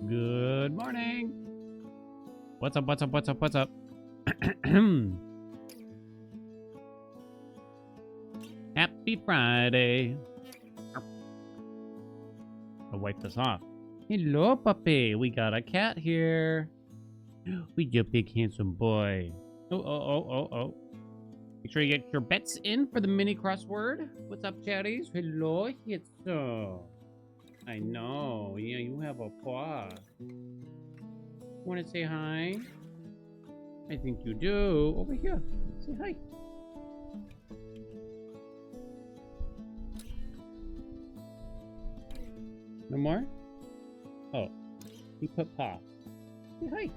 Good morning. What's up? What's up? What's up? What's up? Happy Friday. I'll wipe this off. Hello, puppy. We got a cat here. We got a big handsome boy. Oh. Make sure you get your bets in for the mini crossword. What's up, chatties? Hello, it's I know. Yeah, you have a paw. Want to say hi? I think you do. Over here. Say hi. No more? Oh. He put paw. Say hi.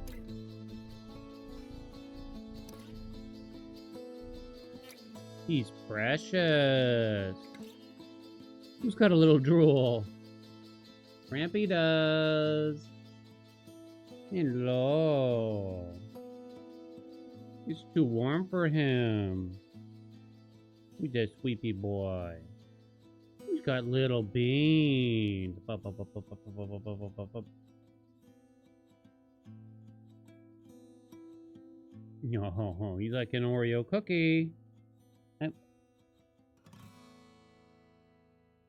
He's precious. Who's got a little drool? Rampy does. Hello. It's too warm for him. Who's that sweepy boy? Who's got little beans? Oh, he's like an Oreo cookie.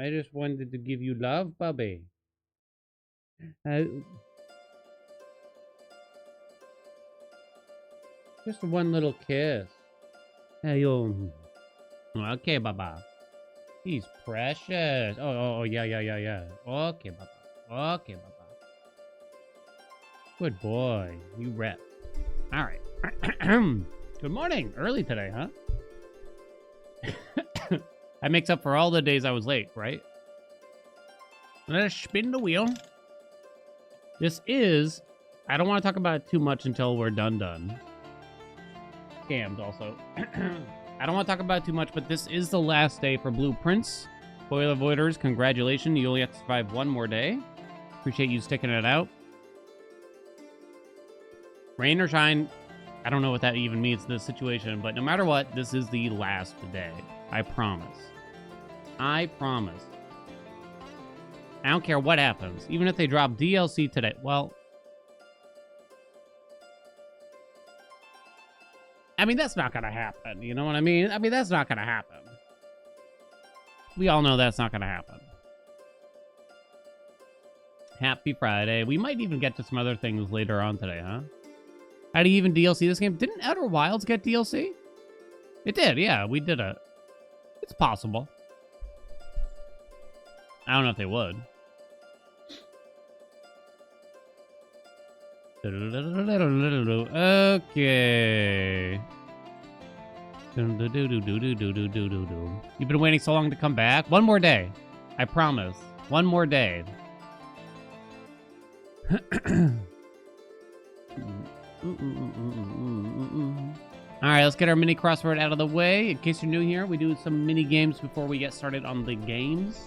I just wanted to give you love, Bubby. Just one little kiss. Hey, yo. Okay, Baba. He's precious. Oh, yeah. Okay, Baba. Okay, Baba. Good boy. You rep. All right. Good morning. Early today, huh? That makes up for all the days I was late, right? Let's spin the wheel. This is... I don't want to talk about it too much until we're done. Scams, also. I don't want to talk about it too much, but this is the last day for Blueprints. Spoiler Voiders, congratulations. You only have to survive one more day. Appreciate you sticking it out. Rain or shine, I don't know what that even means in this situation, but no matter what, this is the last day. I promise. I promise. I don't care what happens. Even if they drop DLC today. Well, I mean, that's not going to happen. You know what I mean? I mean, that's not going to happen. We all know that's not going to happen. Happy Friday. We might even get to some other things later on today, huh? How do you even DLC this game? Didn't Outer Wilds get DLC? It did, yeah. We did it. It's possible. I don't know if they would. Okay. You've been waiting so long to come back? One more day. I promise. One more day. Alright, let's get our mini crossword out of the way. In case you're new here, we do some mini games before we get started on the games.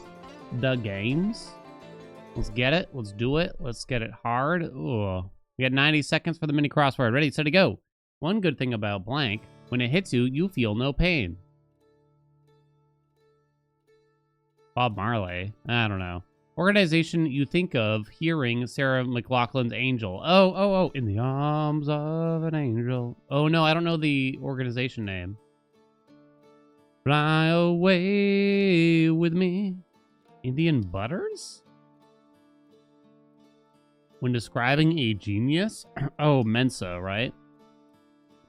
Let's get it. Let's do it. Let's get it hard. Ooh. We got 90 seconds for the mini crossword. Ready, set, to go. One good thing about blank, when it hits you, you feel no pain. Bob Marley. I don't know. Organization you think of hearing Sarah McLachlan's Angel. Oh, in the arms of an angel. Oh no, I don't know the organization name. Fly away with me. Indian Butters? When describing a genius? Oh, Mensa, right?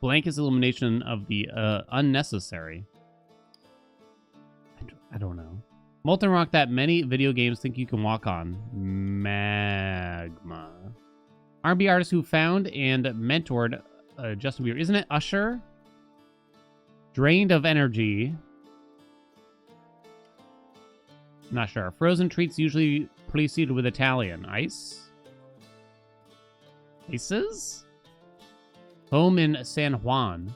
Blank is elimination of the unnecessary. I don't know. Molten rock that many video games think you can walk on. Magma. R&B artist who found and mentored Justin Bieber. Isn't it Usher? Drained of energy. Not sure. Frozen treats usually preceded with Italian. Ice? Ices? Home in San Juan.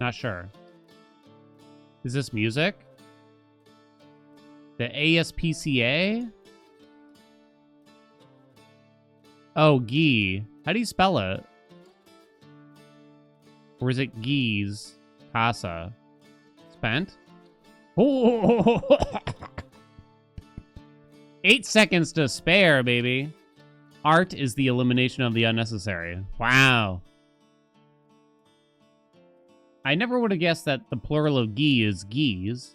Not sure. Is this music? The ASPCA? Oh, Gee. How do you spell it? Or is it Geese? Casa. Spent? Oh! 8 seconds to spare, baby. Art is the elimination of the unnecessary. Wow. I never would have guessed that the plural of Gee is geese.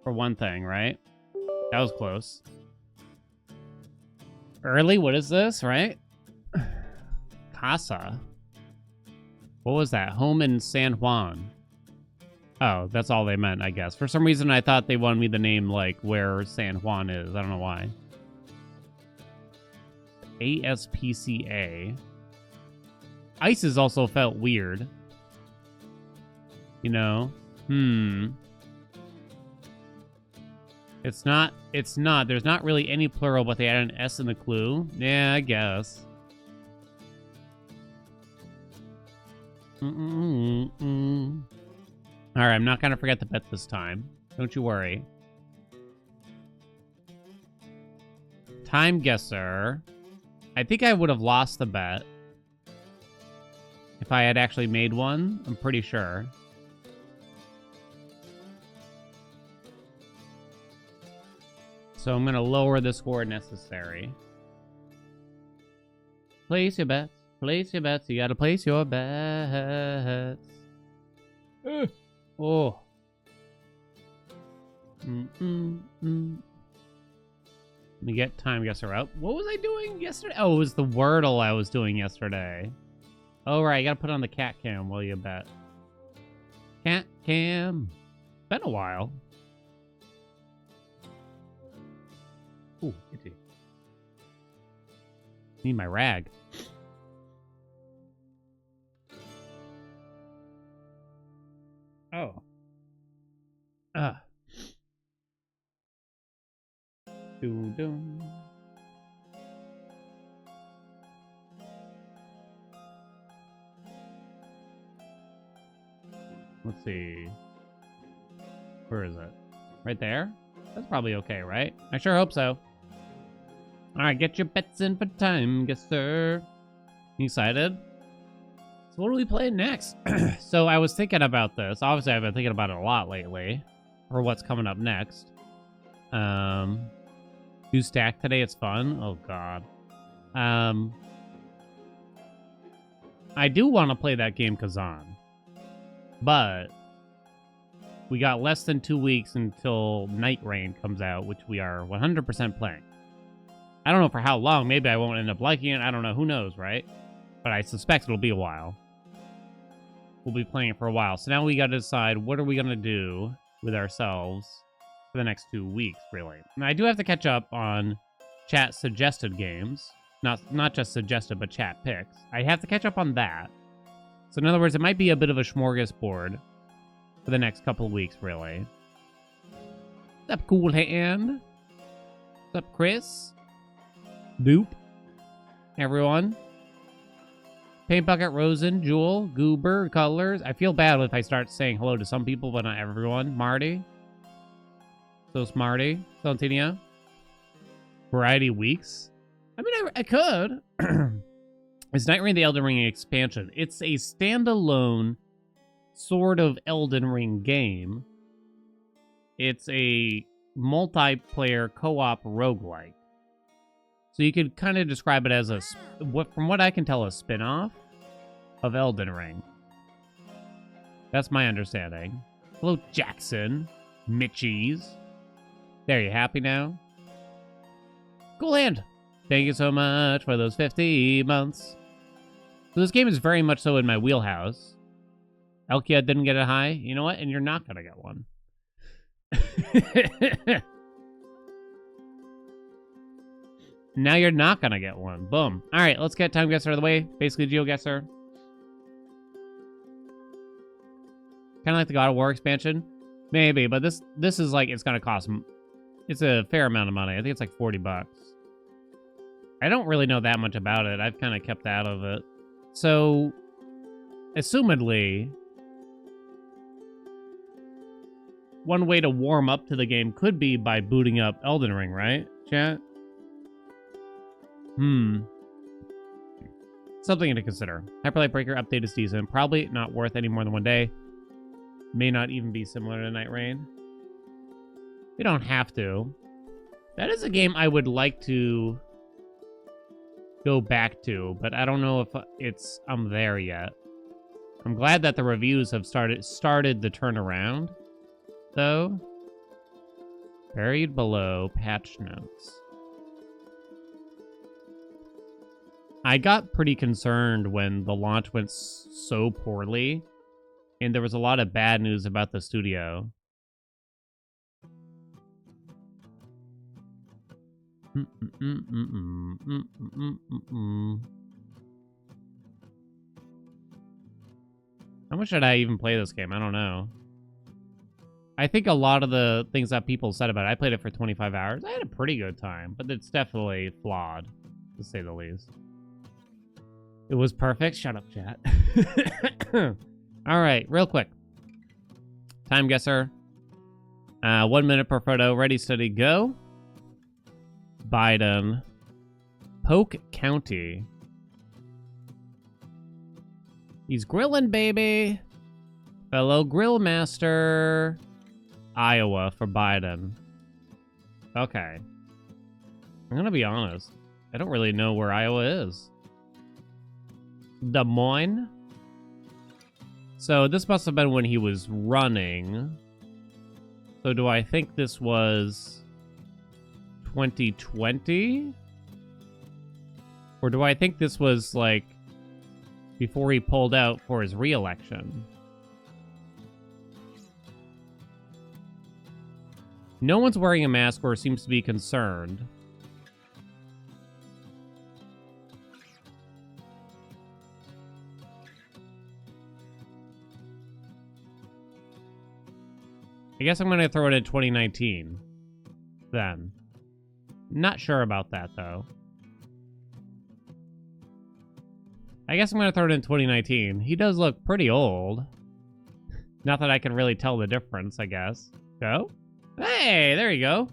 For one thing, right? That was close. Early, what is this, right? Casa. What was that? Home in San Juan. Oh, that's all they meant, I guess. For some reason, I thought they wanted me to name, like, where San Juan is. I don't know why. ASPCA. Ices also felt weird. You know? It's not. There's not really any plural, but they added an S in the clue. Yeah, I guess. Alright, I'm not gonna forget the bet this time. Don't you worry. Time guesser. I think I would have lost the bet if I had actually made one. I'm pretty sure. So I'm going to lower the score necessary. Place your bets. Place your bets. You got to place your bets. Oh. Let me get time guesser out. What was I doing yesterday? Oh, it was the Wordle I was doing yesterday. Oh, right. You got to put on the cat cam while you bet. Cat cam. Been a while. Ooh, itchy. Need my rag. Oh. Doom, doom. Let's see. Where is it? Right there? That's probably okay, right? I sure hope so. Alright, get your bets in for time, guesser. You excited? So what are we playing next? So I was thinking about this. Obviously, I've been thinking about it a lot lately. For what's coming up next. Do stack today, it's fun. Oh, God. I do want to play that game Kazan. But we got less than 2 weeks until Night Rain comes out, which we are 100% playing. I don't know for how long. Maybe I won't end up liking it. I don't know. Who knows, right? But I suspect it'll be a while. We'll be playing it for a while. So now we got to decide what are we going to do with ourselves for the next 2 weeks, really. And I do have to catch up on chat suggested games. Not just suggested, but chat picks. I have to catch up on that. So in other words, it might be a bit of a smorgasbord for the next couple of weeks, really. What's up, Cool Hand? What's up, Chris? Doop. Everyone. Paint Bucket, Rosen, Jewel, Goober, Colors. I feel bad if I start saying hello to some people, but not everyone. Marty. So Smarty. Santinia. Variety Weeks. I mean, I could. It's Night Rain the Elden Ring expansion. It's a standalone sort of Elden Ring game. It's a multiplayer co-op roguelike. So you could kind of describe it as from what I can tell, a spin-off of Elden Ring. That's my understanding. Hello, Jackson. Mitchies. There, you happy now? Cool Hand. Thank you so much for those 50 months. So this game is very much so in my wheelhouse. Elkia didn't get a high. You know what? And you're not going to get one. Now you're not going to get one. Boom. All right, let's get Time Guesser out of the way. Basically, GeoGuessr. Kind of like the God of War expansion. Maybe, but this is like, it's going to cost... It's a fair amount of money. I think it's like 40 bucks. I don't really know that much about it. I've kind of kept out of it. So, assumedly, one way to warm up to the game could be by booting up Elden Ring, right, chat? Something to consider. Hyperlight Breaker update is decent. Probably not worth any more than 1 day. May not even be similar to Night Rain. You don't have to. That is a game I would like to go back to, but I don't know if I'm there yet. I'm glad that the reviews have started the turnaround, though. Buried below patch notes. I got pretty concerned when the launch went so poorly, and there was a lot of bad news about the studio. How much should I even play this game? I don't know. I think a lot of the things that people said about it, I played it for 25 hours. I had a pretty good time, but it's definitely flawed, to say the least. It was perfect. Shut up, chat. All right, real quick. Time Guesser. 1 minute per photo. Ready, steady, go. Biden. Polk County. He's grilling, baby. Fellow grill master. Iowa for Biden. Okay. I'm gonna be honest. I don't really know where Iowa is. Des Moines? So this must have been when he was running. So do I think this was 2020? Or do I think this was, like, before he pulled out for his re-election? No one's wearing a mask or seems to be concerned. I guess I'm going to throw it in 2019. Then. Not sure about that, though. I guess I'm going to throw it in 2019. He does look pretty old. Not that I can really tell the difference, I guess. Go. Hey, there you go.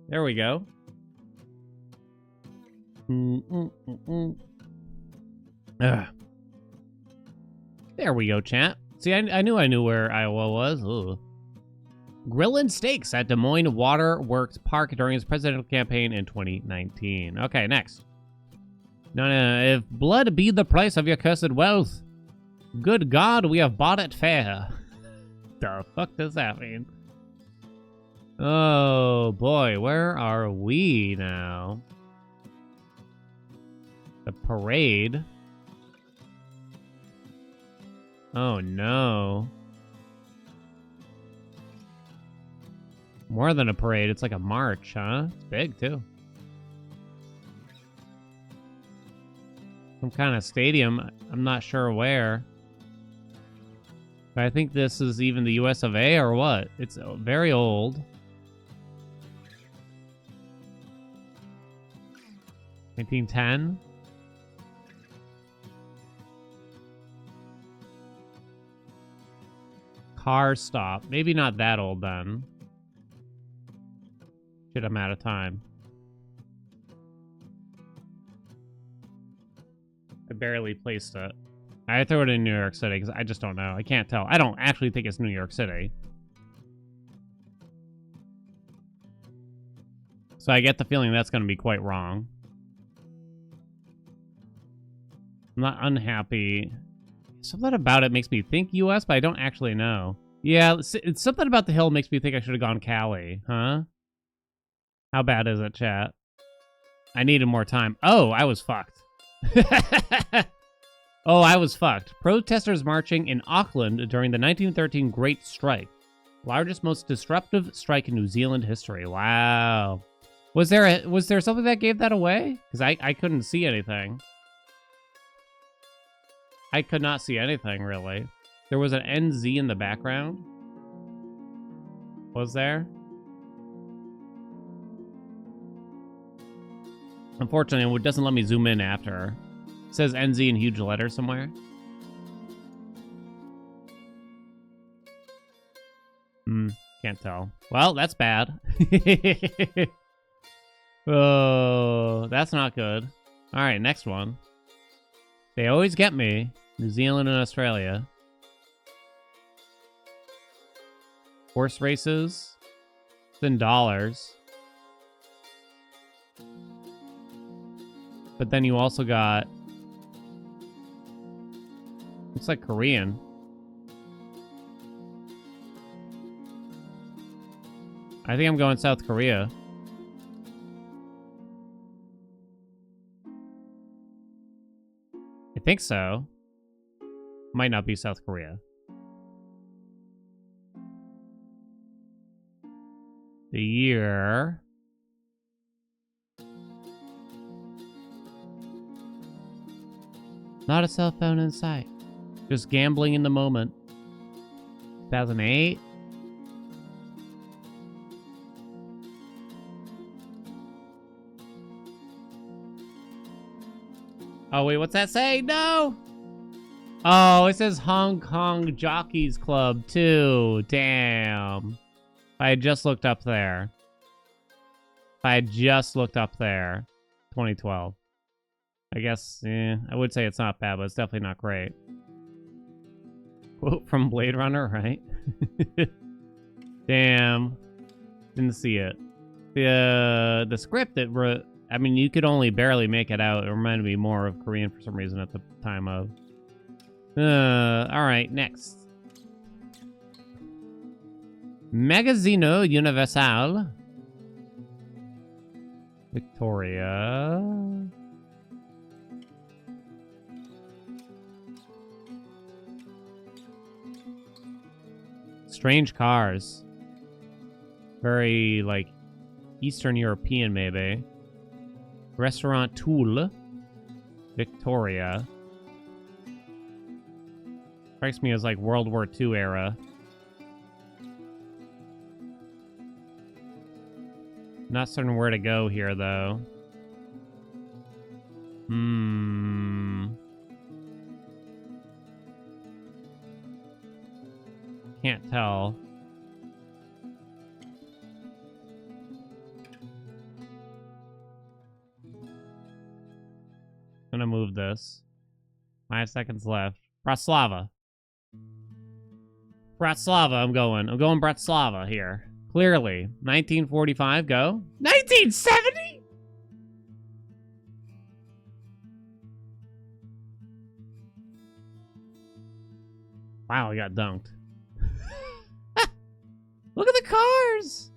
There we go. Ugh. There we go, chat. See, I knew where Iowa was. Ugh. Grillin' steaks at Des Moines Waterworks Park during his presidential campaign in 2019. Okay, next. No, if blood be the price of your cursed wealth, good God, we have bought it fair. The fuck does that mean? Oh boy, where are we now? The parade. Oh no. More than a parade, it's like a march, huh? It's big too. Some kind of stadium, I'm not sure where. But I think this is even the US of A or what? It's very old. 1910? Car stop. Maybe not that old then. Shit, I'm out of time. I barely placed it. I throw it in New York City because I just don't know. I can't tell. I don't actually think it's New York City. So I get the feeling that's going to be quite wrong. I'm not unhappy. Something about it makes me think US, but I don't actually know. Yeah, it's something about the hill makes me think I should have gone Cali, huh? How bad is it, chat? I needed more time. Oh, I was fucked. Oh, I was fucked. Protesters marching in Auckland during the 1913 Great Strike. Largest, most disruptive strike in New Zealand history. Wow. Was there something that gave that away? Because I couldn't see anything. I could not see anything, really. There was an NZ in the background. Was there? Unfortunately, it doesn't let me zoom in after. It says NZ in huge letters somewhere. Can't tell. Well, that's bad. Oh, that's not good. All right, next one. They always get me. New Zealand and Australia. Horse races. It's in dollars. But then you also got... Looks like Korean. I think I'm going South Korea. I think so. Might not be South Korea. The year... Not a cell phone in sight. Just gambling in the moment. 2008? Oh, wait, what's that say? No! Oh, it says Hong Kong Jockeys Club, too. Damn. I had just looked up there. 2012. I guess, I would say it's not bad, but it's definitely not great. Quote from Blade Runner, right? Damn. Didn't see it. The script that wrote... I mean, you could only barely make it out. It reminded me more of Korean for some reason at the time of. Alright, next. Magazino Universal. Victoria. Strange cars. Very, like, Eastern European, maybe. Restaurant Toul. Victoria. Strikes me as, like, World War II era. Not certain where to go here, though. Can't tell. Gonna move this. 5 seconds left. Bratislava. Bratislava, I'm going. I'm going Bratislava here. Clearly. 1945, go. 1970? Wow, I got dunked. Look at the cars!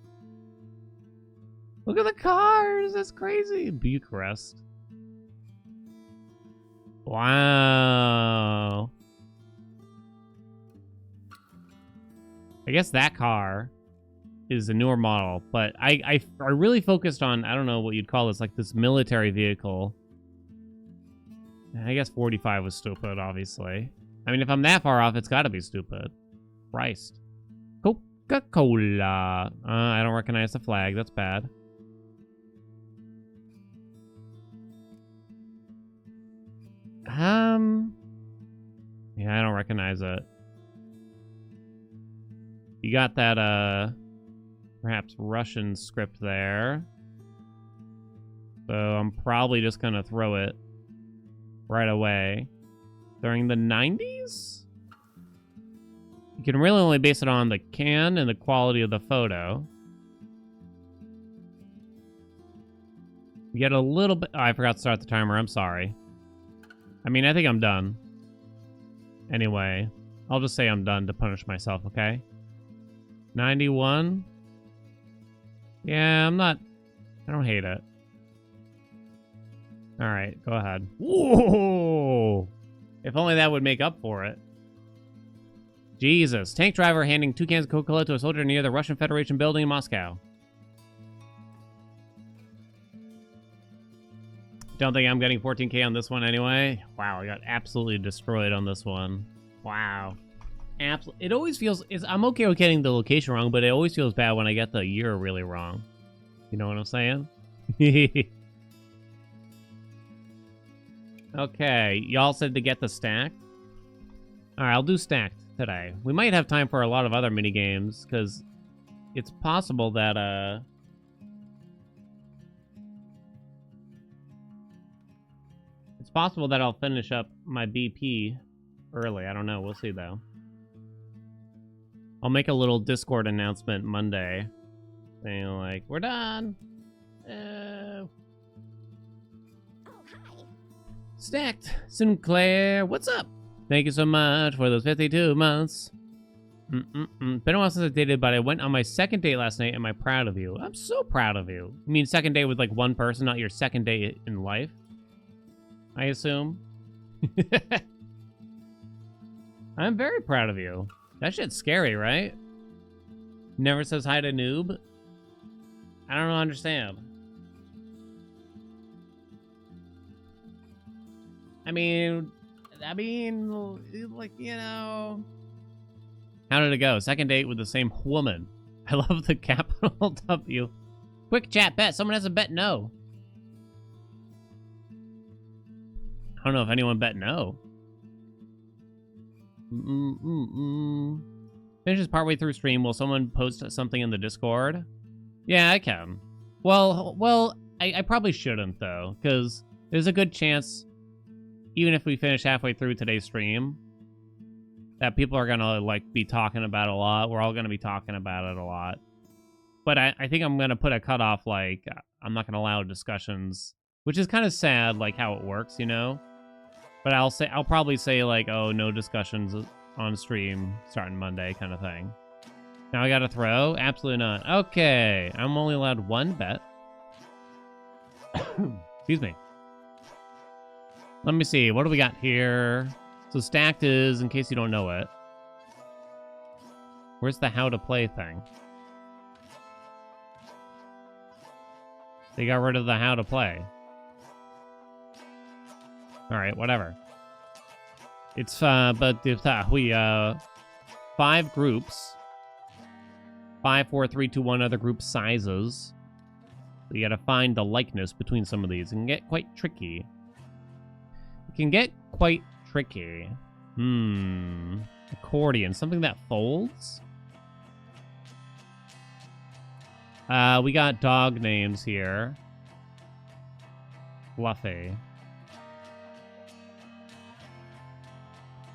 Look at the cars! That's crazy. Bucharest. Wow. I guess that car is a newer model, but I really focused on, I don't know what you'd call this, like this military vehicle. I guess 45 was stupid, obviously. I mean, if I'm that far off, it's gotta be stupid. Christ. Coca-Cola. I don't recognize the flag. That's bad. Yeah, I don't recognize it. You got that, perhaps Russian script there. So I'm probably just gonna throw it right away. During the 90s? You can really only base it on the can and the quality of the photo. You get a little bit... Oh, I forgot to start the timer. I'm sorry. I mean, I think I'm done. Anyway, I'll just say I'm done to punish myself, okay? 91? Yeah, I'm not... I don't hate it. Alright, go ahead. Whoa! If only that would make up for it. Jesus. Tank driver handing 2 cans of Coca-Cola to a soldier near the Russian Federation building in Moscow. Don't think I'm getting 14K on this one anyway. Wow, I got absolutely destroyed on this one. Wow. It always feels... I'm okay with getting the location wrong, but it always feels bad when I get the year really wrong. You know what I'm saying? Okay, y'all said to get the stacked? Alright, I'll do stacked today. We might have time for a lot of other mini games, because it's possible that, it's possible that I'll finish up my BP early. I don't know. We'll see, though. I'll make a little Discord announcement Monday, saying, like, we're done! Stacked. Sinclair, what's up? Thank you so much for those 52 months. Been a while since I dated, but I went on my second date last night. Am I proud of you? I'm so proud of you. You mean second date with like one person, not your second date in life? I assume. I'm very proud of you. That shit's scary, right? Never says hi to noob. I don't understand. I mean, like, you know. How did it go? Second date with the same woman. I love the capital W. Quick chat bet. Someone has a bet no. I don't know if anyone bet no. Finishes partway through stream. Will someone post something in the Discord? Yeah, I can. Well, I probably shouldn't, though, because there's a good chance, even if we finish halfway through today's stream, that people are gonna, like, be talking about it a lot. We're all gonna be talking about it a lot. But I think I'm gonna put a cutoff, like, I'm not gonna allow discussions, which is kind of sad, like, how it works, you know? But I'll probably say, like, oh, no discussions on stream starting Monday kind of thing. Now I gotta throw? Absolutely not. Okay, I'm only allowed one bet. Excuse me. Let me see, what do we got here? So stacked is, in case you don't know it, where's the how to play thing? They got rid of the how to play. Alright, whatever. It's, but we, 5 groups. 5, 4, 3, 2, 1 other group sizes. So you gotta find the likeness between some of these. It can get quite tricky. It can get quite tricky. Accordion. Something that folds? We got dog names here. Fluffy.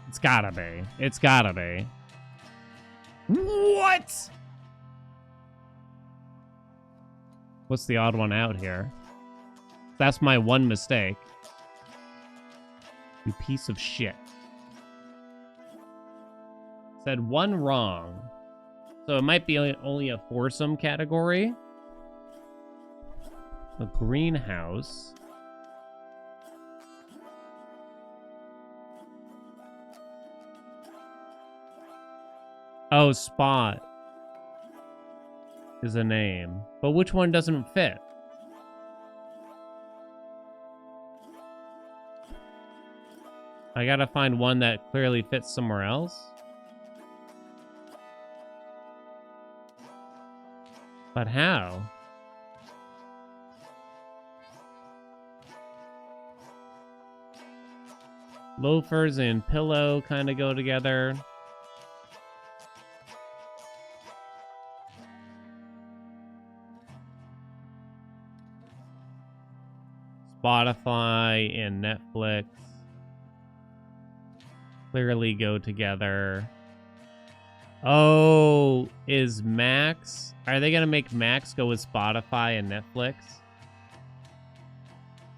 It's gotta be. It's gotta be. What? What's the odd one out here? That's my one mistake. You piece of shit. Said one wrong. So it might be only a foursome category. A greenhouse. Oh, Spot is a name. But which one doesn't fit? I gotta find one that clearly fits somewhere else. But how? Loafers and pillow kind of go together. Spotify and Netflix clearly go together. Oh, is Max? Are they going to make Max go with Spotify and Netflix?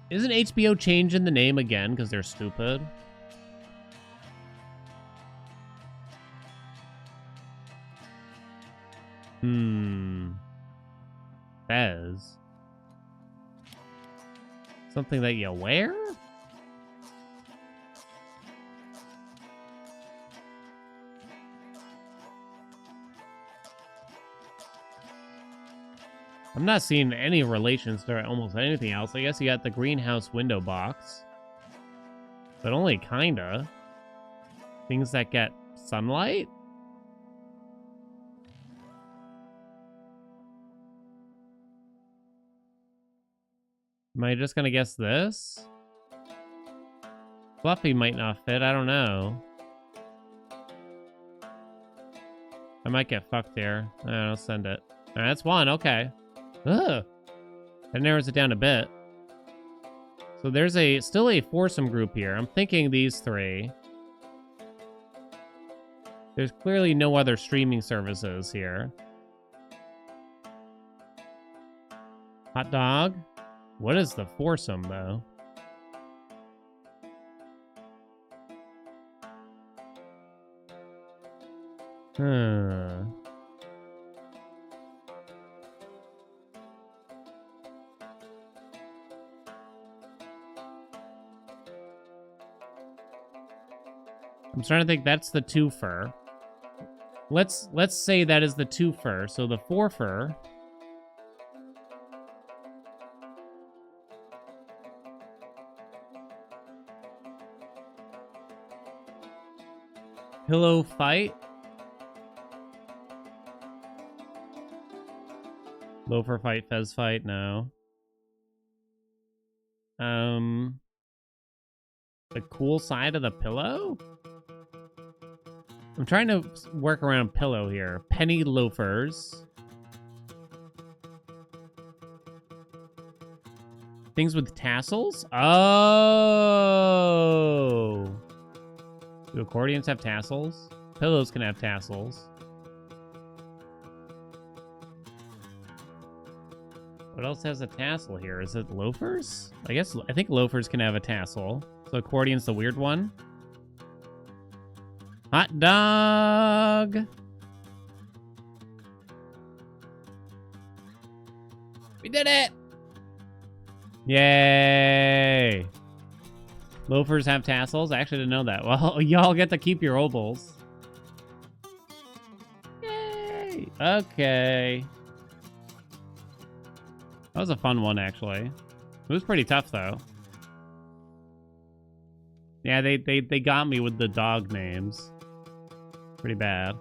Isn't HBO changing the name again because they're stupid? Fez. Something that you wear? I'm not seeing any relations to almost anything else. I guess you got the greenhouse window box. But only kinda. Things that get sunlight? Am I just gonna guess this? Fluffy might not fit, I don't know. I might get fucked here. I'll send it. Alright, that's one, okay. Ugh. That narrows it down a bit. So there's still a foursome group here. I'm thinking these three. There's clearly no other streaming services here. Hot dog? What is the foursome, though? I'm trying to think. That's the twofer. Let's say that is the twofer. So the fourfer. Pillow fight. Loafer fight, Fez fight, no. The cool side of the pillow? I'm trying to work around pillow here. Penny loafers. Things with tassels? Oh. Do accordions have tassels? Pillows can have tassels. What else has a tassel here? Is it loafers? I think loafers can have a tassel. So accordion's the weird one. Hot dog! We did it! Yay! Loafers have tassels? I actually didn't know that. Well, y'all get to keep your opals. Yay! Okay. That was a fun one, actually. It was pretty tough, though. Yeah, they got me with the dog names. Pretty bad.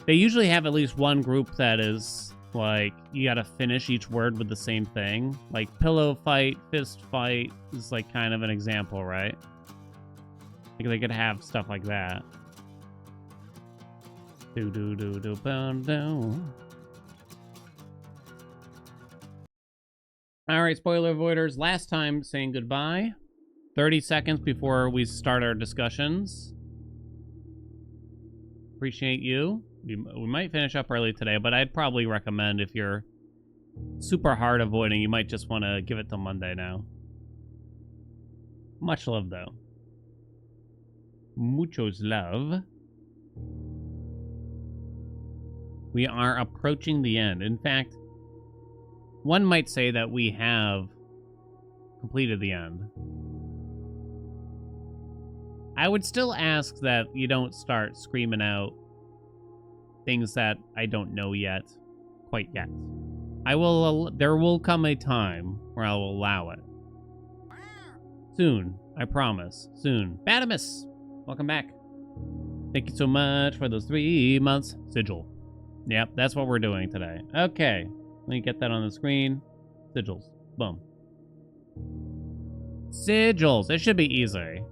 They usually have at least one group that is, like, you gotta finish each word with the same thing. Like, pillow fight, fist fight is, like, kind of an example, right? Like, they could have stuff like that. Do-do-do-do-bound-down. All right, spoiler avoiders. Last time saying goodbye. 30 seconds before we start our discussions. Appreciate you. We might finish up early today, but I'd probably recommend if you're super hard avoiding, you might just want to give it till Monday now. Much love, though. Muchos love. We are approaching the end. In fact, one might say that we have completed the end. I would still ask that you don't start screaming out things that I don't know yet, quite yet. There will come a time where I will allow it. Soon, I promise. Soon. Badamus! Welcome back. Thank you so much for those 3 months. Sigil. Yep, that's what we're doing today. Okay. Let me get that on the screen. Sigils. Boom. Sigils. It should be easy.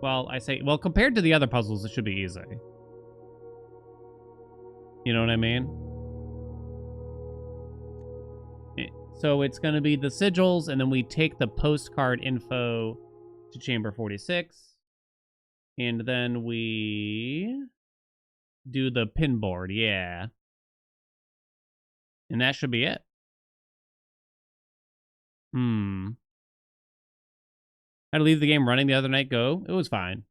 Well, compared to the other puzzles, it should be easy. You know what I mean? So it's going to be the sigils, and then we take the postcard info to chamber 46. And then we do the pin board, yeah. And that should be it. How to leave the game running the other night? Go. It was fine.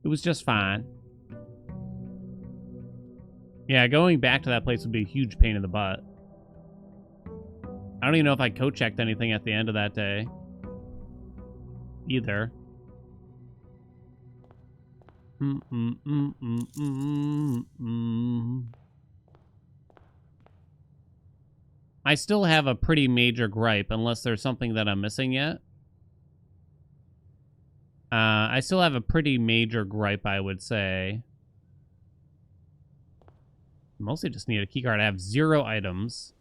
It was just fine. Yeah, going back to that place would be a huge pain in the butt. I don't even know if I co-checked anything at the end of that day. Either. I still have a pretty major gripe, unless there's something that I'm missing yet. I still have a pretty major gripe, I would say. Mostly just need a keycard. I have 0 items.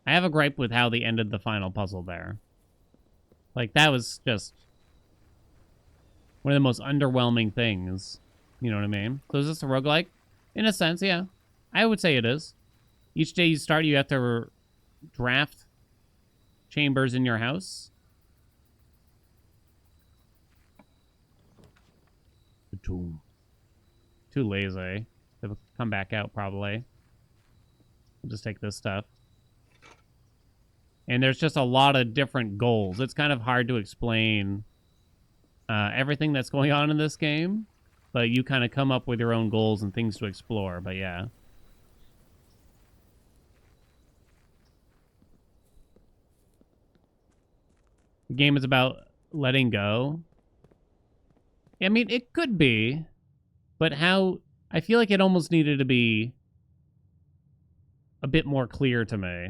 I have a gripe with how they ended the final puzzle there. Like, that was just one of the most underwhelming things. You know what I mean? So is this a roguelike? In a sense, yeah. I would say it is. Each day you start, you have to draft chambers in your house. Too lazy. They'll come back out, probably. We'll just take this stuff. And there's just a lot of different goals. It's kind of hard to explain everything that's going on in this game. But you kind of come up with your own goals and things to explore. But yeah. The game is about letting go. I mean, it could be. But how... I feel like it almost needed to be a bit more clear to me.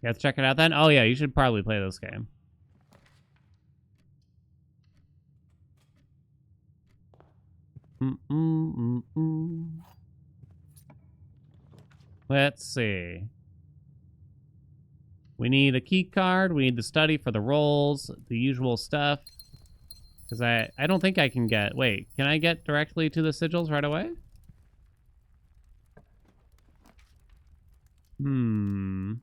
You have to check it out then? Oh yeah, you should probably play this game. Let's see. We need a key card. We need the study for the rolls. The usual stuff. Because I don't think I can get... Wait, can I get directly to the sigils right away? I'm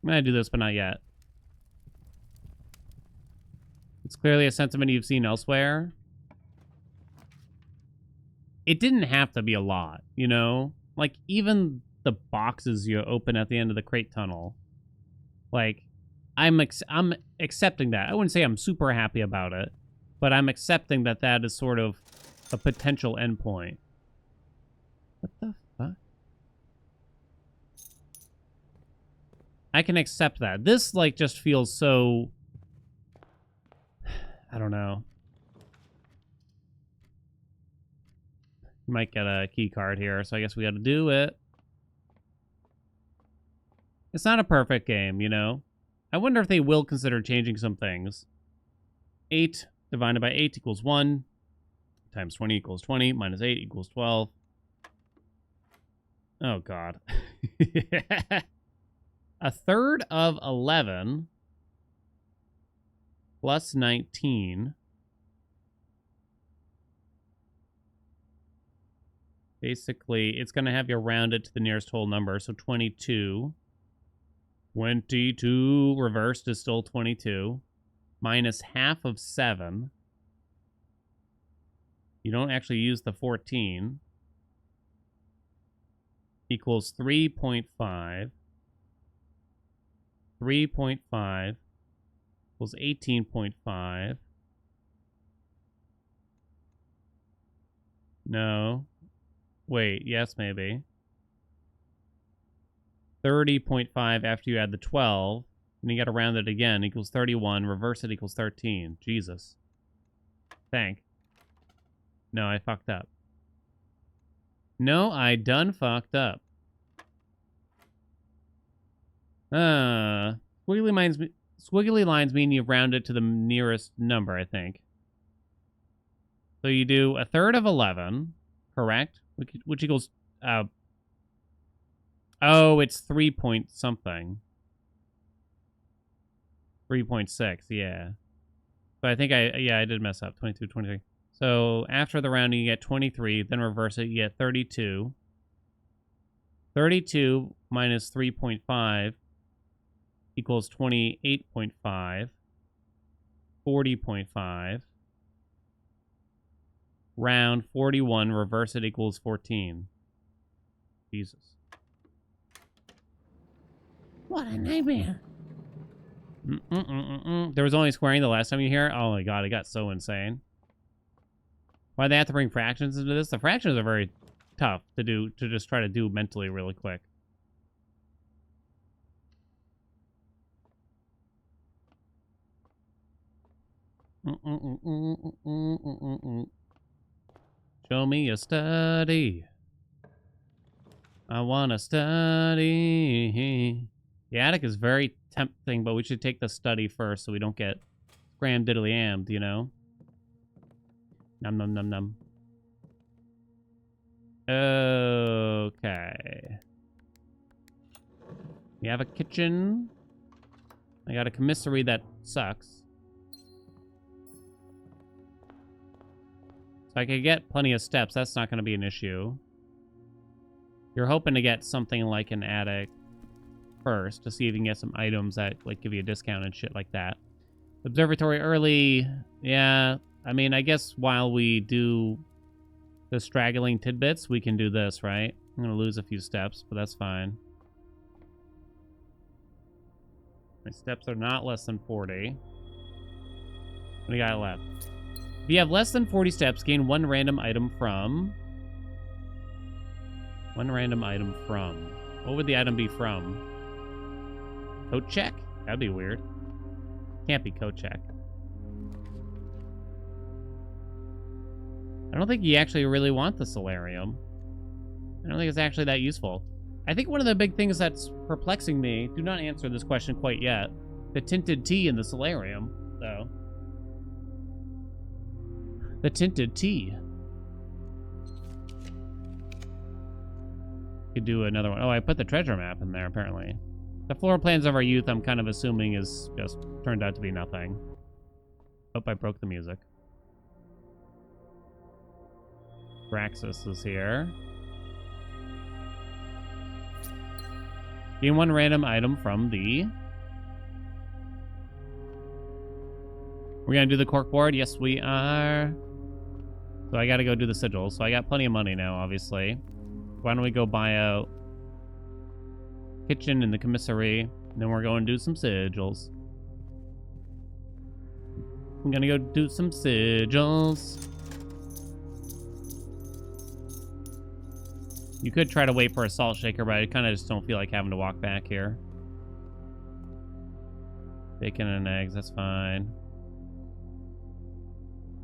gonna do this, but not yet. It's clearly a sentiment you've seen elsewhere. It didn't have to be a lot, you know? Like, even the boxes you open at the end of the crate tunnel. Like, I'm accepting that. I wouldn't say I'm super happy about it, but I'm accepting that that is sort of a potential endpoint. What the fuck? I can accept that. This, like, just feels so... I don't know. Might get a key card here, so I guess we gotta do it. It's not a perfect game, you know? I wonder if they will consider changing some things. 8 divided by 8 equals 1. Times 20 equals 20. Minus 8 equals 12. Oh, God. A third of 11 plus 19 Basically, it's going to have you round it to the nearest whole number. So 22. 22 reversed is still 22. Minus half of 7. You don't actually use the 14. Equals 3.5. 3.5 equals 18.5. No. Wait, yes, maybe. 30.5 after you add the 12. And you gotta round it again. Equals 31. Reverse it equals 13. Jesus. Thank. No, I fucked up. No, I done fucked up. Squiggly lines mean you round it to the nearest number, I think. So you do a third of 11, correct? Which equals, oh, it's 3 point something. 3.6, yeah. So I think I did mess up. 22, 23. So after the rounding, you get 23, then reverse it, you get 32. 32 minus 3.5 equals 28.5. 40.5. Round 41, reverse it equals 14. Jesus. What a nightmare. There was only squaring the last time you hear it. Oh my god, it got so insane. Why they have to bring fractions into this? The fractions are very tough to do, to just try to do mentally really quick. Show me a study. I want to study. The attic is very tempting, but we should take the study first so we don't get scram diddly ammed, you know? Num num num num. Okay. We have a kitchen. I got a commissary that sucks. So I could get plenty of steps. That's not going to be an issue. You're hoping to get something like an attic first to see if you can get some items that like give you a discount and shit like that. Observatory early. Yeah. I mean, I guess while we do the straggling tidbits, we can do this, right? I'm going to lose a few steps, but that's fine. My steps are not less than 40. What do you got left? If you have less than 40 steps, gain one random item from... One random item from... What would the item be from? Coat check? That'd be weird. Can't be coat check. I don't think you actually really want the solarium. I don't think it's actually that useful. I think one of the big things that's perplexing me, do not answer this question quite yet, the tinted tea in the solarium, though. The tinted tea. Could do another one. Oh, I put the treasure map in there, apparently. The floor plans of our youth, I'm kind of assuming, is just turned out to be nothing. Hope I broke the music. Braxis is here. Gain one random item from the... We're gonna do the corkboard? Yes, we are. So I gotta go do the sigils. So I got plenty of money now, obviously. Why don't we go buy a kitchen in the commissary, and then we're going to do some sigils. I'm gonna go do some sigils. You could try to wait for a salt shaker, but I kind of just don't feel like having to walk back here. Bacon and eggs, that's fine.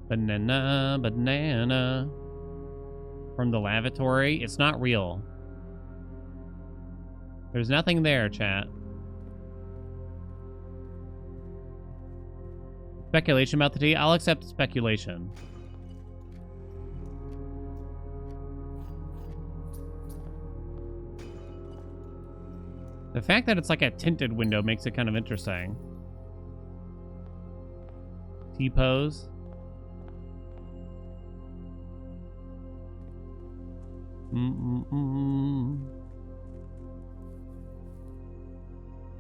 Banana, banana. From the lavatory. It's not real. There's nothing there, chat. Speculation about the tea? I'll accept speculation. The fact that it's like a tinted window makes it kind of interesting. T-pose.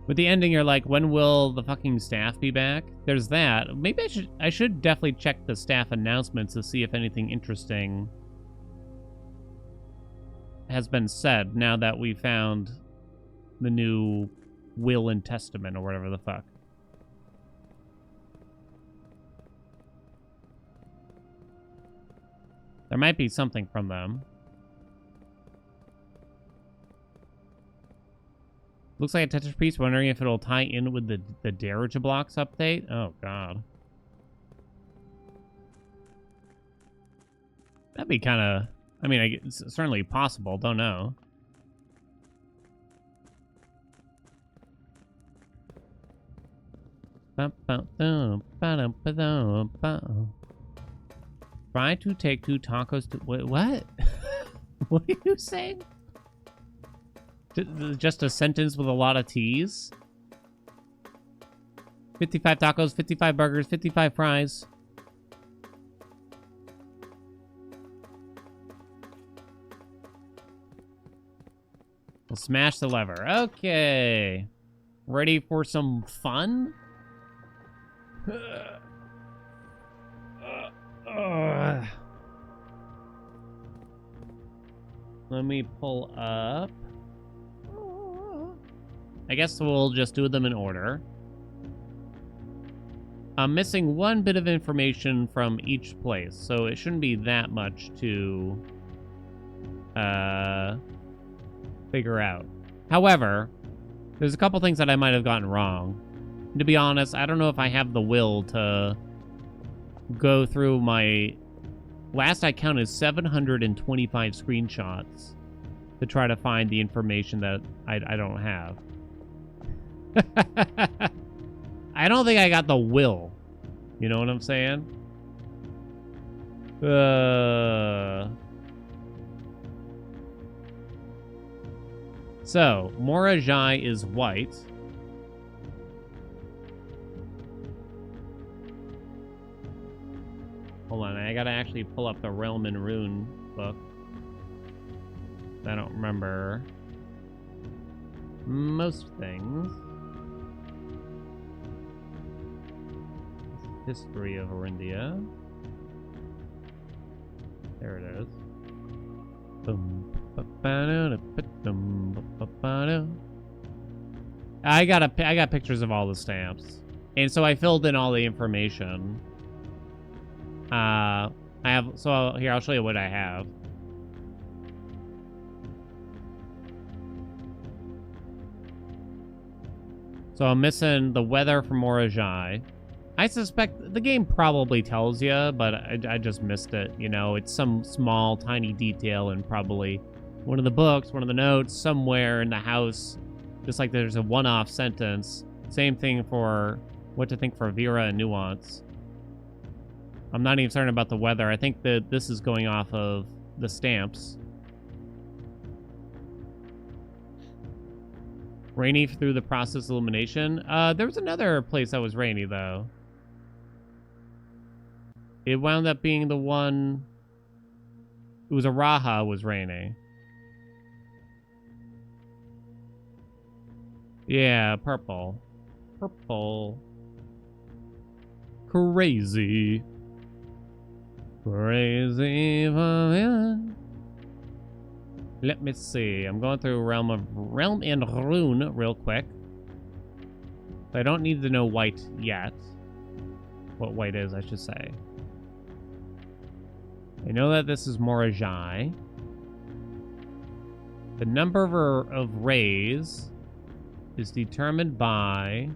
With the ending, you're like, when will the fucking staff be back? There's that. Maybe I should definitely check the staff announcements to see if anything interesting has been said now that we found the new will and testament or whatever the fuck. There might be something from them. Looks like a Tetris piece. Wondering if it'll tie in with the Dirigiblocks update. Oh, God. That'd be kind of... I mean, it's certainly possible. Don't know. Try to take 2 tacos to... What? What are you saying? Just a sentence with a lot of T's? 55 tacos, 55 burgers, 55 fries. We'll smash the lever. Okay. Ready for some fun? Let me pull up. I guess we'll just do them in order. I'm missing one bit of information from each place, so it shouldn't be that much to figure out. However, there's a couple things that I might have gotten wrong. And to be honest, I don't know if I have the will to go through my... Last I counted 725 screenshots to try to find the information that I don't have. I don't think I got the will. You know what I'm saying? So, Morajai is white. Hold on, I gotta actually pull up the Realm and Rune book. I don't remember most things. History of Orindia. There it is. I got pictures of all the stamps, and so I filled in all the information. I have, so here, I'll show you what I have. So I'm missing the weather from Morajai. I suspect the game probably tells you, but I just missed it. You know, it's some small, tiny detail in probably one of the books, one of the notes, somewhere in the house. Just like there's a one-off sentence. Same thing for what to think for Vera and Nuance. I'm not even certain about the weather. I think that this is going off of the stamps. Rainy through the process elimination. There was another place that was rainy, though. It wound up being the one... It was Araha was rainy. Yeah, purple. Purple. Crazy. Crazy. Let me see. I'm going through Realm and Rune real quick. I don't need to know white yet. What white is, I should say. I know that this is Morajai. The number of rays is determined by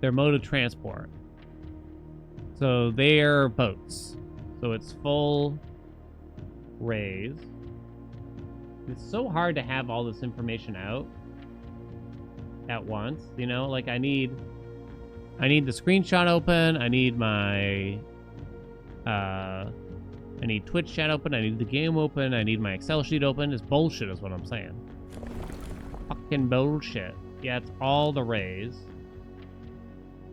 their mode of transport. So they're boats. So it's full rays. It's so hard to have all this information out at once, you know? Like I need the screenshot open, I need my I need Twitch chat open, I need the game open, I need my Excel sheet open. It's bullshit is what I'm saying. Fucking bullshit. Yeah, it's all the rays.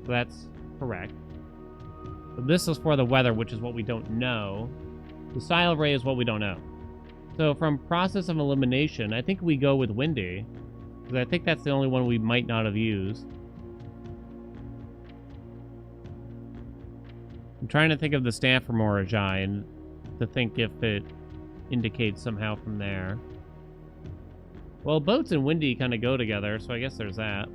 So that's correct. So this is for the weather, which is what we don't know. The style ray is what we don't know. So from process of elimination, I think we go with windy, because I think that's the only one we might not have used. I'm trying to think of the staff for Morajai and to think if it indicates somehow from there. Well, boats and windy kind of go together, so I guess there's that.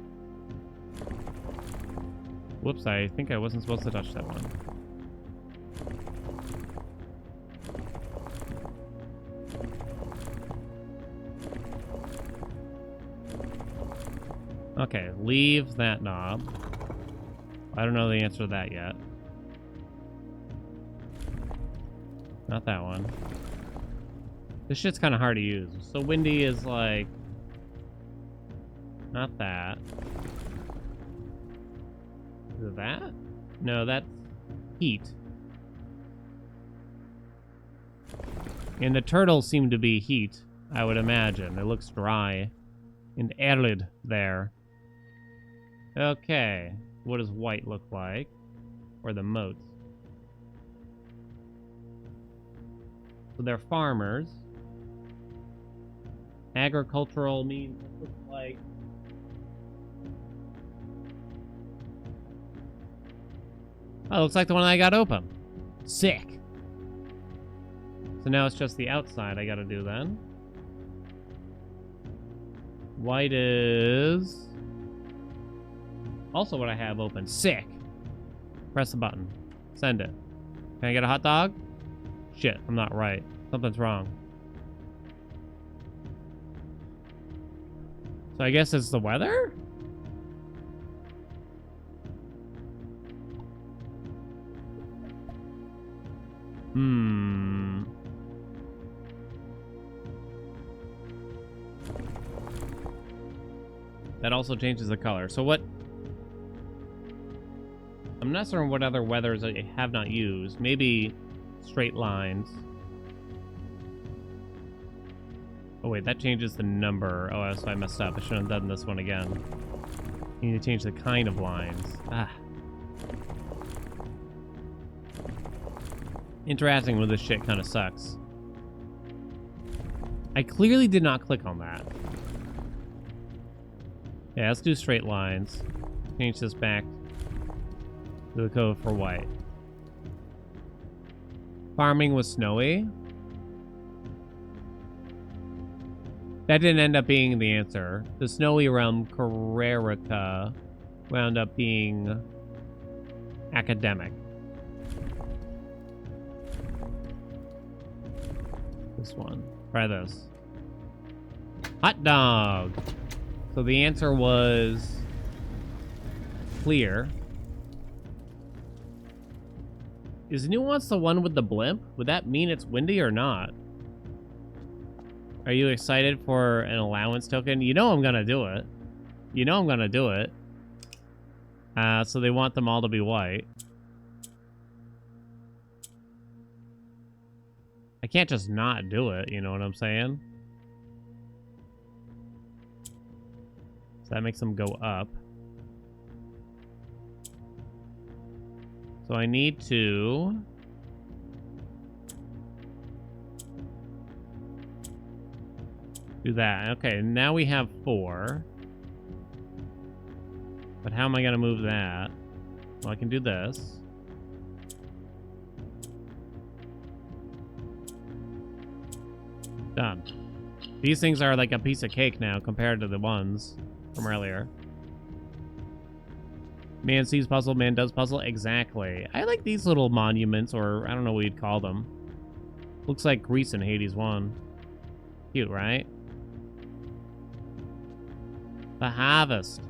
Whoops, I think I wasn't supposed to touch that one. Okay, leave that knob. I don't know the answer to that yet. Not that one. This shit's kind of hard to use. So windy is like... Not that. Is it that? No, that's heat. And the turtles seem to be heat, I would imagine. It looks dry and arid there. Okay. What does white look like? Or the moats? So they're farmers. Agricultural means it looks like... Oh, looks like the one I got open. Sick. So now it's just the outside I gotta do then. White is... also what I have open. Sick. Press the button. Send it. Can I get a hot dog? Shit, I'm not right. Something's wrong. So I guess it's the weather? That also changes the color. So what... I'm not certain what other weathers I have not used. Maybe straight lines. Oh wait, that changes the number. Oh, so I messed up. I shouldn't have done this one again. You need to change the kind of lines. Ah. Interacting with this shit kind of sucks. I clearly did not click on that. Yeah, let's do straight lines. Change this back to the code for white. Farming was snowy. That didn't end up being the answer. The snowy realm, Carrerica, wound up being academic. This one. Try this. Hot dog. So the answer was clear. Is Nuance the one with the blimp? Would that mean it's windy or not? Are you excited for an allowance token? You know I'm gonna do it. You know I'm gonna do it. So they want them all to be white. I can't just not do it, you know what I'm saying? So that makes them go up. So I need to... do that. Okay, now we have 4. But how am I going to move that? Well, I can do this. Done. These things are like a piece of cake now compared to the ones from earlier. Man sees puzzle, man does puzzle. Exactly. I like these little monuments, or I don't know what you'd call them. Looks like Greece in Hades 1. Cute, right? The harvest.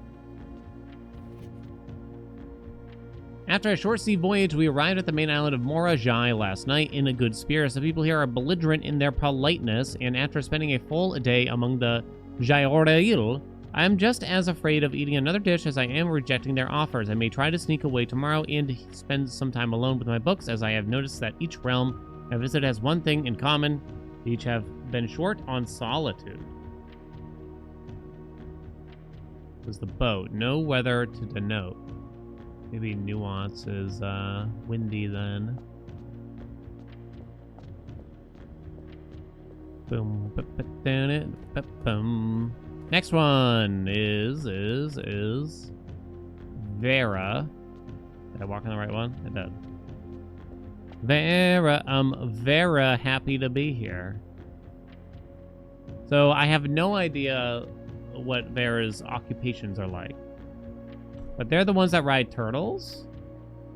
After a short sea voyage, we arrived at the main island of Morajai last night in a good spirits. The people here are belligerent in their politeness, and after spending a full day among the Jaiordail, I am just as afraid of eating another dish as I am rejecting their offers. I may try to sneak away tomorrow and spend some time alone with my books, as I have noticed that each realm I visit has one thing in common. Each have been short on solitude. It was the boat. No weather to denote. Maybe nuance is windy then. Boom, boom. Next one is Vera. Did I walk on the right one? I did. Vera, Vera, happy to be here. So I have no idea what Vera's occupations are like. But they're the ones that ride turtles.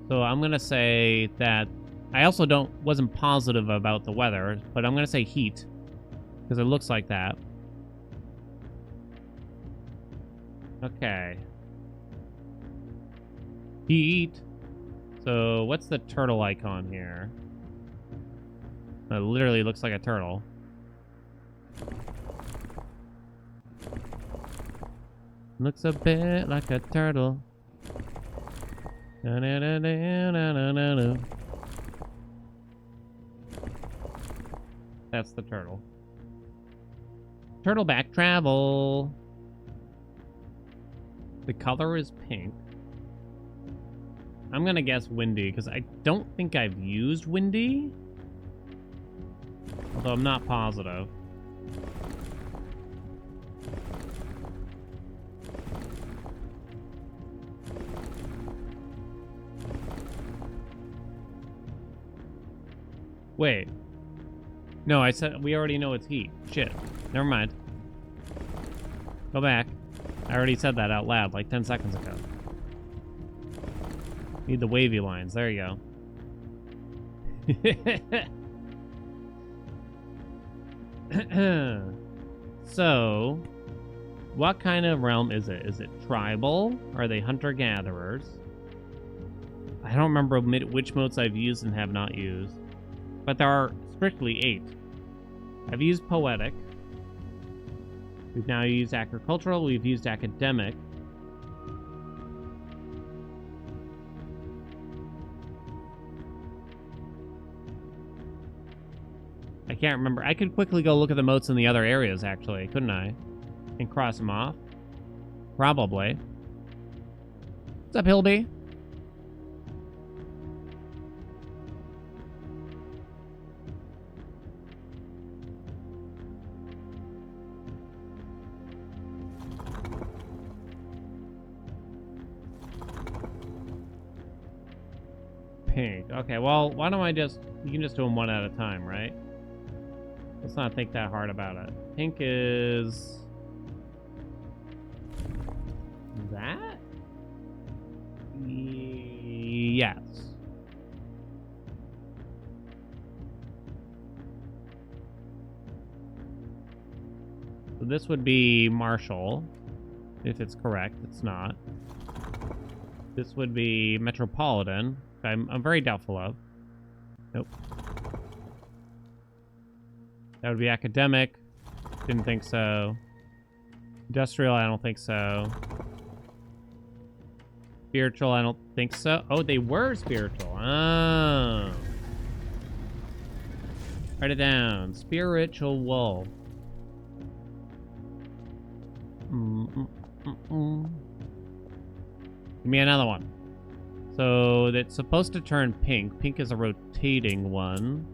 So I'm gonna say that I also wasn't positive about the weather, but I'm gonna say heat. Because it looks like that. Okay. Heat. So what's the turtle icon here? It literally looks like a turtle. Looks a bit like a turtle. That's the turtle. Turtleback travel. The color is pink. I'm gonna guess windy because I don't think I've used windy. Although I'm not positive. Wait. No, I said we already know it's heat. Shit. Never mind. Go back. I already said that out loud like 10 seconds ago. Need the wavy lines. There you go. So, what kind of realm is it? Is it tribal? Are they hunter-gatherers? I don't remember which modes I've used and have not used. But there are strictly 8. I've used poetic. We've now used agricultural. We've used academic. I can't remember. I could quickly go look at the moats in the other areas, actually, couldn't I? And cross them off. Probably. What's up, Hilby? Pink. Okay, well, why don't you can just do them one at a time, right? Let's not think that hard about it. Pink is... that? Yes. So this would be Marshall, if it's correct. It's not. This would be Metropolitan. I'm very doubtful of. Nope. That would be academic. Didn't think so. Industrial, I don't think so. Spiritual, I don't think so. Oh, they were spiritual. Oh. Write it down. Spiritual wolf. Give me another one. So that's supposed to turn pink. Pink is a rotating one.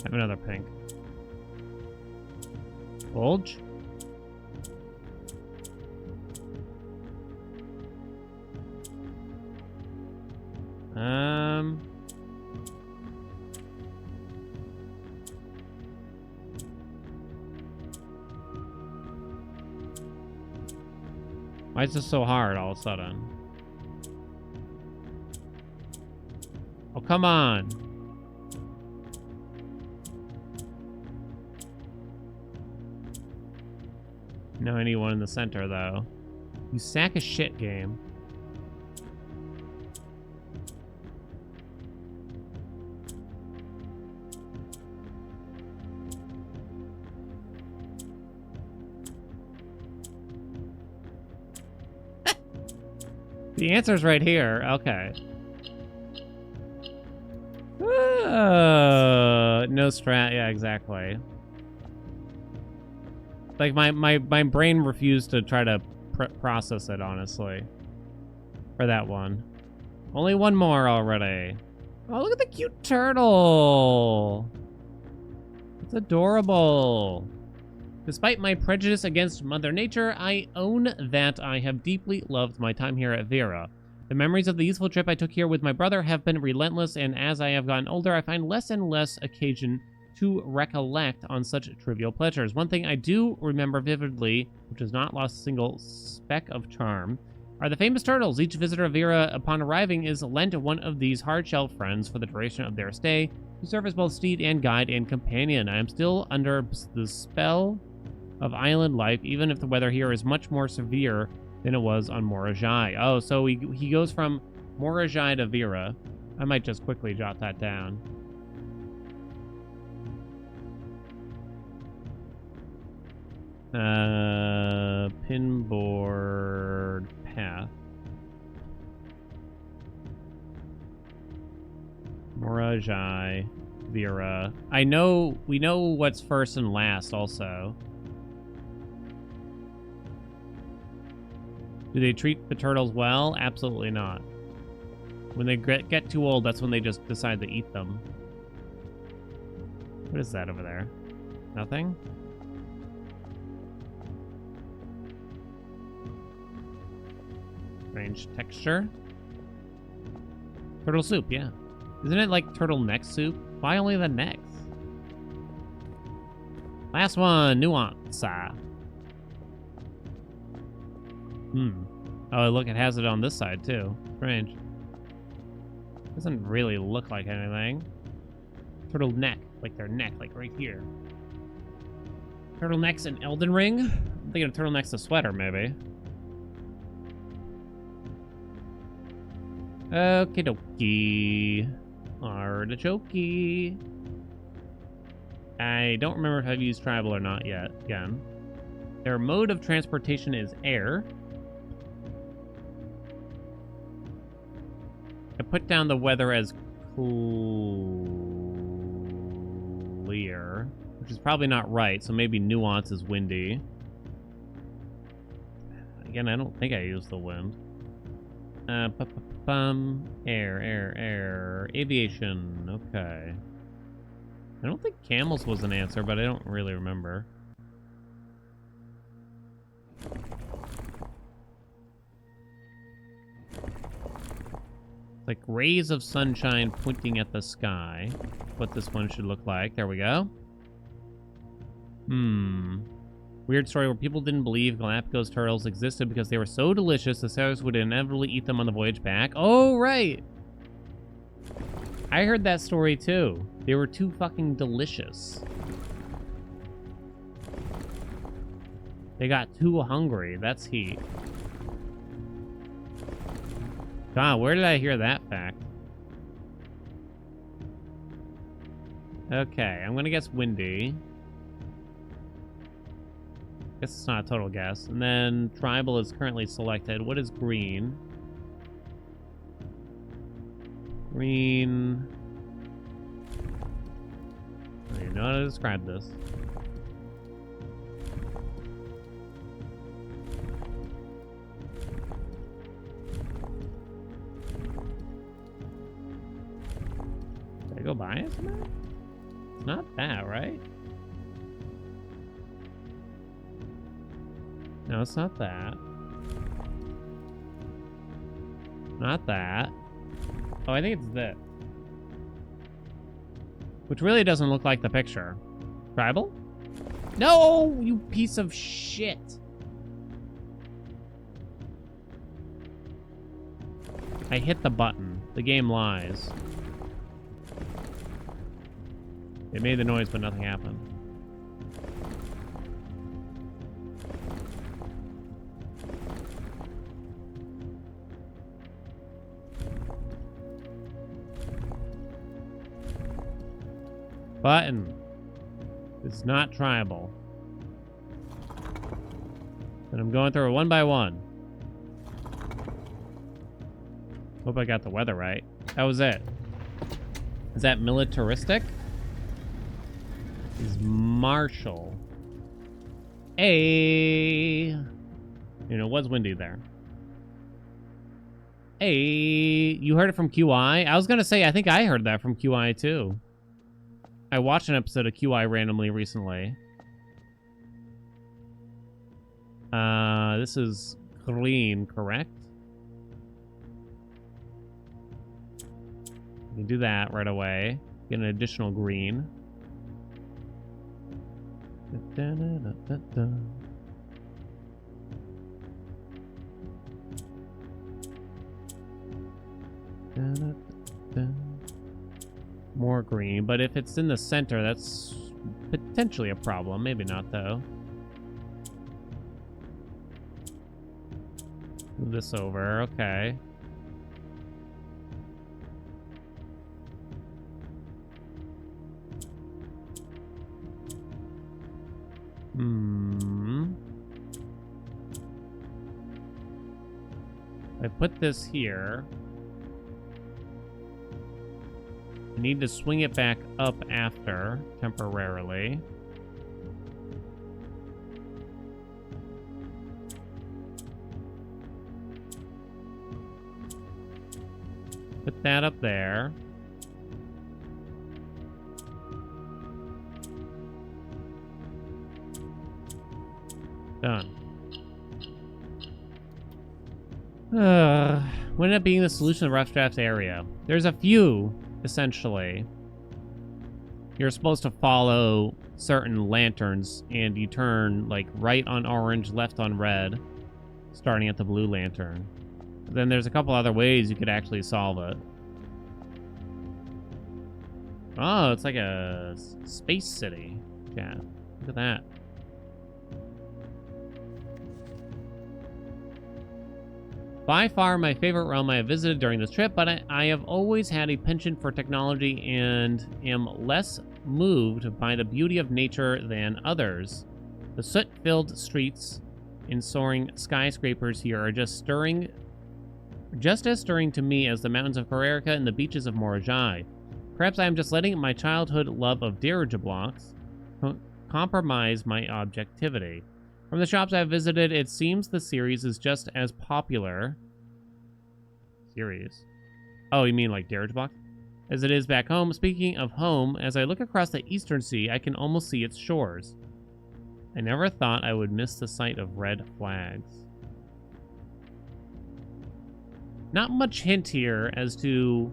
I have another pink. Bulge? Why is this so hard all of a sudden? Oh, come on. No, I need one in the center, though. You sack of shit, game. The answer's right here. Okay. No strat. Yeah, exactly. Like, my brain refused to try to process it, honestly. For that one. Only one more already. Oh, look at the cute turtle. It's adorable. Despite my prejudice against Mother Nature, I own that I have deeply loved my time here at Vera. The memories of the useful trip I took here with my brother have been relentless, and as I have gotten older, I find less and less occasion to recollect on such trivial pleasures. One thing I do remember vividly, which has not lost a single speck of charm, are the famous turtles. Each visitor of Vera, upon arriving, is lent one of these hard-shell friends for the duration of their stay, who serve as both steed and guide and companion. I am still under the spell of island life, even if the weather here is much more severe than it was on Morajai. Oh, so he goes from Morajai to Vera. I might just quickly jot that down. Pinboard path. Morajai, Vera. We know what's first and last also. Do they treat the turtles well? Absolutely not. When they get too old, that's when they just decide to eat them. What is that over there? Nothing? Strange texture. Turtle soup, yeah. Isn't it like turtleneck soup? Why only the necks? Last one, nuance. Oh, look, it has it on this side, too. Strange. Doesn't really look like anything. Turtleneck, like their neck, like right here. Turtlenecks in Elden Ring? I'm thinking of turtlenecks to sweater, maybe. Okie dokie. Artichoke. I don't remember if I've used tribal or not yet. Again. Their mode of transportation is air. I put down the weather as clear, which is probably not right, so maybe nuance is windy. Again, I don't think I used the wind. Air. Aviation, okay. I don't think camels was an answer, but I don't really remember. Like rays of sunshine pointing at the sky. What this one should look like. There we go. Weird story where people didn't believe Galapagos turtles existed because they were so delicious the sailors would inevitably eat them on the voyage back. Oh, right. I heard that story too. They were too fucking delicious. They got too hungry. That's heat. God, where did I hear that fact? Okay, I'm gonna guess windy. Guess it's not a total guess. And then tribal is currently selected. What is green? Green. I don't even know how to describe this. Did I go by it somehow? It's not that, right? No, it's not that. Not that. Oh, I think it's this. Which really doesn't look like the picture. Tribal? No, you piece of shit. I hit the button. The game lies. It made the noise, but nothing happened. Button. It's not tribal. And I'm going through it one by one. Hope I got the weather right. That was it. Is that militaristic? Is Marshall. Hey. You know, it was windy there. Hey, you heard it from QI? I was gonna say, I think I heard that from QI too. I watched an episode of QI randomly recently. This is green, correct? We can do that right away. Get an additional green. More green, but if it's in the center, that's potentially a problem. Maybe not, though. Move this over. Okay. I put this here. I need to swing it back up after, temporarily. Put that up there. Done. What ended up being the solution to the rough draft area? There's a few, essentially. You're supposed to follow certain lanterns, and you turn, like, right on orange, left on red, starting at the blue lantern. Then there's a couple other ways you could actually solve it. Oh, it's like a space city. Yeah, look at that. By far my favorite realm I have visited during this trip, but I have always had a penchant for technology and am less moved by the beauty of nature than others. The soot-filled streets and soaring skyscrapers here are just as stirring to me as the mountains of Corerica and the beaches of Morajai. Perhaps I am just letting my childhood love of dirigiblocks compromise my objectivity. From the shops I've visited, it seems the series is just as popular. Series? Oh, you mean like dirigiblocks? As it is back home. Speaking of home, as I look across the eastern sea, I can almost see its shores. I never thought I would miss the sight of red flags. Not much hint here as to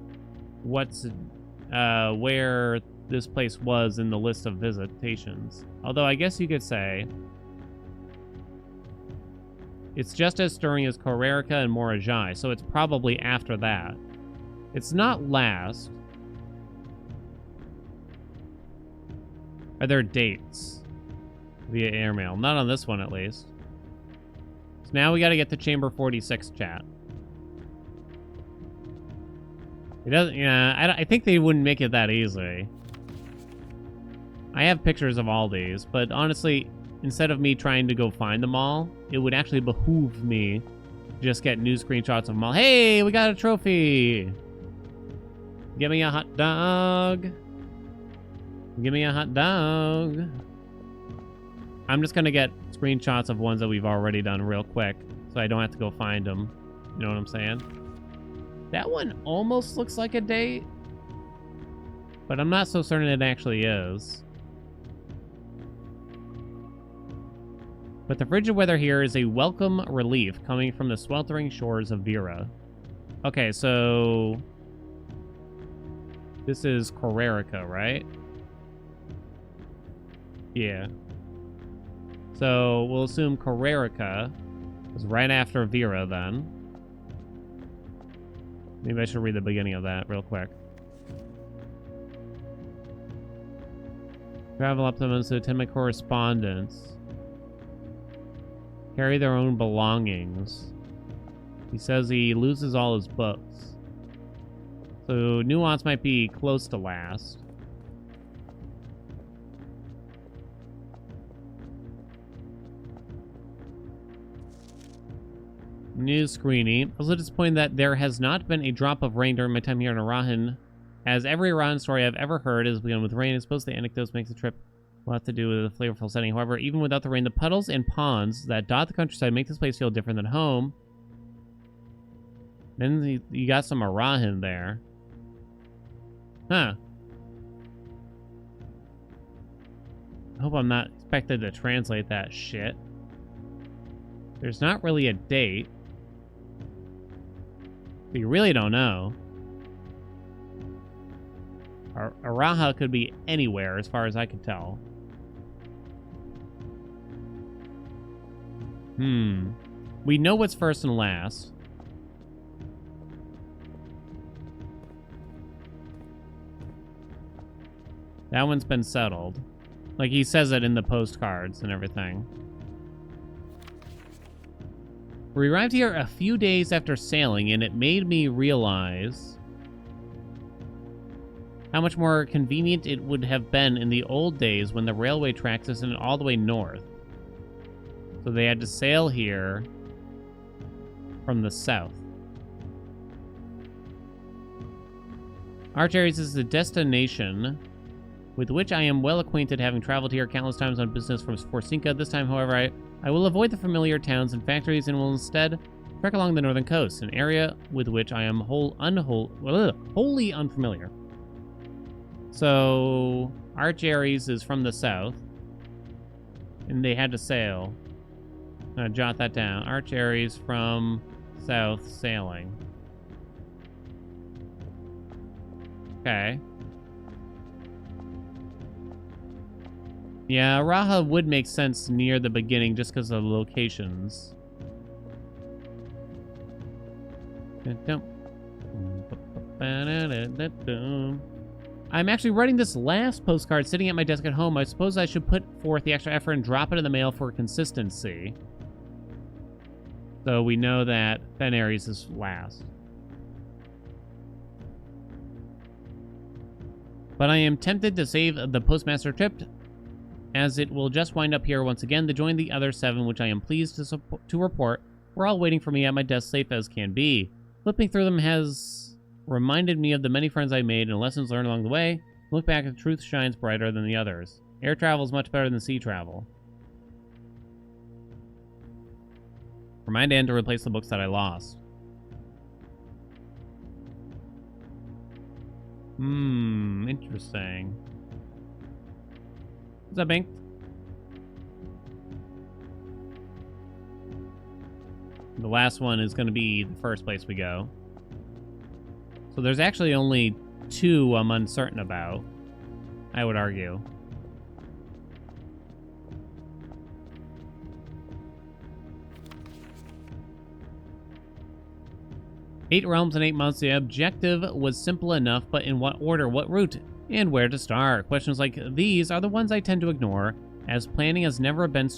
what's where this place was in the list of visitations. Although I guess you could say it's just as stirring as Corerica and Morajai, so it's probably after that. It's not last. Are there dates via airmail? Not on this one, at least. So now we got to get to Chamber 46, chat. It doesn't. Yeah, I think they wouldn't make it that easy. I have pictures of all these, but honestly, instead of me trying to go find them all, it would actually behoove me to just get new screenshots of them all. Hey, we got a trophy! Give me a hot dog. Give me a hot dog. I'm just gonna get screenshots of ones that we've already done real quick, so I don't have to go find them. You know what I'm saying? That one almost looks like a date, but I'm not so certain it actually is. But the frigid weather here is a welcome relief coming from the sweltering shores of Vera. Okay, so this is Corerica, right? Yeah. So we'll assume Corerica is right after Vera then. Maybe I should read the beginning of that real quick. Travel optimums to attend my correspondence. Carry their own belongings. He says he loses all his books. So Nuance might be close to last. News screening. Also disappointed that there has not been a drop of rain during my time here in Arahan, as every Arahan story I've ever heard has begun with rain. I suppose the anecdotes makes the trip a lot to do with a flavorful setting. However, even without the rain, the puddles and ponds that dot the countryside make this place feel different than home. Then you got some Arahan there. Huh. I hope I'm not expected to translate that shit. There's not really a date. We really don't know. Araha could be anywhere, as far as I can tell. We know what's first and last. That one's been settled. Like, he says it in the postcards and everything. We arrived here a few days after sailing, and it made me realize how much more convenient it would have been in the old days when the railway tracks extended all the way north. So they had to sail here from the south. Archaries is the destination with which I am well acquainted, having traveled here countless times on business from Forsinka. This time, however, I will avoid the familiar towns and factories and will instead trek along the northern coast, an area with which I am wholly unfamiliar. So, Archaries is from the south, and they had to sail. I'm gonna jot that down. Archaries from south sailing. Okay. Yeah, Raha would make sense near the beginning just because of the locations. I'm actually writing this last postcard sitting at my desk at home. I suppose I should put forth the extra effort and drop it in the mail for consistency. So we know that Fen Aries is last. But I am tempted to save the postmaster trip, as it will just wind up here once again to join the other 7, which I am pleased to report we're all waiting for me at my desk, safe as can be. Flipping through them has reminded me of the many friends I made and lessons learned along the way. Look back, the truth shines brighter than the others. Air travel is much better than sea travel. Remind Anne to replace the books that I lost. Interesting. What's up, Bink? The last one is going to be the first place we go. So there's actually only 2 I'm uncertain about, I would argue. Eight realms in 8 months. The objective was simple enough, but in what order, what route, and where to start? Questions like these are the ones I tend to ignore, as planning has never been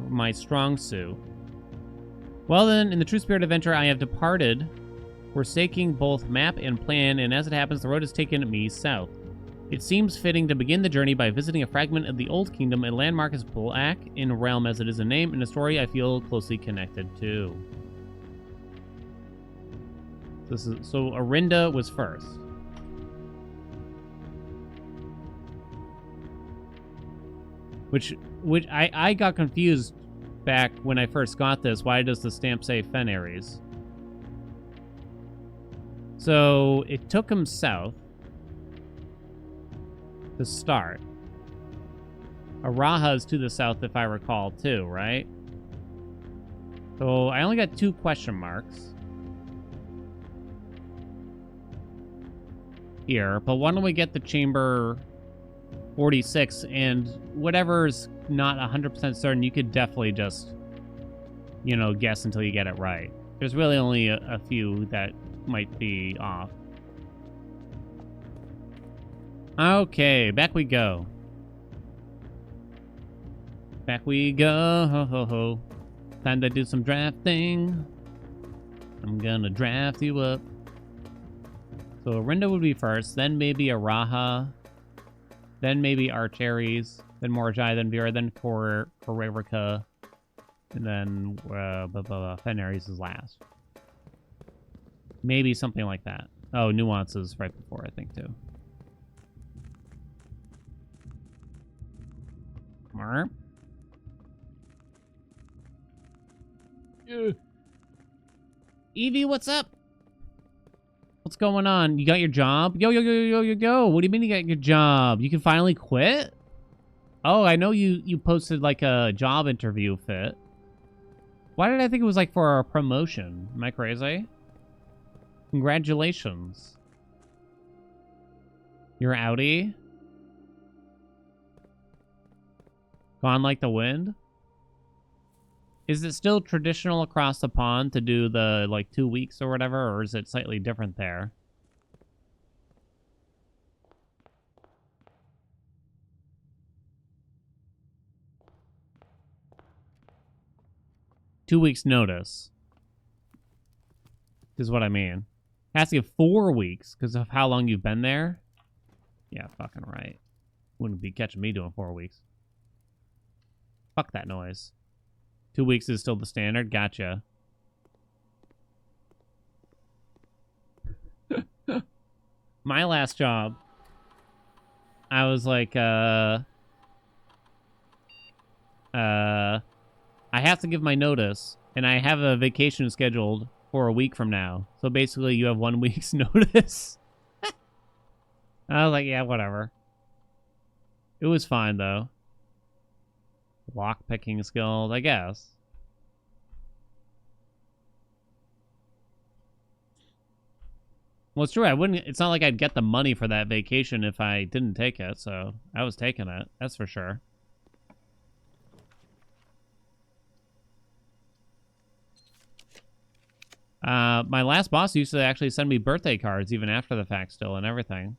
my strong suit. Well then, in the true spirit of adventure, I have departed, forsaking both map and plan, and as it happens, the road has taken me south. It seems fitting to begin the journey by visiting a fragment of the Old Kingdom, a landmark as black in realm as it is in name, and a story I feel closely connected to. So Arinda was first. Which I got confused back when I first got this. Why does the stamp say Fen Aries? So it took him south to start. Araha's to the south, if I recall, too, right? So I only got 2 question marks here, but why don't we get the chamber 46, and whatever's not 100% certain, you could definitely just, you know, guess until you get it right. There's really only a few that might be off. Okay, back we go. Back we go. Time to do some drafting. I'm gonna draft you up. So Arinda would be first, then maybe Araha, then maybe Archaries, then Morjai, then Vera, then Korerika, And then Fenris is last. Maybe something like that. Oh, nuances right before, I think, too. Marp. Evie, what's up? What's going on? You got your job? Yo, yo, yo, yo, yo, yo. What do you mean you got your job? You can finally quit? Oh, I know you posted like a job interview fit. Why did I think it was like for a promotion? Am I crazy? Congratulations. You're outie? Gone like the wind? Is it still traditional across the pond to do the, like, 2 weeks or whatever, or is it slightly different there? Two weeks notice is what I mean. It has to give 4 weeks because of how long you've been there. Yeah, fucking right. Wouldn't be catching me doing 4 weeks. Fuck that noise. 2 weeks is still the standard. Gotcha. My last job, I was like, I have to give my notice, and I have a vacation scheduled for a week from now. So basically, you have 1 week's notice. I was like, yeah, whatever. It was fine, though. Lock-picking skills, I guess. Well, it's true. I wouldn't. It's not like I'd get the money for that vacation if I didn't take it. So I was taking it. That's for sure. My last boss used to actually send me birthday cards even after the fact still and everything.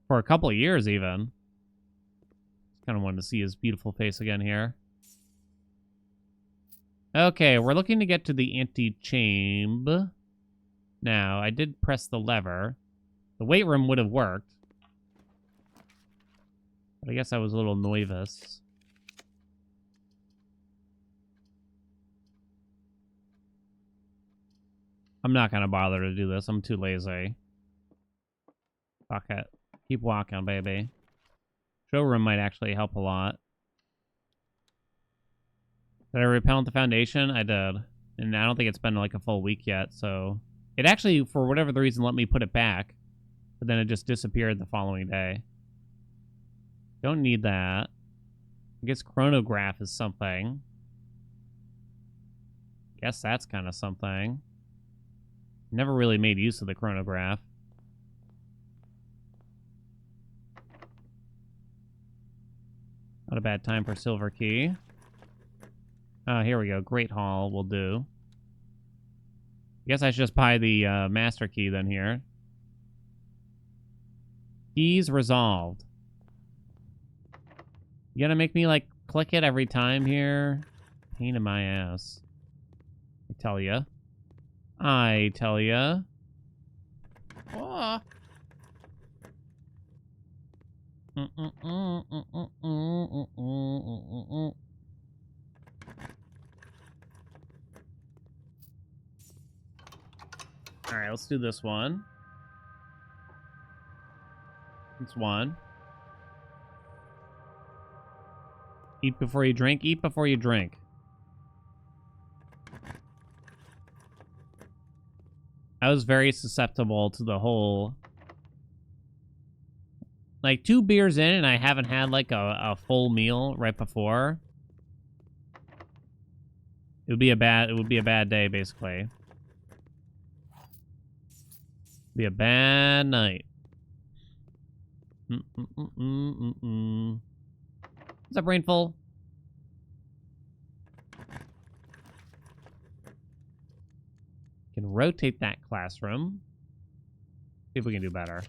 For a couple of years even. Kind of wanted to see his beautiful face again here. Okay, we're looking to get to the antechamber. Now, I did press the lever. The weight room would have worked. But I guess I was a little nervous. I'm not going to bother to do this. I'm too lazy. Fuck it. Keep walking, baby. Showroom might actually help a lot. Did I repellent the foundation? I did. And I don't think it's been like a full week yet, so... It actually, for whatever the reason, let me put it back. But then it just disappeared the following day. Don't need that. I guess chronograph is something. Guess that's kind of something. Never really made use of the chronograph. Not a bad time for silver key. Oh, here we go. Great Hall will do. I guess I should just buy the master key then here. Keys resolved. You gonna make me, like, click it every time here? Pain in my ass. I tell ya. I tell ya. Oh. Alright, let's do this one. It's one. Eat before you drink. Eat before you drink. I was very susceptible to the whole... Like, 2 beers in and I haven't had, like, a full meal right before. It would be a bad day, basically. Be a bad night. What's up, Rainful? Can rotate that classroom. See if we can do better.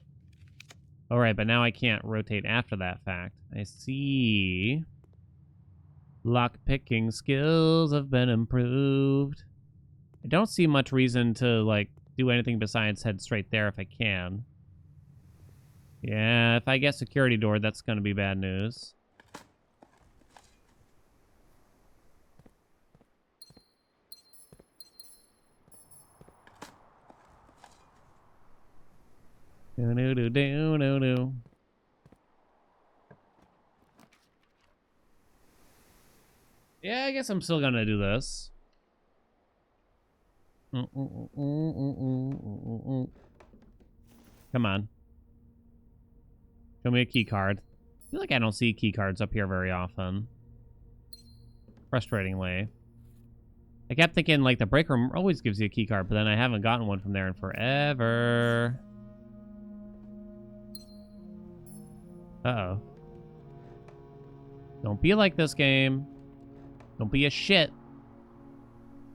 Alright, but now I can't rotate after that fact. I see. Lock-picking skills have been improved. I don't see much reason to, like, do anything besides head straight there if I can. Yeah, if I get security door, that's gonna be bad news. Do-do-do-do-do-do. Yeah, I guess I'm still gonna do this. Come on. Show me a key card. I feel like I don't see key cards up here very often. Frustratingly. I kept thinking, like, the break room always gives you a key card, but then I haven't gotten one from there in forever. Uh-oh. Don't be like this game. Don't be a shit.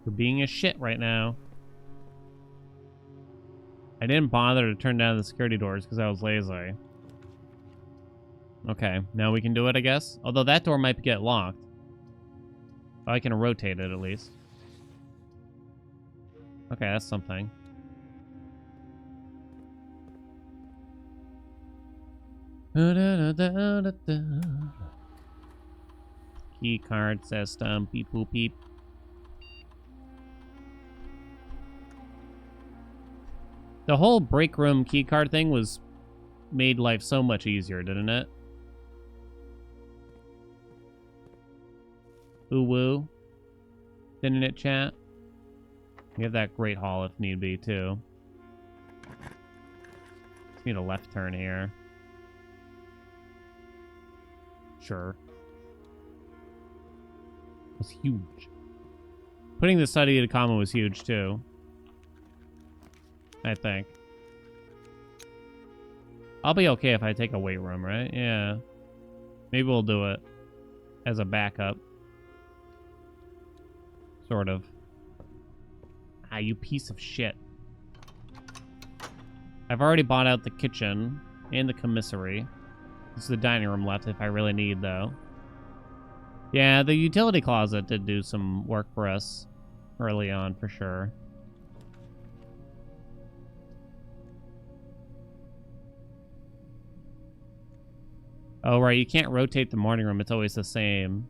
You're being a shit right now. I didn't bother to turn down the security doors because I was lazy. Okay, now we can do it, I guess. Although that door might get locked. I can rotate it, at least. Okay, that's something. Key card system. Beep boop beep. The whole break room key card thing made life so much easier, didn't it? Ooh woo. Didn't it, chat? We have that great hall if need be, too. Just need a left turn here. Sure. It's huge. Putting the study into common was huge, too. I think. I'll be okay if I take a weight room, right? Yeah. Maybe we'll do it as a backup. Sort of. Ah, you piece of shit. I've already bought out the kitchen and the commissary. This is the dining room left if I really need, though. Yeah, the utility closet did do some work for us early on, for sure. Oh, right, you can't rotate the morning room. It's always the same.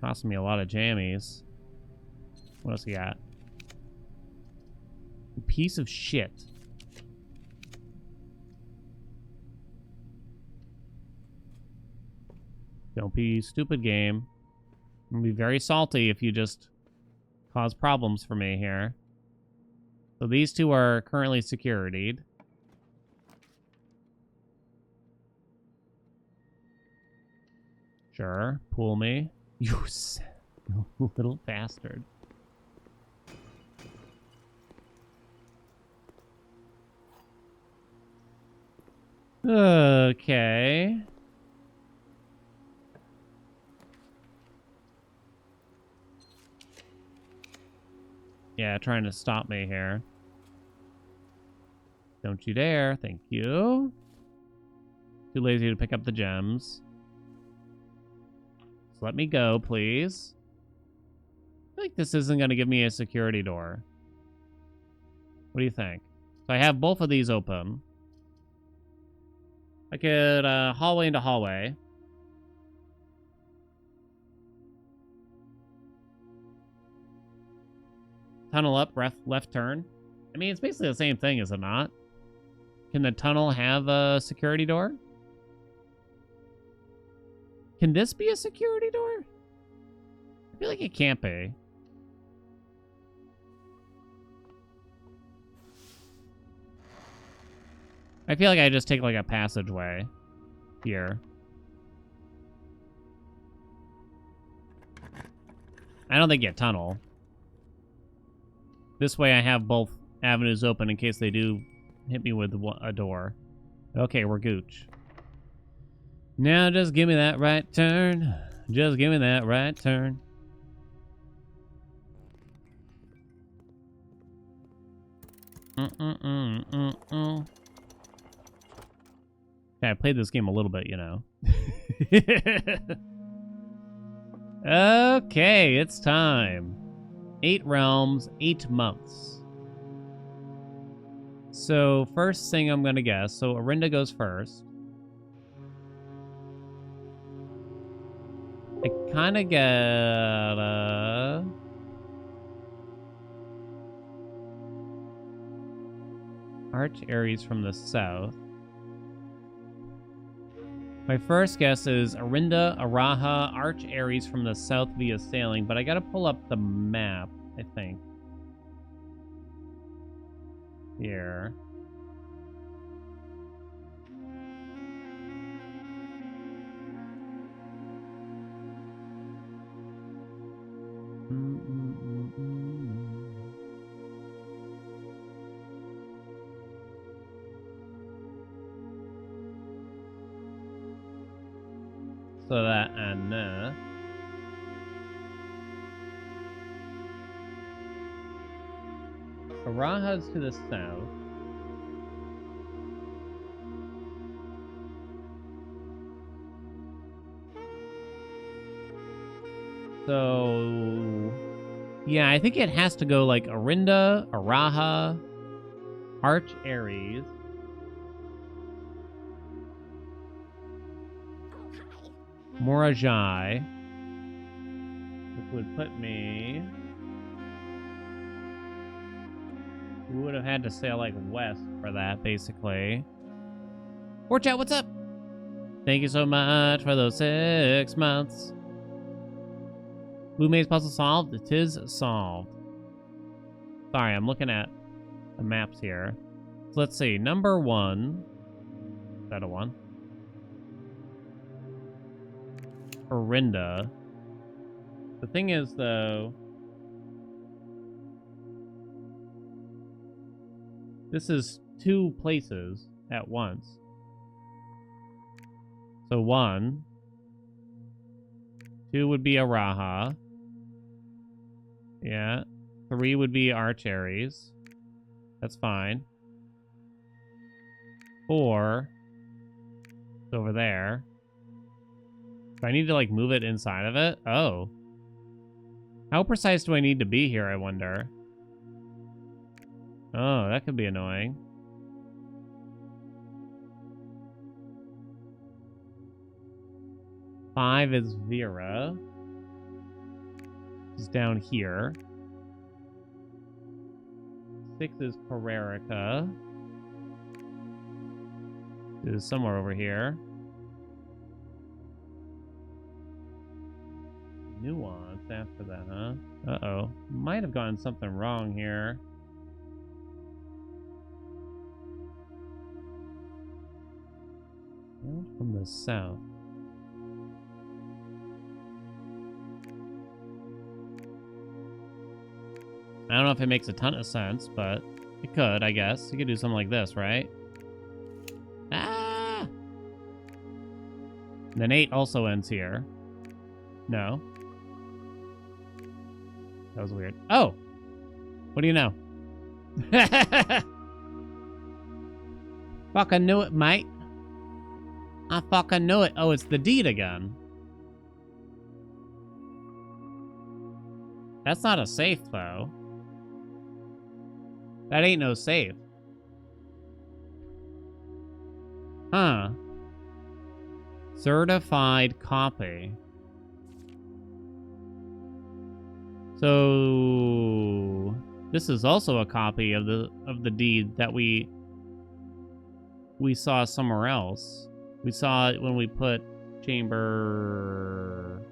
Costing me a lot of jammies. What else we got? You piece of shit. Don't be stupid, game. I'm gonna be very salty if you just cause problems for me here. So these two are currently securityed. Sure. Pull me. You little bastard. Okay. Yeah, trying to stop me here. Don't you dare. Thank you. Too lazy to pick up the gems. Just let me go, please. I feel like this isn't going to give me a security door. What do you think? So I have both of these open. I could hallway into hallway. Tunnel up, left turn. I mean, it's basically the same thing, is it not? Can the tunnel have a security door? Can this be a security door? I feel like it can't be. I feel like I just take like a passageway here. I don't think you tunnel. This way I have both avenues open in case they do hit me with a door. Okay, we're gooch. Now just give me that right turn. Just give me that right turn. Okay, I played this game a little bit, you know. Okay, it's time. 8 realms, 8 months. So, first thing I'm gonna guess. So, Arinda goes first. I kind of get Arch Ares from the south. My first guess is Arinda, Araha, Arch Ares from the south via sailing, but I gotta pull up the map, I think. Here. So that and Araha's to the south. So yeah, I think it has to go like Arinda, Araha, Arch Ares. Morajai, which would put me... We would have had to sail like west for that, basically. Warchat, what's up? Thank you so much for those 6 months. Blue Maze puzzle solved? It is solved. Sorry, I'm looking at the maps here. So let's see. Number 1. Is that a 1? Arinda. The thing is, though, this is 2 places at once. So 1. 2 would be Araha. Yeah. 3 would be Arch Ares. That's fine. 4 is over there. Do I need to, like, move it inside of it? Oh. How precise do I need to be here, I wonder? Oh, that could be annoying. Five is Vera. She's down here. 6 is Parerica. Is somewhere over here. Nuance after that, huh? Uh-oh. Might have gotten something wrong here. From the south. I don't know if it makes a ton of sense, but it could, I guess. You could do something like this, right? Ah! Then 8 also ends here. No. That was weird. Oh! What do you know? Fucking knew it, mate. I fucking knew it. Oh, it's the deed again. That's not a safe, though. That ain't no safe. Huh. Certified copy. So this is also a copy of the deed that we saw somewhere else. We saw it when we put chamber...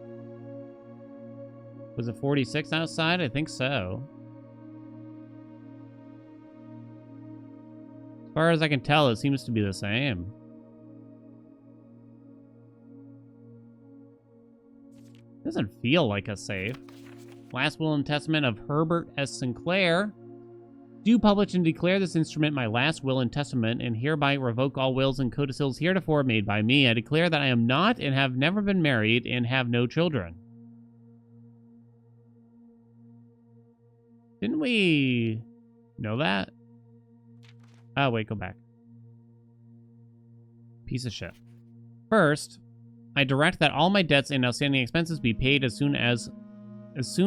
Was it 46 outside? I think so. As far as I can tell, it seems to be the same. Doesn't feel like a safe. Last will and testament of Herbert S. Sinclair. Do publish and declare this instrument my last will and testament, and hereby revoke all wills and codicils heretofore made by me. I declare that I am not and have never been married and have no children. Didn't we know that? Oh, wait, go back. Piece of shit. First, I direct that all my debts and outstanding expenses be paid as soon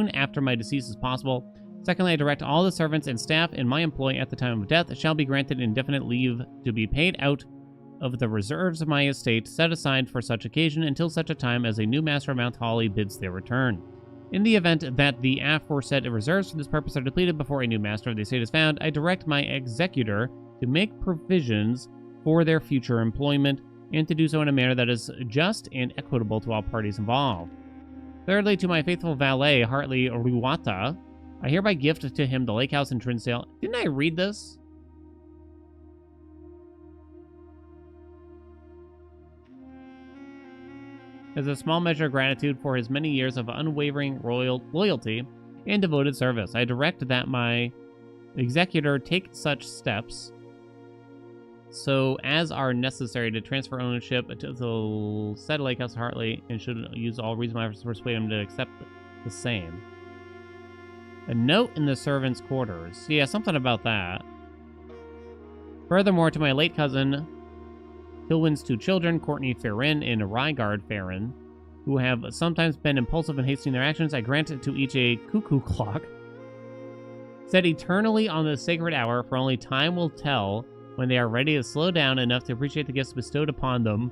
after my decease as possible. Secondly, I direct all the servants and staff in my employ at the time of death shall be granted indefinite leave to be paid out of the reserves of my estate set aside for such occasion until such a time as a new master of Mount Holly bids their return. In the event that the aforesaid reserves for this purpose are depleted before a new master of the estate is found, I direct my executor to make provisions for their future employment and to do so in a manner that is just and equitable to all parties involved. Thirdly, to my faithful valet, Hartley Ruwata, I hereby gift to him the lake house in Trinsdale. Didn't I read this? As a small measure of gratitude for his many years of unwavering loyalty and devoted service, I direct that my executor take such steps so as are necessary to transfer ownership to the said lake house Hartley, and should use all reasonable efforts to persuade him to accept the same. A note in the servants' quarters. Yeah, something about that. Furthermore, to my late cousin, Tilwyn's 2 children, Courtney Farrin and Rygard Farrin, who have sometimes been impulsive and hasty in their actions, I grant to each a cuckoo clock, set eternally on the sacred hour, for only time will tell when they are ready to slow down enough to appreciate the gifts bestowed upon them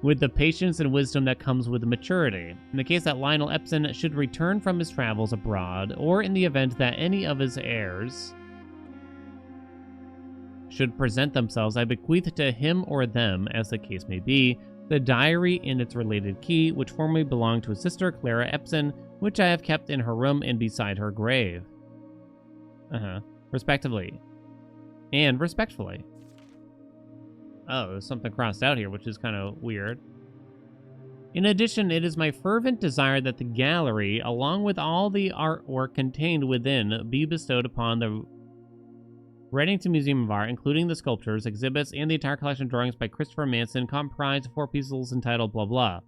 with the patience and wisdom that comes with maturity. In the case that Lionel Epson should return from his travels abroad, or in the event that any of his heirs should present themselves, I bequeath to him or them, as the case may be, the diary and its related key, which formerly belonged to his sister, Clara Epson, which I have kept in her room and beside her grave. Respectively. And respectfully. Oh, there's something crossed out here, which is kind of weird. In addition, it is my fervent desire that the gallery, along with all the artwork contained within, be bestowed upon the Reddington Museum of Art, including the sculptures, exhibits, and the entire collection of drawings by Christopher Manson, comprised of 4 pieces entitled blah blah.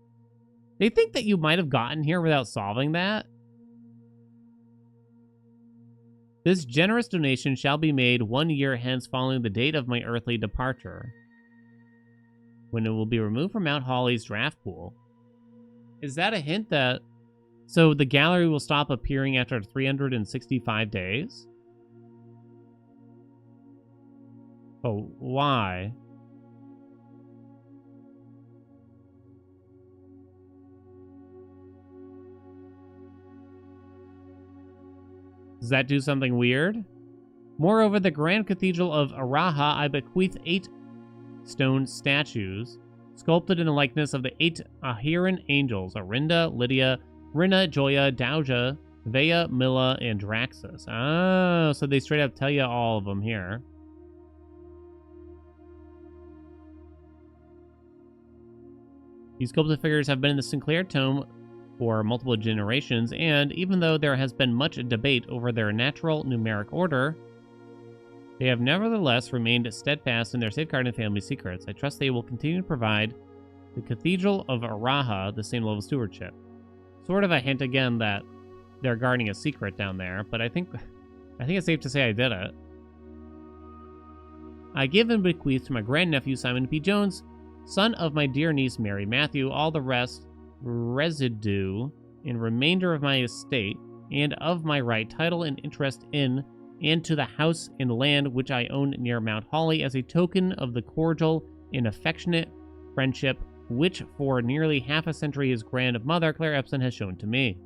They think that you might have gotten here without solving that? This generous donation shall be made 1 year hence following the date of my earthly departure, when it will be removed from Mount Holly's draft pool. Is that a hint that... So the gallery will stop appearing after 365 days? Oh, why? Does that do something weird? Moreover, the Grand Cathedral of Araha, I bequeath 8 stone statues, sculpted in the likeness of the 8 Haelian angels, Arinda, Lydia, Rinna, Joya, Dauja, Vea, Milla, and Draxus. Oh, so they straight up tell you all of them here. These sculpted figures have been in the Sinclair Tome for multiple generations, and even though there has been much debate over their natural numeric order, they have nevertheless remained steadfast in their safeguarding family secrets. I trust they will continue to provide the Cathedral of Araha the same level of stewardship. Sort of a hint again that they're guarding a secret down there, but I think it's safe to say I did it. I give and bequeath to my grandnephew Simon P. Jones, son of my dear niece Mary Matthew, all the rest, residue, and remainder of my estate, and of my right, title, and interest in, and to the house and land which I own near Mount Holly, as a token of the cordial and affectionate friendship which for nearly half a century his grandmother, Claire Epson, has shown to me.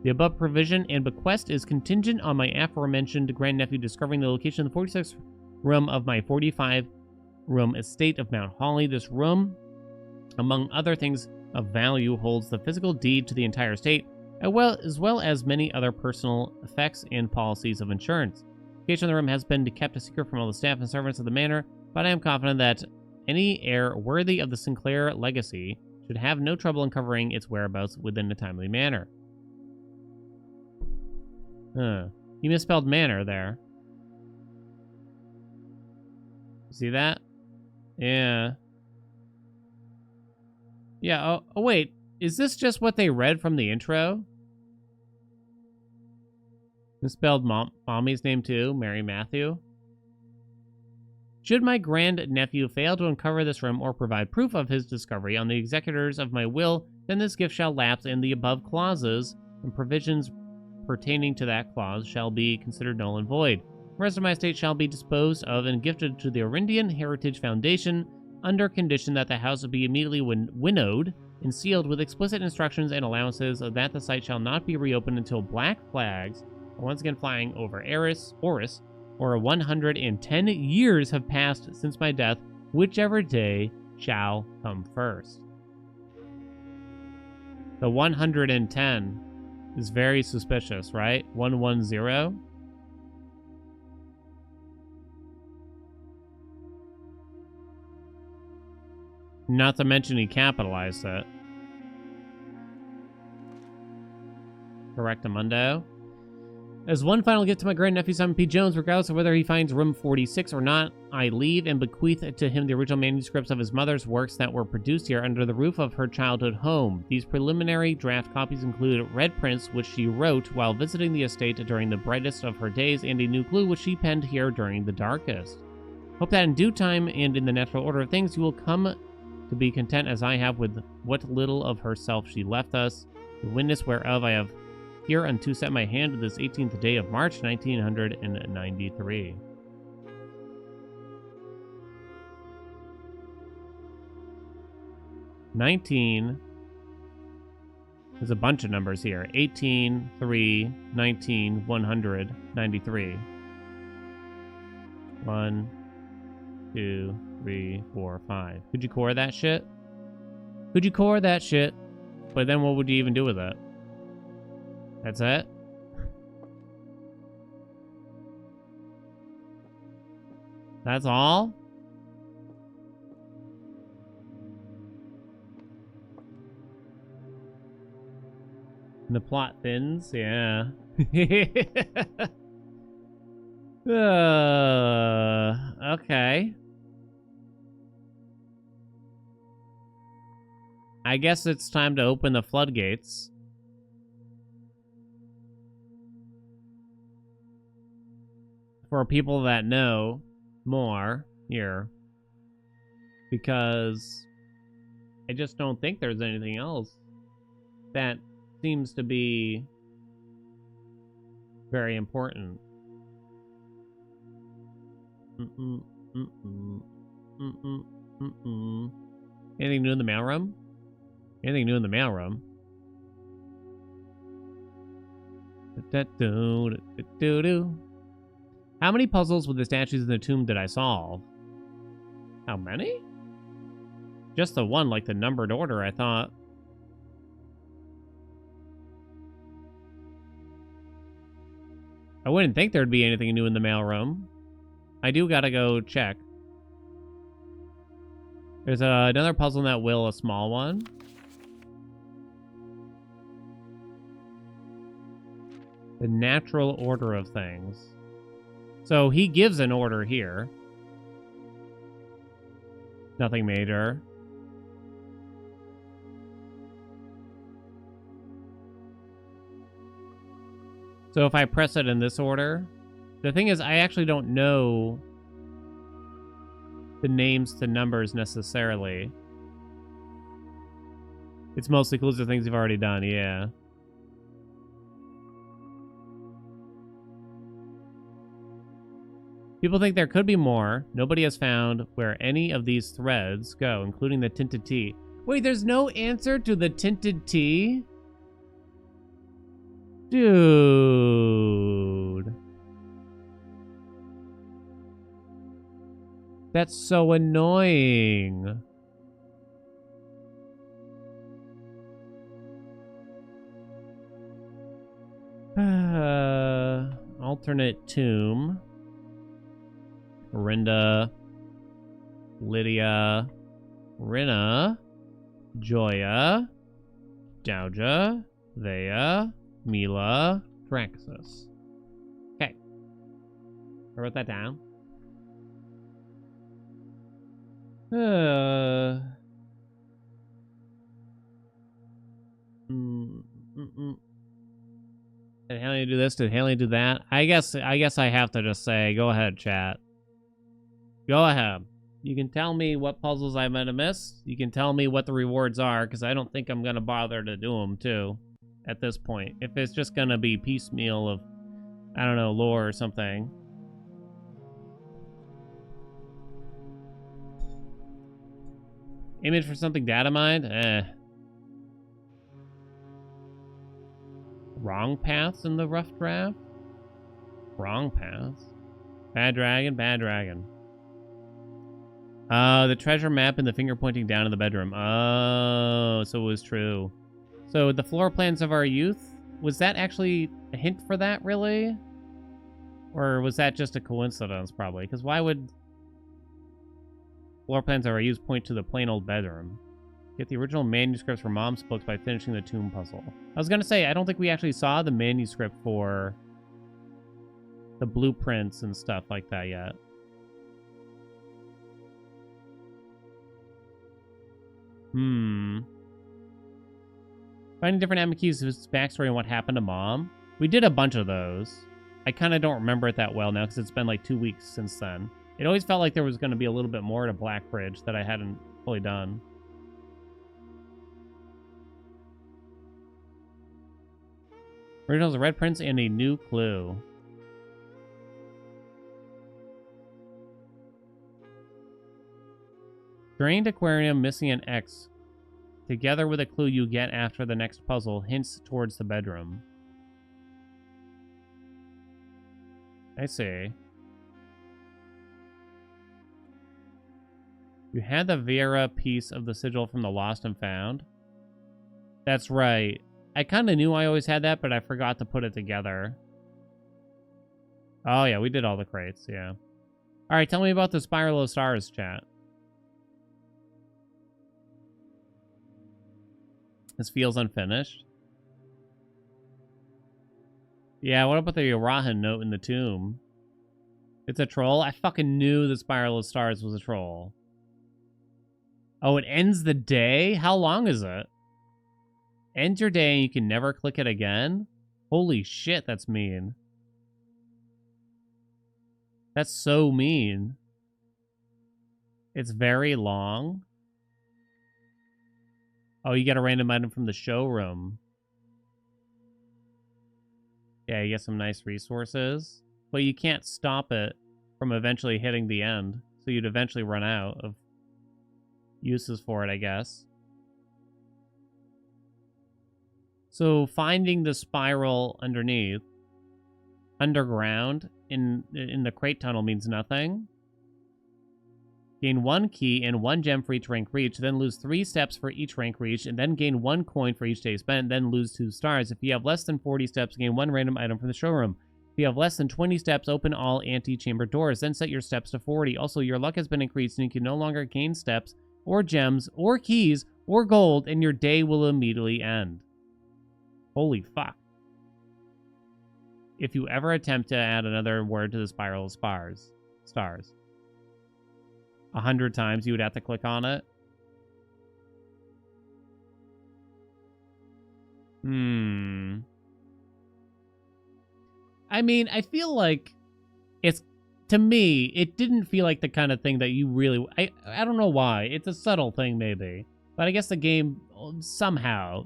The above provision and bequest is contingent on my aforementioned grandnephew discovering the location of the 46th room of my 45-room estate of Mount Holly. This room, among other things of value, holds the physical deed to the entire estate, as well as many other personal effects and policies of insurance. The location of the room has been kept a secret from all the staff and servants of the manor, but I am confident that any heir worthy of the Sinclair legacy should have no trouble in covering its whereabouts within a timely manner. You misspelled manor there. See that? Yeah. Yeah, oh wait. Is this just what they read from the intro? Misspelled mommy's name too, Mary Matthew. Should my grandnephew fail to uncover this room or provide proof of his discovery on the executors of my will, then this gift shall lapse and the above clauses and provisions pertaining to that clause shall be considered null and void. The rest of my estate shall be disposed of and gifted to the Arindian Heritage Foundation under condition that the house be immediately winnowed and sealed with explicit instructions and allowances that the site shall not be reopened until black flags are once again flying over Oris, or 110 years have passed since my death, whichever day shall come first. The 110 is very suspicious, right? 110? Not to mention he capitalized it. Correctamundo. As one final gift to my grandnephew Simon P. Jones, regardless of whether he finds room 46 or not, I leave and bequeath to him the original manuscripts of his mother's works that were produced here under the roof of her childhood home. These preliminary draft copies include red prints which she wrote while visiting the estate during the brightest of her days, and a new clue which she penned here during the darkest. Hope that in due time and in the natural order of things you will come to be content as I have with what little of herself she left us, the witness whereof I have here unto set my hand to this 18th day of March, 1993. There's a bunch of numbers here. 18, 3, 19, 100, 93. 1, 2, 3, 4, 5. Could you core that shit? Could you core that shit? But then what would you even do with it? That's it? That's all? And the plot thins? Yeah. Okay. I guess it's time to open the floodgates. For people that know more here. Because I just don't think there's anything else that seems to be very important. Anything new in the mailroom? Anything new in the mailroom? How many puzzles with the statues in the tomb did I solve? How many? Just the one, like the numbered order, I thought. I wouldn't think there'd be anything new in the mailroom. I do gotta go check. There's another puzzle in that will, a small one. The natural order of things. So he gives an order here. Nothing major. So if I press it in this order, the thing is, I actually don't know the names to numbers necessarily. It's mostly clues to things you've already done, yeah. People think there could be more. Nobody has found where any of these threads go, including the tinted tea. Wait, there's no answer to the tinted tea? Dude. That's so annoying. Alternate tomb. Rinda. Lydia. Rinna. Joya. Douja. Thea. Mila. Traxxas. Okay. I wrote that down. Did Haelian do this? Did Haelian do that? I guess I have to just say, go ahead, chat. Go ahead. You can tell me what puzzles I might have missed. You can tell me what the rewards are, because I don't think I'm going to bother to do them, too. at this point. If it's just gonna be piecemeal of, I don't know, lore or something. Image for something data mined? Wrong paths in the rough draft? Wrong paths? Bad dragon, bad dragon. The treasure map and the finger pointing down in the bedroom. Oh, so it was true. So the floor plans of our youth, was that actually a hint for that, really? Or was that just a coincidence, probably? Because why would floor plans of our youth point to the plain old bedroom? Get the original manuscripts for Mom's books by finishing the tomb puzzle. I was going to say, I don't think we actually saw the manuscript for the blueprints and stuff like that yet. Finding different Emma keys, his backstory and what happened to Mom. We did a bunch of those. I kind of don't remember it that well now because it's been like 2 weeks since then. It always felt like there was going to be a little bit more to Blackbridge that I hadn't fully done. Originals, a red prince, and a new clue. Drained aquarium missing an X. Together with a clue you get after the next puzzle, hints towards the bedroom. I see. You had the Vera piece of the sigil from the Lost and Found. That's right. I kind of knew I always had that, but I forgot to put it together. Oh yeah, we did all the crates, yeah. Alright, tell me about the Spiral of Stars, chat. This feels unfinished. Yeah, what about the Irahan note in the tomb? It's a troll? I fucking knew the Spiral of Stars was a troll. Oh, it ends the day? How long is it? Ends your day and you can never click it again? Holy shit, that's mean. That's so mean. It's very long. Oh, you get a random item from the showroom. Yeah, you get some nice resources. But you can't stop it from eventually hitting the end. So you'd eventually run out of uses for it, I guess. So finding the spiral underneath, underground, in the crate tunnel means nothing. Gain 1 key and 1 gem for each rank reached, then lose 3 steps for each rank reached, and then gain 1 coin for each day spent, then lose 2 stars. If you have less than 40 steps, gain 1 random item from the showroom. If you have less than 20 steps, open all antechamber doors, then set your steps to 40. Also, your luck has been increased, and you can no longer gain steps, or gems, or keys, or gold, and your day will immediately end. Holy fuck. If you ever attempt to add another word to the Spiral of Stars, 100 times you would have to click on it. I mean, I feel like it's, to me, it didn't feel like the kind of thing that you really, I don't know why. It's a subtle thing, maybe. But I guess the game somehow,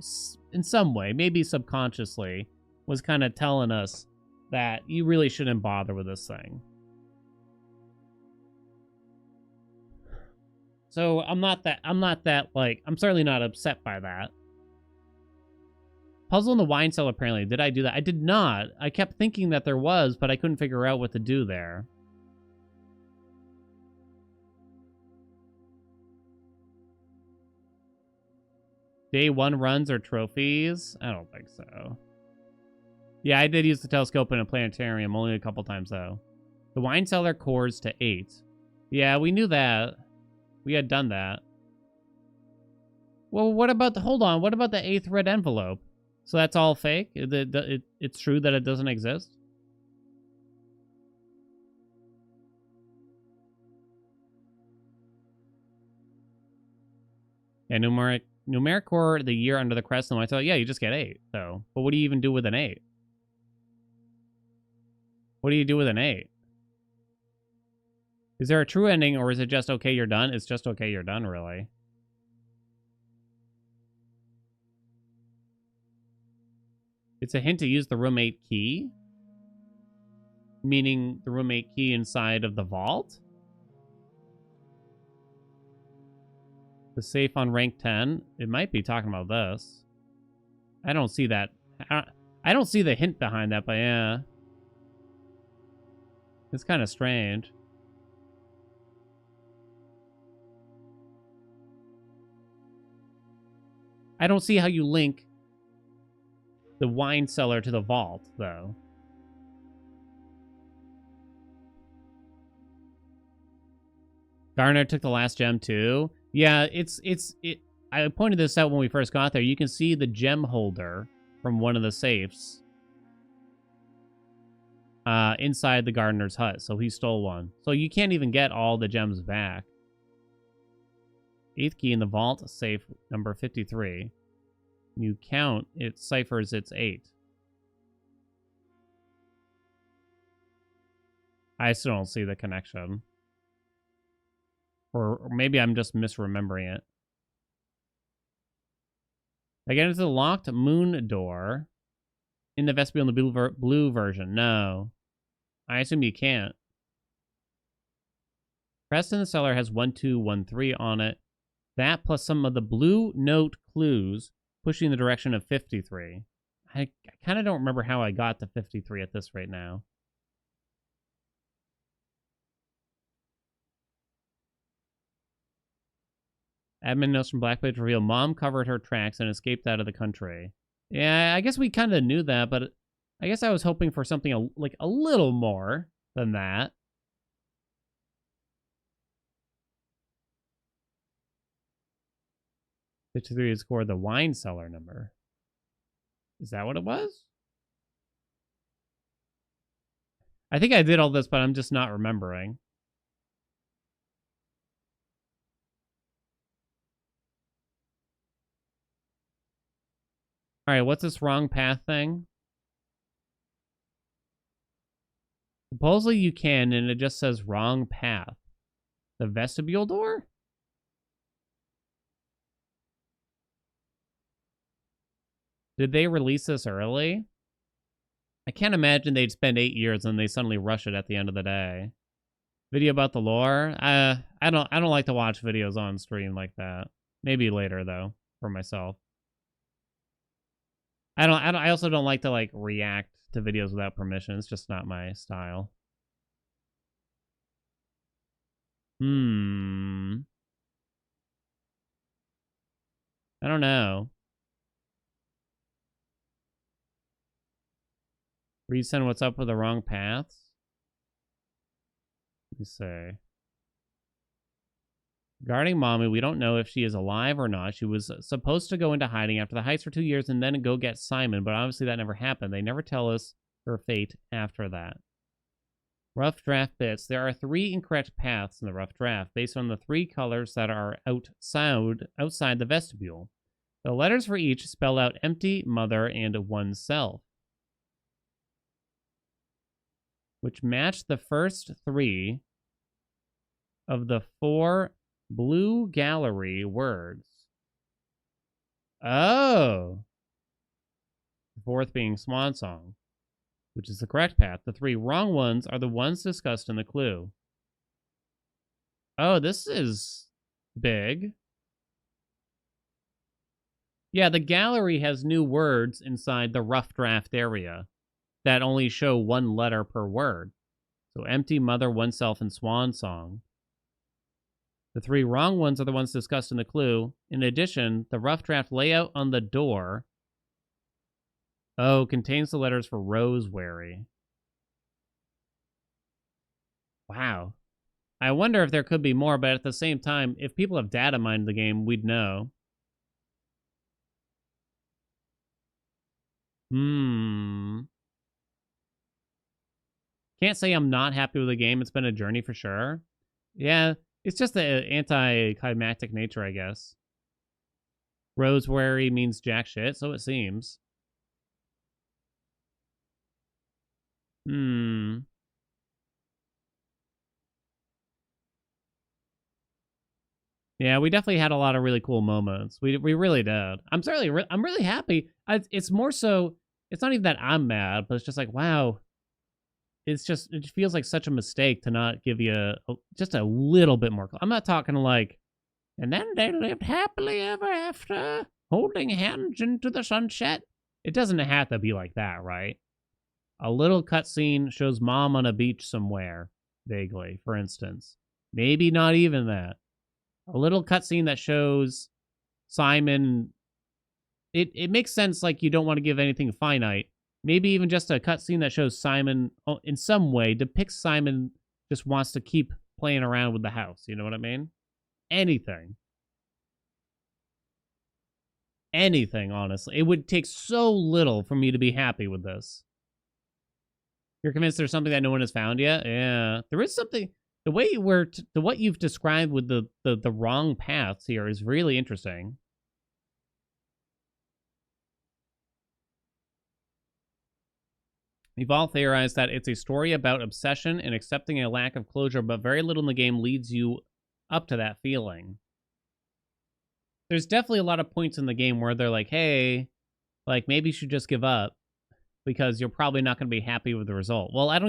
in some way, maybe subconsciously, was kind of telling us that you really shouldn't bother with this thing. So I'm certainly not upset by that. Puzzle in the wine cellar, apparently. Did I do that? I did not. I kept thinking that there was, but I couldn't figure out what to do there. Day 1 runs or trophies? I don't think so. Yeah, I did use the telescope in a planetarium only a couple times, though. The wine cellar cores to 8. Yeah, we knew that. We had done that. Well, what about the... Hold on. What about the 8th red envelope? So that's all fake? It's true that it doesn't exist? Yeah, numeric core, the year under the crest, and I thought, yeah, you just get 8, though. But what do you even do with an 8? What do you do with an 8? Is there a true ending, or is it just okay, you're done? It's just okay, you're done, really. It's a hint to use the room 8 key. Meaning the room 8 key inside of the vault? The safe on rank 10? It might be talking about this. I don't see that. I don't see the hint behind that, but yeah. It's kind of strange. I don't see how you link the wine cellar to the vault, though. Garner took the last gem, too. Yeah, I pointed this out when we first got there. You can see the gem holder from one of the safes inside the gardener's hut, so he stole one. So you can't even get all the gems back. 8th key in the vault, safe number 53. You count, it ciphers its 8. I still don't see the connection. Or maybe I'm just misremembering it. I get into the locked moon door in the vestibule in the blue version. No. I assume you can't. Crest in the cellar has 1213 on it. That plus some of the blue note clues pushing in the direction of 53. I kind of don't remember how I got to 53 at this right now. Admin notes from Blackblade reveal Mom covered her tracks and escaped out of the country. Yeah, I guess we kind of knew that, but I guess I was hoping for something like a little more than that. '53 scored the wine cellar number. Is that what it was? I think I did all this, but I'm just not remembering. All right, what's this wrong path thing? Supposedly you can, and it just says wrong path. The vestibule door? Did they release this early? I can't imagine they'd spend 8 years and they suddenly rush it at the end of the day. Video about the lore? I don't like to watch videos on stream like that. Maybe later though, for myself. I also don't like to like react to videos without permission. It's just not my style. I don't know. Resend what's up with the wrong paths? Let me say. Regarding Mommy, we don't know if she is alive or not. She was supposed to go into hiding after the heist for 2 years and then go get Simon, but obviously that never happened. They never tell us her fate after that. Rough draft bits. There are 3 incorrect paths in the rough draft based on the 3 colors that are outside the vestibule. The letters for each spell out empty, mother, and oneself, which match the first 3 of the 4 blue gallery words. Oh. The 4th being Swan Song, which is the correct path. The 3 wrong ones are the ones discussed in the clue. Oh, this is big. Yeah, the gallery has new words inside the rough draft area that only show 1 letter per word. So empty, mother, oneself, and Swan Song. The 3 wrong ones are the ones discussed in the clue. In addition, the rough draft layout on the door contains the letters for Roseberry. Wow. I wonder if there could be more, but at the same time, if people have data mined the game, we'd know. Can't say I'm not happy with the game. It's been a journey for sure. Yeah, it's just the anticlimactic nature, I guess. Roseberry means jack shit, so it seems. Yeah, we definitely had a lot of really cool moments. We really did. I'm really happy. It's more so it's not even that I'm mad, but it's just like, wow, it's just, it feels like such a mistake to not give you just a little bit more. I'm not talking like, and then they lived happily ever after, holding hands into the sunset. It doesn't have to be like that, right? A little cutscene shows mom on a beach somewhere, vaguely, for instance. Maybe not even that. A little cutscene that shows Simon. It makes sense, like, you don't want to give anything finite. Maybe even just a cutscene that shows Simon, in some way, depicts Simon just wants to keep playing around with the house. You know what I mean? Anything. Anything, honestly. It would take so little for me to be happy with this. You're convinced there's something that no one has found yet? Yeah. There is something. The way you were, the what you've described with the wrong paths here is really interesting. We've all theorized that it's a story about obsession and accepting a lack of closure, but very little in the game leads you up to that feeling. There's definitely a lot of points in the game where they're like, hey, like, maybe you should just give up because you're probably not going to be happy with the result. Well, I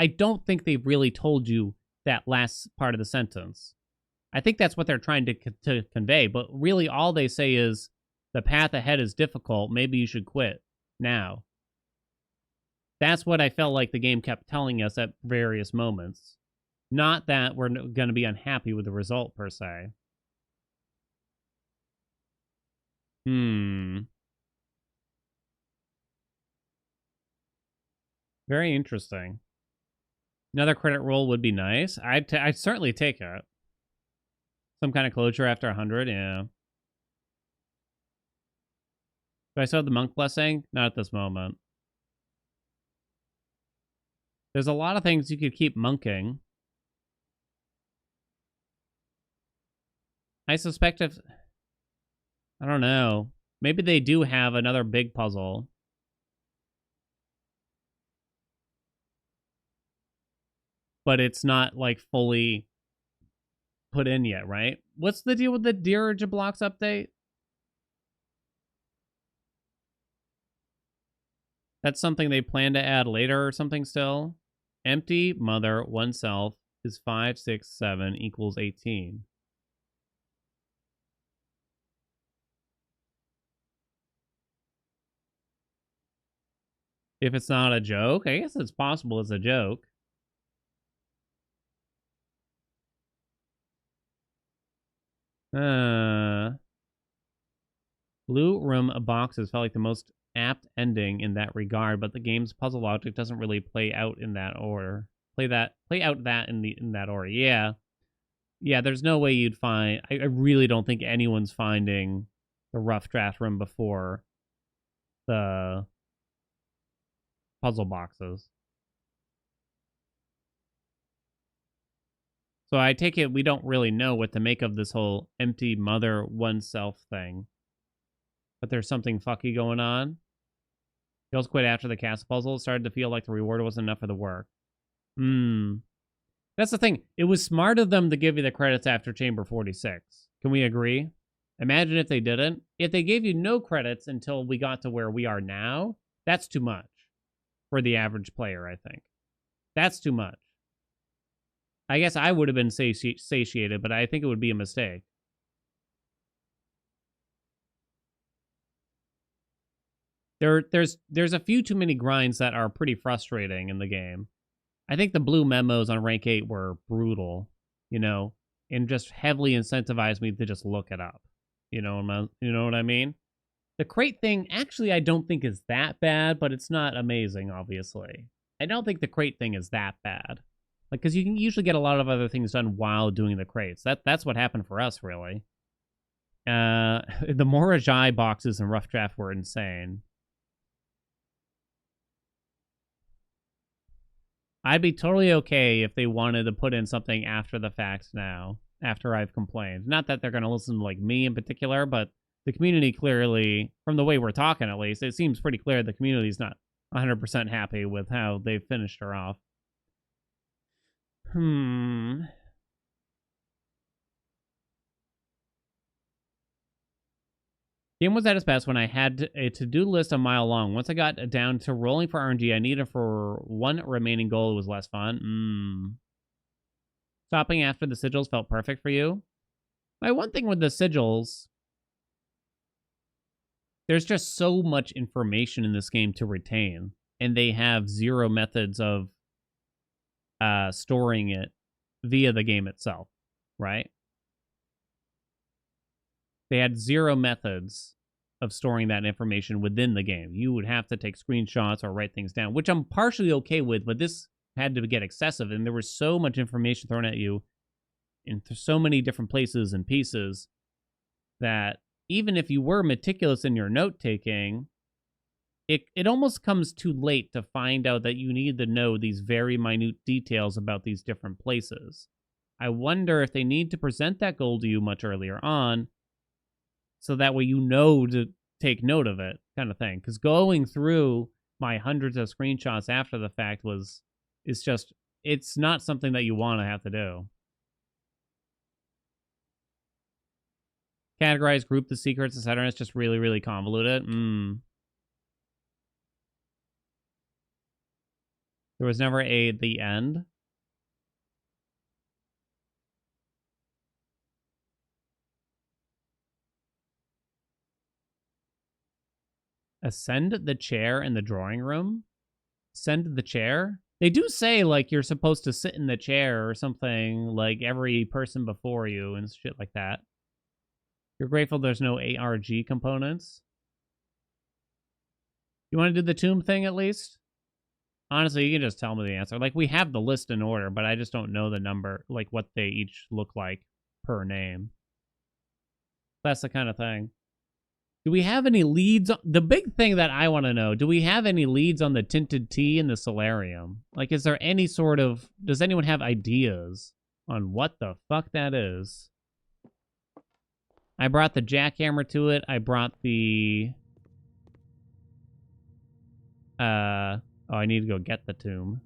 don't think they've really told you that last part of the sentence. I think that's what they're trying to convey, but really all they say is the path ahead is difficult. Maybe you should quit now. That's what I felt like the game kept telling us at various moments. Not that we're going to be unhappy with the result, per se. Very interesting. Another credit roll would be nice. I'd certainly take it. Some kind of closure after 100, yeah. Do I still have the monk blessing? Not at this moment. There's a lot of things you could keep monking. I suspect if... I don't know. Maybe they do have another big puzzle. But it's not, like, fully put in yet, right? What's the deal with the Dirge Blocks update? That's something they plan to add later or something still? Empty mother oneself is 5, 6, 7 equals 18. If it's not a joke, I guess it's possible it's a joke. Blue room boxes felt like the most apt ending in that regard, but the game's puzzle logic doesn't really play out in that order. Play out that in that order. Yeah. Yeah, there's no way you'd find... I really don't think anyone's finding the rough draft room before the puzzle boxes. So I take it we don't really know what to make of this whole empty mother oneself thing. But there's something fucky going on. Girls quit after the castle puzzle. It started to feel like the reward wasn't enough for the work. That's the thing. It was smart of them to give you the credits after Chamber 46. Can we agree? Imagine if they didn't. If they gave you no credits until we got to where we are now, that's too much for the average player, I think. That's too much. I guess I would have been satiated, but I think it would be a mistake. There's a few too many grinds that are pretty frustrating in the game. I think the blue memos on rank 8 were brutal, you know, and just heavily incentivized me to just look it up. You know what I mean? The crate thing, actually, I don't think is that bad, but it's not amazing, obviously. I don't think the crate thing is that bad. Like, because you can usually get a lot of other things done while doing the crates. That's what happened for us, really. The Morajai boxes in Rough Draft were insane. I'd be totally okay if they wanted to put in something after the fact now, after I've complained. Not that they're going to listen to, like, me in particular, but the community clearly, from the way we're talking at least, it seems pretty clear the community's not 100% happy with how they've finished her off. Game was at its best when I had a to-do list a mile long. Once I got down to rolling for RNG I needed for one remaining goal, it was less fun. Stopping after the sigils felt perfect for you. My one thing with the sigils, there's just so much information in this game to retain, and they have zero methods of storing it via the game itself, right? They had zero methods of storing that information within the game. You would have to take screenshots or write things down, which I'm partially okay with, but this had to get excessive, and there was so much information thrown at you in so many different places and pieces that even if you were meticulous in your note-taking, it almost comes too late to find out that you need to know these very minute details about these different places. I wonder if they need to present that goal to you much earlier on, so that way you know to take note of it, kind of thing. Because going through my hundreds of screenshots after the fact it's not something that you want to have to do. Categorize, group the secrets, etc. It's just really, really convoluted. There was never the end. Ascend the chair in the drawing room? Ascend the chair? They do say, like, you're supposed to sit in the chair or something, like every person before you and shit like that. You're grateful there's no ARG components. You want to do the tomb thing at least? Honestly, you can just tell me the answer. Like, we have the list in order, but I just don't know the number, like what they each look like per name. That's the kind of thing. Do we have any leads? The big thing that I want to know, do we have any leads on the tinted tea in the solarium? Like, is there any sort of, does anyone have ideas on what the fuck that is? I brought the jackhammer to it. I brought the, oh, I need to go get the tomb.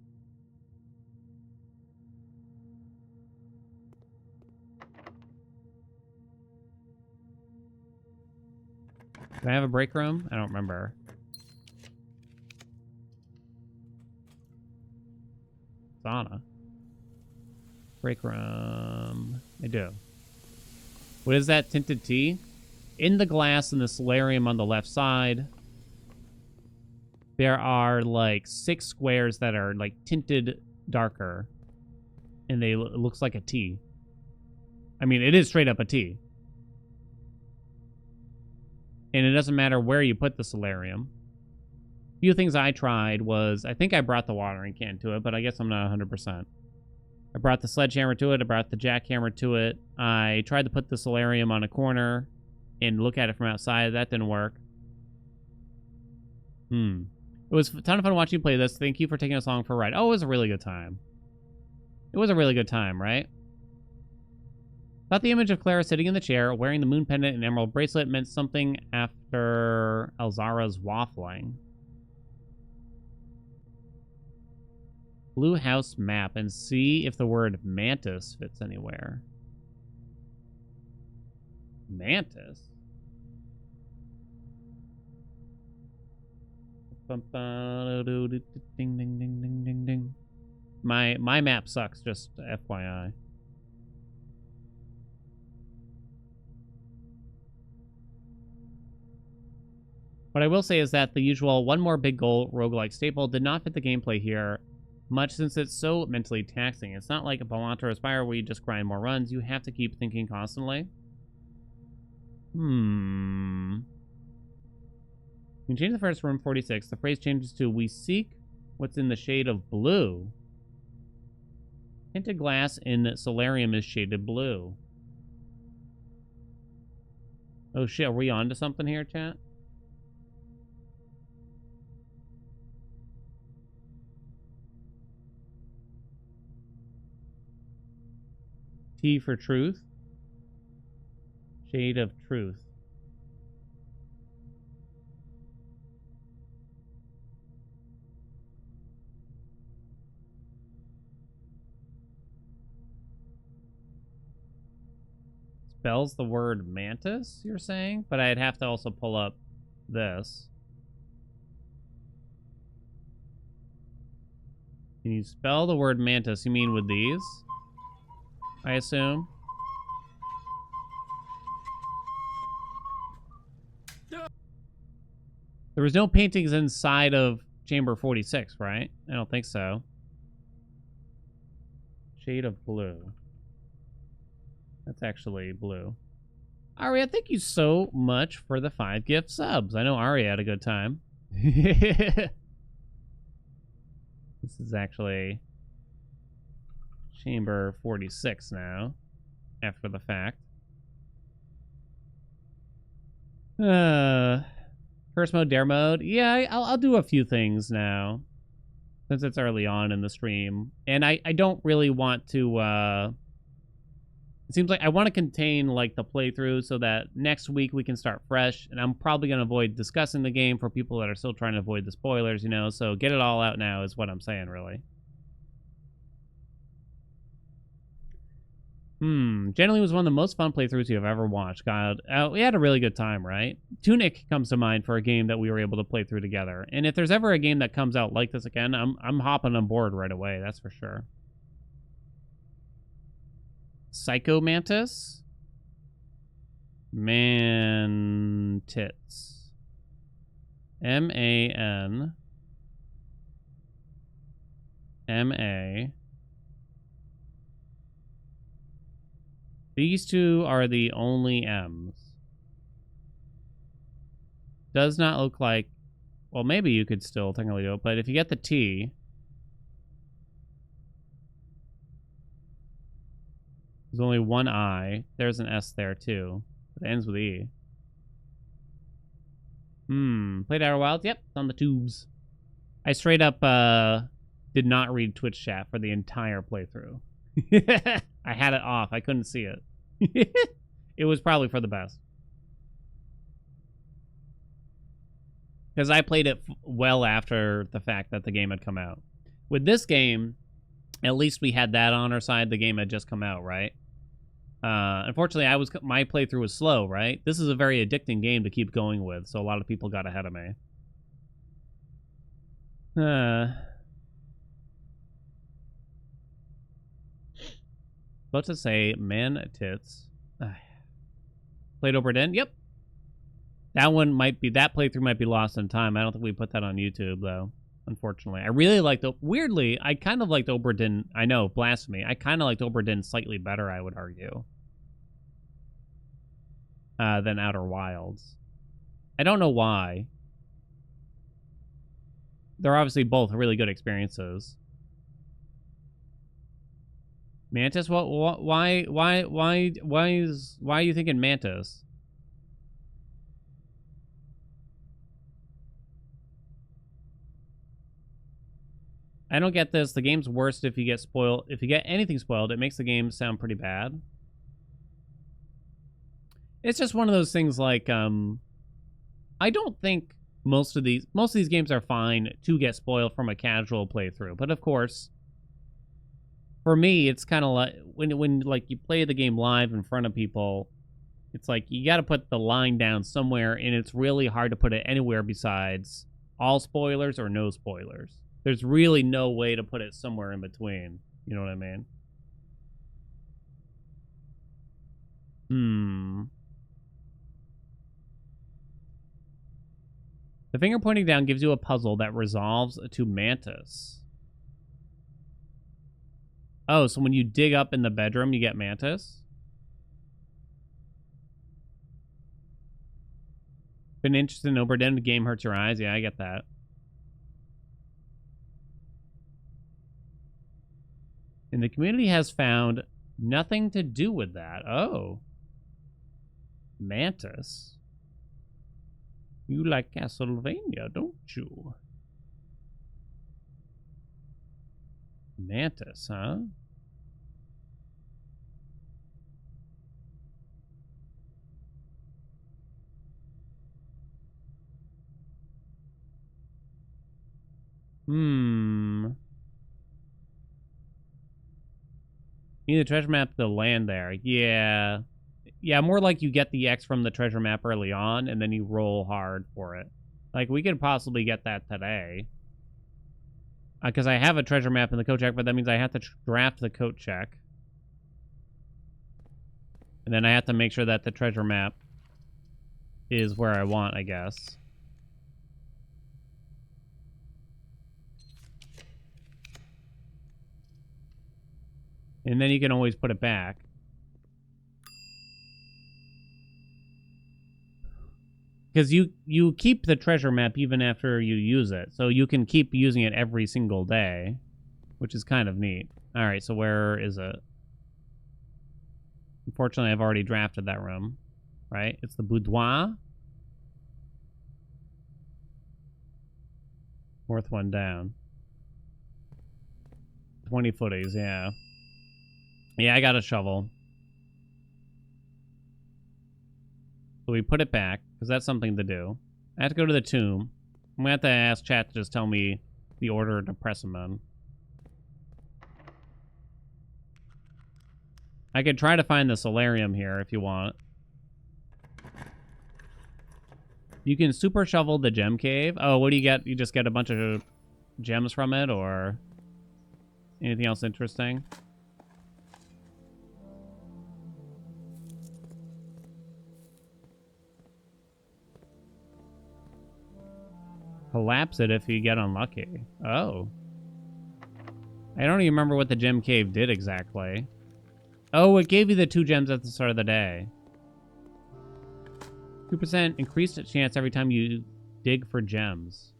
Do I have a break room? I don't remember. Sauna. Break room. I do. What is that tinted tea? In the glass in the solarium on the left side, there are like 6 squares that are like tinted darker. And it looks like a tea. I mean, it is straight up a tea. And it doesn't matter where you put the solarium. A few things I tried was, I think I brought the watering can to it, but I guess I'm not 100%. I brought the sledgehammer to it. I brought the jackhammer to it. I tried to put the solarium on a corner and look at it from outside. That didn't work. It was a ton of fun watching you play this. Thank you for taking us along for a ride. Oh, it was a really good time. It was a really good time, right? Thought the image of Clara sitting in the chair, wearing the moon pendant and emerald bracelet meant something after Elzara's waffling. Blue house map and see if the word mantis fits anywhere. Mantis? Ding, ding, ding, ding, ding, ding. My map sucks, just FYI. What I will say is that the usual one more big goal roguelike staple did not fit the gameplay here much, since it's so mentally taxing. It's not like a Balant or Aspire where you just grind more runs. You have to keep thinking constantly. You can change the first room, 46. The phrase changes to, we seek what's in the shade of blue. Tinted glass in solarium is shaded blue. Oh shit, are we on to something here, chat? T for truth. Shade of truth. spells the word mantis, you're saying? But I'd have to also pull up this. Can you spell the word mantis? You mean with these? I assume. There was no paintings inside of Chamber 46, right? I don't think so. Shade of blue. That's actually blue. Aria, thank you so much for the 5 gift subs. I know Aria had a good time. This is actually Chamber 46 now, after the fact. Curse mode, dare mode. Yeah, I'll do a few things now, since it's early on in the stream. And I don't really want to, it seems like I want to contain, like, the playthrough so that next week we can start fresh. And I'm probably going to avoid discussing the game for people that are still trying to avoid the spoilers, you know? So get it all out now is what I'm saying, really. Generally was one of the most fun playthroughs you've ever watched. God, we had a really good time, right? Tunic comes to mind for a game that we were able to play through together. And if there's ever a game that comes out like this again, I'm hopping on board right away, that's for sure. Psycho Mantis? Mantits. M-A-N-M-A. These two are the only M's. Does not look like... Well, maybe you could still technically do it, but if you get the T... There's only one I. There's an S there, too. It ends with E. Played Outer Wilds? Yep, it's on the tubes. I straight up did not read Twitch chat for the entire playthrough. I had it off. I couldn't see it. It was probably for the best. Because I played it well after the fact that the game had come out. With this game, at least we had that on our side. The game had just come out, right? Unfortunately, my playthrough was slow, right? This is a very addicting game to keep going with, so a lot of people got ahead of me. About to say man tits. Played Oberdin? Yep. That playthrough might be lost in time. I don't think we put that on YouTube, though. Unfortunately. I really liked... Weirdly, I kind of liked Oberdin... I know, blasphemy. I kind of liked Oberdin slightly better, I would argue. Than Outer Wilds. I don't know why. They're obviously both really good experiences. Mantis? Why are you thinking Mantis? I don't get this. The game's worst if you get spoiled. If you get anything spoiled, it makes the game sound pretty bad. It's just one of those things like, I don't think most of these games are fine to get spoiled from a casual playthrough. But of course, for me, it's kind of like when like you play the game live in front of people, it's like you got to put the line down somewhere, and it's really hard to put it anywhere besides all spoilers or no spoilers. There's really no way to put it somewhere in between. You know what I mean? The finger pointing down gives you a puzzle that resolves to Mantis. Oh, so when you dig up in the bedroom, you get Mantis? Been interested in Oberdin? The game hurts your eyes? Yeah, I get that. And the community has found nothing to do with that. Oh. Mantis. You like Castlevania, don't you? Mantis, huh? Need a treasure map to land there. Yeah. Yeah, more like you get the X from the treasure map early on, and then you roll hard for it. Like, we could possibly get that today. Because I have a treasure map in the coat check, but that means I have to draft the coat check. And then I have to make sure that the treasure map is where I want, I guess. And then you can always put it back. Because you keep the treasure map even after you use it. So you can keep using it every single day, which is kind of neat. All right, so where is it? Unfortunately, I've already drafted that room, right? It's the boudoir. Fourth one down. 20 footies, yeah. Yeah, I got a shovel. So we put it back, because that's something to do. I have to go to the tomb. I'm going to have to ask chat to just tell me the order to press them in. I could try to find the solarium here if you want. You can super shovel the gem cave. Oh, what do you get? You just get a bunch of gems from it, or anything else interesting? Collapse it if you get unlucky. Oh. I don't even remember what the gem cave did exactly. Oh, it gave you the 2 gems at the start of the day. 2% increased chance every time you dig for gems.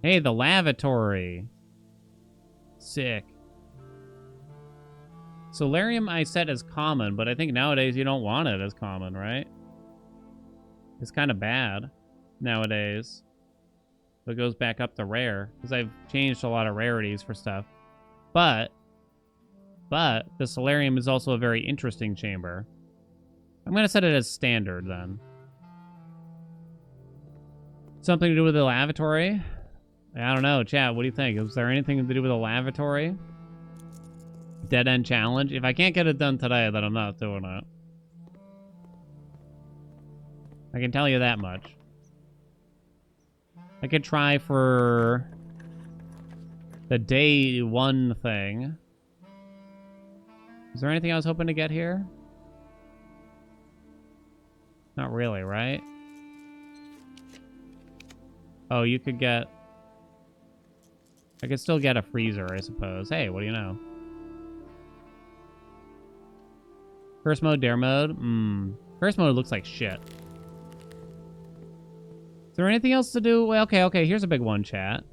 Hey, the lavatory. Sick. Solarium I set as common, but I think nowadays you don't want it as common, right? It's kind of bad nowadays. So it goes back up to rare, because I've changed a lot of rarities for stuff. But the solarium is also a very interesting chamber. I'm going to set it as standard, then. Something to do with the lavatory? I don't know. Chat, what do you think? Is there anything to do with the lavatory? Dead end challenge? If I can't get it done today, then I'm not doing it. I can tell you that much. I could try for the day 1 thing. Is there anything I was hoping to get here? Not really, right? Oh, you could get... I could still get a freezer, I suppose. Hey, what do you know? First mode, dare mode? First mode looks like shit. Is there anything else to do? Well, okay, here's a big one, chat.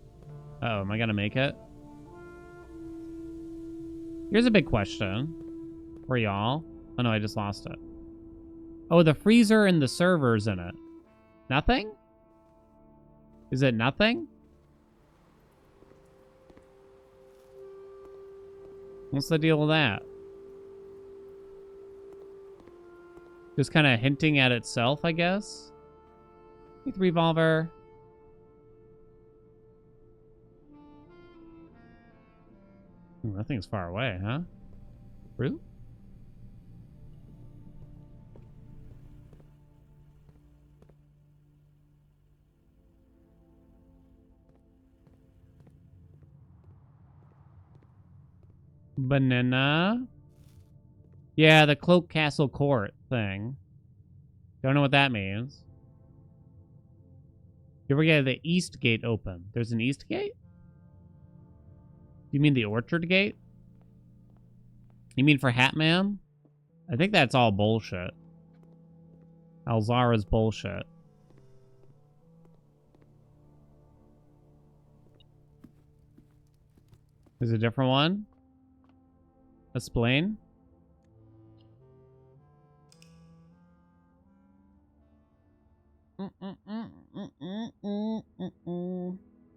Uh-oh, am I gonna make it? Here's a big question for y'all. Oh no, I just lost it. Oh, the freezer and the servers in it. Nothing? Is it nothing? What's the deal with that? Just kind of hinting at itself, I guess. With revolver. That thing's far away, huh? Really? Banana. Yeah, the Cloak Castle Court thing. Don't know what that means. You ever get the East Gate open? There's an East Gate? You mean the Orchard Gate? You mean for Hatman? I think that's all bullshit. Alzara's bullshit. There's a different one? Explain?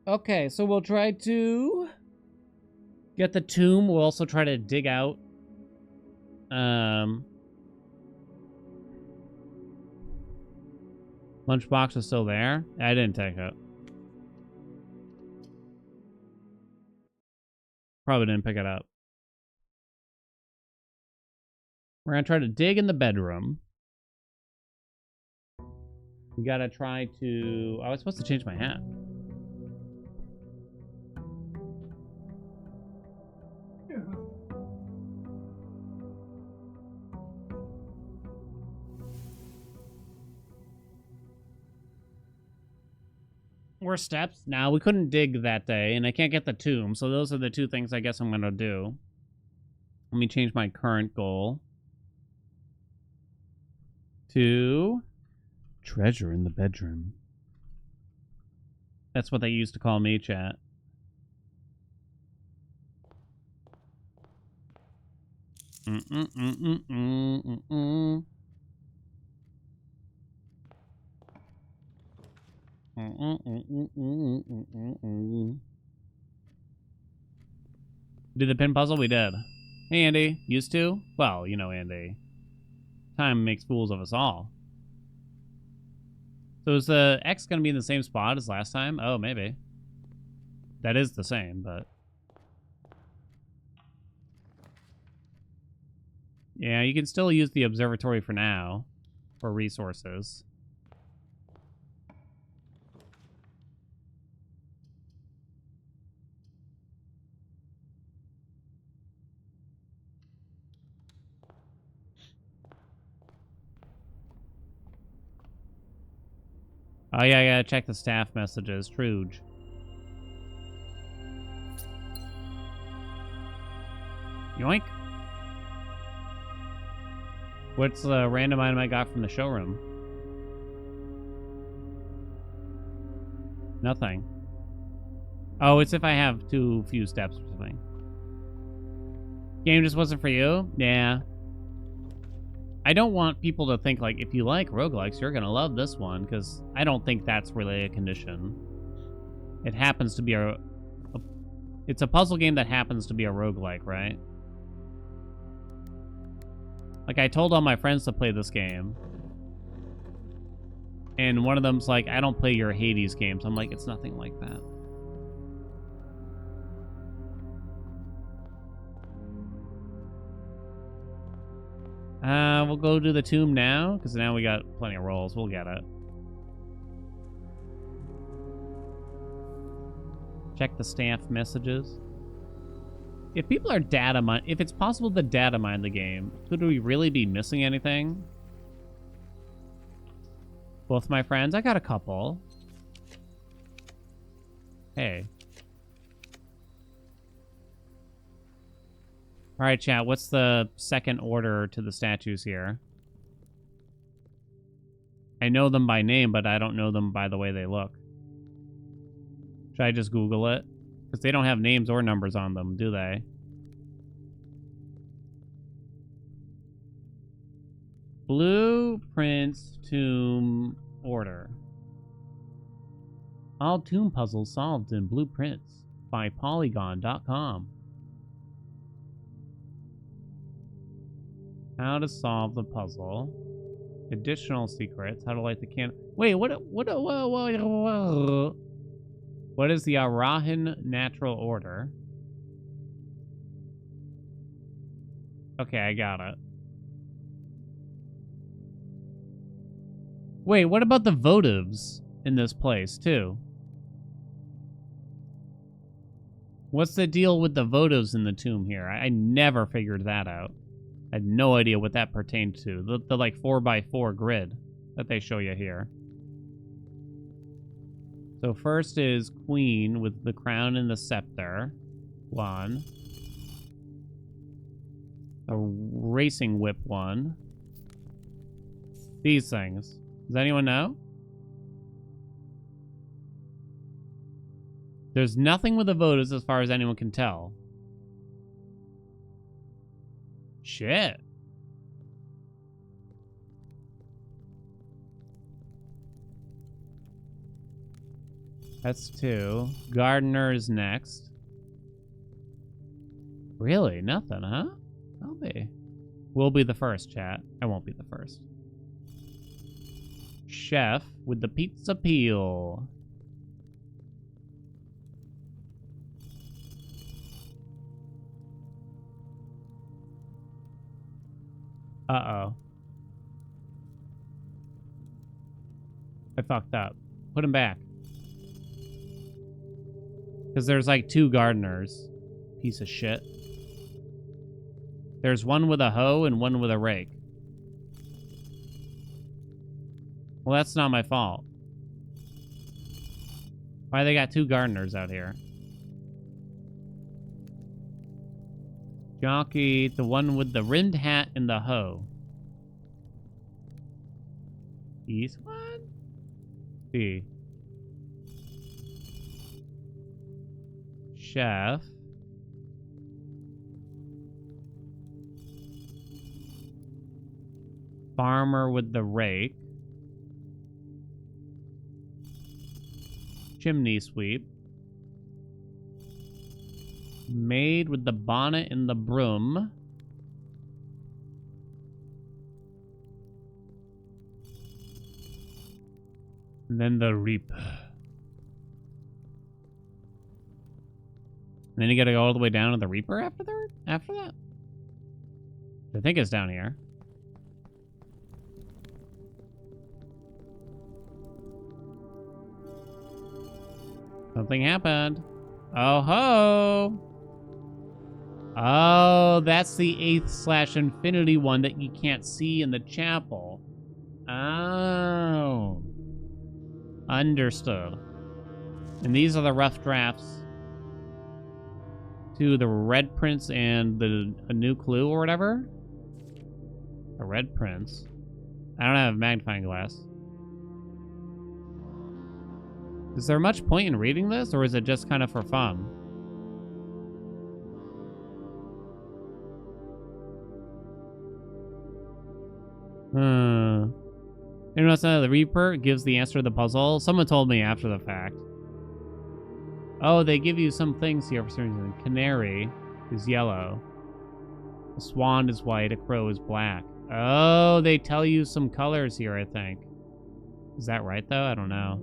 Okay, so we'll try to get the tomb. We'll also try to dig out lunchbox is still there. I didn't take it. Probably didn't pick it up. We're gonna try to dig in the bedroom. We gotta try to... I was supposed to change my hat. More steps? Now we couldn't dig that day, and I can't get the tomb, so those are the two things I guess I'm gonna do. Let me change my current goal to treasure in the bedroom. That's what they used to call me, chat. Did the pin puzzle? We did. Hey, Andy. Used to? Well, you know, Andy. Time makes fools of us all. So is the X going to be in the same spot as last time? Oh, maybe. That is the same, but... Yeah, you can still use the observatory for now. For resources. Oh yeah, I gotta check the staff messages. Truge. Yoink. What's the random item I got from the showroom? Nothing. Oh, it's if I have too few steps or something. Game just wasn't for you? Yeah. I don't want people to think, like, if you like roguelikes, you're gonna love this one, because I don't think that's really a condition. It happens to be it's a puzzle game that happens to be a roguelike, right? Like, I told all my friends to play this game. And one of them's like, I don't play your Hades games. I'm like, it's nothing like that. We'll go to the tomb now, because now we got plenty of rolls. We'll get it. Check the staff messages. If people are data mine, if it's possible to data mine the game, could we really be missing anything? Both my friends? I got a couple. Hey. All right, chat. What's the second order to the statues here? I know them by name, but I don't know them by the way they look. Should I just Google it? Because they don't have names or numbers on them, do they? Blueprints tomb order. All tomb puzzles solved in Blueprints by Polygon.com. How to solve the puzzle. Additional secrets. How to light the candle. Wait, what is the Arahan natural order? Okay, I got it. Wait, what about the votives in this place, too? What's the deal with the votives in the tomb here? I never figured that out. I had no idea what that pertained to. The like 4x4 grid that they show you here. So first is Queen with the crown and the scepter. One. A racing whip one. These things. Does anyone know? There's nothing with the votives as far as anyone can tell. Shit. That's two. Gardener's next. Really? Nothing, huh? I'll be. We'll be the first, chat. I won't be the first. Chef with the pizza peel. Uh-oh. I fucked up. Put him back. Because there's like 2 gardeners. Piece of shit. There's one with a hoe and one with a rake. Well, that's not my fault. Why they got 2 gardeners out here? Jockey, the one with the rimmed hat and the hoe. East one? B. Chef. Farmer with the rake. Chimney sweep. Maid with the bonnet and the broom. And then the reap. And then you gotta go all the way down to the reaper after that? I think it's down here. Something happened. Oh ho! Oh, that's the 8th/infinity one that you can't see in the chapel. Oh. Understood. And these are the rough drafts to the Red Prince and a new clue or whatever. The Red Prince. I don't have a magnifying glass. Is there much point in reading this, or is it just kind of for fun? You know, the Reaper gives the answer to the puzzle. Someone told me after the fact. Oh, they give you some things here for some reason. Canary is yellow. A swan is white. A crow is black. Oh, they tell you some colors here, I think. Is that right, though? I don't know.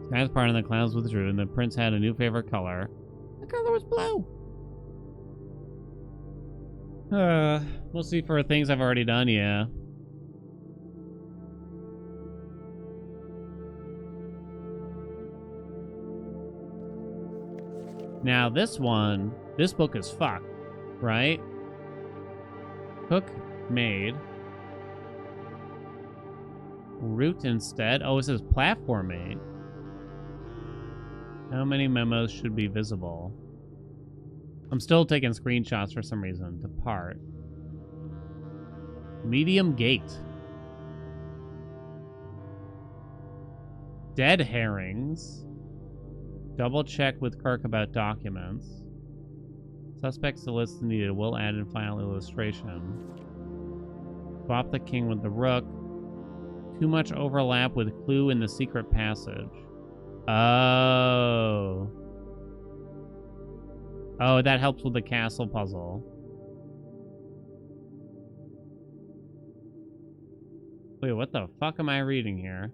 Sky's part and the clouds withdrew, and the prince had a new favorite color. The color was blue. We'll see for things I've already done, yeah. Now this book is fucked, right? Cook, made. Root instead. Oh, it says platform made. How many memos should be visible? I'm still taking screenshots for some reason. Depart. Medium gate. Dead herrings. Double check with Kirk about documents. Suspects to list needed. Will add in final illustration. Swap the king with the rook. Too much overlap with clue in the secret passage. Oh. Oh, that helps with the castle puzzle. Wait, what the fuck am I reading here?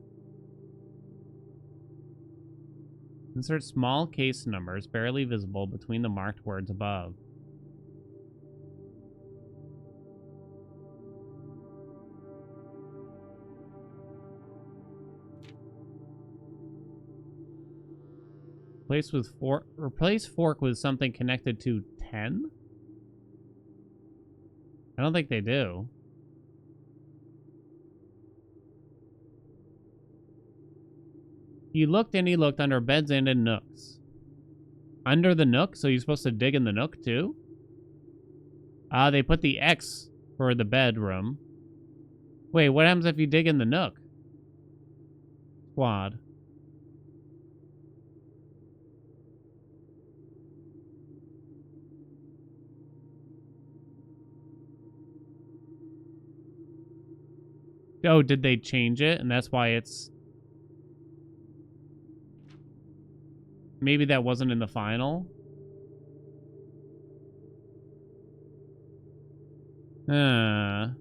Insert small case numbers barely visible between the marked words above. Replace fork with something connected to 10? I don't think they do. He looked and he looked under beds and in nooks. Under the nook? So you're supposed to dig in the nook too? They put the X for the bedroom. Wait, what happens if you dig in the nook? Squad. Oh, did they change it? And that's why it's... Maybe that wasn't in the final? Notes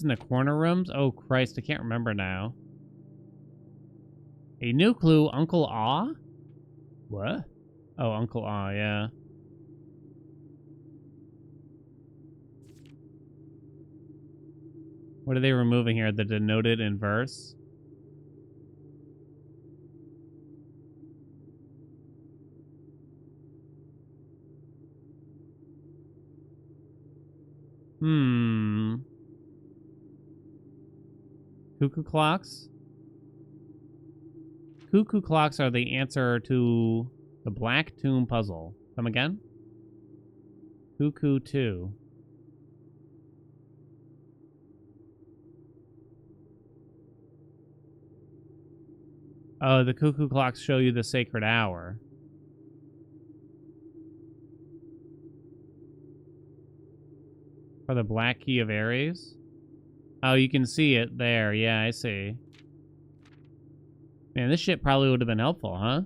in the corner rooms? Oh, Christ, I can't remember now. A new clue, Uncle Aw? What? Oh, Uncle Aw, yeah. What are they removing here? The denoted in verse? Cuckoo clocks? Cuckoo clocks are the answer to the Black Tomb puzzle. Come again? Cuckoo 2. Oh, the cuckoo clocks show you the sacred hour. For the Black Key of Aries? Oh, you can see it there. Yeah, I see. Man, this shit probably would have been helpful, huh?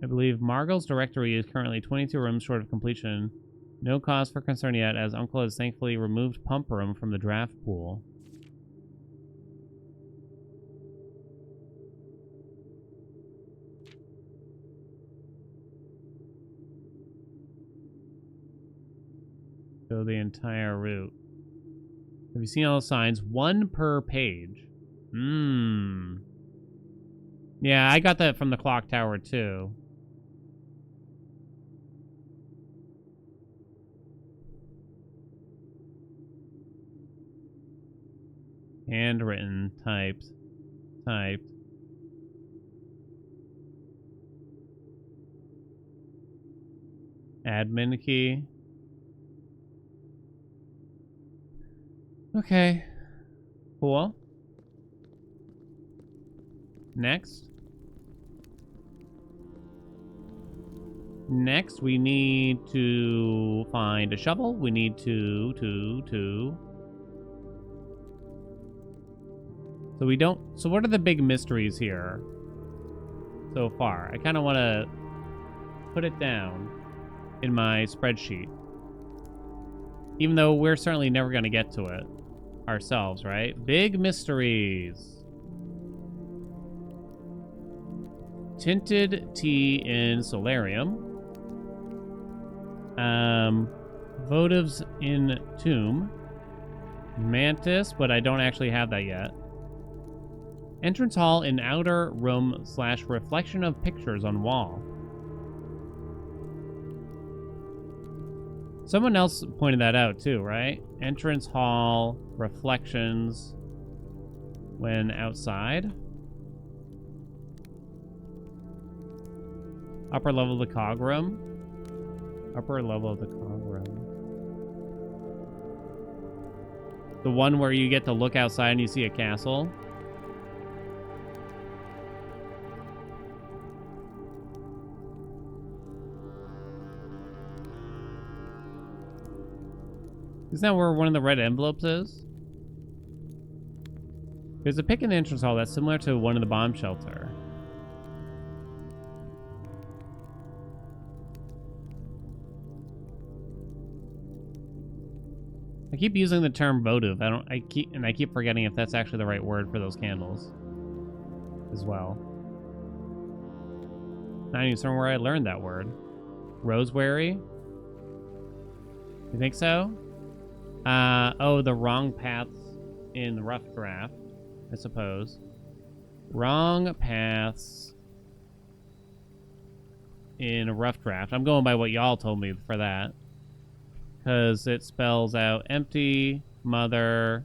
I believe Margot's directory is currently 22 rooms short of completion. No cause for concern yet, as Uncle has thankfully removed Pump Room from the draft pool. So the entire route. Have you seen all the signs? 1 per page. Yeah, I got that from the clock tower, too. Handwritten, typed. Admin key. Okay. Cool. Next. Next, we need to find a shovel. We need to. So we don't... So what are the big mysteries here so far? I kind of want to put it down in my spreadsheet. Even though we're certainly never going to get to it ourselves, right? Big mysteries. Tinted tea in solarium. Votives in tomb. Mantis, but I don't actually have that yet. Entrance hall in outer room / reflection of pictures on wall. Someone else pointed that out too, right? Entrance hall, reflections when outside. Upper level of the cog room. Upper level of the cog room. The one where you get to look outside and you see a castle. Isn't that where one of the red envelopes is? There's a pick in the entrance hall that's similar to one in the bomb shelter. I keep using the term votive. I keep forgetting if that's actually the right word for those candles as well. Not even certain where I learned that word. Roseberry? You think so? Oh, the wrong paths in the rough draft, I suppose. Wrong paths in a rough draft. I'm going by what y'all told me for that. Because it spells out empty, mother.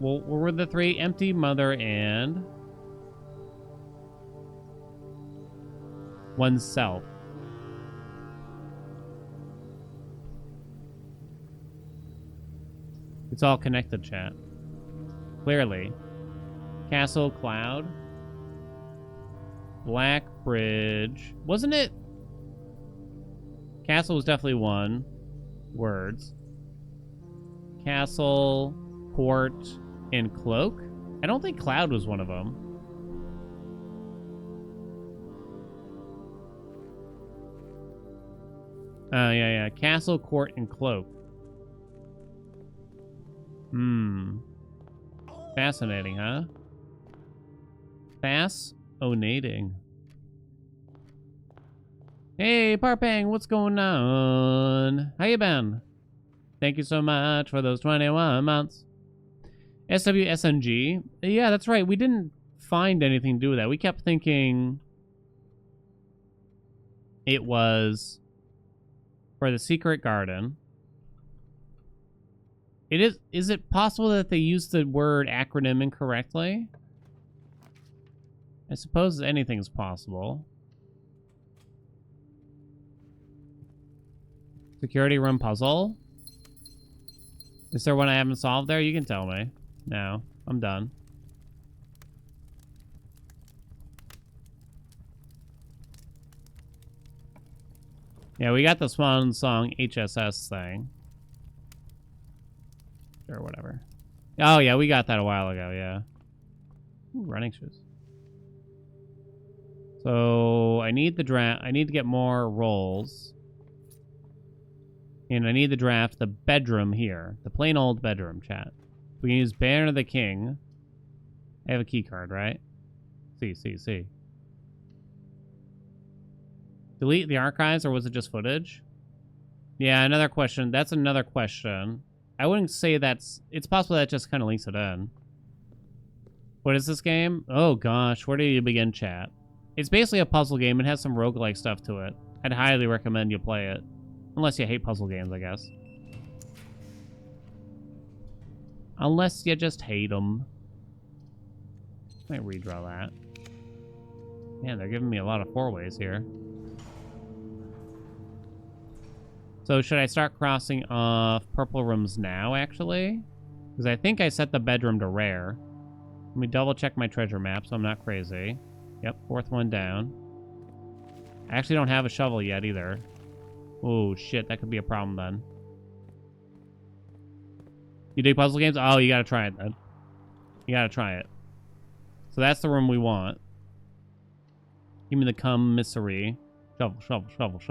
Well, what were the 3? Empty, mother, and oneself. It's all connected, chat. Clearly. Castle Cloud. Black Bridge. Wasn't it? Castle was definitely one. words. Castle, court, and cloak? I don't think cloud was one of them. Yeah. Castle, court, and cloak. Fascinating, huh? Fascinating. Hey, Parpang, what's going on? How you been? Thank you so much for those 21 months. SWSNG? Yeah, that's right. We didn't find anything to do with that. We kept thinking it was for the secret garden. Is it possible that they used the word acronym incorrectly? I suppose anything's possible. Security room puzzle? Is there one I haven't solved there? You can tell me. No, I'm done. Yeah, we got the Swan Song HSS thing. Or whatever. Oh, yeah, we got that a while ago, yeah. Ooh, running shoes. So, I need the draft. I need to get more rolls. And I need the draft the bedroom here. The plain old bedroom, chat. We can use Banner of the King. I have a key card, right? See. Delete the archives, or was it just footage? Yeah, another question. That's another question. I wouldn't say that's... It's possible that just kind of links it in. What is this game? Oh, gosh. Where do you begin, chat? It's basically a puzzle game. It has some roguelike stuff to it. I'd highly recommend you play it. Unless you hate puzzle games, I guess. Unless you just hate them. Might redraw that. Man, they're giving me a lot of four-ways here. So should I start crossing off purple rooms now, actually? Because I think I set the bedroom to rare. Let me double check my treasure map so I'm not crazy. Yep, fourth one down. I actually don't have a shovel yet either. Oh, shit, that could be a problem then. You dig puzzle games? Oh, you gotta try it then. You gotta try it. So that's the room we want. Give me the commissary. Shovel.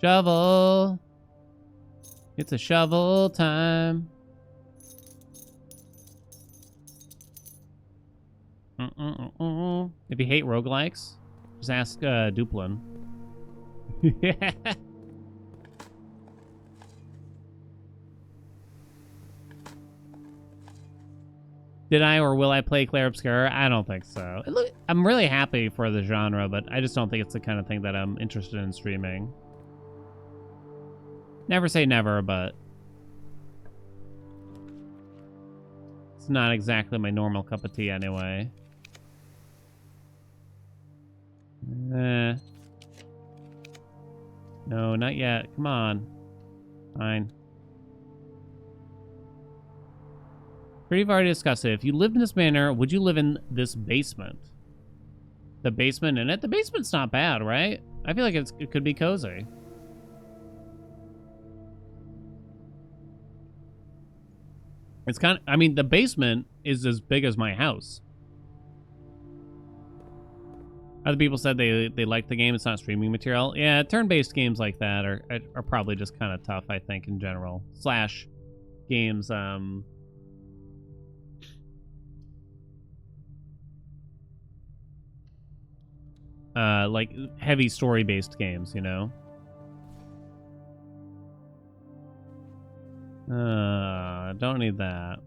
Shovel! It's a shovel time. If you hate roguelikes, just ask Duplin. Did I or will I play Claire Obscura? I don't think so. I'm really happy for the genre, but I just don't think it's the kind of thing that I'm interested in streaming. Never say never, but it's not exactly my normal cup of tea anyway. No, not yet. Come on. Fine. We've already discussed it. If you lived in this manor, would you live in this basement? The basement in it? The basement's not bad, right? I feel like it could be cozy. It's kind of, I mean, the basement is as big as my house. Other people said they liked the game. It's not streaming material. Yeah, turn-based games like that are probably just kind of tough, I think, in general. Slash games, like heavy story-based games, you know? Don't need that.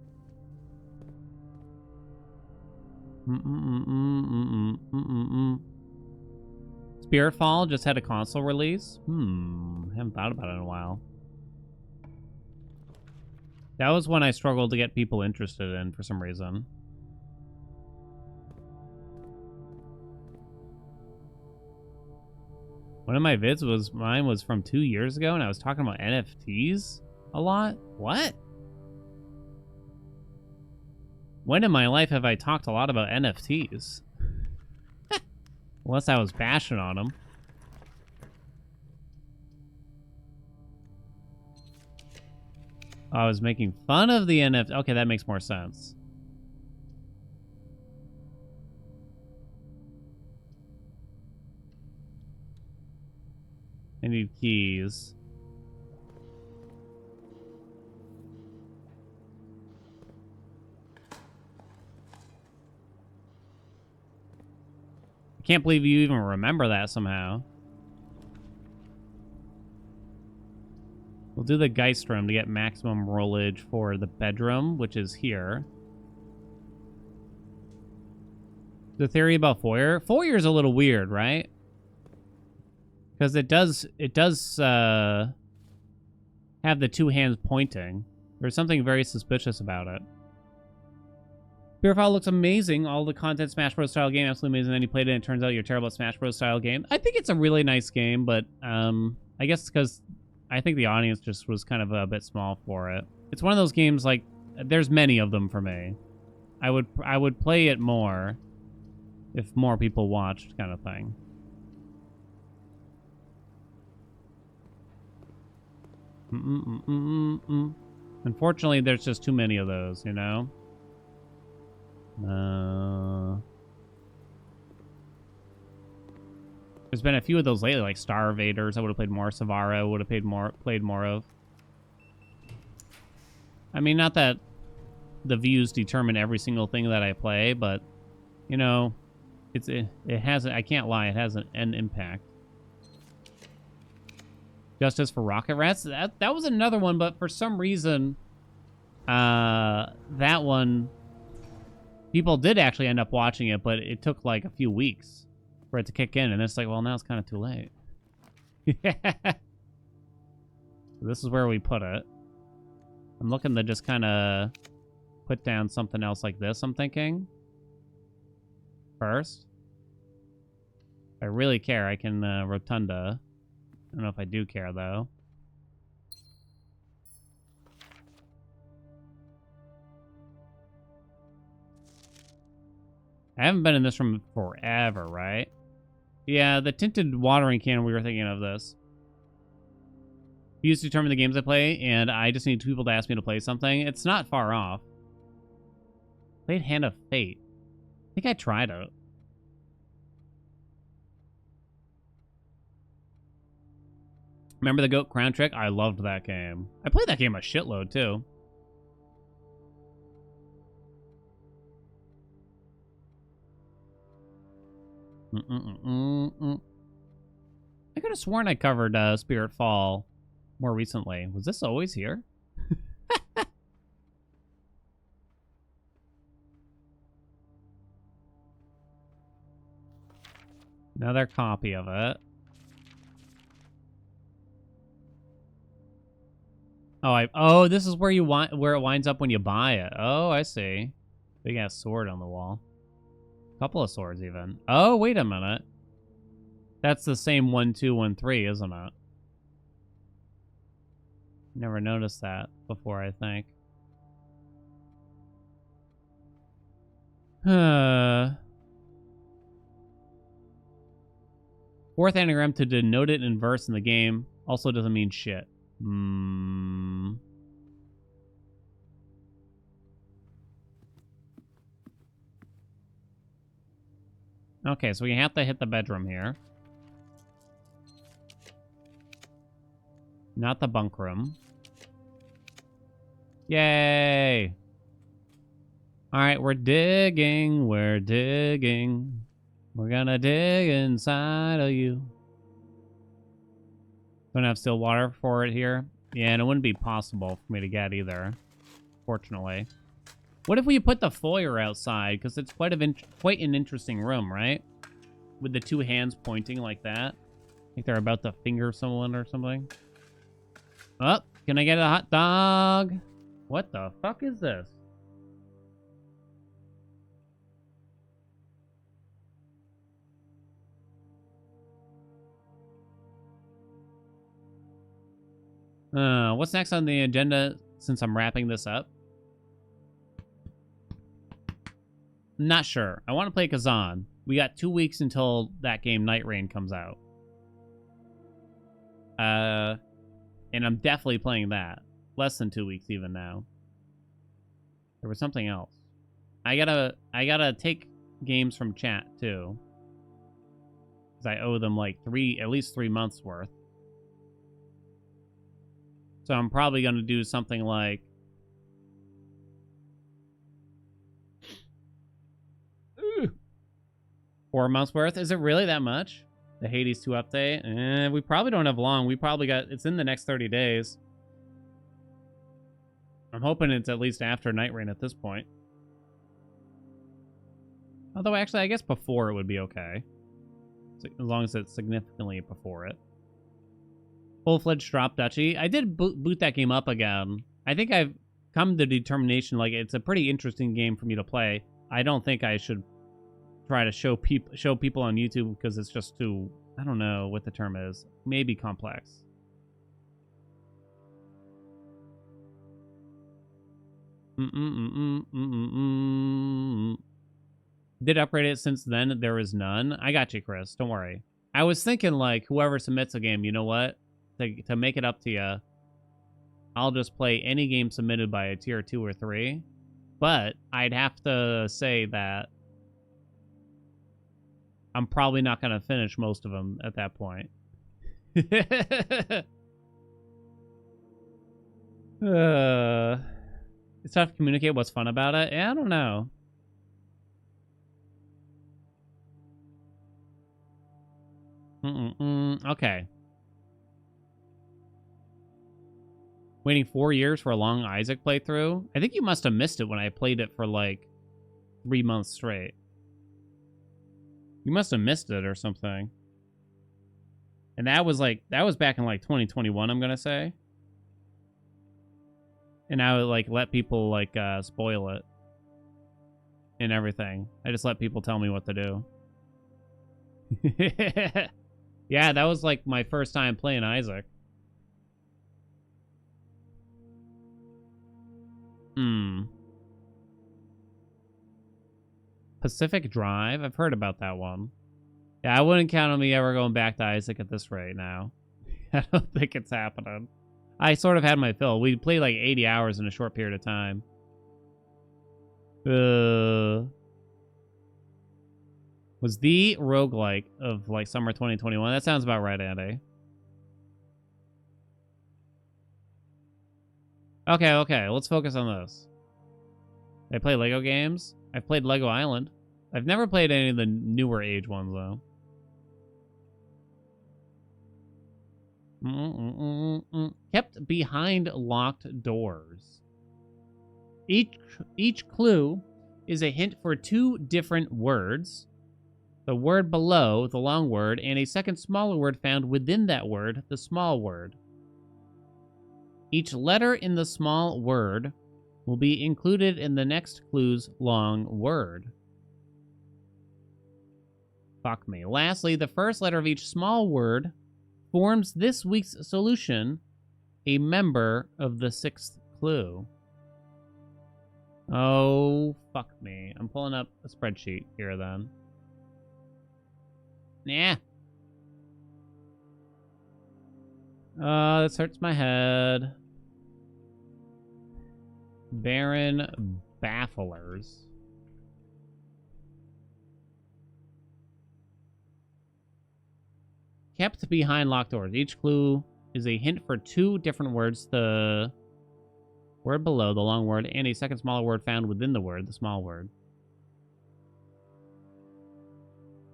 Spiritfall just had a console release? Haven't thought about it in a while. That was one I struggled to get people interested in for some reason. One of my vids mine was from 2 years ago, and I was talking about NFTs a lot? What? When in my life have I talked a lot about NFTs? Unless I was bashing on them. I was making fun of the NFT. Okay, that makes more sense. I need keys. I can't believe you even remember that somehow. We'll do the Geist room to get maximum rollage for the bedroom, which is here. The theory about Foyer? Foyer's a little weird, right? Because it does have the two hands pointing. There's something very suspicious about it. Beerfile looks amazing. All the content Smash Bros. Style game, absolutely amazing. Then you played it and it turns out you're terrible at Smash Bros. Style game. I think it's a really nice game, but I guess because I think the audience just was kind of a bit small for it. It's one of those games, like, there's many of them for me. I would play it more if more people watched, kind of thing. Unfortunately, there's just too many of those, you know? There's been a few of those lately, like Star Invaders. I would have played more. Savara would have played more of. I mean, not that the views determine every single thing that I play, but you know, it has. I can't lie. It has an impact. Justice for Rocket Rats. That was another one, but for some reason, that one, people did actually end up watching it, but it took like a few weeks for it to kick in, and it's like, well, now it's kind of too late. This is where we put it. I'm looking to just kind of put down something else like this, I'm thinking. First. If I really care, I can Rotunda. I don't know if I do care, though. I haven't been in this room forever, right? Yeah, the tinted watering can, we were thinking of this. You used to determine the games I play, and I just need two people to ask me to play something. It's not far off. Played Hand of Fate. I think I tried it. Remember the Goat Crown Trick? I loved that game. I played that game a shitload, too. I could have sworn I covered Spirit Fall more recently. Was this always here? Another copy of it. Oh, this is where it winds up when you buy it. Oh, I see. Big ass sword on the wall. Couple of swords even. Oh, wait a minute. That's the same 1, 2, 1, 3, isn't it? Never noticed that before, I think. Fourth anagram to denote it in verse in the game also doesn't mean shit. Okay, so we have to hit the bedroom here. Not the bunk room. Yay! Alright, we're digging. We're digging. We're gonna dig inside of you. Don't have still water for it here. Yeah, and it wouldn't be possible for me to get either. Fortunately. What if we put the foyer outside? Because it's quite an interesting room, right? With the two hands pointing like that. I think they're about to finger someone or something. Oh, can I get a hot dog? What the fuck is this? What's next on the agenda since I'm wrapping this up? Not sure. I want to play Kazan. We got 2 weeks until that game Night Rain comes out. And I'm definitely playing that. less than 2 weeks even now. There was something else. I gotta take games from chat too, because I owe them like at least 3 months worth. So I'm probably gonna do something like 4 months worth. Is it really that much? The Hades 2 update? We probably don't have long. We probably got... It's in the next 30 days. I'm hoping it's at least after Night Rain at this point. Although, actually, I guess before it would be okay. As long as it's significantly before it. Full-fledged drop duchy. I did boot that game up again. I think I've come to determination, like, it's a pretty interesting game for me to play. I don't think I should try to show people on YouTube because it's just too, I don't know what the term is. Maybe complex. Did upgrade it since then? There is none. I got you, Chris. Don't worry. I was thinking, like, whoever submits a game, you know what? To make it up to you, I'll just play any game submitted by a tier 2 or 3. But I'd have to say that I'm probably not going to finish most of them at that point. It's tough to communicate what's fun about it. Yeah, I don't know. Okay. Waiting 4 years for a long Isaac playthrough? I think you must have missed it when I played it for like 3 months straight. You must have missed it or something. And that was back in like 2021, I'm gonna say. And I would like let people like spoil it and everything. I just let people tell me what to do. Yeah, that was like my first time playing Isaac. Pacific Drive? I've heard about that one. Yeah, I wouldn't count on me ever going back to Isaac at this rate now. I don't think it's happening. I sort of had my fill. We played like 80 hours in a short period of time. Was the roguelike of like summer 2021? That sounds about right, Andy. Okay. Let's focus on this. I play Lego games. I've played Lego Island. I've never played any of the newer age ones, though. Kept behind locked doors. Each clue is a hint for 2 different words. The word below, the long word, and a second smaller word found within that word, the small word. Each letter in the small word will be included in the next clue's long word. Fuck me. Lastly, the first letter of each small word forms this week's solution, a member of the 6th clue. Oh, fuck me. I'm pulling up a spreadsheet here, then. Nah. This hurts my head. Baron Bafflers. Kept behind locked doors. Each clue is a hint for 2 different words. The word below, the long word, and a second smaller word found within the word, the small word.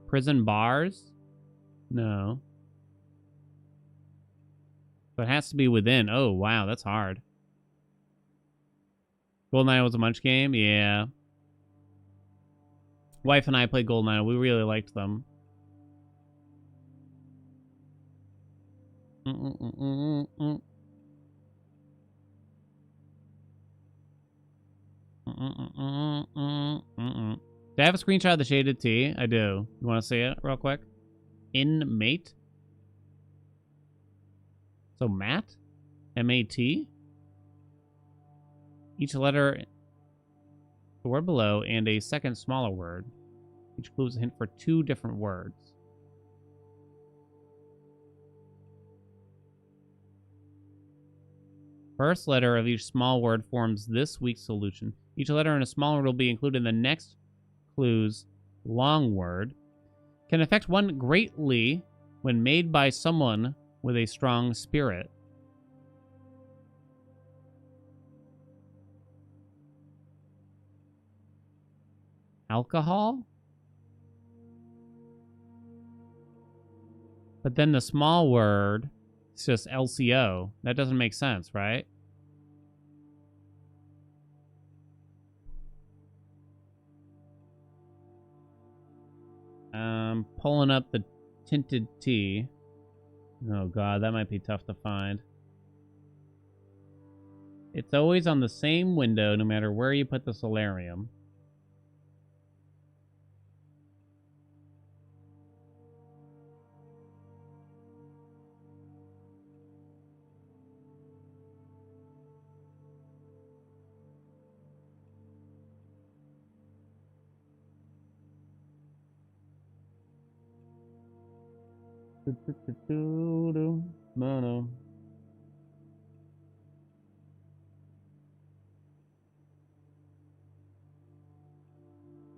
Prison bars? No. So it has to be within. Oh, wow, that's hard. GoldenEye was a Munch game? Yeah. Wife and I played GoldenEye. We really liked them. Do I have a screenshot of the shaded tea? I do. You want to see it real quick? Inmate. So Matt? M-A-T? Each letter, the word below, and a second smaller word. Each clue is a hint for 2 different words. First letter of each small word forms this week's solution. Each letter in a small word will be included in the next clue's long word. Can affect one greatly when made by someone with a strong spirit. Alcohol? But then the small word, it's just LCO. That doesn't make sense, right? Pulling up the tinted tea. Oh god, that might be tough to find. It's always on the same window, no matter where you put the solarium.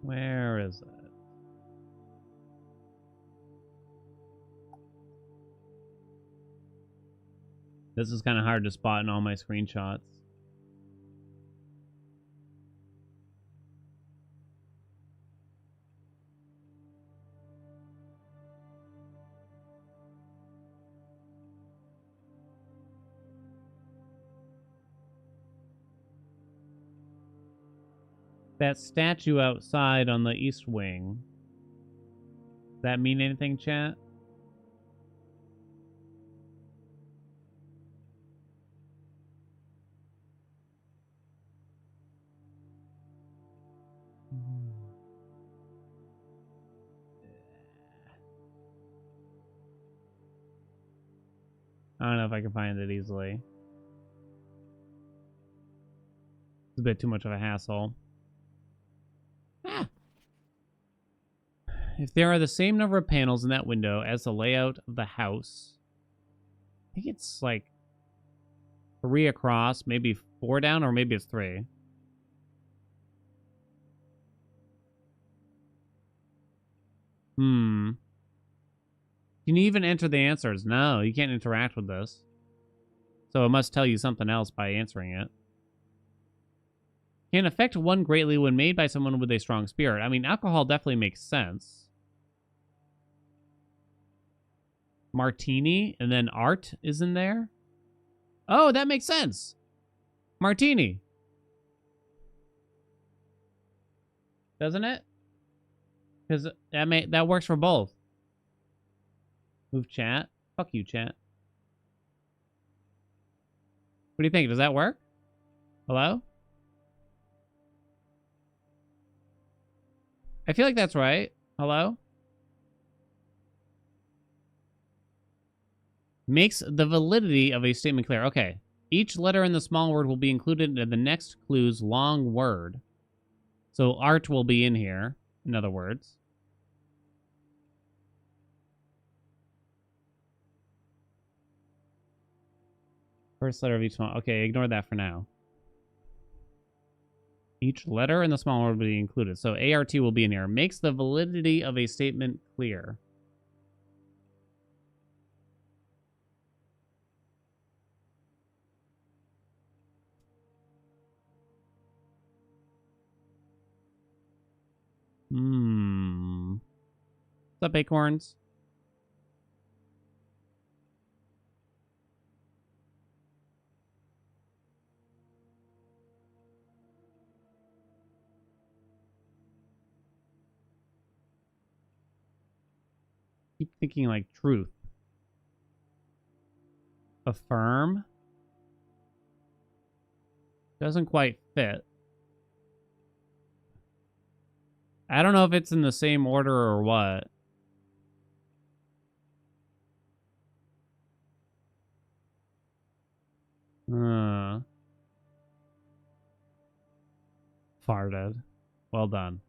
Where is it? This is kind of hard to spot in all my screenshots. That statue outside on the east wing. Does that mean anything, chat? I don't know if I can find it easily. It's a bit too much of a hassle. Ah. If there are the same number of panels in that window as the layout of the house, I think it's like 3 across, maybe 4 down, or maybe it's 3. Can you even enter the answers? No, you can't interact with this. So it must tell you something else by answering it. Can affect one greatly when made by someone with a strong spirit. I mean, alcohol definitely makes sense. Martini, and then art is in there. Oh, that makes sense. Martini. Doesn't it? Because that works for both. Move chat. Fuck you, chat. What do you think? Does that work? Hello? I feel like that's right. Hello? Makes the validity of a statement clear. Okay. Each letter in the small word will be included in the next clue's long word. So art will be in here, in other words. First letter of each small... Okay, ignore that for now. Each letter in the small word will be included. So ART will be in here. Makes the validity of a statement clear. What's up, Acorns? Keep thinking like truth. Affirm. Doesn't quite fit. I don't know if it's in the same order or what. Farted. Well done.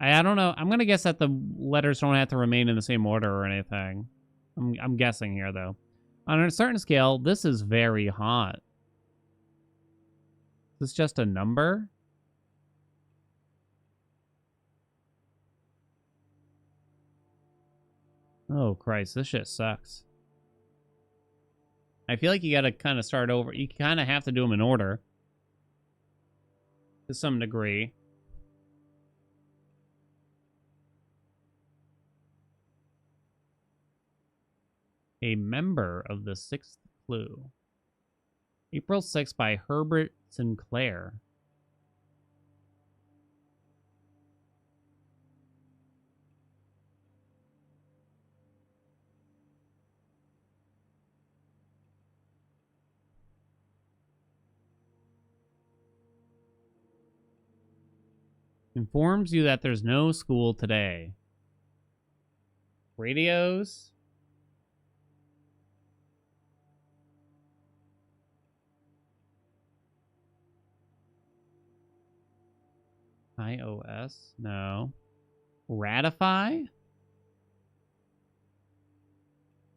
I don't know. I'm gonna guess that the letters don't have to remain in the same order or anything. I'm guessing here though. On a certain scale, this is very hot. Is this just a number? Oh, Christ. This shit sucks. I feel like you gotta kind of start over. You kind of have to do them in order. To some degree. A member of the Sixth Clue. April 6th by Herbert Sinclair. Informs you that there's no school today. Radios. iOS? No. Ratify?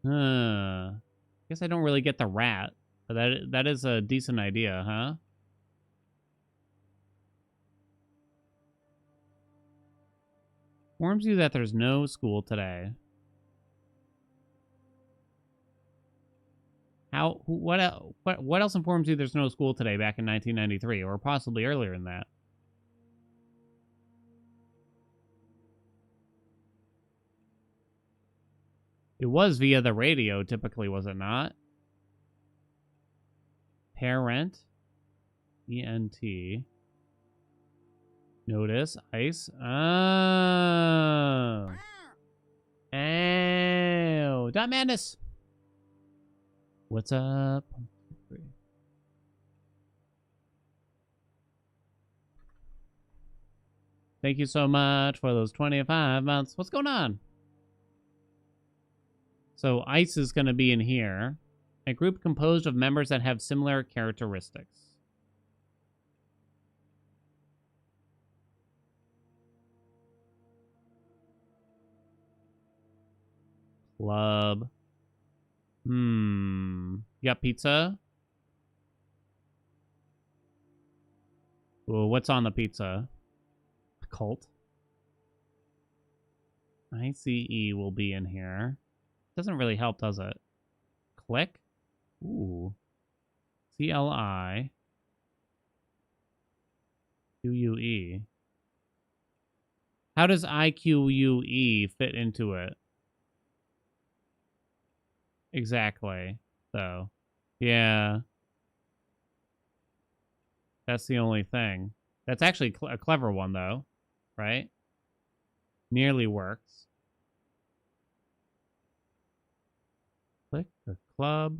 Guess I don't really get the rat. But that is a decent idea, huh? Informs you that there's no school today. What else informs you there's no school today back in 1993 or possibly earlier than that? It was via the radio, typically, was it not? Parent. ENT. Notice. Ice. Oh. Oh. Dot Madness. What's up? Thank you so much for those 25 months. What's going on? So Ice is going to be in here. A group composed of members that have similar characteristics. Club. You got pizza? Well, what's on the pizza? Cult. ICE will be in here. Doesn't really help, does it? Click. Ooh. CLI. QUE. How does IQUE fit into it? Exactly. So, yeah. That's the only thing. That's actually a clever one, though. Right? Nearly works. Click the club.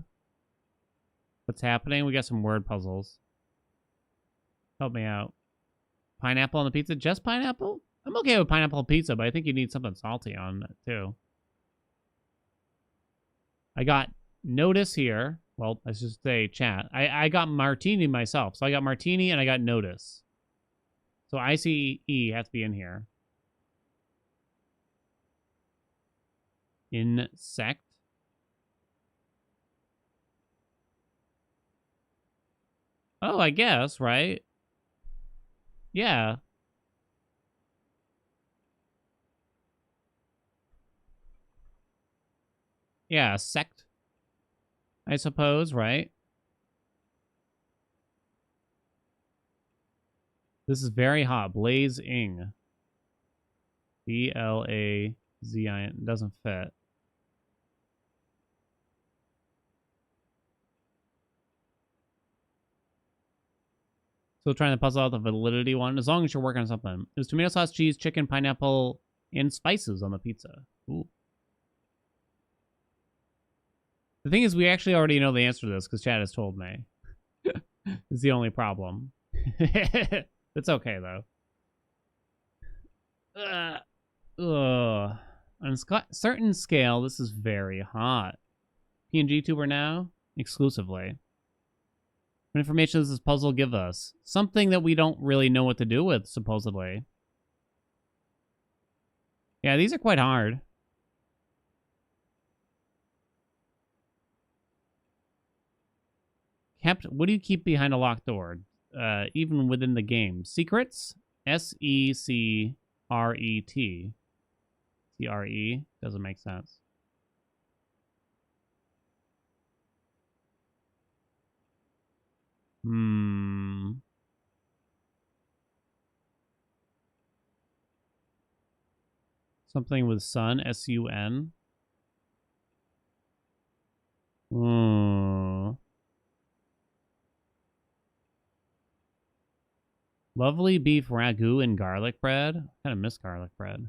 What's happening? We got some word puzzles. Help me out. Pineapple on the pizza? Just pineapple? I'm okay with pineapple pizza, but I think you need something salty on it, too. I got notice here. Well, let's just say chat. I got martini myself. So I got martini and I got notice. So ICE has to be in here. Insect. Oh, I guess, right? Yeah. Yeah, sect. I suppose, right? This is very hot. Blazing. BLAZIN. Doesn't fit. Still trying to puzzle out the validity one. As long as you're working on something. There's tomato sauce, cheese, chicken, pineapple, and spices on the pizza. Ooh. The thing is, we actually already know the answer to this because Chad has told me. It's the only problem. It's okay, though. On a certain scale, this is very hot. PNG tuber now? Exclusively. What information does this puzzle give us? Something that we don't really know what to do with, supposedly. Yeah, these are quite hard. Kept. What do you keep behind a locked door? Even within the game. Secrets? Secret. CRE? Doesn't make sense. Something with sun. SUN. Lovely beef ragu and garlic bread. I kind of miss garlic bread.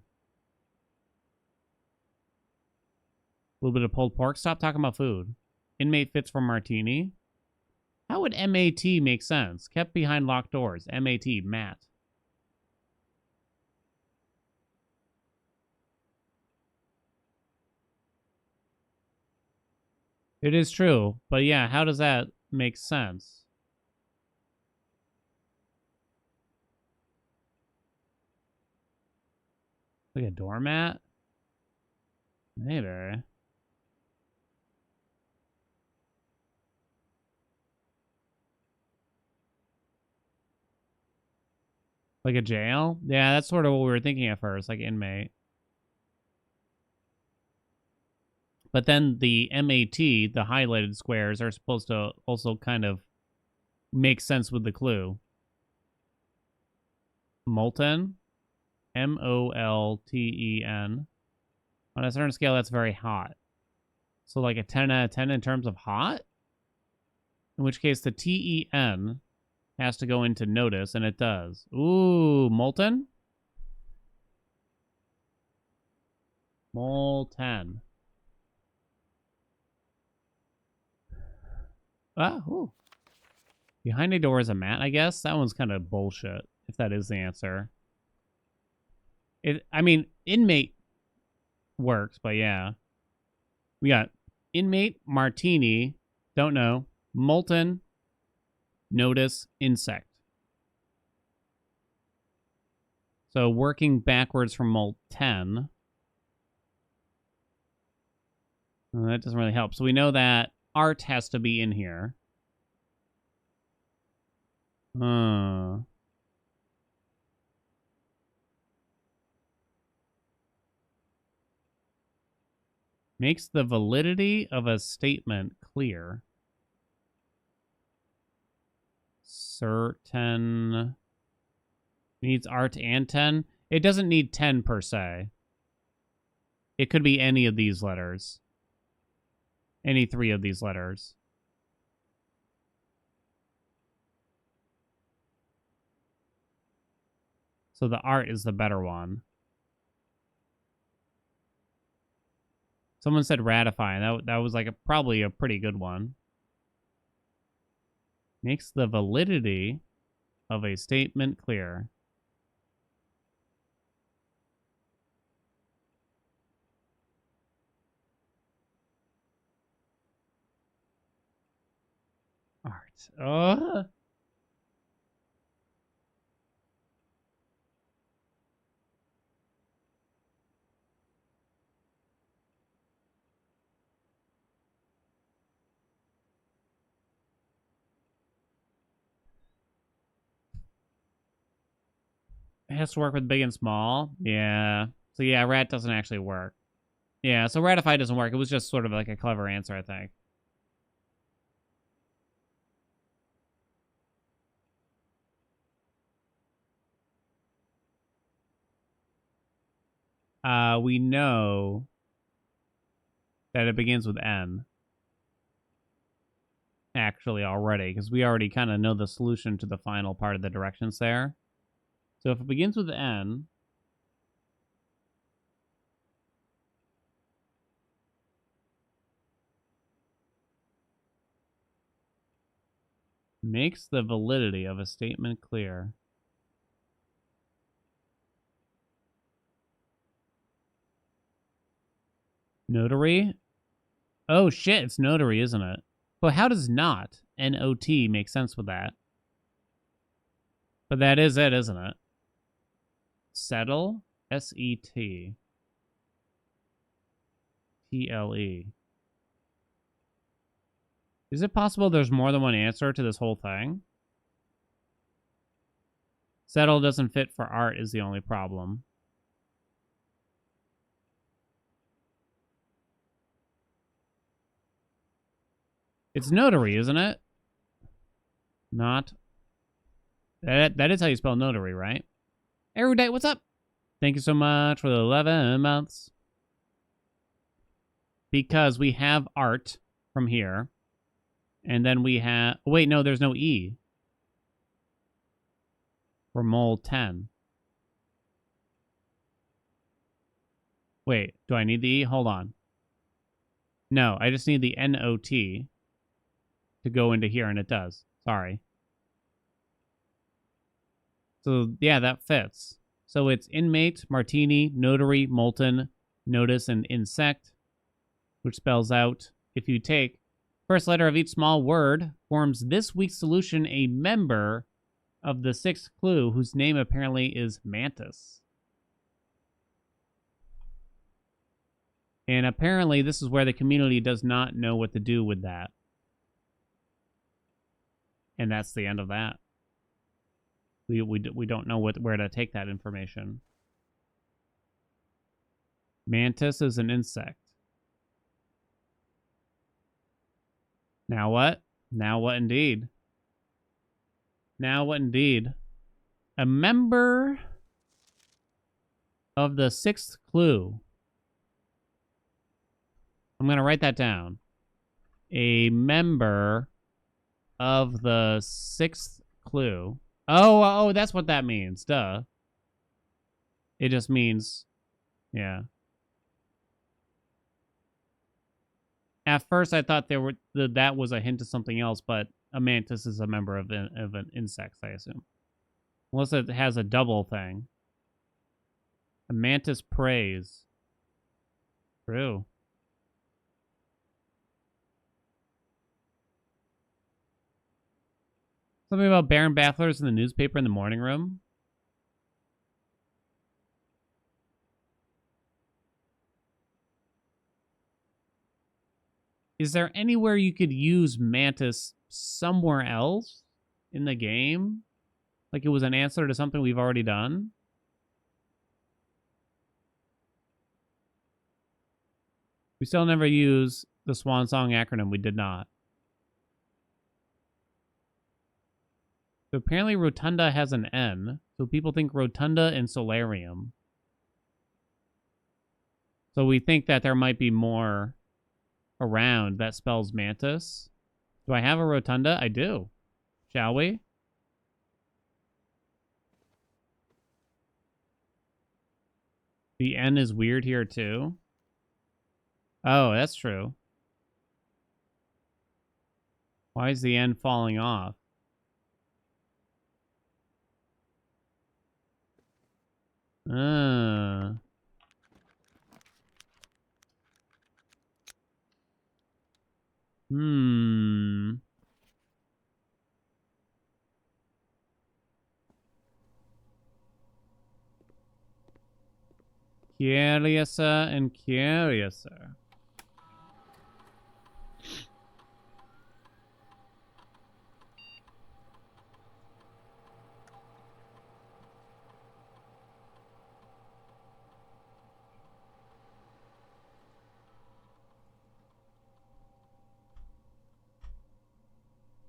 A little bit of pulled pork. Stop talking about food. Inmate fits for martini. How would MAT make sense? Kept behind locked doors. MAT, Matt. It is true. But yeah, how does that make sense? Like a doormat? Maybe. Like a jail? Yeah, that's sort of what we were thinking at first, like inmate. But then the MAT, the highlighted squares, are supposed to also kind of make sense with the clue. Molten. MOLTEN. On a certain scale, that's very hot. So like a 10 out of 10 in terms of hot? In which case the TEN has to go into notice, and it does. Ooh, molten? Molten. Ah, ooh. Behind a door is a mat, I guess? That one's kind of bullshit, if that is the answer. I mean, inmate works, but yeah. We got inmate, martini, don't know, molten, notice, insect. So working backwards from molten. That doesn't really help. So we know that art has to be in here. Makes the validity of a statement clear. Certain. Needs art and 10. It doesn't need 10 per se. It could be any of these letters. Any 3 of these letters. So the art is the better one. Someone said ratify. That was like probably a pretty good one. Makes the validity of a statement clear. Art. It has to work with big and small. Yeah. So yeah, rat doesn't actually work. Yeah, so ratify doesn't work. It was just sort of like a clever answer, I think. We know that it begins with N. Actually, already, because we already kind of know the solution to the final part of the directions there. So if it begins with N, makes the validity of a statement clear. Notary? Oh shit, it's notary, isn't it? But how does not, N-O-T, make sense with that? But that is it, isn't it? Settle? S-E-T. T-L-E. Is it possible there's more than one answer to this whole thing? Settle doesn't fit for art is the only problem. It's notary, isn't it? Not. That is how you spell notary, right? Erudite, what's up? Thank you so much for the 11 months. Because we have art from here. And then we have... Wait, no, there's no E. For mole 10. Wait, do I need the E? Hold on. No, I just need the N-O-T to go into here, and it does. Sorry. So, yeah, that fits. So it's inmate, martini, notary, molten, notice, and insect, which spells out, if you take first letter of each small word, forms this week's solution a member of the sixth clue, whose name apparently is Mantis. And apparently this is where the community does not know what to do with that. And that's the end of that. We don't know where to take that information. Mantis is an insect. Now what? Now what indeed? Now what indeed? A member of the sixth clue. I'm going to write that down. A member of the sixth clue. Oh, that's what that means. Duh. It just means, yeah. At first, I thought that was a hint to something else, but a mantis is a member of an insect, I assume. Unless it has a double thing. A mantis preys. True. Something about Baron Bafflers in the newspaper in the morning room. Is there anywhere you could use Mantis somewhere else in the game? Like it was an answer to something we've already done? We still never use the Swan Song acronym. We did not. So apparently Rotunda has an N. So people think Rotunda and Solarium. So we think that there might be more around that spells Mantis. Do I have a Rotunda? I do. Shall we? The N is weird here too. Oh, that's true. Why is the N falling off? Curiouser and curiouser.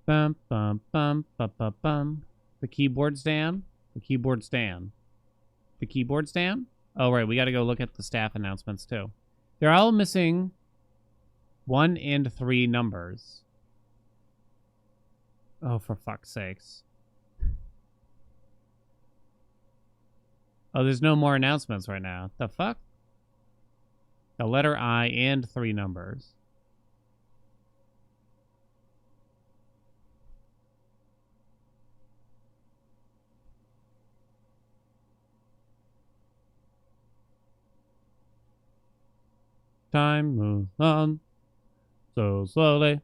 Bum, bum, bum, bum, bum, bum. The keyboard's down. The keyboard's down. The keyboard's down? Oh, right. We got to go look at the staff announcements, too. They're all missing 1 and 3 numbers. Oh, for fuck's sakes. Oh, there's no more announcements right now. The fuck? The letter I and 3 numbers. Time moves on so slowly.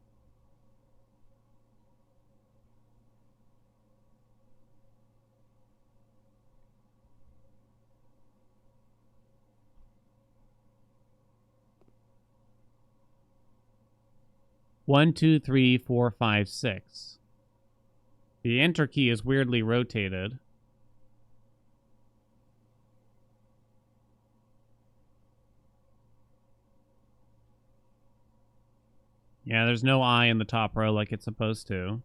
1, 2, 3, 4, 5, 6. The enter key is weirdly rotated. Yeah, there's no I in the top row like it's supposed to.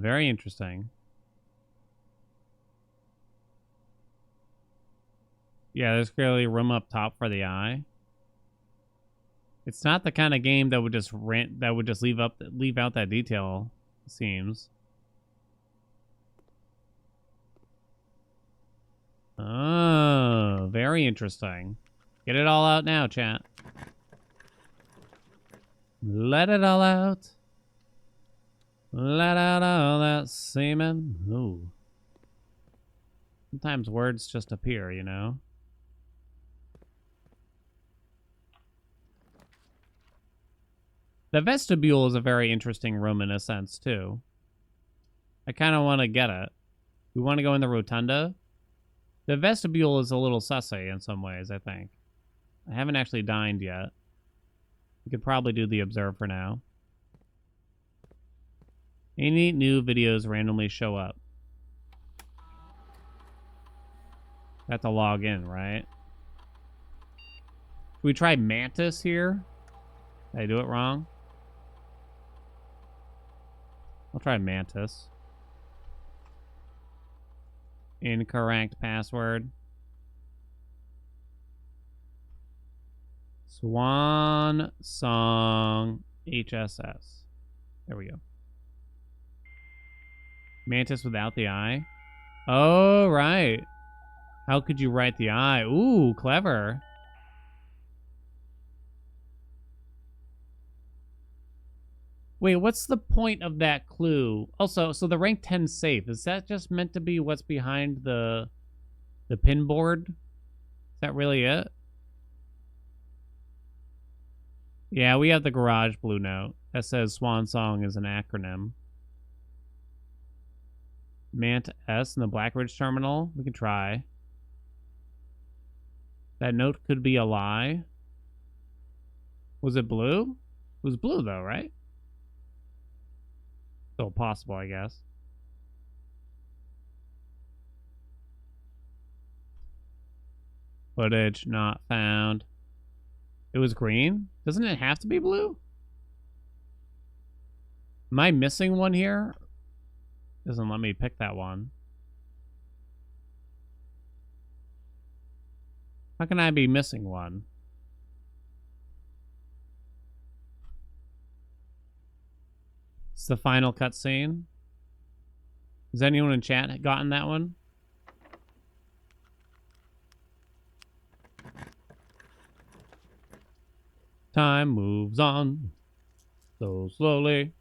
Very interesting. Yeah, there's clearly room up top for the I. It's not the kind of game that would just leave out that detail, it seems. Oh, very interesting. Get it all out now, chat. Let it all out. Let out all that semen. Ooh. Sometimes words just appear, you know? The vestibule is a very interesting room in a sense, too. I kind of want to get it. We want to go in the rotunda. The vestibule is a little sussy in some ways, I think. I haven't actually dined yet. We could probably do the observe for now. Any new videos randomly show up. I have to log in, right? Should we try Mantis here? Did I do it wrong? I'll try Mantis. Incorrect password. Swan Song HSS. There we go. Mantis without the I. Oh, right. How could you write the I? Ooh, clever. Wait, what's the point of that clue? Also, so the rank 10 safe, is that just meant to be what's behind the pin board? Is that really it? Yeah, we have the garage blue note that says Swan Song is an acronym. Mant S in the Blackridge terminal. We can try. That note could be a lie. Was it blue? It was blue though, right? Still possible, I guess. Footage not found. It was green? Doesn't it have to be blue? Am I missing one here? Doesn't let me pick that one. How can I be missing one? It's the final cutscene. Has anyone in chat gotten that one? Time moves on so slowly.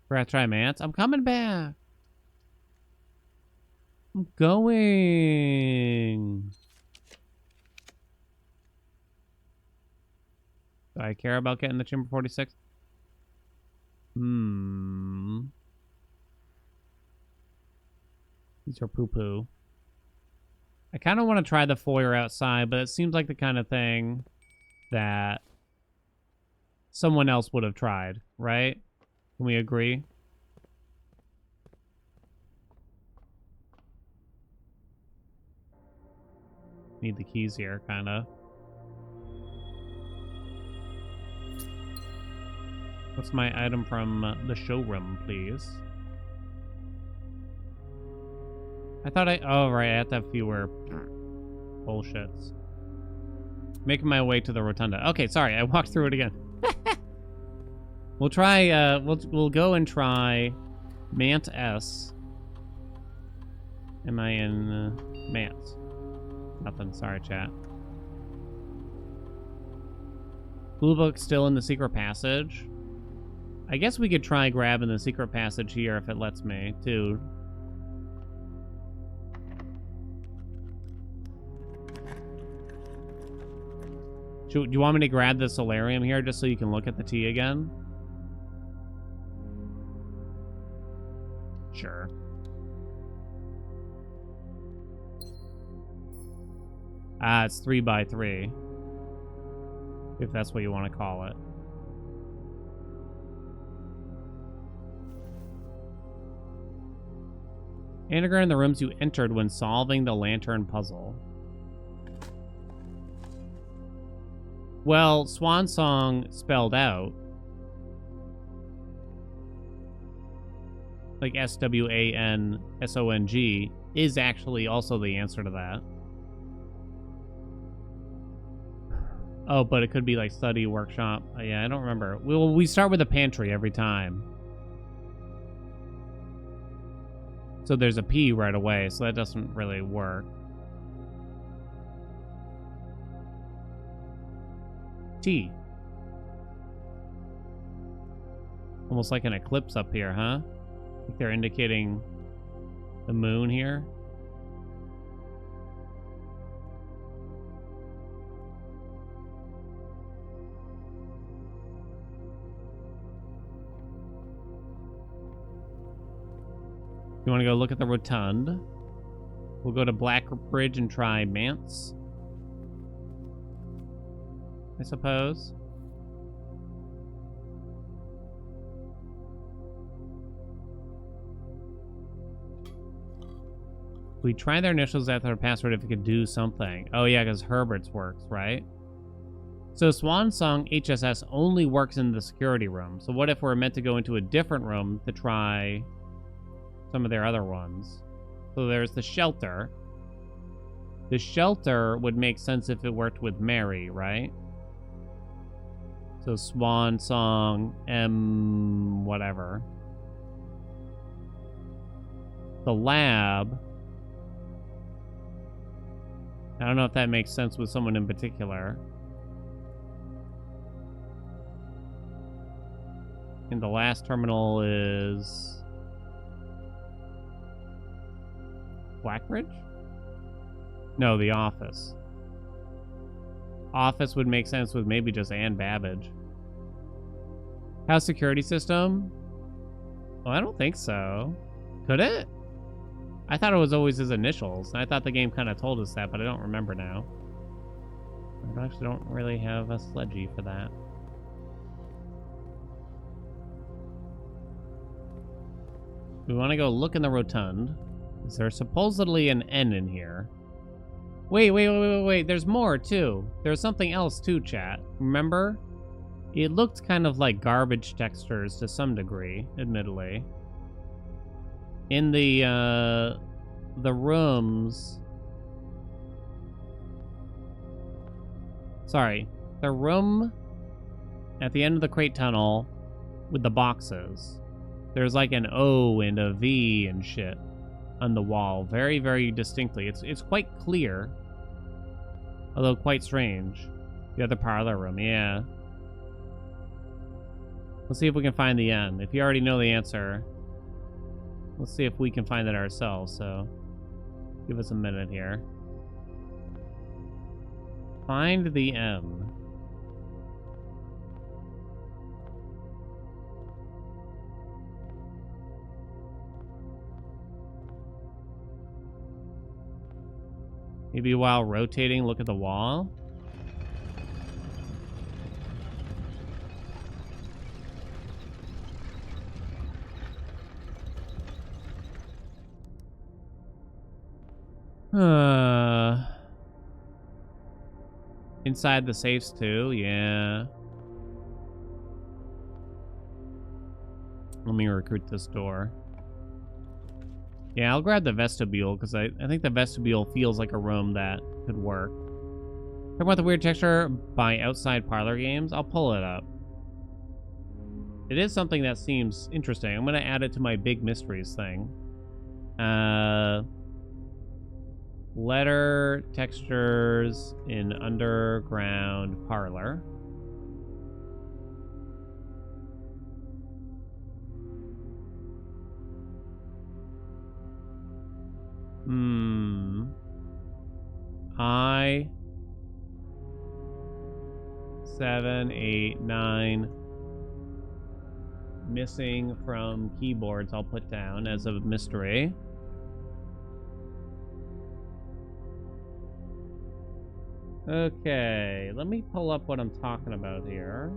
We're gonna try Mance. I'm coming back. I'm going. Do I care about getting the Chamber 46? These are poo-poo. I kind of want to try the foyer outside, but it seems like the kind of thing that someone else would have tried, right? Can we agree? Need the keys here, kind of. What's my item from the showroom, please? I thought oh, right, I have to have fewer bullshits. Making my way to the rotunda. Okay, sorry, I walked through it again. We'll try, we'll go and try Mant S. Am I in Mant? Nothing, sorry, chat. Blue book still in the secret passage. I guess we could try grabbing the secret passage here if it lets me, too. Do you want me to grab the solarium here just so you can look at the tea again? Sure. It's 3x3. If that's what you want to call it. Anagram in the rooms you entered when solving the lantern puzzle. Well, Swan Song spelled out. Like SWANSONG is actually also the answer to that. Oh, but it could be like study, workshop. Yeah, I don't remember. We start with a pantry every time. So there's a P right away, so that doesn't really work. T. Almost like an eclipse up here, huh? Like they're indicating the moon here. You want to go look at the rotund? We'll go to Black Bridge and try Mance, I suppose. We try their initials after their password if it could do something. Oh yeah, because Herbert's works, right? So Swan Song HSS only works in the security room. So what if we're meant to go into a different room to try some of their other ones? So there's the shelter. The shelter would make sense if it worked with Mary, right? So Swan Song M whatever. The lab. I don't know if that makes sense with someone in particular. And the last terminal is Blackbridge? No, the office. Office would make sense with maybe just Ann Babbage. House security system? Well, I don't think so. Could it? I thought it was always his initials. I thought the game kind of told us that, but I don't remember now. I actually don't really have a sledgy for that. We want to go look in the rotund. Is there supposedly an N in here? Wait. There's more, too. There's something else, too, chat. Remember? It looked kind of like garbage textures to some degree, admittedly. In the rooms... Sorry. The room at the end of the crate tunnel with the boxes. There's like an O and a V and shit on the wall. Very, very distinctly. It's quite clear. Although quite strange. The other parlor room, yeah. Let's see if we can find the N. If you already know the answer, let's see if we can find it ourselves, so give us a minute here. Find the M. Maybe while rotating, look at the wall. Inside the safes too, yeah. Let me recruit this door. Yeah, I'll grab the vestibule, because I think the vestibule feels like a room that could work. Talk about the weird texture by outside parlor games. I'll pull it up. It is something that seems interesting. I'm going to add it to my big mysteries thing. Letter textures in underground parlor. I 7, 8, 9. missing from keyboards I'll put down as a mystery. Okay, let me pull up what I'm talking about here.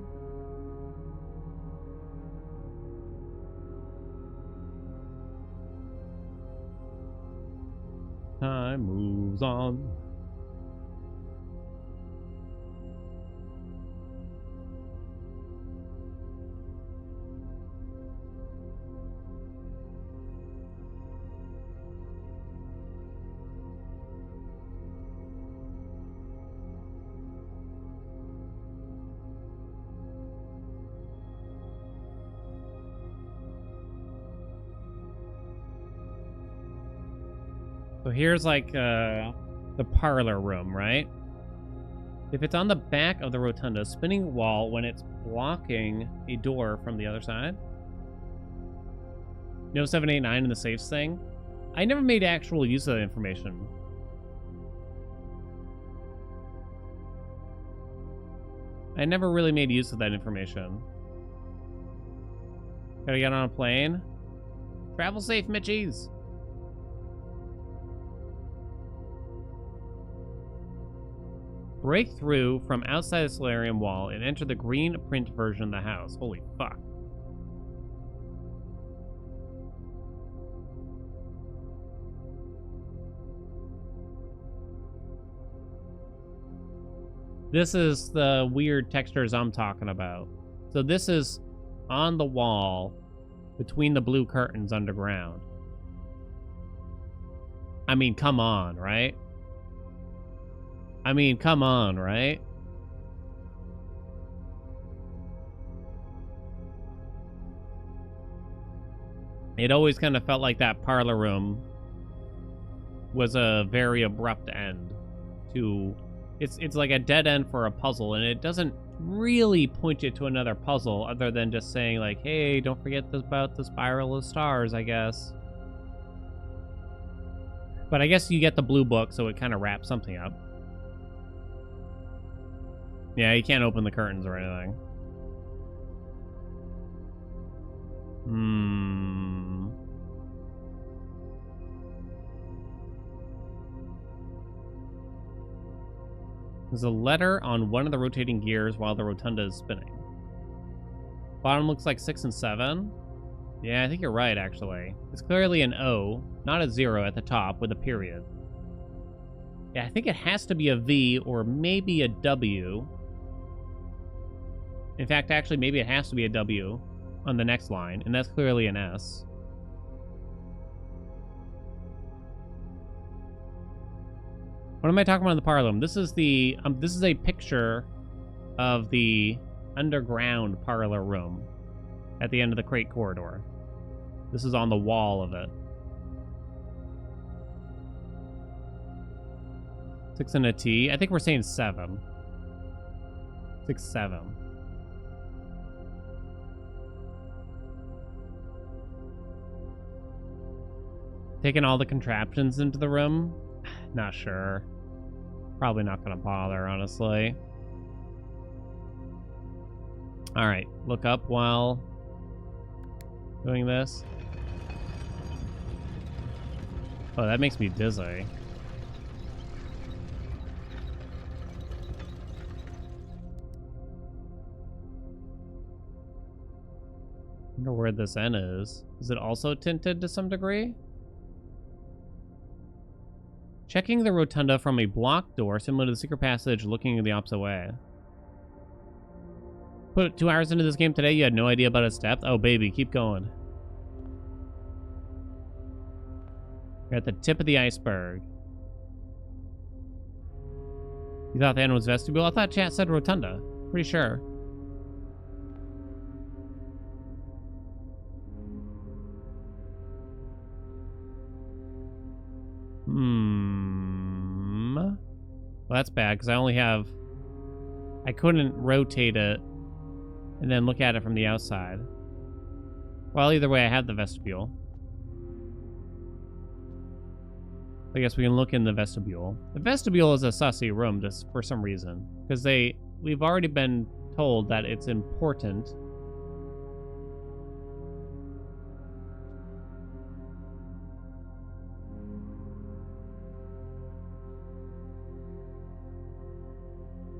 Time moves on. So here's like the parlor room, right? If it's on the back of the rotunda, spinning wall when it's blocking a door from the other side. No 789 in the safes thing. I never made actual use of that information. I never really made use of that information. Gotta get on a plane. Travel safe, Mitchies. Break through from outside the solarium wall and enter the green print version of the house. Holy fuck. This is the weird textures I'm talking about. So this is on the wall between the blue curtains underground. I mean, come on, right? I mean, come on, right? It always kind of felt like that parlor room was a very abrupt end to... It's like a dead end for a puzzle, and it doesn't really point you to another puzzle other than just saying, like, hey, don't forget about the spiral of stars, I guess. But I guess you get the blue book, so it kind of wraps something up. Yeah, you can't open the curtains or anything. There's a letter on one of the rotating gears while the rotunda is spinning. Bottom looks like 6 and 7. Yeah, I think you're right, actually. It's clearly an O, not a 0 at the top with a period. Yeah, I think it has to be a V or maybe a W. In fact, actually, maybe it has to be a W on the next line, and that's clearly an S. What am I talking about in the parlor room? This is a picture of the underground parlor room at the end of the crate corridor. This is on the wall of it. 6 and a T. I think we're saying 7. 6, 7. Taking all the contraptions into the room? Not sure. Probably not gonna bother, honestly. Alright, look up while doing this. Oh, that makes me dizzy. Wonder where this N is. Is it also tinted to some degree? Checking the rotunda from a blocked door similar to the secret passage looking the opposite way. Put 2 hours into this game today, you had no idea about its depth? Oh, baby, keep going. You're at the tip of the iceberg. You thought the end was vestibule? I thought chat said rotunda. Pretty sure. Well, that's bad, because I couldn't rotate it and then look at it from the outside. Well, either way, I have the vestibule. I guess we can look in the vestibule. The vestibule is a sussy room just for some reason, because we've already been told that it's important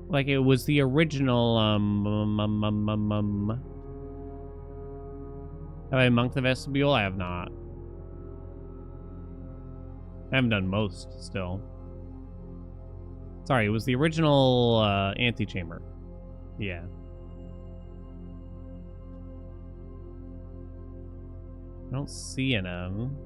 Like it was the original, Have I monked the vestibule? I have not. I haven't done most, still. Sorry, it was the original, antechamber. Yeah. I don't see an M.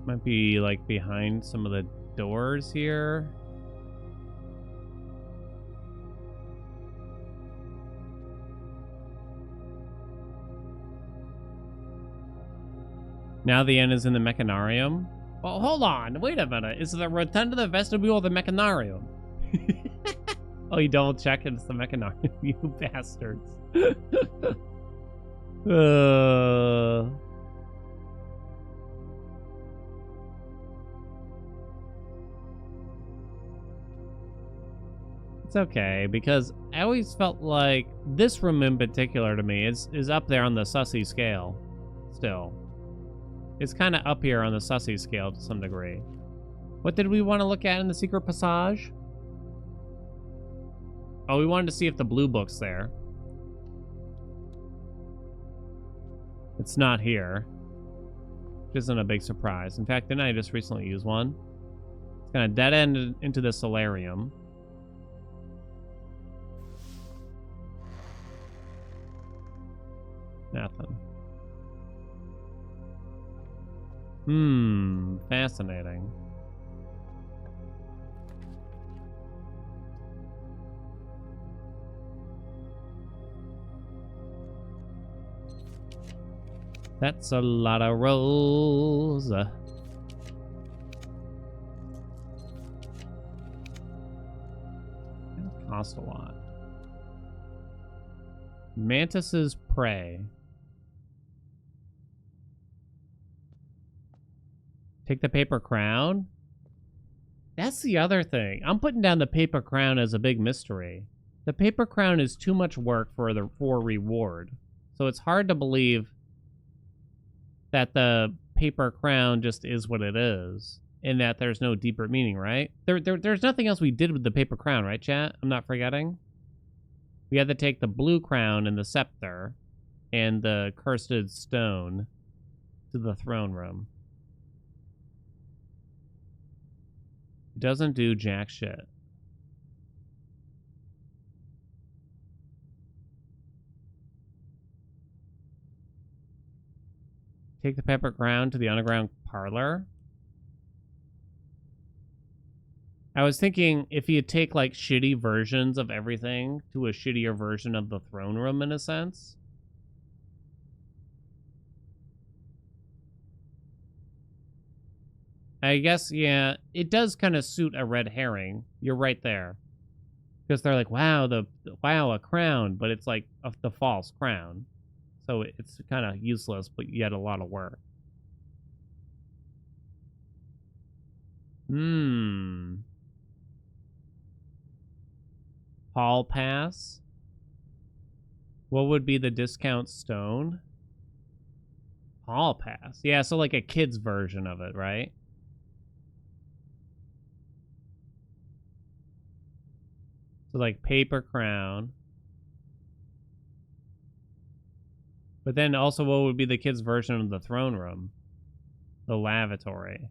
Might be, like, behind some of the doors here. Now the N is in the mechanarium. Well, hold on. Wait a minute. Is the rotunda the vestibule or the mechanarium? Oh, you double check and it's the mechanarium, you bastards. It's okay, because I always felt like this room in particular to me is up there on the sussy scale. Still. It's kind of up here on the sussy scale to some degree. What did we want to look at in the secret passage? Oh, we wanted to see if the blue book's there. It's not here. Which isn't a big surprise. In fact, didn't I just recently use one? It's kind of dead end into the solarium. Nothing. Fascinating. That's a lot of rolls. It cost a lot. Mantis's prey. Take the paper crown? That's the other thing. I'm putting down the paper crown as a big mystery. The paper crown is too much work for reward. So it's hard to believe that the paper crown just is what it is. And that there's no deeper meaning, right? There's nothing else we did with the paper crown, right, chat? I'm not forgetting. We had to take the blue crown and the scepter and the cursed stone to the throne room. It doesn't do jack shit. Take the pepper crown to the underground parlor. I was thinking if you take like shitty versions of everything to a shittier version of the throne room in a sense. I guess, yeah, it does kind of suit a red herring. You're right there. Because they're like, wow, wow, a crown, but it's like the false crown. So it's kind of useless, but yet a lot of work. Hall pass. What would be the discount stone? Hall pass. Yeah, so like a kid's version of it, right? So like paper crown. But then also what would be the kid's version of the throne room? The lavatory.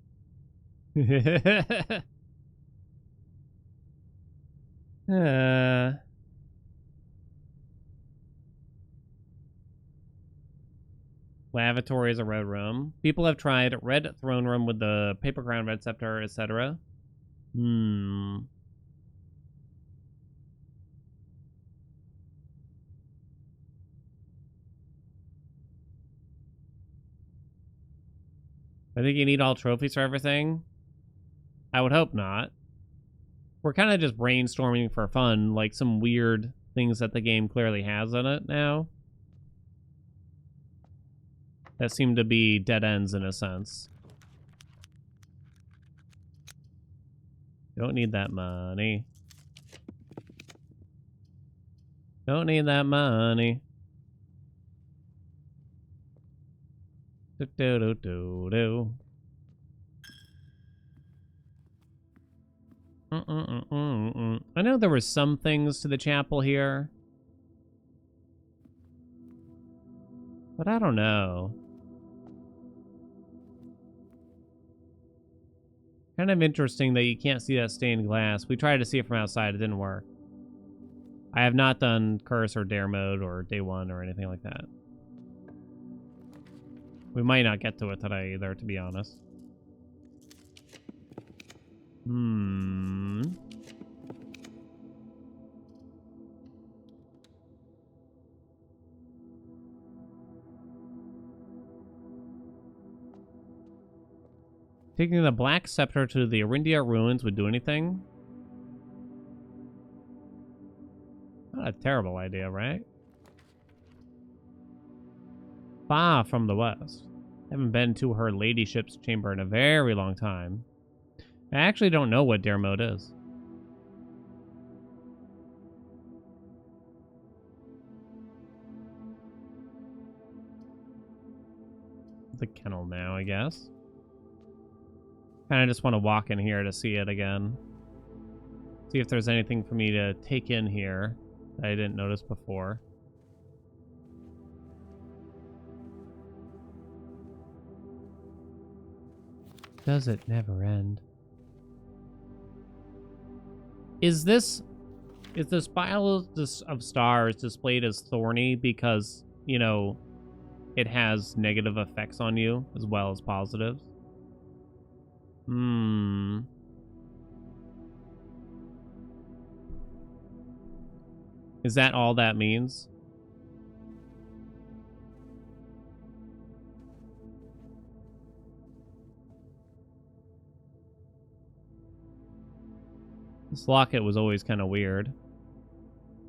Lavatory is a red room. People have tried red throne room with the paper crown, red scepter, etc. I think you need all trophies for everything. I would hope not. We're kind of just brainstorming for fun, like some weird things that the game clearly has in it now. That seem to be dead ends in a sense. Don't need that money. Don't need that money. Do-do-do-do-do. I know there were some things to the chapel here, but I don't know. Kind of interesting that you can't see that stained glass. We tried to see it from outside. It didn't work. I have not done curse or dare mode or day one or anything like that. We might not get to it today either, to be honest. Taking the Black Scepter to the Arindia ruins would do anything? Not a terrible idea, right? Far from the west. Haven't been to her ladyship's chamber in a very long time. I actually don't know what dare mode is. The kennel now, I guess. Kind of just want to walk in here to see it again. See if there's anything for me to take in here that I didn't notice before. Does it never end? Is this pile of stars displayed as thorny because, you know, it has negative effects on you as well as positives? Is that all that means? This locket was always kind of weird.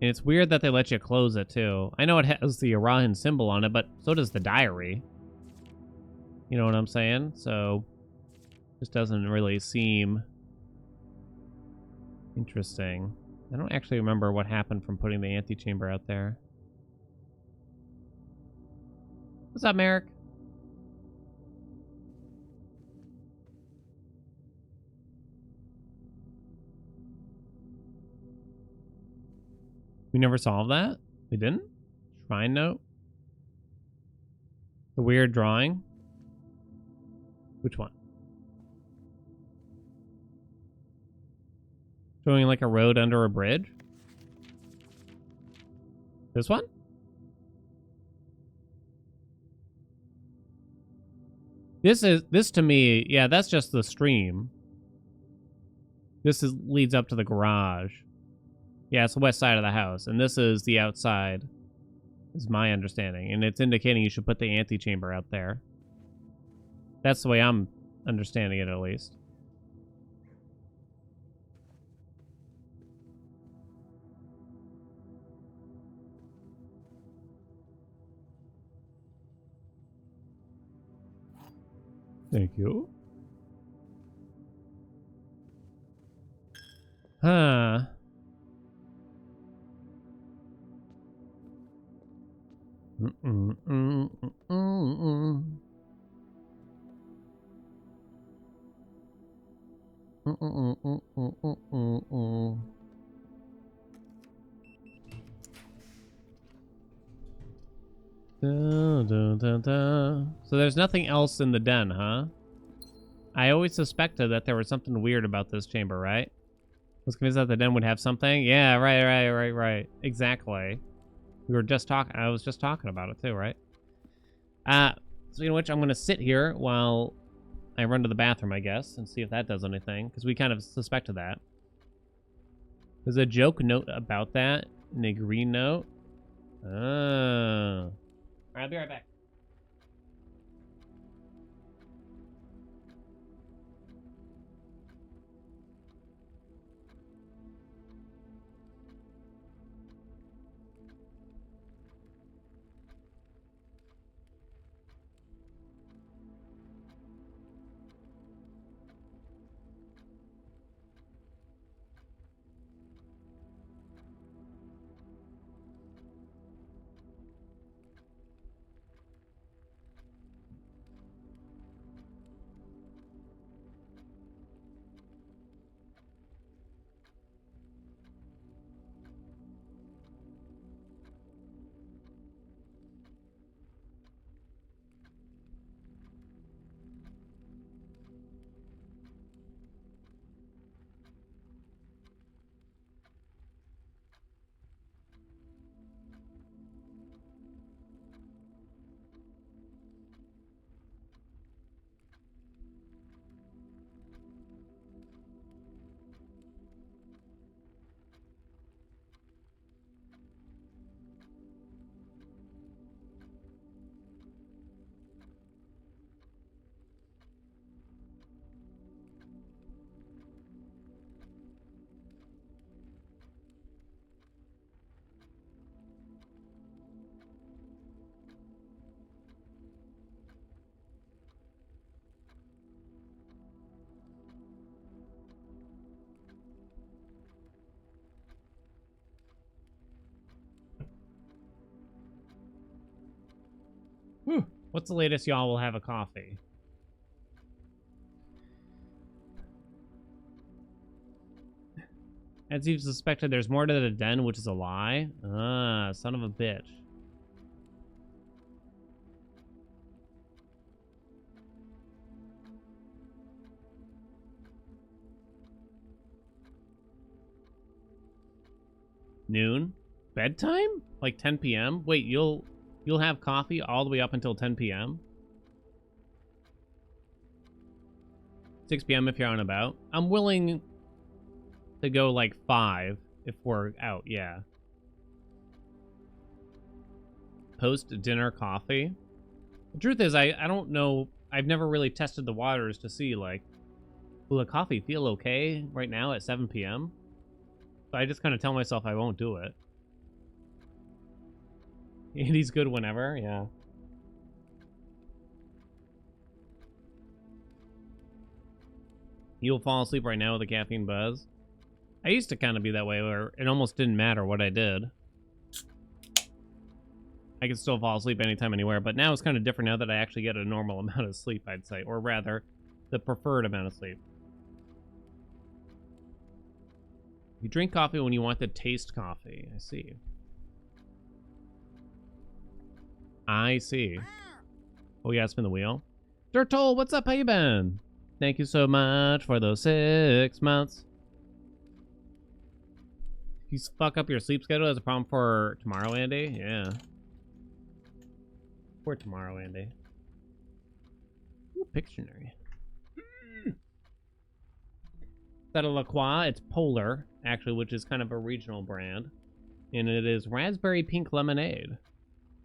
And it's weird that they let you close it, too. I know it has the Orion symbol on it, but so does the diary. You know what I'm saying? So, just doesn't really seem interesting. I don't actually remember what happened from putting the antechamber out there. What's up, Merrick? We never solved that? We didn't? Shrine note? The weird drawing? Which one? Showing like a road under a bridge? This one? This to me, yeah, that's just the stream. This leads up to the garage. Yeah, it's the west side of the house, and this is the outside, is my understanding. And it's indicating you should put the antechamber out there. That's the way I'm understanding it, at least. Thank you. Huh. So there's nothing else in the den, huh? I always suspected that there was something weird about this chamber, right? Was convinced that the den would have something? Yeah, right. Exactly. We were just talking. I was just talking about it too, right? Speaking of which, I'm gonna sit here while I run to the bathroom, I guess, and see if that does anything, because we kind of suspected that. There's a joke note about that in a green note. Oh. All right, I'll be right back. What's the latest y'all will have a coffee? As you've suspected, there's more to the den, which is a lie. Ah, son of a bitch. Noon? Bedtime? Like 10 p.m.? Wait, you'll have coffee all the way up until 10 p.m.? 6 p.m. if you're on about. I'm willing to go like 5 if we're out, yeah. Post-dinner coffee? The truth is, I don't know. I've never really tested the waters to see, like, will the coffee feel okay right now at 7 p.m.? So I just kind of tell myself I won't do it. Andy's good whenever, yeah. You'll fall asleep right now with a caffeine buzz. I used to kind of be that way where it almost didn't matter what I did. I could still fall asleep anytime, anywhere, but now it's kind of different now that I actually get a normal amount of sleep, I'd say. Or rather, the preferred amount of sleep. You drink coffee when you want to taste coffee. I see. I see. Oh yeah, spin the wheel. Dirtle, what's up? How you been? Thank you so much for those 6 months. If you fuck up your sleep schedule, as a problem for tomorrow, Andy? Yeah. For tomorrow, Andy. Ooh, Pictionary. Is that a La Croix? It's Polar, actually, which is kind of a regional brand. And it is raspberry pink lemonade.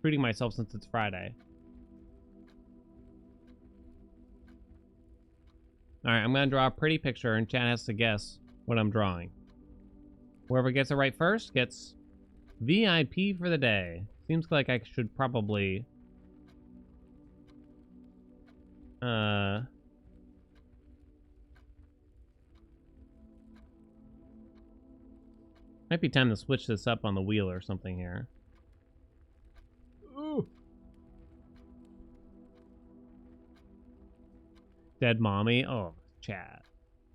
Treating myself since it's Friday. Alright, I'm going to draw a pretty picture, and Chad has to guess what I'm drawing. Whoever gets it right first gets VIP for the day. Seems like I should probably... Might be time to switch this up on the wheel or something here. Ooh. Dead mommy? Oh, chat.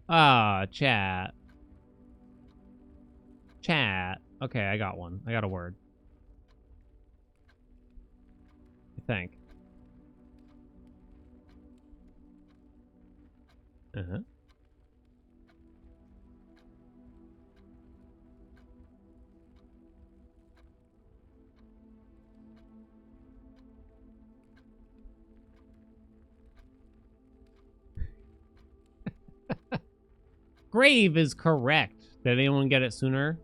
Ah, chat. Chat. Okay, I got one. I got a word. I think. Uh-huh. Grave is correct. Did anyone get it sooner?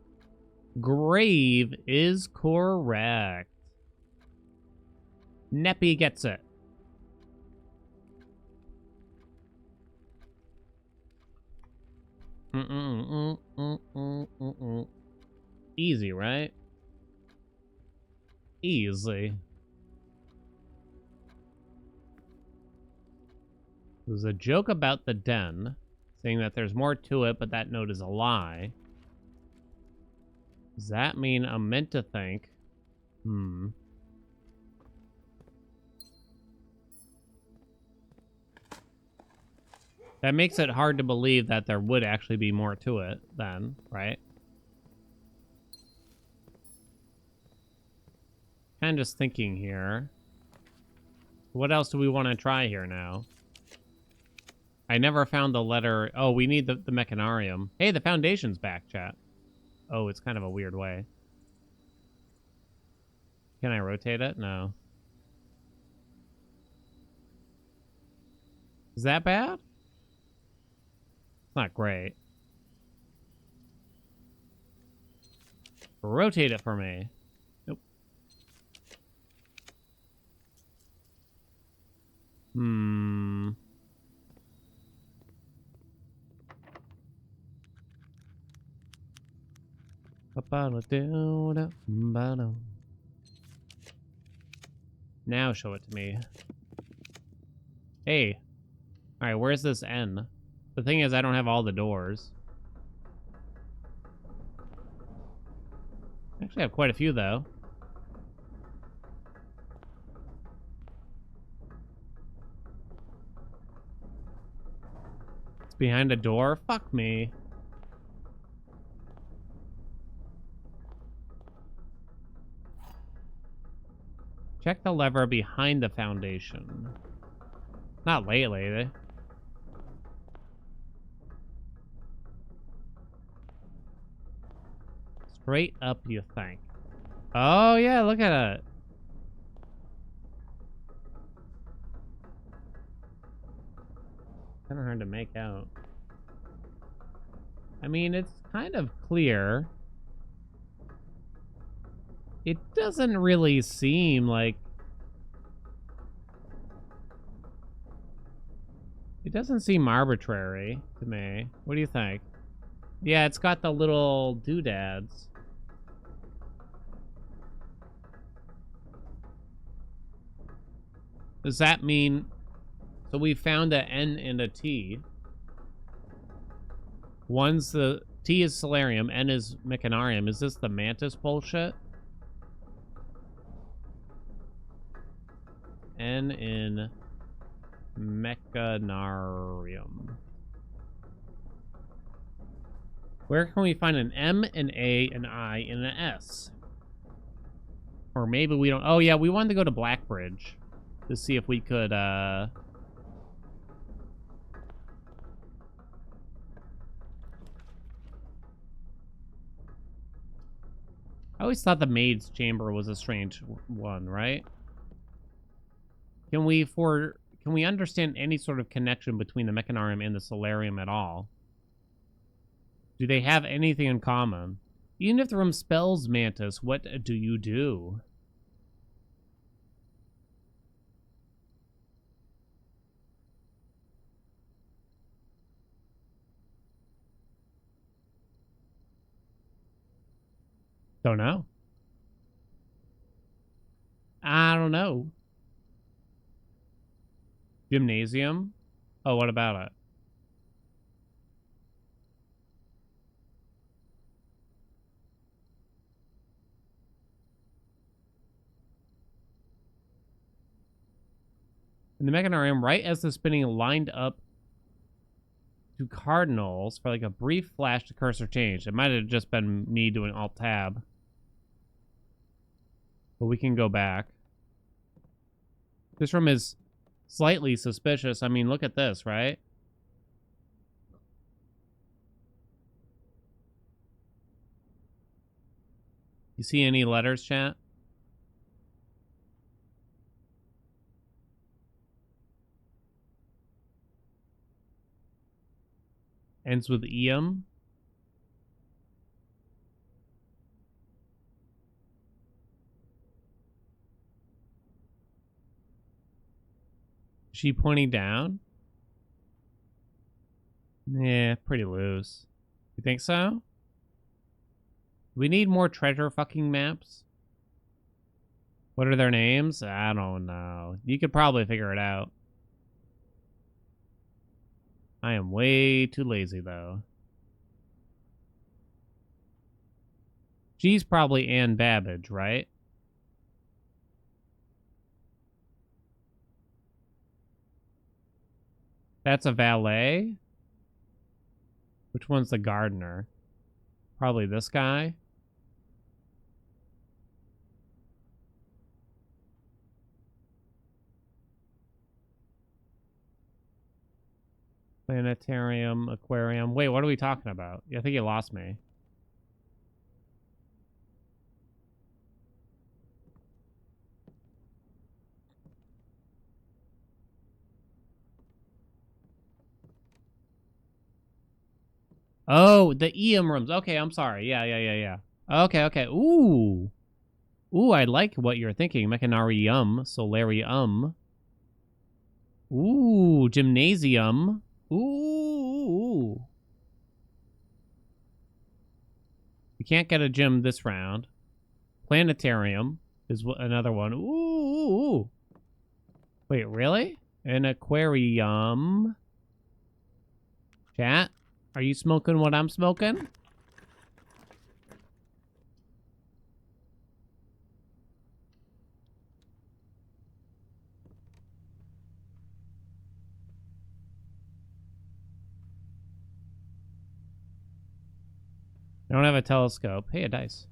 Grave is correct. Neppy gets it. Easy, right? Easy. There's a joke about the den, saying that there's more to it, but that note is a lie. Does that mean I'm meant to think? That makes it hard to believe that there would actually be more to it then, right? Kind of just thinking here. What else do we want to try here now? I never found the letter. Oh, we need the mechanarium. Hey, the foundation's back, chat. Oh, it's kind of a weird way. Can I rotate it? No. Is that bad? It's not great. Rotate it for me. Nope. Now show it to me. Hey. Alright, where's this N? The thing is, I don't have all the doors. Actually, I have quite a few, though. behind a door? Fuck me. Check the lever behind the foundation. Not lately. Straight up, you think? Oh, yeah, look at it. Kind of hard to make out. I mean, it's kind of clear. It doesn't really seem like... It doesn't seem arbitrary to me. What do you think? Yeah, it's got the little doodads. Does that mean... So we found an N and a T. One's the... T is Solarium, N is Mechanarium. Is this the Mantis bullshit? N in Mechanarium. Where can we find an M, an A, an I, and an S? Or maybe we don't... Oh, yeah, we wanted to go to Blackbridge to see if we could, I always thought the maid's chamber was a strange one, right? Can we understand any sort of connection between the Mechanarium and the Solarium at all? Do they have anything in common? Even if the room spells Mantis, what do you do? Don't know. I don't know. Gymnasium? Oh, what about it? In the Mechanarium, right as the spinning lined up to cardinals for like a brief flash, the cursor changed. It might have just been me doing Alt-Tab. But we can go back. This room is slightly suspicious. I mean, look at this, right? You see any letters, chat? Ends with Eum. Is she pointing down? Yeah, pretty loose. You think so? We need more treasure fucking maps. What are their names? I don't know. You could probably figure it out. I am way too lazy, though. She's probably Ann Babbage, right? That's a valet? Which one's the gardener? Probably this guy. Planetarium, aquarium. Wait, what are we talking about? I think you lost me. Oh, the Eum rooms. Okay, I'm sorry. Yeah. Okay. Ooh. Ooh, I like what you're thinking. Mechanarium, Solarium. Ooh, Gymnasium. Ooh. We can't get a gym this round. Planetarium is another one. Ooh. Wait, really? An aquarium. Chat? Are you smoking what I'm smoking? I don't have a telescope. Hey, a dice.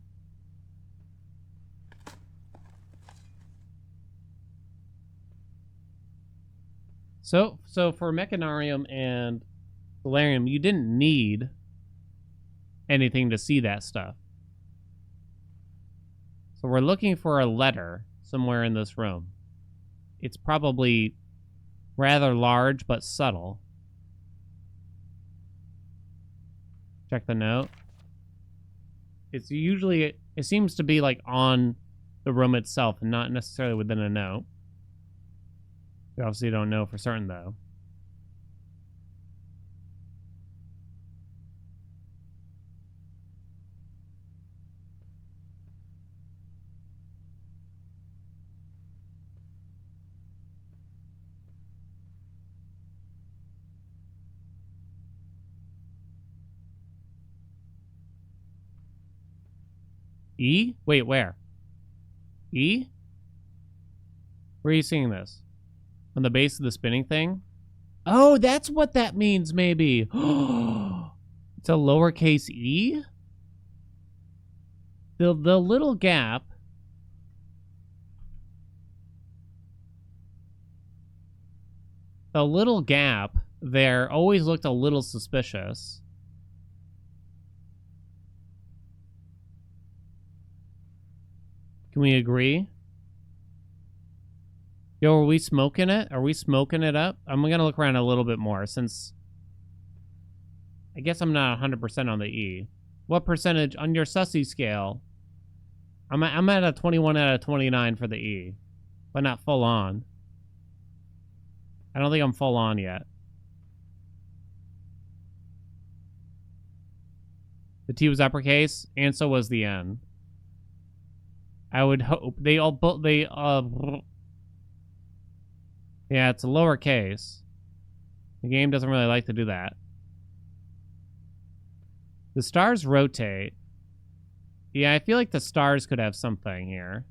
So for Mechanarium and Solarium, you didn't need anything to see that stuff. So we're looking for a letter somewhere in this room. It's probably rather large but subtle. Check the note. It's usually, it seems to be like on the room itself and not necessarily within a note. We obviously don't know for certain though. E? Wait, where? E? Where are you seeing this? On the base of the spinning thing? Oh, that's what that means, maybe. It's a lowercase e? The little gap. The little gap there always looked a little suspicious. Can we agree? Yo, are we smoking it? Are we smoking it up? I'm going to look around a little bit more since I guess I'm not 100% on the E. What percentage on your sussy scale? I'm at a 21 out of 29 for the E, but not full on. I don't think I'm full on yet. The T was uppercase, and so was the N. I would hope they all both yeah, it's a lowercase. The game doesn't really like to do that. The stars rotate. Yeah, I feel like the stars could have something here.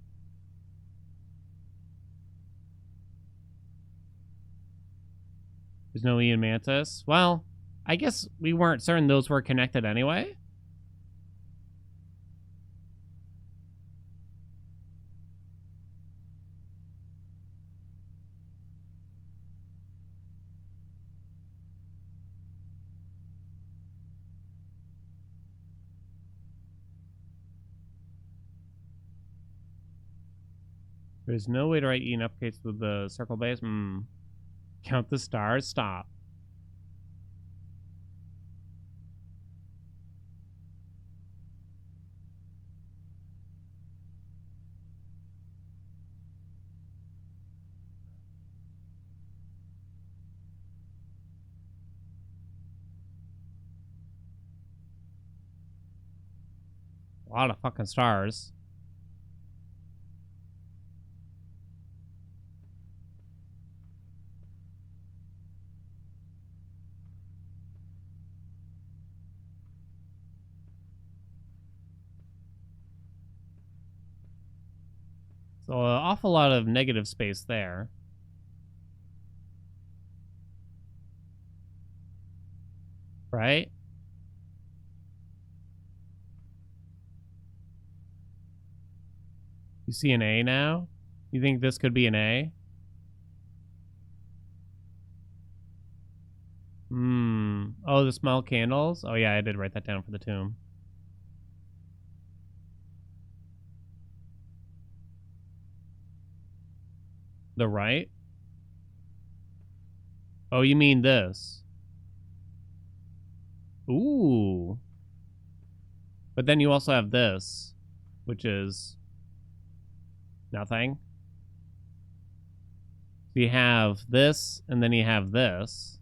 There's no E in Mantis. Well, I guess we weren't certain those were connected anyway. There's no way to write E in uppercase with the circle base. Count the stars. Stop. A lot of fucking stars. So an awful lot of negative space there. Right? You see an A now? You think this could be an A? Oh, the small candles? Oh yeah, I did write that down for the tomb. The right? Oh, you mean this? Ooh. But then you also have this, which is nothing. So you have this, and then you have this.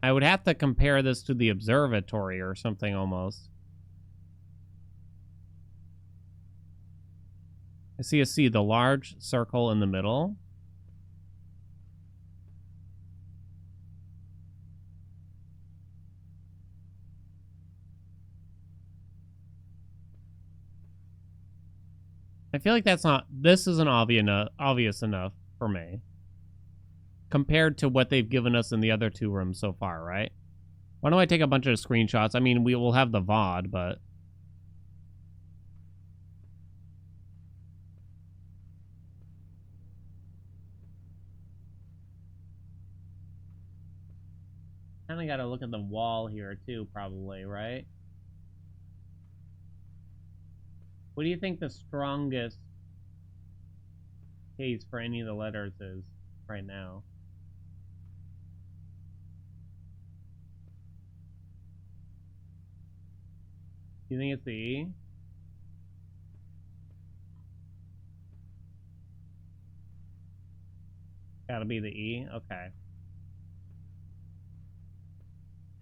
I would have to compare this to the observatory or something almost. I see a C, the large circle in the middle. I feel like that's not, this isn't obvious enough for me. Compared to what they've given us in the other two rooms so far, right? Why don't I take a bunch of screenshots? I mean, we will have the VOD, but... Kinda gotta look at the wall here, too, probably, right? What do you think the strongest case for any of the letters is right now? Do you think it's the E? Gotta be the E? Okay.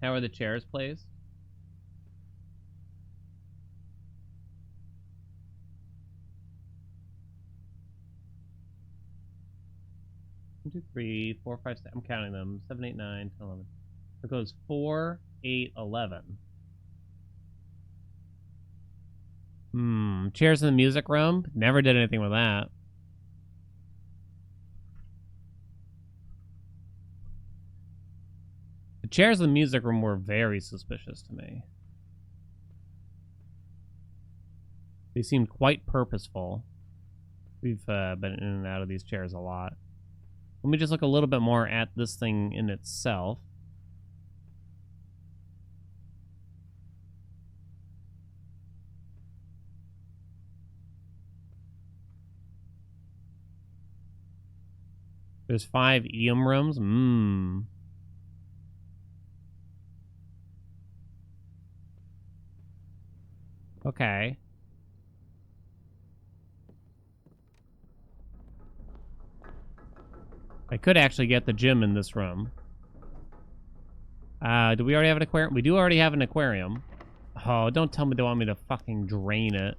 How are the chairs placed? One, 2, 3, 4, 5, 6. I'm counting them. 7, 8, 9, 10, 11. It goes 4, 8, 11. Chairs in the music room? Never did anything with that. The chairs in the music room were very suspicious to me. They seemed quite purposeful. We've been in and out of these chairs a lot. Let me just look a little bit more at this thing in itself. There's 5 EM rooms? Okay. I could actually get the gym in this room. Do we already have an aquarium? We do already have an aquarium. Oh, don't tell me they want me to fucking drain it.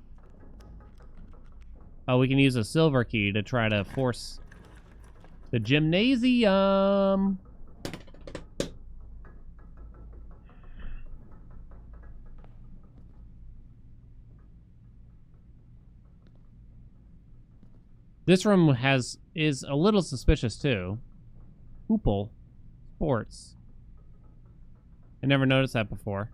Oh, we can use a silver key to try to force the gymnasium. This room is a little suspicious too. Hoople Sports. I never noticed that before.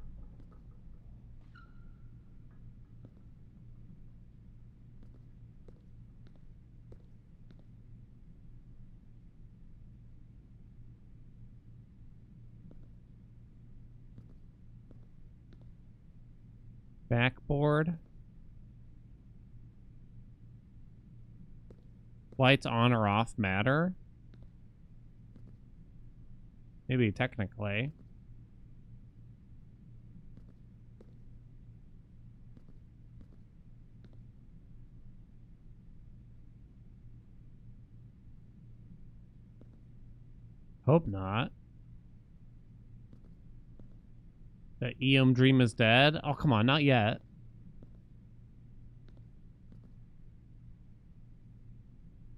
Backboard. Lights on or off matter? Maybe technically. Hope not. The EM dream is dead? Oh, come on, not yet.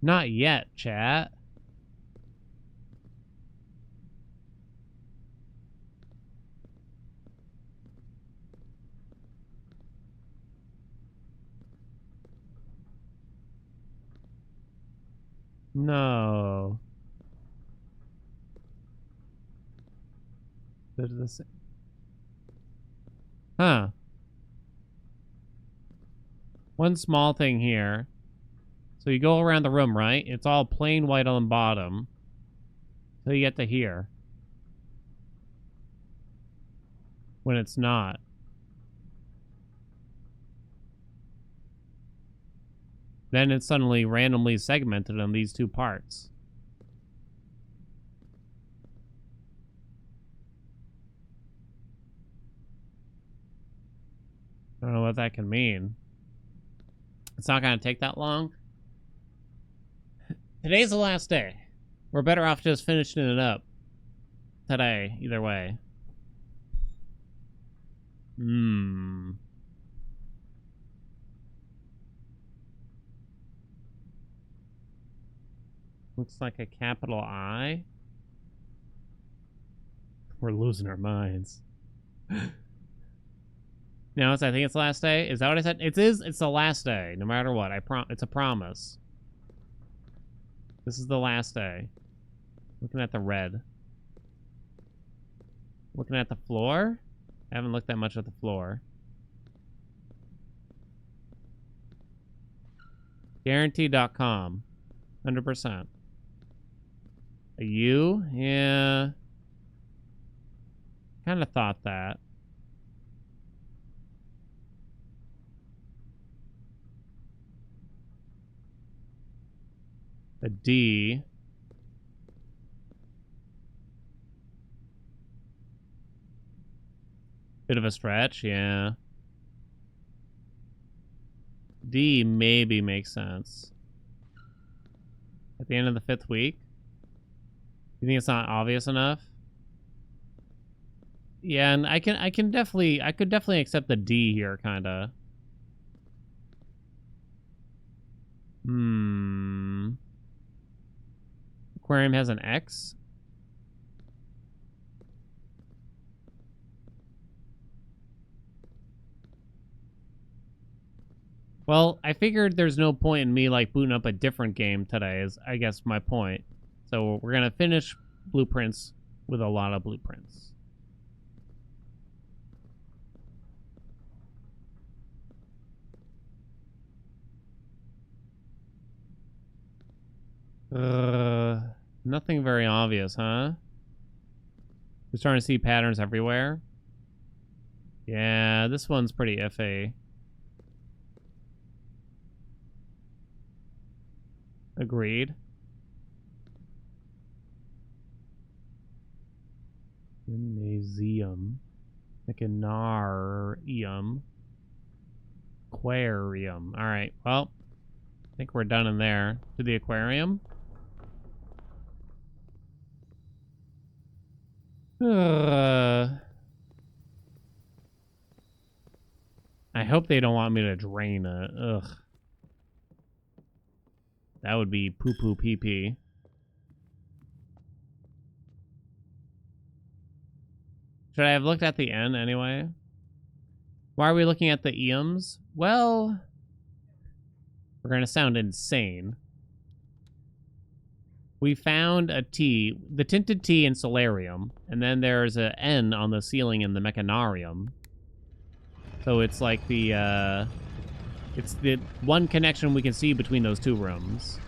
Not yet, chat. No. There's this. Huh. One small thing here. So you go around the room, right? It's all plain white on the bottom. So you get to here. When it's not. Then it's suddenly randomly segmented on these two parts. I don't know what that can mean. It's not going to take that long. Today's the last day. We're better off just finishing it up today, either way. Looks like a capital I. We're losing our minds. No, I think it's the last day. Is that what I said? It is. It's the last day, no matter what. It's a promise. This is the last day. Looking at the red. Looking at the floor? I haven't looked that much at the floor. Guarantee.com. 100%. A U? Yeah. Kind of thought that. A D. Bit of a stretch, yeah. D maybe makes sense. At the end of the 5th week? You think it's not obvious enough? Yeah, and I could definitely accept the D here, kinda. Aquarium has an X? Well, I figured there's no point in me, like, booting up a different game today, is, I guess, my point. So we're gonna finish blueprints with a lot of blueprints. Nothing very obvious, huh? We're starting to see patterns everywhere. Yeah, this one's pretty iffy. Agreed. Gymnasium. Mechanarium. Aquarium. Alright, well, I think we're done in there. To the aquarium? I hope they don't want me to drain it. Ugh. That would be poo-poo pee-pee. Should I have looked at the N anyway? Why are we looking at the eums? Well, we're going to sound insane. We found a T, the tinted T in Solarium, and then there's an N on the ceiling in the Mechanarium. So it's like it's the one connection we can see between those two rooms.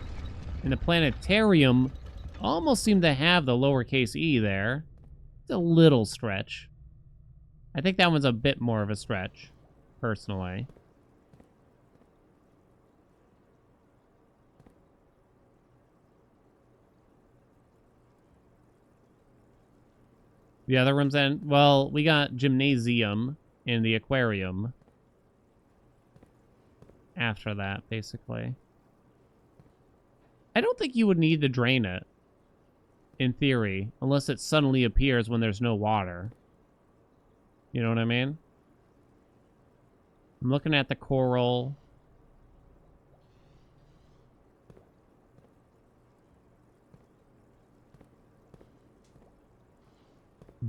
And the planetarium almost seemed to have the lowercase e there. It's a little stretch. I think that one's a bit more of a stretch, personally. The other rooms then, well, we got gymnasium in the aquarium after that, basically. I don't think you would need to drain it, in theory, unless it suddenly appears when there's no water. You know what I mean? I'm looking at the coral.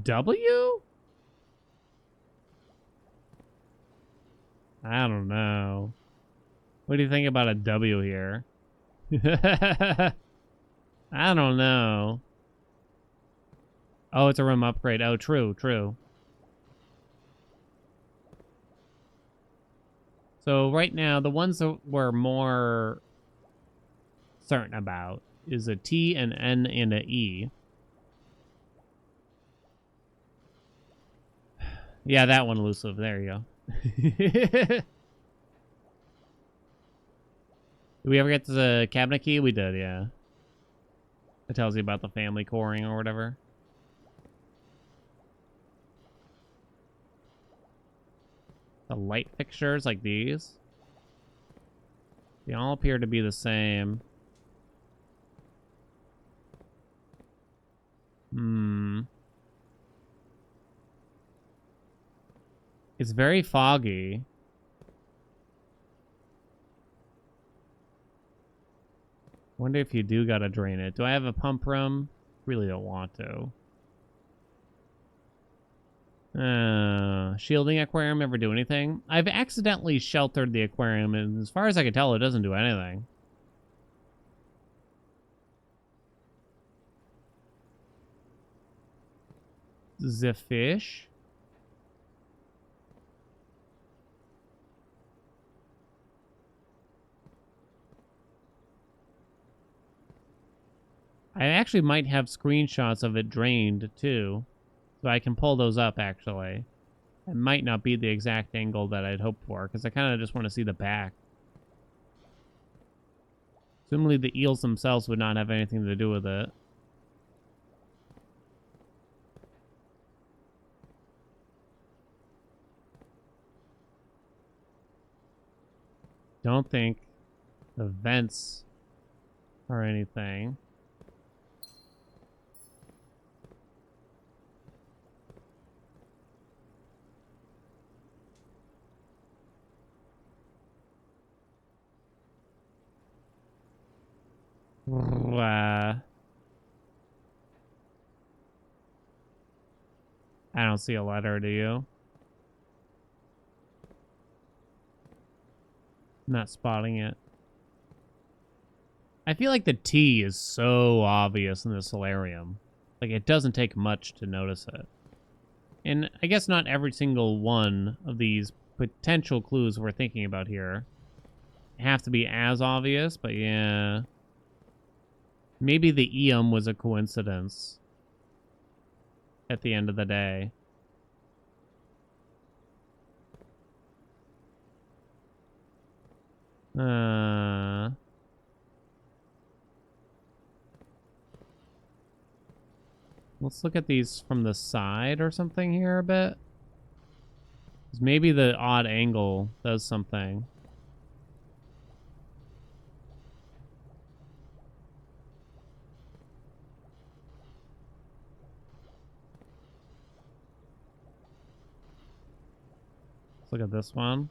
W? I don't know. What do you think about a W here? I don't know. Oh, it's a room upgrade. Oh, true, true. So right now, the ones that we're more certain about is a T, an N, and an E. Yeah, that one, elusive. There you go. Did we ever get to the cabinet key? We did, yeah. It tells you about the family coring or whatever. The light fixtures like these. They all appear to be the same. It's very foggy. Wonder if you do gotta drain it. Do I have a pump room? Really don't want to. Shielding aquarium ever do anything? I've accidentally sheltered the aquarium, and as far as I can tell, it doesn't do anything. the fish. I actually might have screenshots of it drained, too. So I can pull those up, actually. It might not be the exact angle that I'd hoped for, because I kind of just want to see the back. Assumably the eels themselves would not have anything to do with it. Don't think the vents or anything. I don't see a letter, do you? Not spotting it. I feel like the T is so obvious in the solarium. Like, it doesn't take much to notice it. And I guess not every single one of these potential clues we're thinking about here have to be as obvious, but yeah. Maybe the Eum was a coincidence at the end of the day. Let's look at these from the side or something here a bit. 'Cause maybe the odd angle does something. Let's look at this one.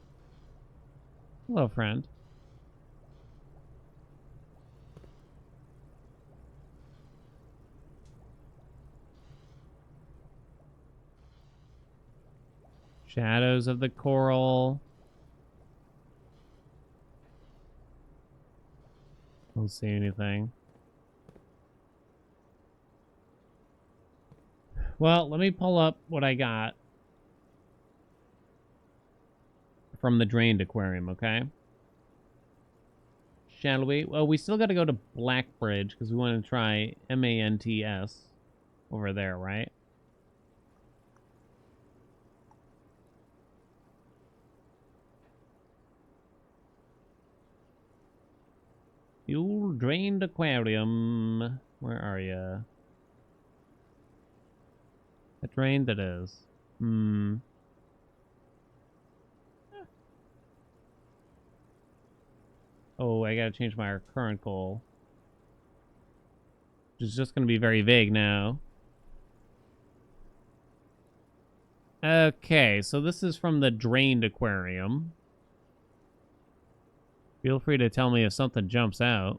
Hello, friend. Shadows of the coral. Don't see anything. Well, let me pull up what I got from the drained aquarium, okay? Shall we? Well, we still got to go to Blackbridge because we want to try MANTS over there, right? You drained aquarium. Where are you? A drained it is. Oh, I gotta change my current goal. Which is just gonna be very vague now. Okay, so this is from the drained aquarium. Feel free to tell me if something jumps out.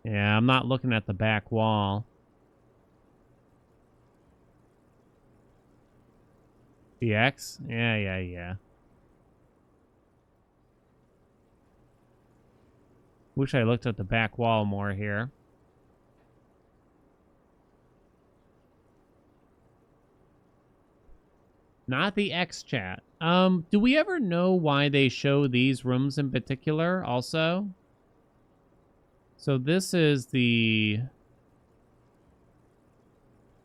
Yeah, I'm not looking at the back wall. The X? Yeah. Wish I looked at the back wall more here. Not the X chat. Do we ever know why they show these rooms in particular also? So this is the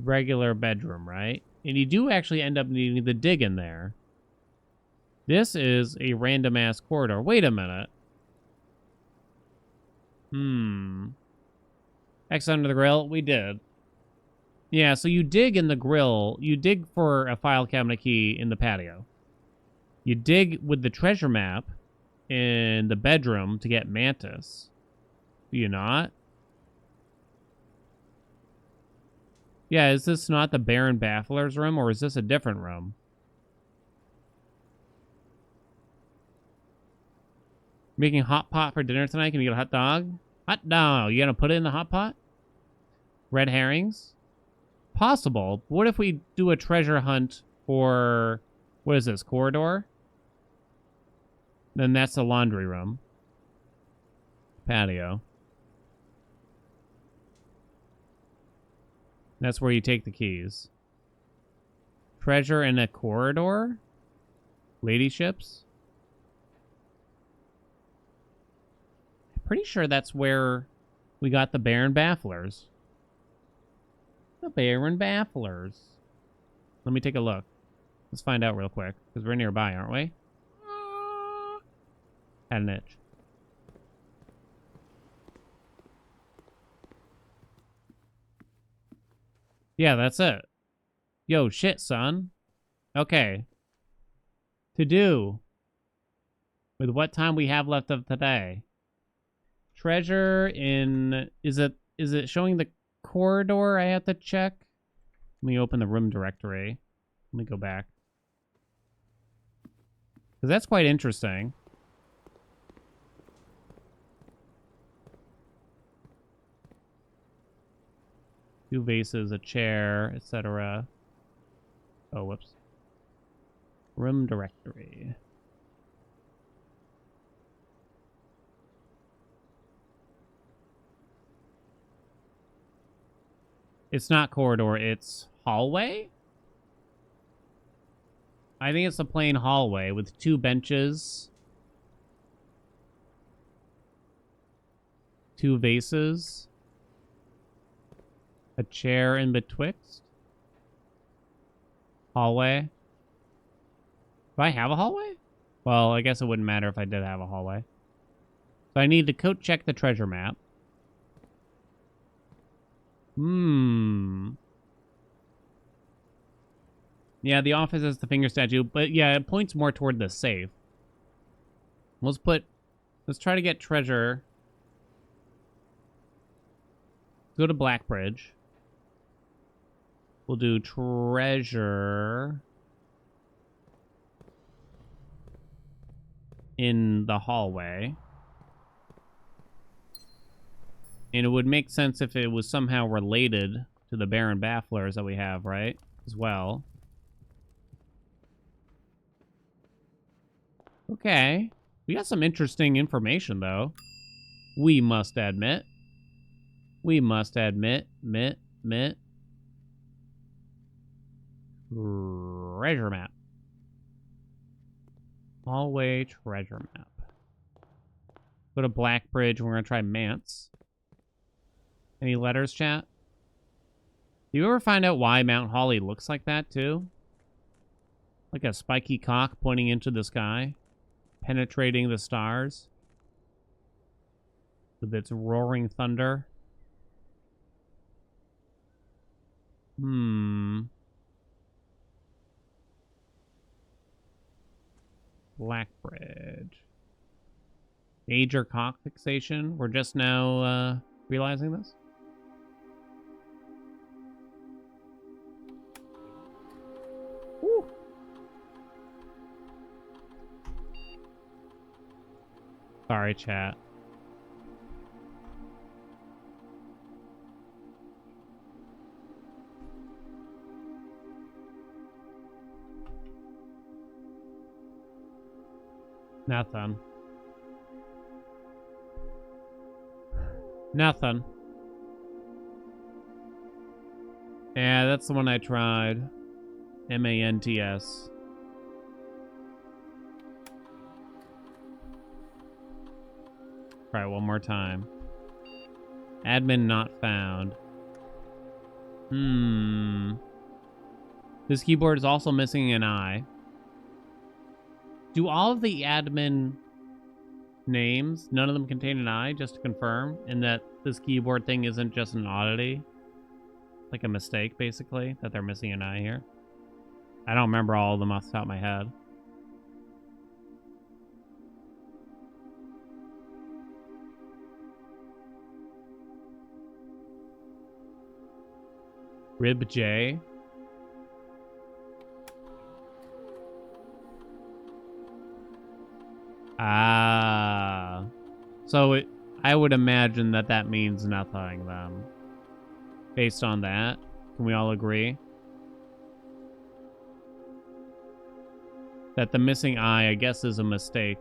regular bedroom, right? And you do actually end up needing the dig in there. This is a random ass corridor. Wait a minute. X under the grill? We did. Yeah, so you dig in the grill. You dig for a file cabinet key in the patio. You dig with the treasure map in the bedroom to get Mantis. Do you not? Yeah, is this not the Baron Baffler's room, or is this a different room? Making hot pot for dinner tonight? Can you get a hot dog? Hot dog. You gonna put it in the hot pot? Red herrings? Possible. What if we do a treasure hunt for... What is this? Corridor? Then that's the laundry room. Patio. That's where you take the keys. Treasure in a corridor? Ladyships? I'm pretty sure that's where we got the Baron Bafflers. The Baron Bafflers. Let me take a look. Let's find out real quick, because we're nearby, aren't we? Had an itch. Yeah, that's it. Yo, shit, son. Okay. To do with what time we have left of today. Treasure in... Is it showing the corridor I have to check? Let me open the room directory. Let me go back. Because that's quite interesting. Two vases, a chair, etc. Oh, whoops. Room directory. It's not corridor, it's hallway? I think it's a plain hallway with two benches. Two vases. A chair in betwixt. Hallway. Do I have a hallway? Well, I guess it wouldn't matter if I did have a hallway. So I need to code check the treasure map. Yeah, the office is the finger statue, but yeah, it points more toward the safe. Let's try to get treasure. Go to Blackbridge. We'll do treasure in the hallway. And it would make sense if it was somehow related to the Baron Bafflers that we have, right? As well. Okay. We got some interesting information, though. We must admit. We must admit. Treasure map. Hallway treasure map. Go to Blackbridge. We're going to try Mance. Any letters, chat? Do you ever find out why Mount Holly looks like that, too? Like a spiky cock pointing into the sky, penetrating the stars with its roaring thunder. Blackbridge. Major cock fixation. We're just now realizing this. Woo. Sorry, chat. Nothing. Nothing. Yeah, that's the one I tried. M-A-N-T-S. Try it one more time. Admin not found. This keyboard is also missing an I. Do all of the admin names, none of them contain an I, just to confirm, and that this keyboard thing isn't just an oddity? Like a mistake, basically, that they're missing an I here? I don't remember all of them off the top of my head. Rib J. Ah. So I would imagine that that means nothing, then. Based on that, can we all agree? That the missing I guess, is a mistake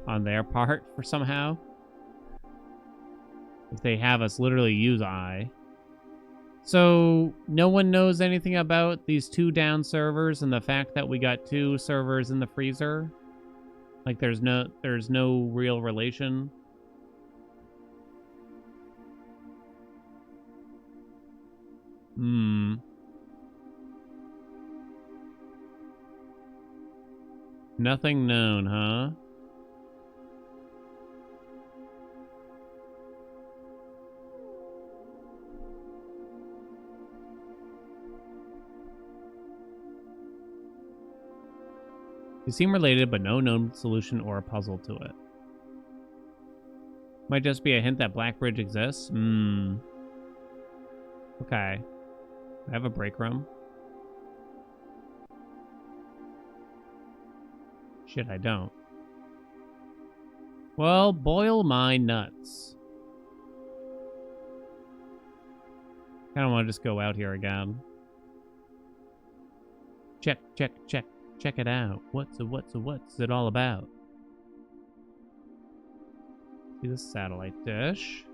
on their part for somehow. If they have us literally use I. So no one knows anything about these 2 down servers and the fact that we got 2 servers in the freezer? Like there's no real relation? Hmm. Nothing known, huh? They seem related, but no known solution or puzzle to it. Might just be a hint that Blackbridge exists? Hmm. Okay. I have a break room. Shit, I don't. Well, boil my nuts. I don't want to just go out here again. Check it out. What's it all about? See the satellite dish.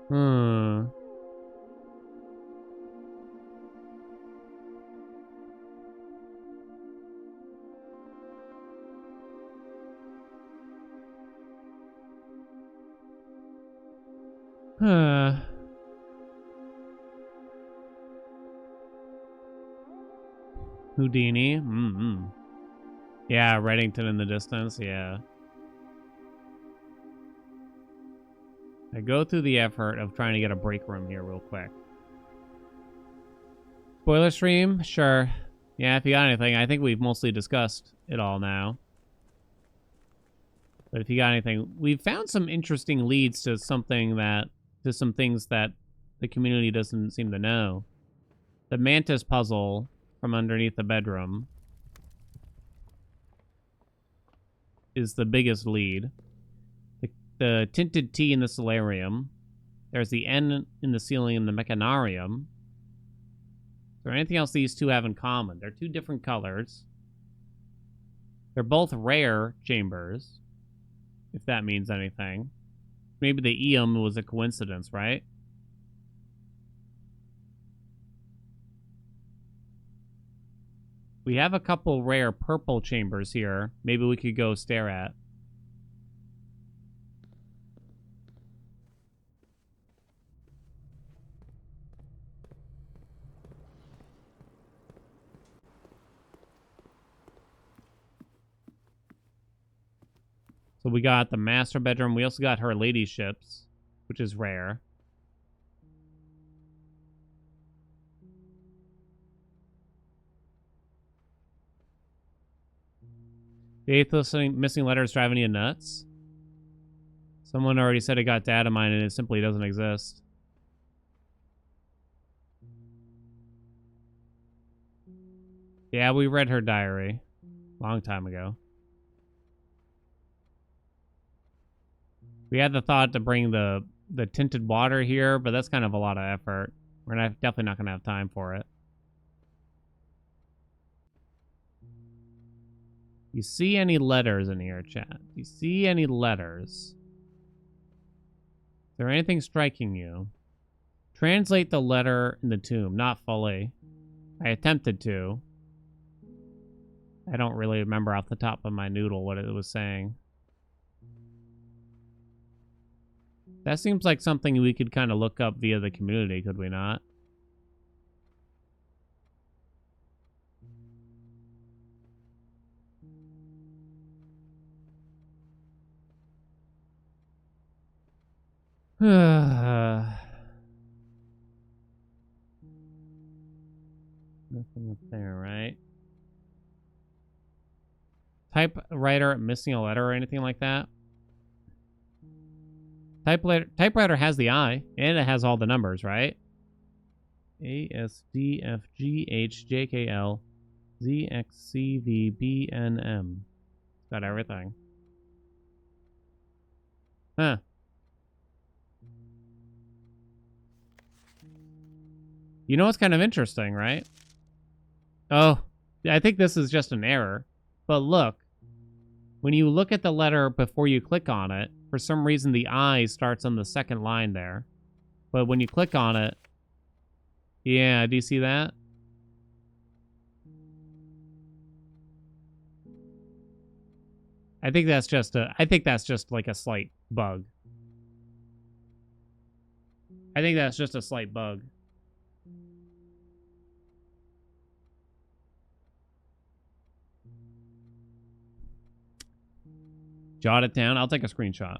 Hmm. Huh. Houdini. Mm-hmm. Yeah, Reddington in the distance. Yeah. I go through the effort of trying to get a break room here real quick. Spoiler stream? Sure. Yeah, if you got anything. I think we've mostly discussed it all now. But if you got anything, we've found some interesting leads to some things that the community doesn't seem to know. The mantis puzzle from underneath the bedroom is the biggest lead. The tinted T in the solarium. There's the N in the ceiling in the mechanarium. Is there anything else these two have in common? They're 2 different colors. They're both rare chambers, if that means anything. Maybe the EM was a coincidence, right? We have a couple rare purple chambers here. Maybe we could go stare at. So we got the master bedroom. We also got her ladyships, which is rare. The 8th missing letter is driving you nuts. Someone already said it got data mined and it simply doesn't exist. Yeah, we read her diary a long time ago. We had the thought to bring the tinted water here, but that's kind of a lot of effort. We're definitely not going to have time for it. You see any letters in here, chat? You see any letters? Is there anything striking you? Translate the letter in the tomb, not fully. I attempted to. I don't really remember off the top of my noodle what it was saying. That seems like something we could kind of look up via the community, could we not? Nothing up there, right? Typewriter missing a letter or anything like that? Typewriter has the I, and it has all the numbers, right? A, S, D, F, G, H, J, K, L, Z, X, C, V, B, N, M. It's got everything. Huh. You know what's kind of interesting, right? Oh, I think this is just an error. But look. When you look at the letter before you click on it, for some reason the I starts on the second line there. But when you click on it, yeah, do you see that? I think that's just like a slight bug. I think that's just a slight bug. Jot it down. I'll take a screenshot.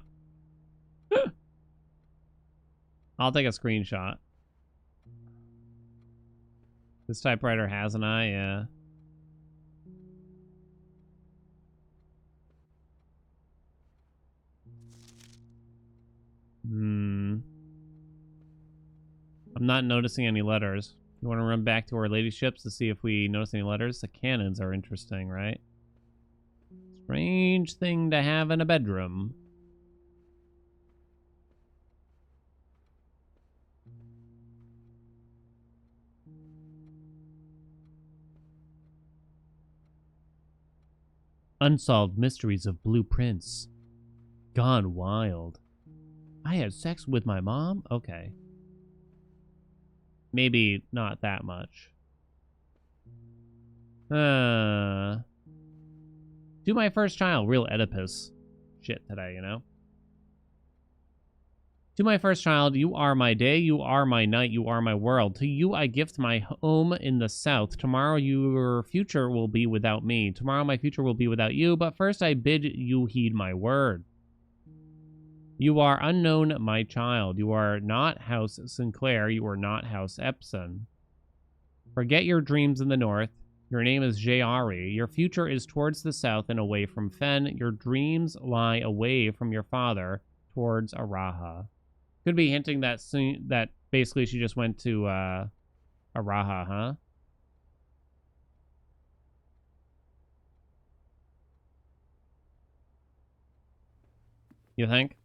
I'll take a screenshot. This typewriter has an eye, yeah. I'm not noticing any letters. You want to run back to our ladyships to see if we notice any letters? The cannons are interesting, right? Strange thing to have in a bedroom. Unsolved mysteries of blueprints. Gone wild. I had sex with my mom? Okay. Maybe not that much. To my first child. Real Oedipus shit today, you know? To my first child, you are my day, you are my night, you are my world. To you I gift my home in the south. Tomorrow your future will be without me. Tomorrow my future will be without you, but first I bid you heed my word. You are unknown, my child. You are not House Sinclair. You are not House Epson. Forget your dreams in the north. Your name is Jayari. Your future is towards the south and away from Fen. Your dreams lie away from your father towards Araha. Could be hinting that that basically she just went to Araha, huh? You think?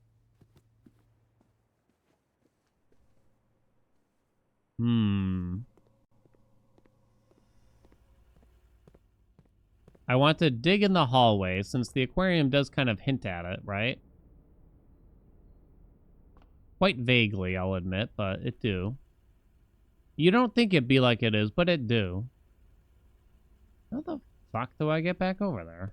I want to dig in the hallway since the aquarium does kind of hint at it, right? Quite vaguely, I'll admit, but it do. You don't think it'd be like it is, but it do. How the fuck do I get back over there?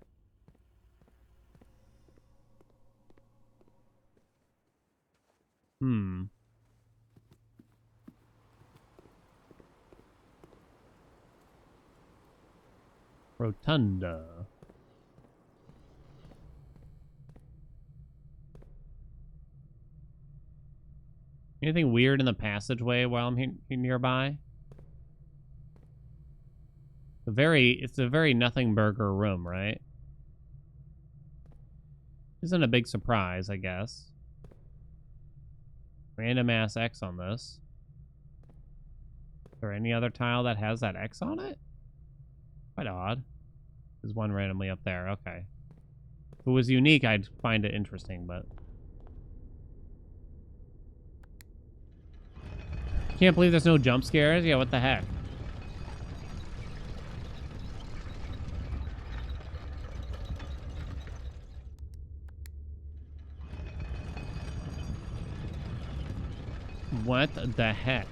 Rotunda. Anything weird in the passageway while I'm here nearby? It's a very nothing burger room, right? Isn't a big surprise, I guess. Random ass X on this. Is there any other tile that has that X on it? Quite odd. There's one randomly up there. Okay. If it was unique, I'd find it interesting, but... Can't believe there's no jump scares? Yeah, what the heck? What the heck?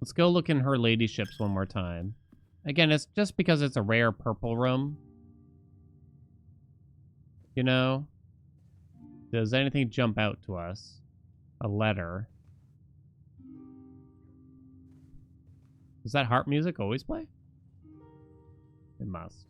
Let's go look in her ladyships one more time. Again, it's just because it's a rare purple room. You know? Does anything jump out to us? A letter. Does that harp music always play? It must.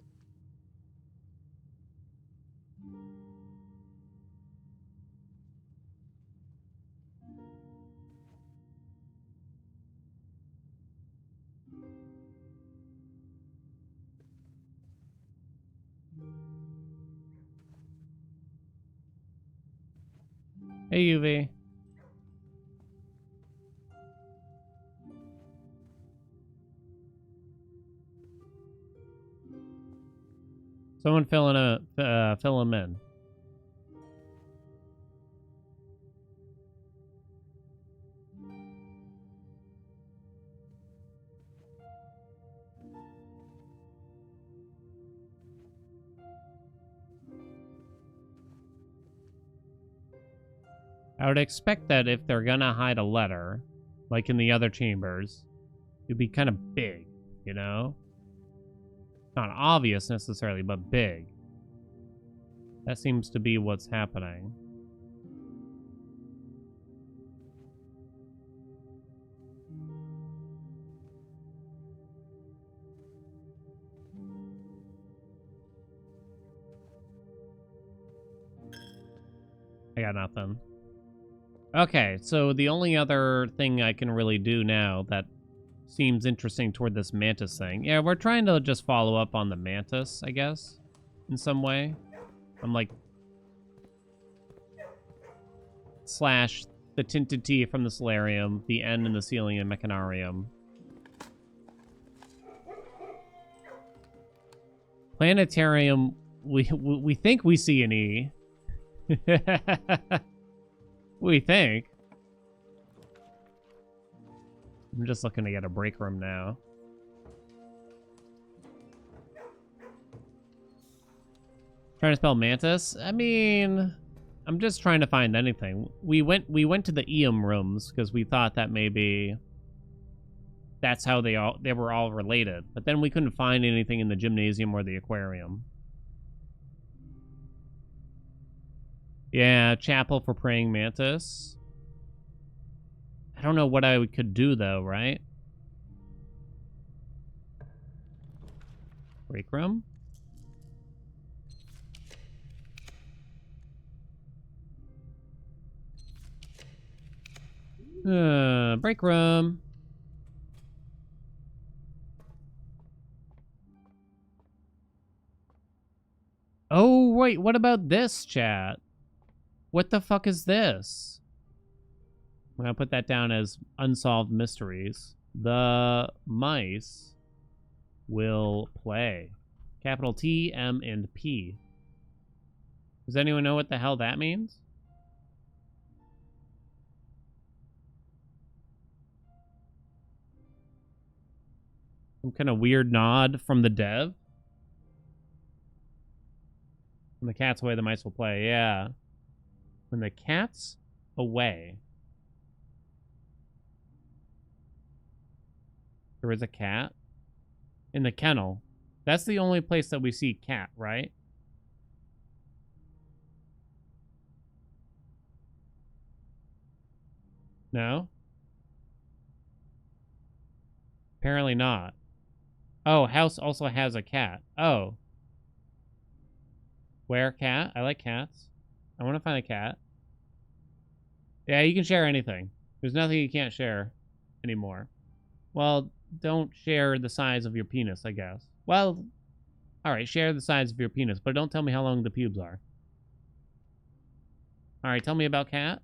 Hey, UV. Someone fill him in. I would expect that if they're gonna hide a letter, like in the other chambers, it'd be kind of big, you know? Not obvious necessarily, but big. That seems to be what's happening. I got nothing. Okay, so the only other thing I can really do now that seems interesting toward this mantis thing. Yeah, we're trying to just follow up on the mantis, I guess, in some way. I'm like... slash the tinted tea from the solarium, the N in the ceiling and mechanarium. Planetarium, we think we see an E. We think. I'm just looking to get a break room now. Trying to spell mantis? I mean, I'm just trying to find anything. We went to the Eum rooms because we thought that maybe that's how they were all related. But then we couldn't find anything in the gymnasium or the aquarium. Yeah, chapel for praying mantis. I don't know what I could do though, right? Break room? Break room. Oh, wait, what about this, chat? What the fuck is this? I'm gonna put that down as unsolved mysteries. The mice will play. Capital T, M, and P. Does anyone know what the hell that means? Some kind of weird nod from the dev? When the cat's away, the mice will play. Yeah. When the cat's away. There is a cat? In the kennel. That's the only place that we see cat, right? No? Apparently not. Oh, house also has a cat. Oh. Where cat? I like cats. I want to find a cat. Yeah, you can share anything. There's nothing you can't share anymore. Well, don't share the size of your penis, I guess. Well, alright, share the size of your penis, but don't tell me how long the pubes are. Alright, tell me about cat.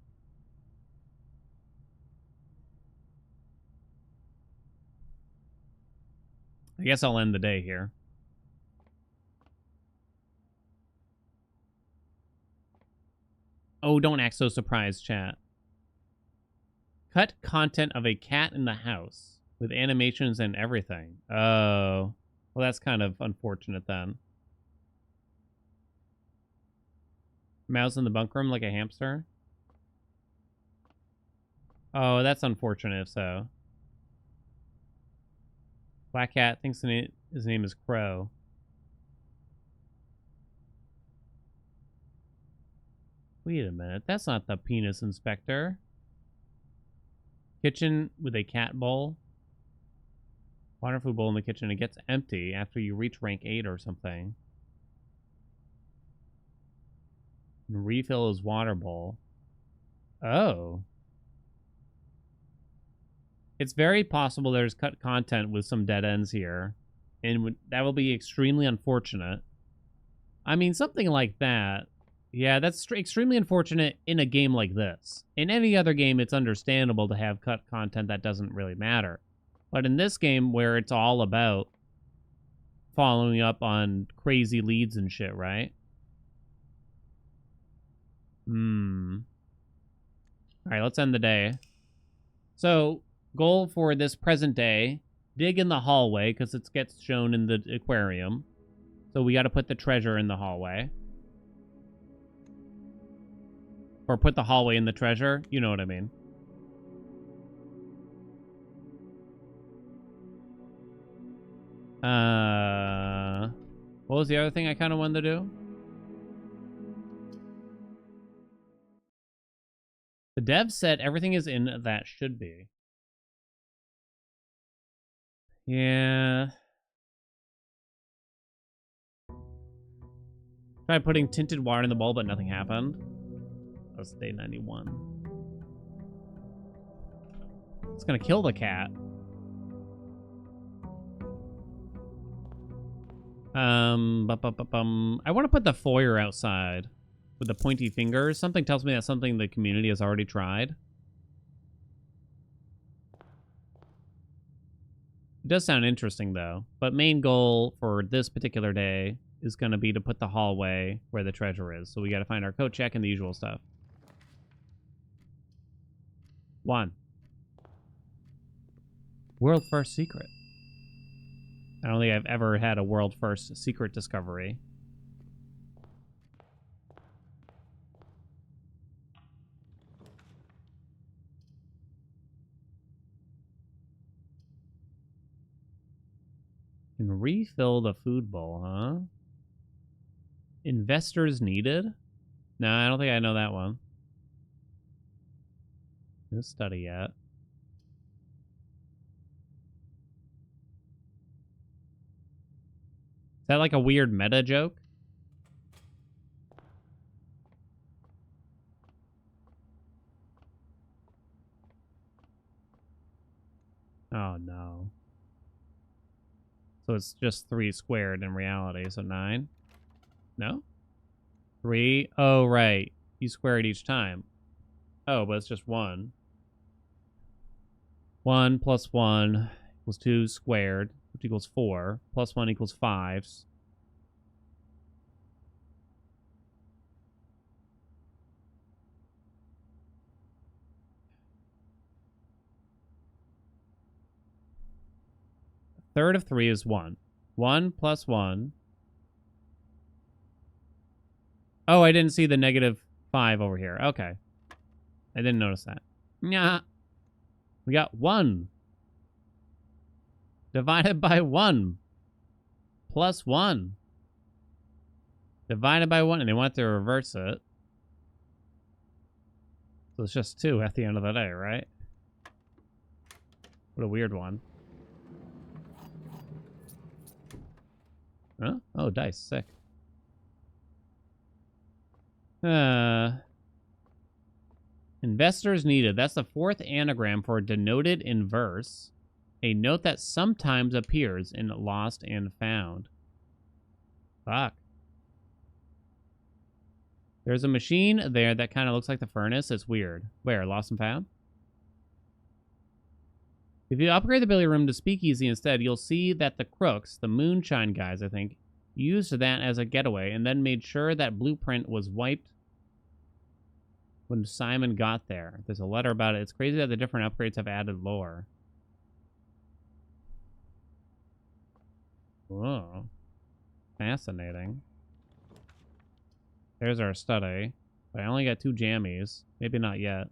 I guess I'll end the day here. Oh, don't act so surprised, chat. Cut content of a cat in the house with animations and everything. Oh. Well, that's kind of unfortunate then. Mouse in the bunk room like a hamster? Oh, that's unfortunate if so. Black cat thinks his name is Crow. Wait a minute, that's not the penis inspector. Kitchen with a cat bowl. Water food bowl in the kitchen. It gets empty after you reach rank 8 or something. And refill his water bowl. Oh. It's very possible there's cut content with some dead ends here. And that will be extremely unfortunate. I mean, something like that. Yeah, that's extremely unfortunate in a game like this. In any other game, it's understandable to have cut content that doesn't really matter. But in this game, where it's all about following up on crazy leads and shit, right? Alright, let's end the day. So, goal for this present day, dig in the hallway, because it gets shown in the aquarium. So we got to put the treasure in the hallway. Or put the hallway in the treasure. You know what I mean. What was the other thing I kind of wanted to do? The dev said everything is in that should be. Yeah. Tried putting tinted water in the bowl, but nothing happened. That was day 91. It's gonna kill the cat. I want to put the foyer outside with the pointy fingers. Something tells me that's something the community has already tried. It does sound interesting, though. But main goal for this particular day is going to be to put the hallway where the treasure is. So we got to find our coat check and the usual stuff. 1. World first secret. I don't think I've ever had a world first secret discovery. Can refill the food bowl, huh? Investors needed? No, I don't think I know that one. Didn't study yet. Is that like a weird meta joke? Oh, no. So it's just 3 squared in reality, so 9? No? 3? Oh, right. You square it each time. Oh, but it's just 1. 1 plus 1 equals 2 squared, which equals 4. Plus 1 equals 5. Third of 3 is 1. 1 plus 1. Oh, I didn't see the negative 5 over here. Okay. I didn't notice that. Yeah. We got 1. Divided by 1. Plus 1. Divided by 1. And they want to reverse it. So it's just 2 at the end of the day, right? What a weird one. Huh? Oh, dice. Sick. Investors needed. That's the 4th anagram for denoted in verse. A note that sometimes appears in Lost and Found. Fuck. There's a machine there that kind of looks like the furnace. It's weird. Where? Lost and Found? If you upgrade the billiard room to speakeasy instead, you'll see that the crooks, the moonshine guys, I think, used that as a getaway and then made sure that blueprint was wiped when Simon got there. There's a letter about it. It's crazy that the different upgrades have added lore. Whoa. Fascinating. There's our study. But I only got 2 jammies. Maybe not yet.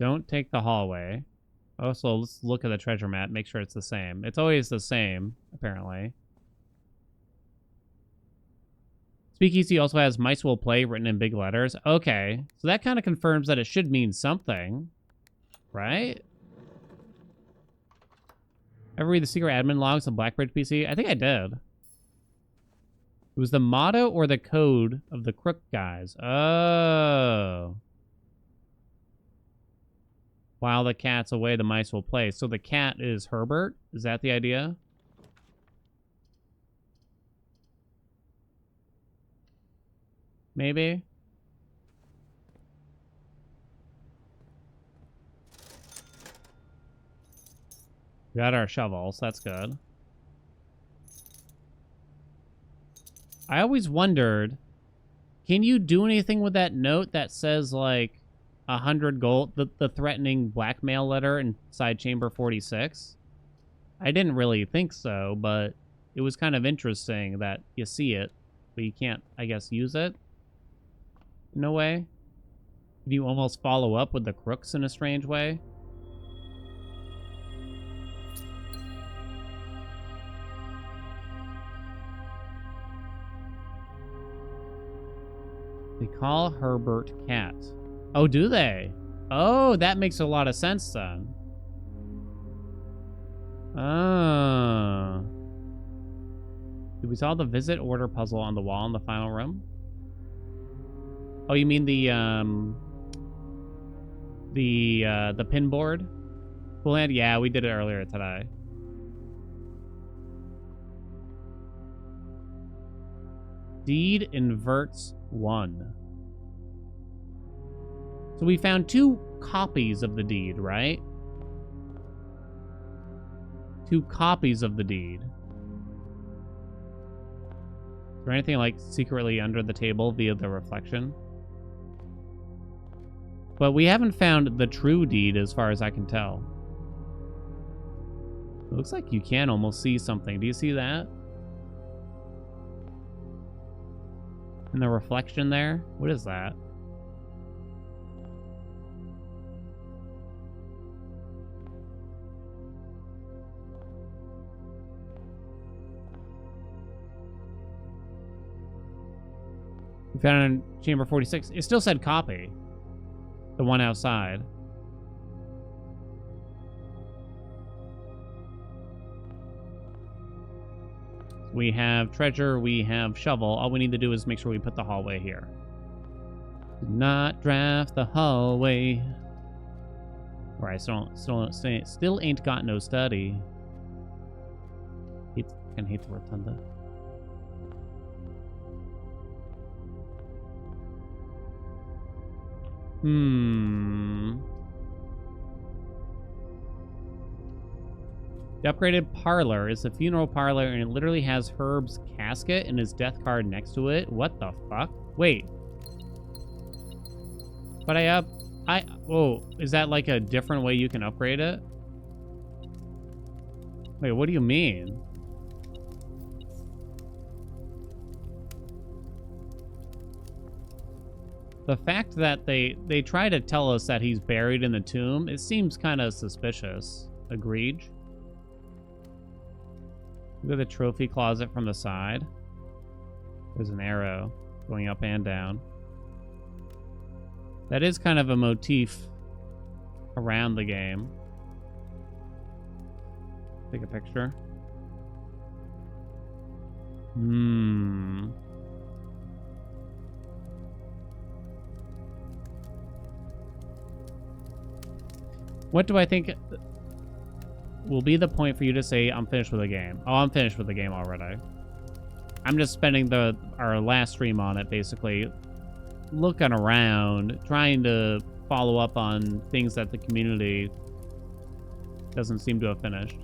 Don't take the hallway. Also, let's look at the treasure map, make sure it's the same. It's always the same, apparently. Speakeasy also has Mice Will Play written in big letters. Okay, so that kind of confirms that it should mean something, right? Ever read the secret admin logs on Blackbridge PC? I think I did. It was the motto or the code of the crook guys. Oh. While the cat's away, the mice will play. So the cat is Herbert? Is that the idea? Maybe? We got our shovels. That's good. I always wondered, can you do anything with that note that says, like, 100 gold, the threatening blackmail letter inside chamber 46? I didn't really think so, but it was kind of interesting that you see it, but you can't, I guess, use it in a way. Can you almost follow up with the crooks in a strange way? They call Herbert Cat. Oh, do they? Oh, that makes a lot of sense then. Oh. Did we solve the visit order puzzle on the wall in the final room? Oh, you mean the pin board? Cool Hand? Yeah, we did it earlier today. Deed inverts 1. So we found 2 copies of the deed, right? 2 copies of the deed. Is there anything like secretly under the table via the reflection? But we haven't found the true deed as far as I can tell. It looks like you can almost see something. Do you see that? In the reflection there? What is that? We found it in chamber 46. It still said copy. The one outside. We have treasure, we have shovel. All we need to do is make sure we put the hallway here. Do not draft the hallway. Alright, still ain't got no study. Fucking hate the rotunda. The upgraded parlor is the funeral parlor, and it literally has Herb's casket and his death card next to it. What the fuck? Wait. But oh, is that like a different way you can upgrade it? Wait, what do you mean? The fact that they try to tell us that he's buried in the tomb, it seems kind of suspicious. Agreed. Look at the trophy closet from the side. There's an arrow going up and down. That is kind of a motif around the game. Take a picture. What do I think will be the point for you to say, I'm finished with the game? Oh, I'm finished with the game already. I'm just spending our last stream on it, basically, looking around, trying to follow up on things that the community doesn't seem to have finished.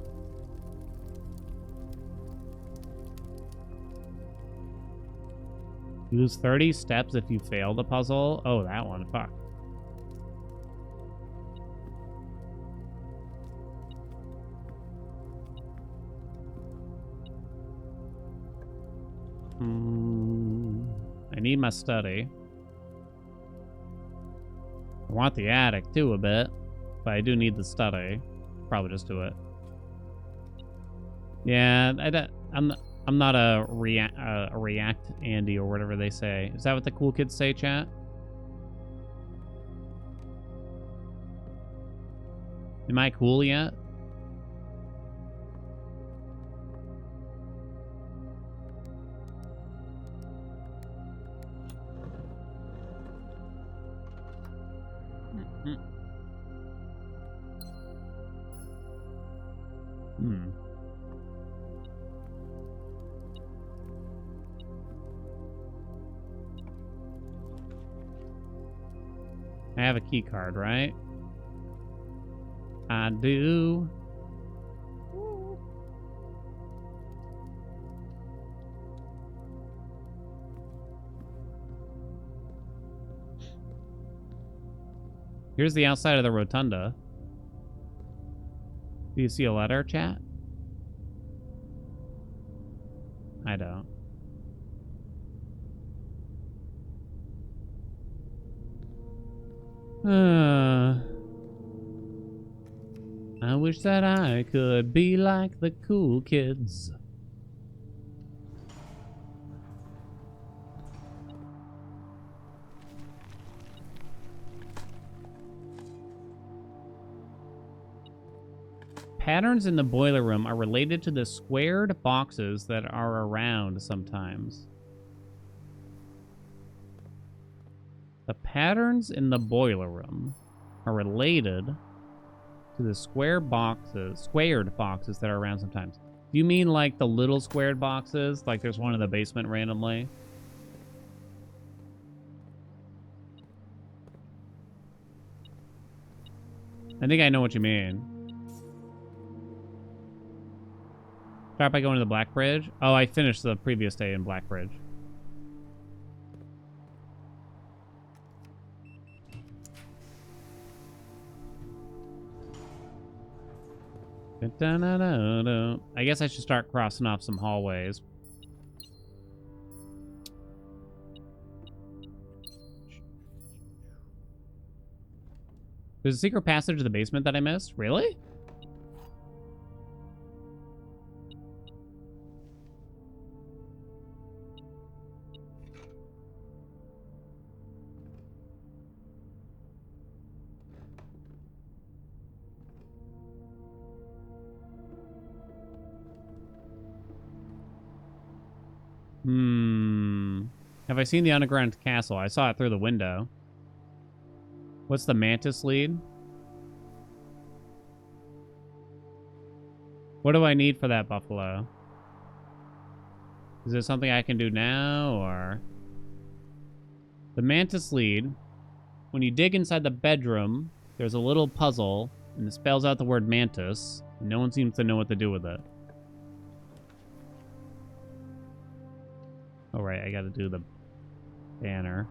Use 30 steps if you fail the puzzle. Oh, that one. Fuck. I need my study. I want the attic too a bit, but I do need the study. Probably just do it. Yeah, I'm not a react Andy or whatever they say. Is that what the cool kids say, chat? Am I cool yet? I have a key card, right? I do. Here's the outside of the rotunda. Do you see a letter, chat? I don't. I wish that I could be like the cool kids. Patterns in the boiler room are related to the squared boxes that are around sometimes. The patterns in the boiler room are related to the squared boxes that are around sometimes. Do you mean like the little squared boxes? Like there's one in the basement randomly? I think I know what you mean. Start by going to the Black Bridge. Oh, I finished the previous day in Black Bridge. I guess I should start crossing off some hallways. There's a secret passage to the basement that I missed? Really? Have I seen the underground castle? I saw it through the window. What's the mantis lead? What do I need for that, Buffalo? Is it something I can do now, or... The mantis lead, when you dig inside the bedroom, there's a little puzzle, and it spells out the word mantis, and no one seems to know what to do with it. Oh, right, I gotta do the banner.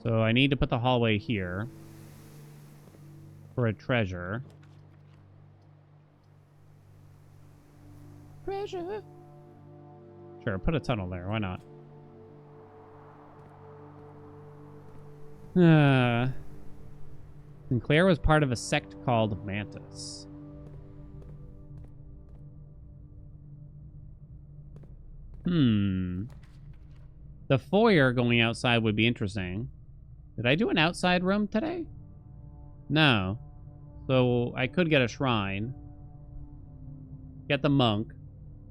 So I need to put the hallway here for a treasure. Treasure. Sure, put a tunnel there. Why not? Sinclair was part of a sect called Mantis. The foyer going outside would be interesting. Did I do an outside room today? No. So I could get a shrine. Get the monk.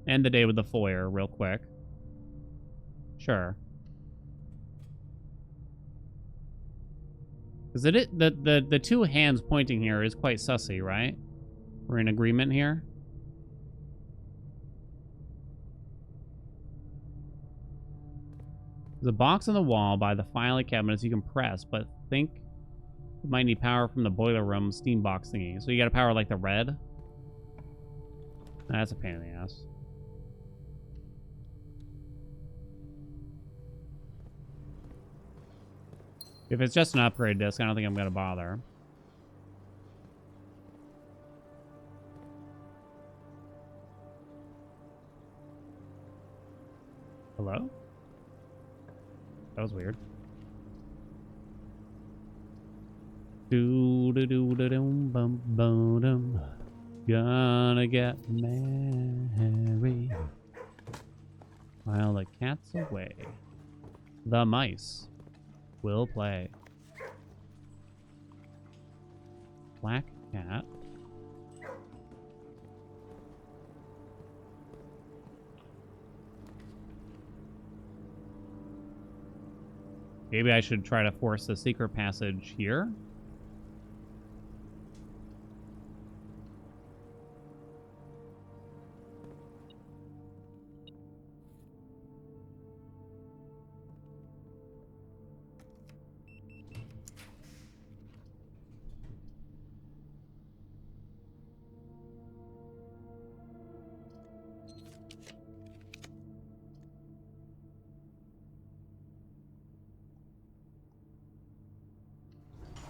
End the day with the foyer real quick. Sure. Because the two hands pointing here is quite sussy, right? We're in agreement here. There's a box on the wall by the filing cabinets you can press, but think you might need power from the boiler room steam box thingy. So you gotta power like the red? That's a pain in the ass. If it's just an upgrade disc, I don't think I'm gonna bother. Hello? That was weird. Do-do-do-do-dum-bum-bum-dum. Gonna get married while the cat's away. The mice will play. Black cat. Maybe I should try to force the secret passage here.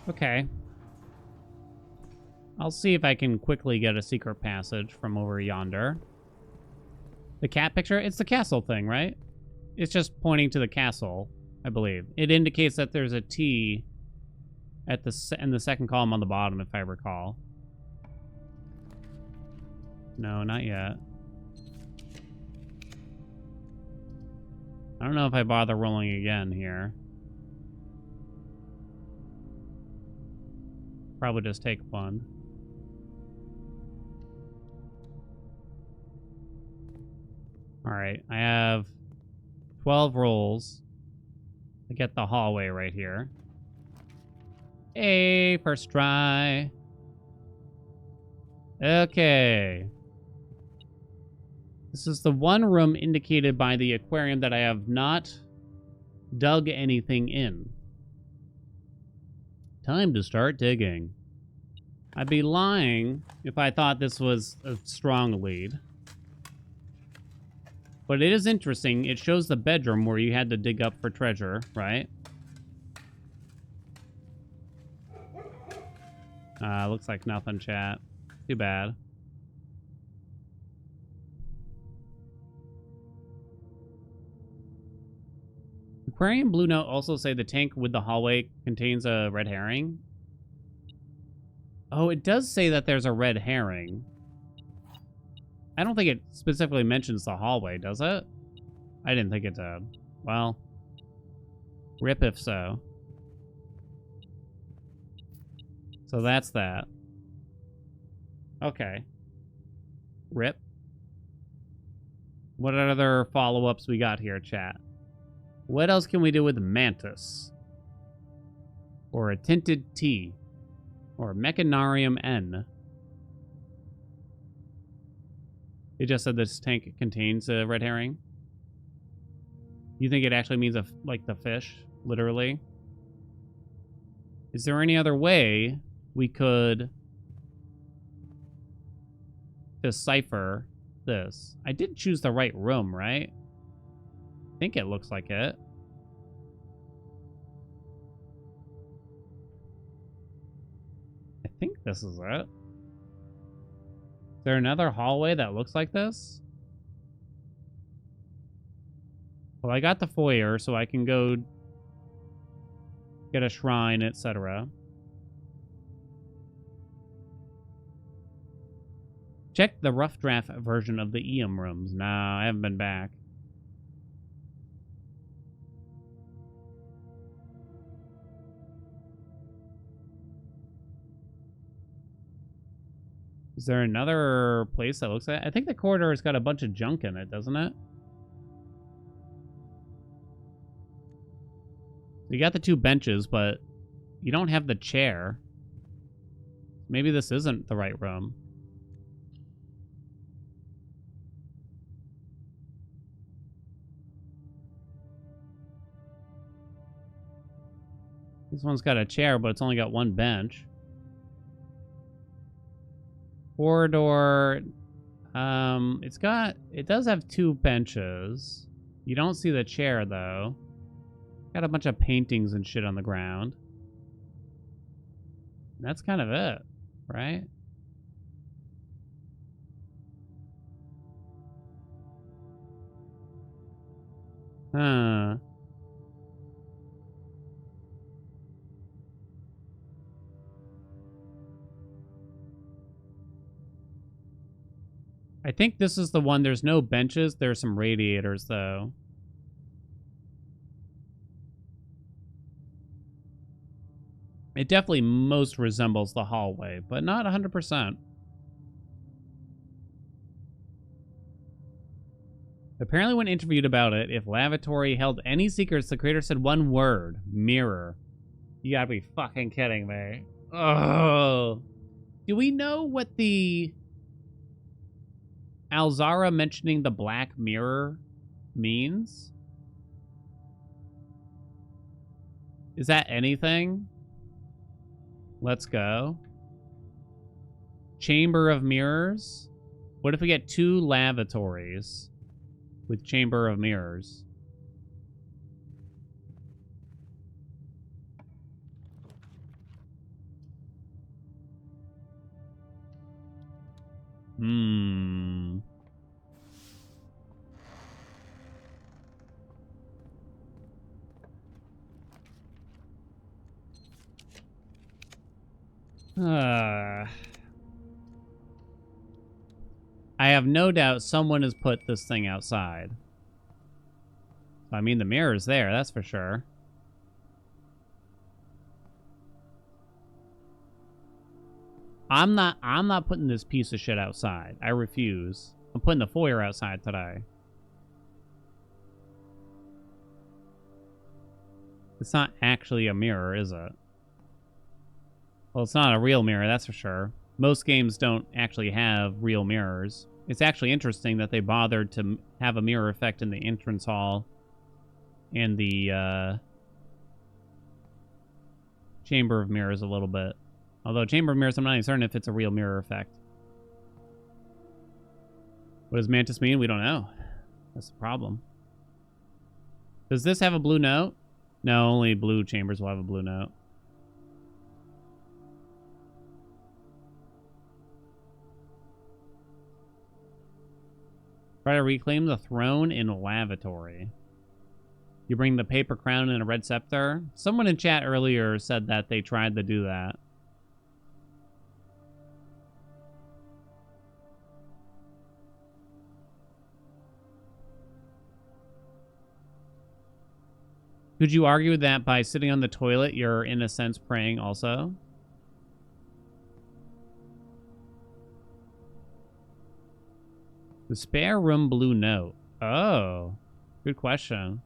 Okay. I'll see if I can quickly get a secret passage from over yonder. The cat picture? It's the castle thing, right? It's just pointing to the castle, I believe. It indicates that there's a T at in the second column on the bottom, if I recall. No, not yet. I don't know if I bother rolling again here. Probably just take one. Alright, I have 12 rolls to get the hallway right here. Hey, first try. Okay. This is the one room indicated by the aquarium that I have not dug anything in. Time to start digging. I'd be lying if I thought this was a strong lead. But it is interesting. It shows the bedroom where you had to dig up for treasure, right? Looks like nothing, chat. Too bad. Aquarium Blue Note also say the tank with the hallway contains a red herring. Oh, it does say that there's a red herring. I don't think it specifically mentions the hallway, does it? I didn't think it did. Well, rip if so. So that's that. Okay. Rip. What other follow-ups we got here, chat? What else can we do with Mantis? Or a Tinted T? Or Mechanarium N? It just said this tank contains a red herring. You think it actually means like the fish, literally? Is there any other way we could decipher this? I did choose the right room, right? I think it looks like it. I think this is it. Is there another hallway that looks like this? Well, I got the foyer, so I can go get a shrine, etc. Check the rough draft version of the Eum rooms. Nah, I haven't been back. Is there another place that looks like it? I think the corridor's got a bunch of junk in it, doesn't it? You got the two benches, but you don't have the chair. Maybe this isn't the right room. This one's got a chair, but it's only got one bench. Corridor, it does have two benches. You don't see the chair, though. Got a bunch of paintings and shit on the ground. That's kind of it, right? Huh. I think this is the one. There's no benches. There's some radiators, though. It definitely most resembles the hallway, but not 100%. Apparently when interviewed about it, if lavatory held any secrets, the creator said one word: mirror. You gotta be fucking kidding me. Oh. Do we know what the Alzara mentioning the black mirror means? Is that anything? Let's go. Chamber of Mirrors? What if we get two lavatories with Chamber of Mirrors? Hmm. I have no doubt someone has put this thing outside. I mean, the mirror's there, that's for sure. I'm not putting this piece of shit outside. I refuse. I'm putting the foyer outside today. It's not actually a mirror, is it? Well, it's not a real mirror, that's for sure. Most games don't actually have real mirrors. It's actually interesting that they bothered to have a mirror effect in the entrance hall and the Chamber of Mirrors a little bit. Although Chamber of Mirrors, I'm not even certain if it's a real mirror effect. What does Mantis mean? We don't know. That's the problem. Does this have a blue note? No, only blue chambers will have a blue note. Try to reclaim the throne in lavatory. You bring the paper crown and a red scepter? Someone in chat earlier said that they tried to do that. Could you argue that by sitting on the toilet, you're in a sense praying also? The spare room blue note. Oh, good question.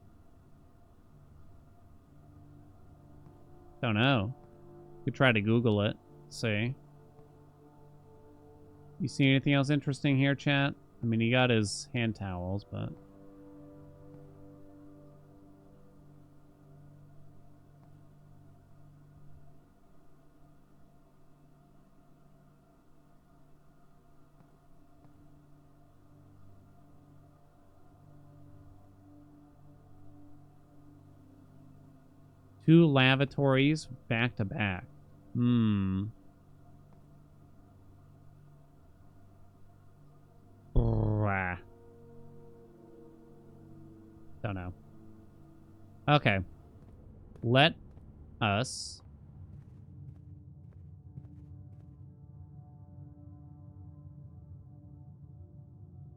Don't know. You could try to Google it. See. You see anything else interesting here, chat? I mean, he got his hand towels, but... Two lavatories back to back. Hmm. Don't know. Okay. Let us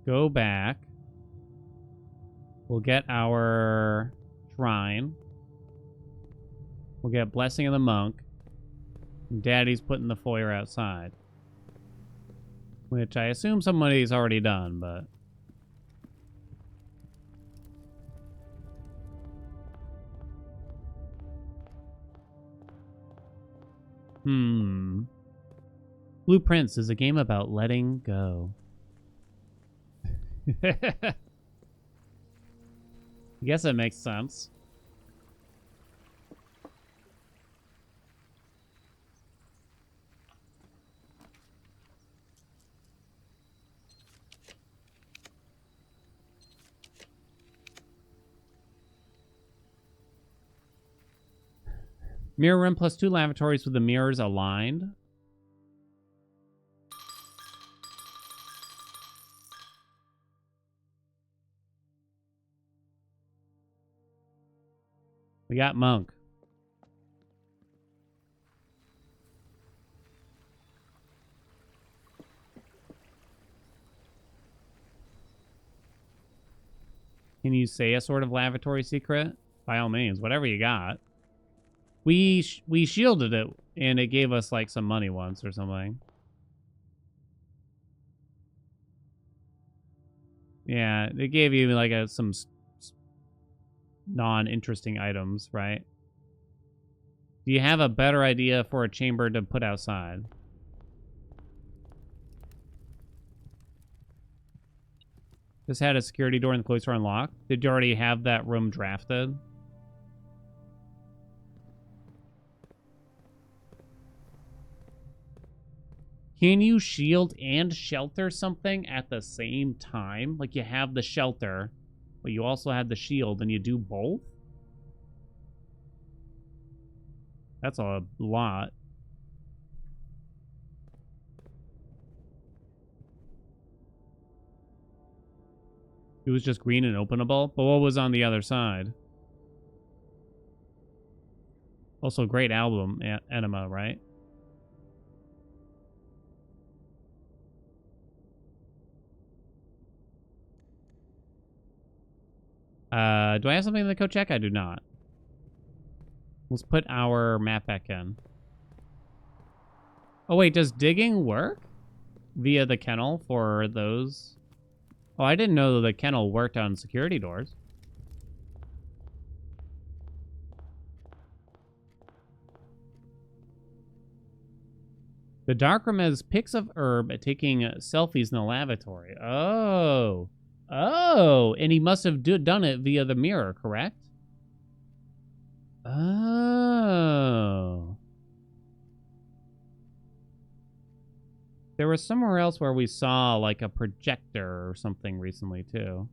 go back. We'll get our shrine. We'll get Blessing of the Monk. And Daddy's putting the foyer outside. Which I assume somebody's already done, but... Blueprints is a game about letting go. I guess that makes sense. Mirror room plus 2 lavatories with the mirrors aligned. We got Monk. Can you say a sort of lavatory secret? By all means, whatever you got. We shielded it, and it gave us, like, some money once or something. Yeah, it gave you, like, some non-interesting items, right? Do you have a better idea for a chamber to put outside? This had a security door in the cloister unlocked. Did you already have that room drafted? Can you shield and shelter something at the same time? Like you have the shelter, but you also have the shield, and you do both? That's a lot. It was just green and openable. But what was on the other side? Also, great album, Enema, right? Do I have something in the code check? I do not. Let's put our map back in. Oh, wait, does digging work? Via the kennel for those? Oh, I didn't know the kennel worked on security doors. The darkroom has pics of Herb taking selfies in the lavatory. Oh. Oh, and he must have done it via the mirror, correct? Oh. There was somewhere else where we saw, like, a projector or something recently, too.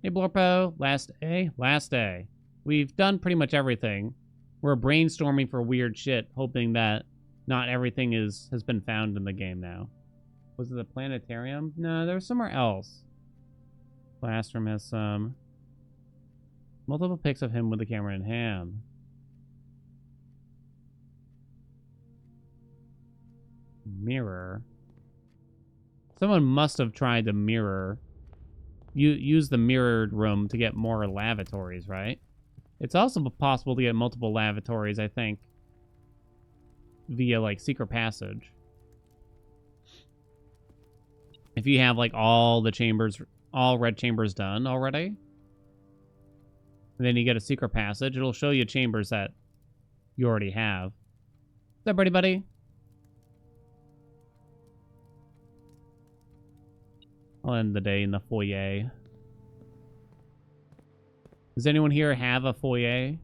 Hey, Blorpo. Last day? Last day. We've done pretty much everything. We're brainstorming for weird shit, hoping that not everything has been found in the game now. Was it the planetarium? No, there was somewhere else. Classroom has some multiple pics of him with the camera in hand. Mirror. Someone must have tried to mirror. Use the mirrored room to get more lavatories, right? It's also possible to get multiple lavatories, I think, via, like, secret passage. If you have, like, all the chambers, all red chambers done already, and then you get a secret passage, it'll show you chambers that you already have. What's up, buddy? I'll end the day in the foyer. Does anyone here have a foyer?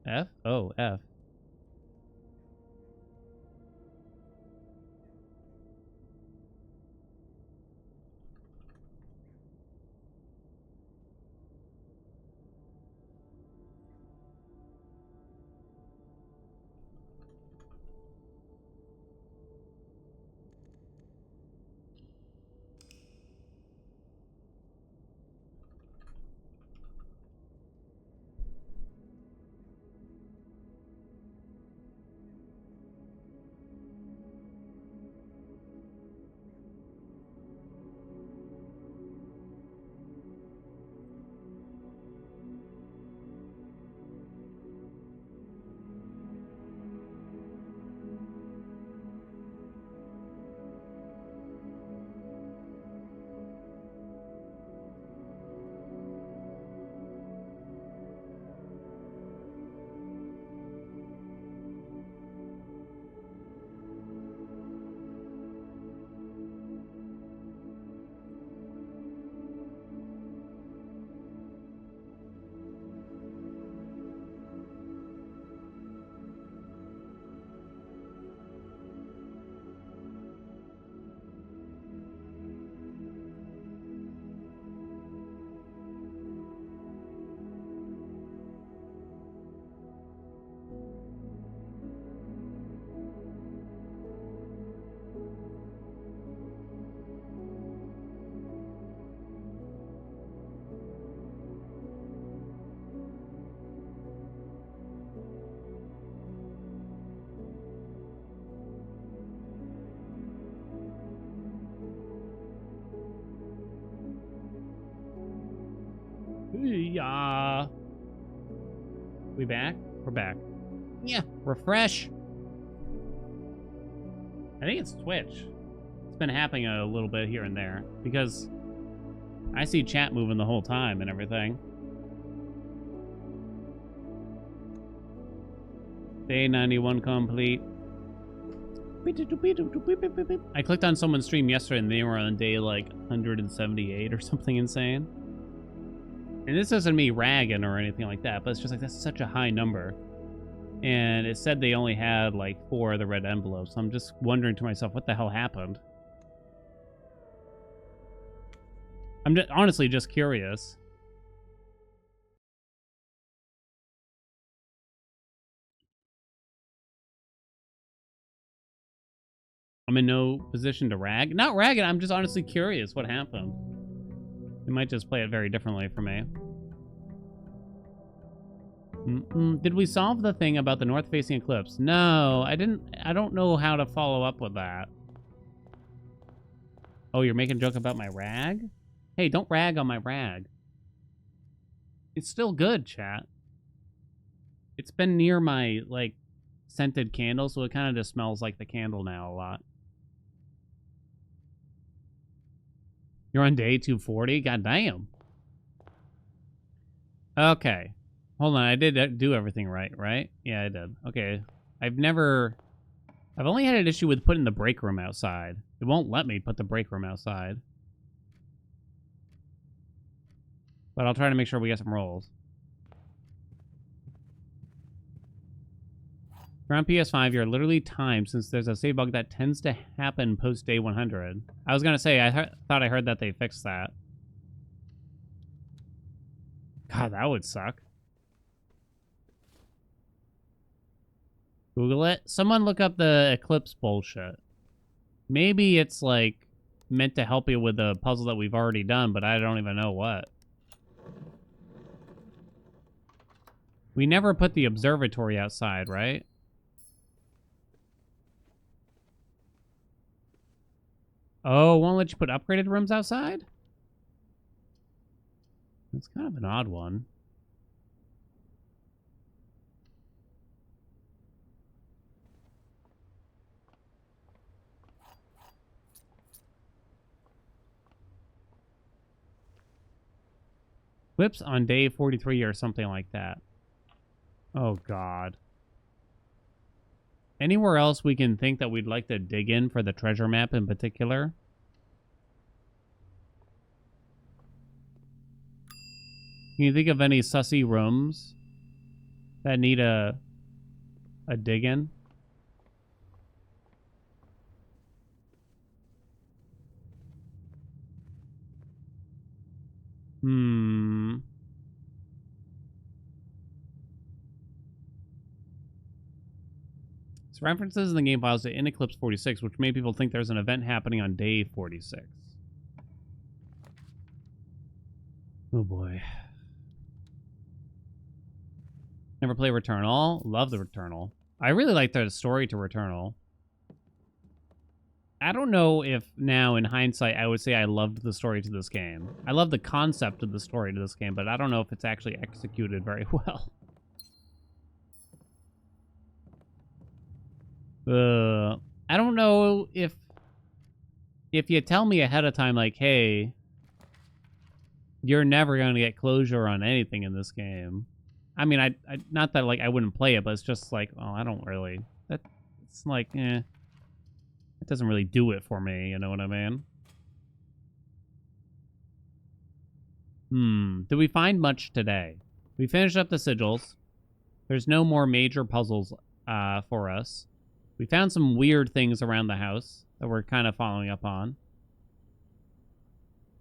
F? Oh, F. Yeah. We back? We're back. Yeah. Refresh. I think it's Twitch. It's been happening a little bit here and there because I see chat moving the whole time and everything. Day 91 complete. I clicked on someone's stream yesterday and they were on day like 178 or something insane. And this isn't me ragging or anything like that, but it's just like, that's such a high number. And it said they only had like 4 of the red envelopes. So I'm just wondering to myself, what the hell happened? I'm just, honestly just curious. I'm I'm in no position to rag. Not ragging, I'm just honestly curious what happened. It might just play it very differently for me. Did we solve the thing about the north-facing eclipse? No, I didn't. I don't know how to follow up with that. Oh, you're making a joke about my rag? Hey, don't rag on my rag. It's still good, chat. It's been near my, like, scented candle, so it kind of just smells like the candle now a lot. You're on day 240? God damn. Okay. Hold on, I did do everything right? Yeah, I did. Okay. I've only had an issue with putting the break room outside. It won't let me put the break room outside. But I'll try to make sure we get some rolls. If you're on PS5, you're literally timed since there's a save bug that tends to happen post day 100. I was gonna say, I thought I heard that they fixed that. God, that would suck. Google it. Someone look up the Eclipse bullshit. Maybe it's, like, meant to help you with the puzzle that we've already done, but I don't even know what. We never put the observatory outside, right? Oh, won't let you put upgraded rooms outside? That's kind of an odd one. Clips on day 43 or something like that. Oh, God. Anywhere else we can think that we'd like to dig in for the treasure map in particular? Can you think of any sussy rooms that need a dig in? It's references in the game files to in Eclipse 46, which made people think there's an event happening on day 46. Oh boy. Never play Returnal. Love the Returnal. I really like the story to Returnal. I don't know if now, in hindsight, I would say I loved the story to this game. I love the concept of the story to this game, but I don't know if it's actually executed very well. I don't know if you tell me ahead of time, like, hey, you're never going to get closure on anything in this game. I mean, I not that, like, I wouldn't play it, but it's just like, oh, I don't really... It's like, eh. It doesn't really do it for me, you know what I mean? Did we find much today? We finished up the sigils. There's no more major puzzles for us. We found some weird things around the house that we're kind of following up on.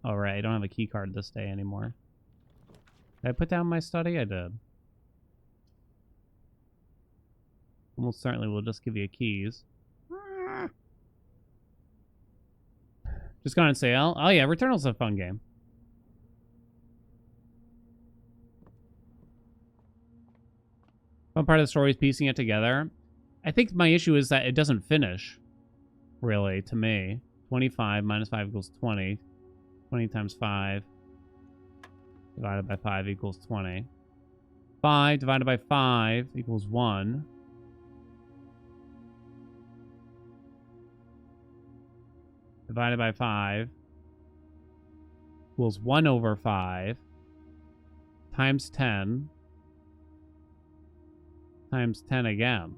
Oh, right. I don't have a key card this day anymore. Did I put down my study? I did. Almost certainly we'll just give you keys. Just gonna say, oh yeah, Returnal's a fun game. One part of the story is piecing it together. I think my issue is that it doesn't finish, really, to me. 25 minus 5 equals 20. 20 times 5 divided by 5 equals 20. 5 divided by 5 equals 1. Divided by 5 equals 1 over 5 times 10 times 10 again.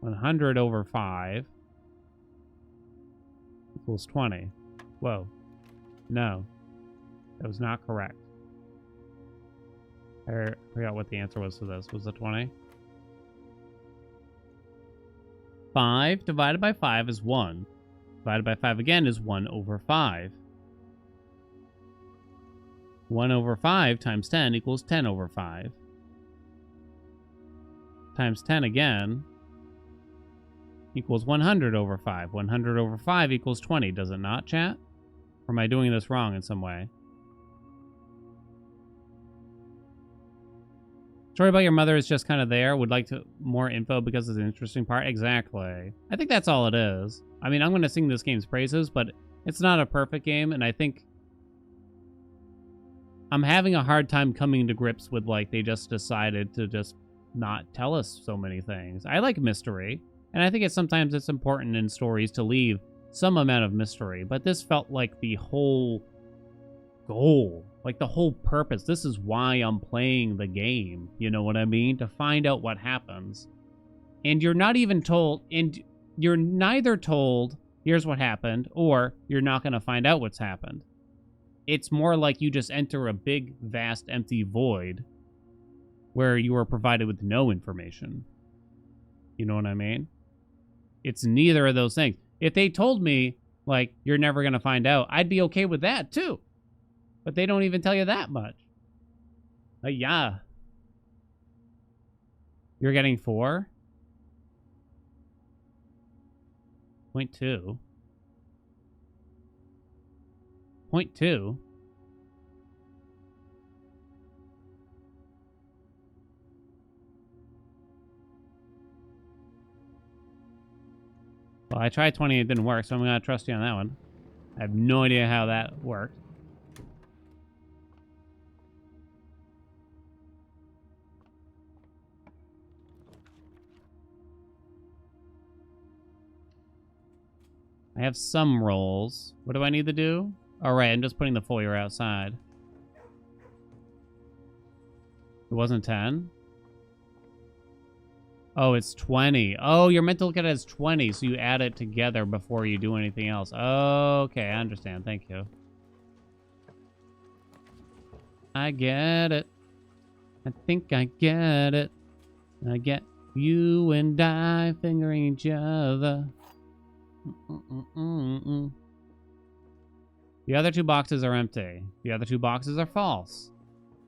100 over 5 equals 20. Whoa. No. That was not correct. I forgot what the answer was to this. Was it 20? 5 divided by 5 is 1. Divided by 5 again is 1 over 5. 1 over 5 times 10 equals 10 over 5. Times 10 again equals 100 over 5. 100 over 5 equals 20, does it not, chat? Or am I doing this wrong in some way? Story about your mother is just kind of there. Would like to more info because it's an interesting part. Exactly. I think that's all it is. I mean, I'm going to sing this game's praises, but it's not a perfect game, and I think I'm having a hard time coming to grips with, like, they just decided to just not tell us so many things. I like mystery, and I think sometimes it's important in stories to leave some amount of mystery, but this felt like the whole goal, like the whole purpose. This is why I'm playing the game, you know what I mean? To find out what happens. And you're not even told, and you're neither told, here's what happened, or you're not going to find out what's happened. It's more like you just enter a big, vast, empty void where you are provided with no information. You know what I mean? It's neither of those things. If they told me, like, you're never going to find out, I'd be okay with that, too. But they don't even tell you that much. Yeah. You're getting 4? 0.2. 0.2? Well, I tried 20, it didn't work, so I'm going to trust you on that one. I have no idea how that worked. I have some rolls. What do I need to do? All right, I'm just putting the foyer outside. It wasn't 10? Oh, it's 20. Oh, you're meant to look at it as 20, so you add it together before you do anything else. Okay, I understand. Thank you. I get it. I think I get it. I get you and I fingering each other. The other 2 boxes are empty. The other 2 boxes are false.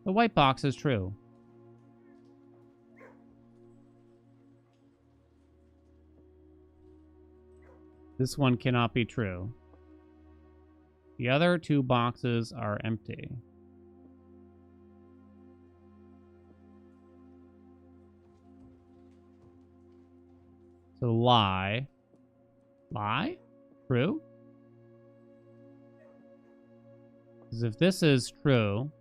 The white box is true. This one cannot be true. The other 2 boxes are empty. So lie. Lie? True? Because if this is true...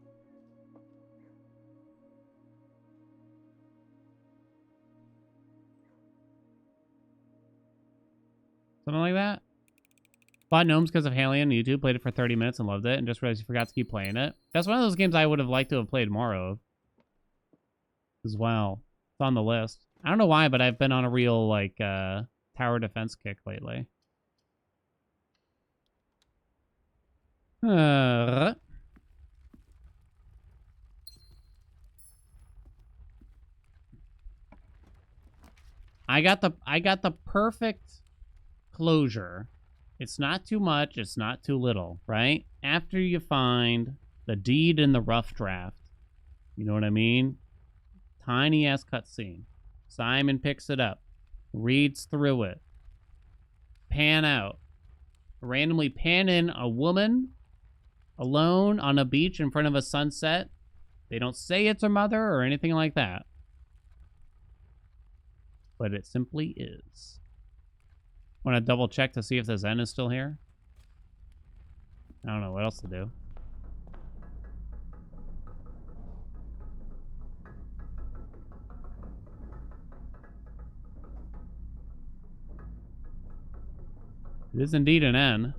Something like that? Bought Gnomes because of Haelian on YouTube, played it for 30 minutes and loved it, and just realized you forgot to keep playing it. That's one of those games I would have liked to have played more of. As well. It's on the list. I don't know why, but I've been on a real, like, tower defense kick lately. I got the perfect closure. It's not too much, it's not too little, right? After you find the deed in the rough draft, you know what I mean? Tiny ass cutscene. Simon picks it up, reads through it, pan out, randomly pan in a woman alone on a beach in front of a sunset. They don't say it's her mother or anything like that, but it simply is. Want to double check to see if the Zen is still here? I don't know what else to do. It is indeed an N.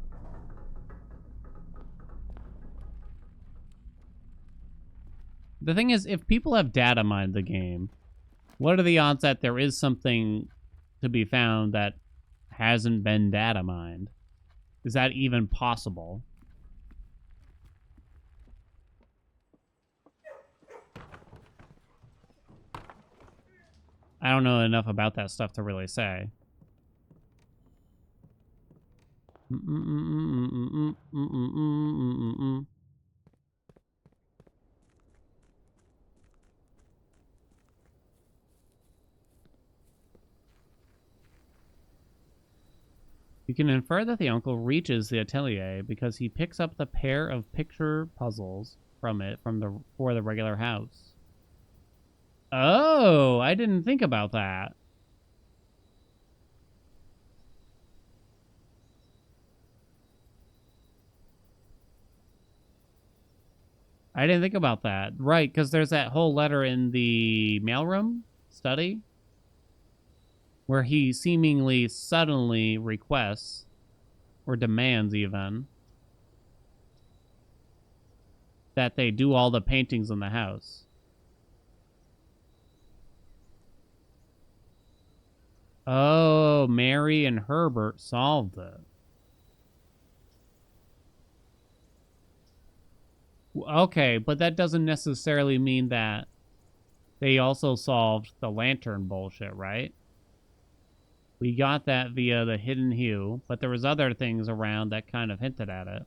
The thing is, if people have data mined the game, what are the odds that there is something to be found that hasn't been data mined? Is that even possible? I don't know enough about that stuff to really say. You can infer that the uncle reaches the atelier because he picks up the pair of picture puzzles from it for the regular house. Oh, I didn't think about that. I didn't think about that. Right, because there's that whole letter in the mailroom study where he seemingly suddenly requests or demands even that they do all the paintings in the house. Oh, Mary and Herbert solved it. Okay, but that doesn't necessarily mean that they also solved the lantern bullshit, right? We got that via the hidden hue, but there was other things around that kind of hinted at it.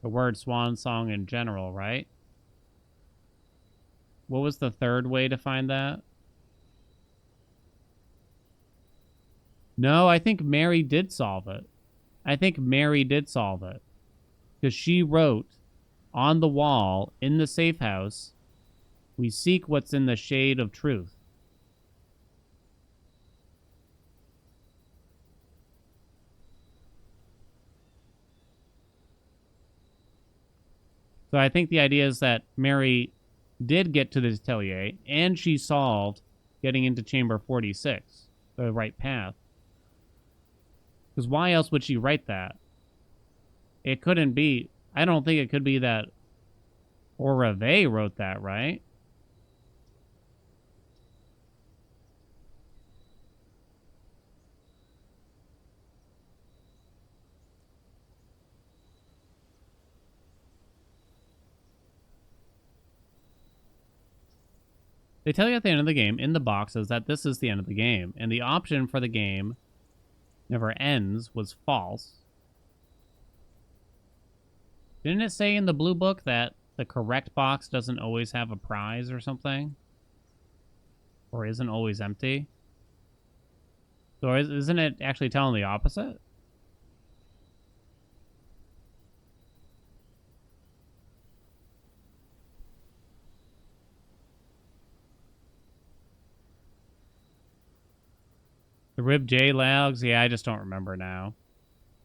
The word swan song in general, right? What was the third way to find that? No, I think Mary did solve it. I think Mary did solve it. Because she wrote on the wall in the safe house, "We seek what's in the shade of truth." So I think the idea is that Mary did get to the atelier and she solved getting into chamber 46, the right path. Because why else would she write that? It couldn't be, I don't think it could be that Orave wrote that, right? They tell you at the end of the game in the boxes that this is the end of the game, and the option for the game never ends was false. Didn't it say in the blue book that the correct box doesn't always have a prize or something? Or isn't always empty? So isn't it actually telling the opposite? The Rib J logs? Yeah, I just don't remember now.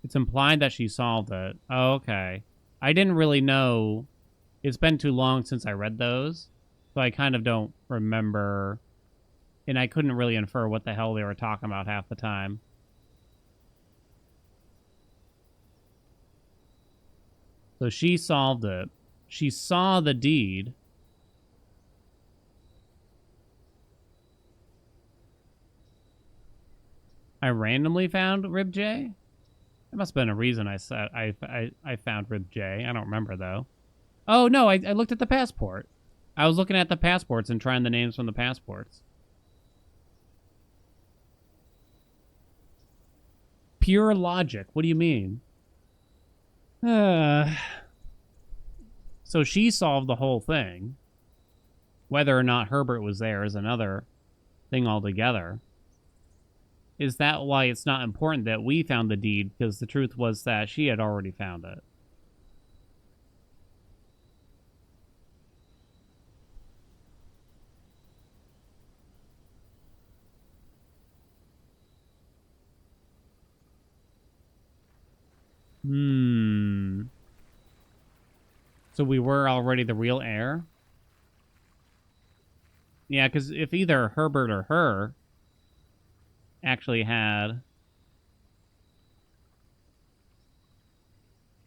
It's implied that she solved it. Oh, okay. I didn't really know. It's been too long since I read those, so I kind of don't remember, and I couldn't really infer what the hell they were talking about half the time. So she solved it. She saw the deed. I randomly found Rib J? There must have been a reason I said I found Rib J. I don't remember, though. Oh, no, I looked at the passport. I was looking at the passports and trying the names from the passports. Pure logic. What do you mean? So she solved the whole thing. Whether or not Herbert was there is another thing altogether. Is that why it's not important that we found the deed? Because the truth was that she had already found it. So we were already the real heir? Yeah, because if either Herbert or her actually had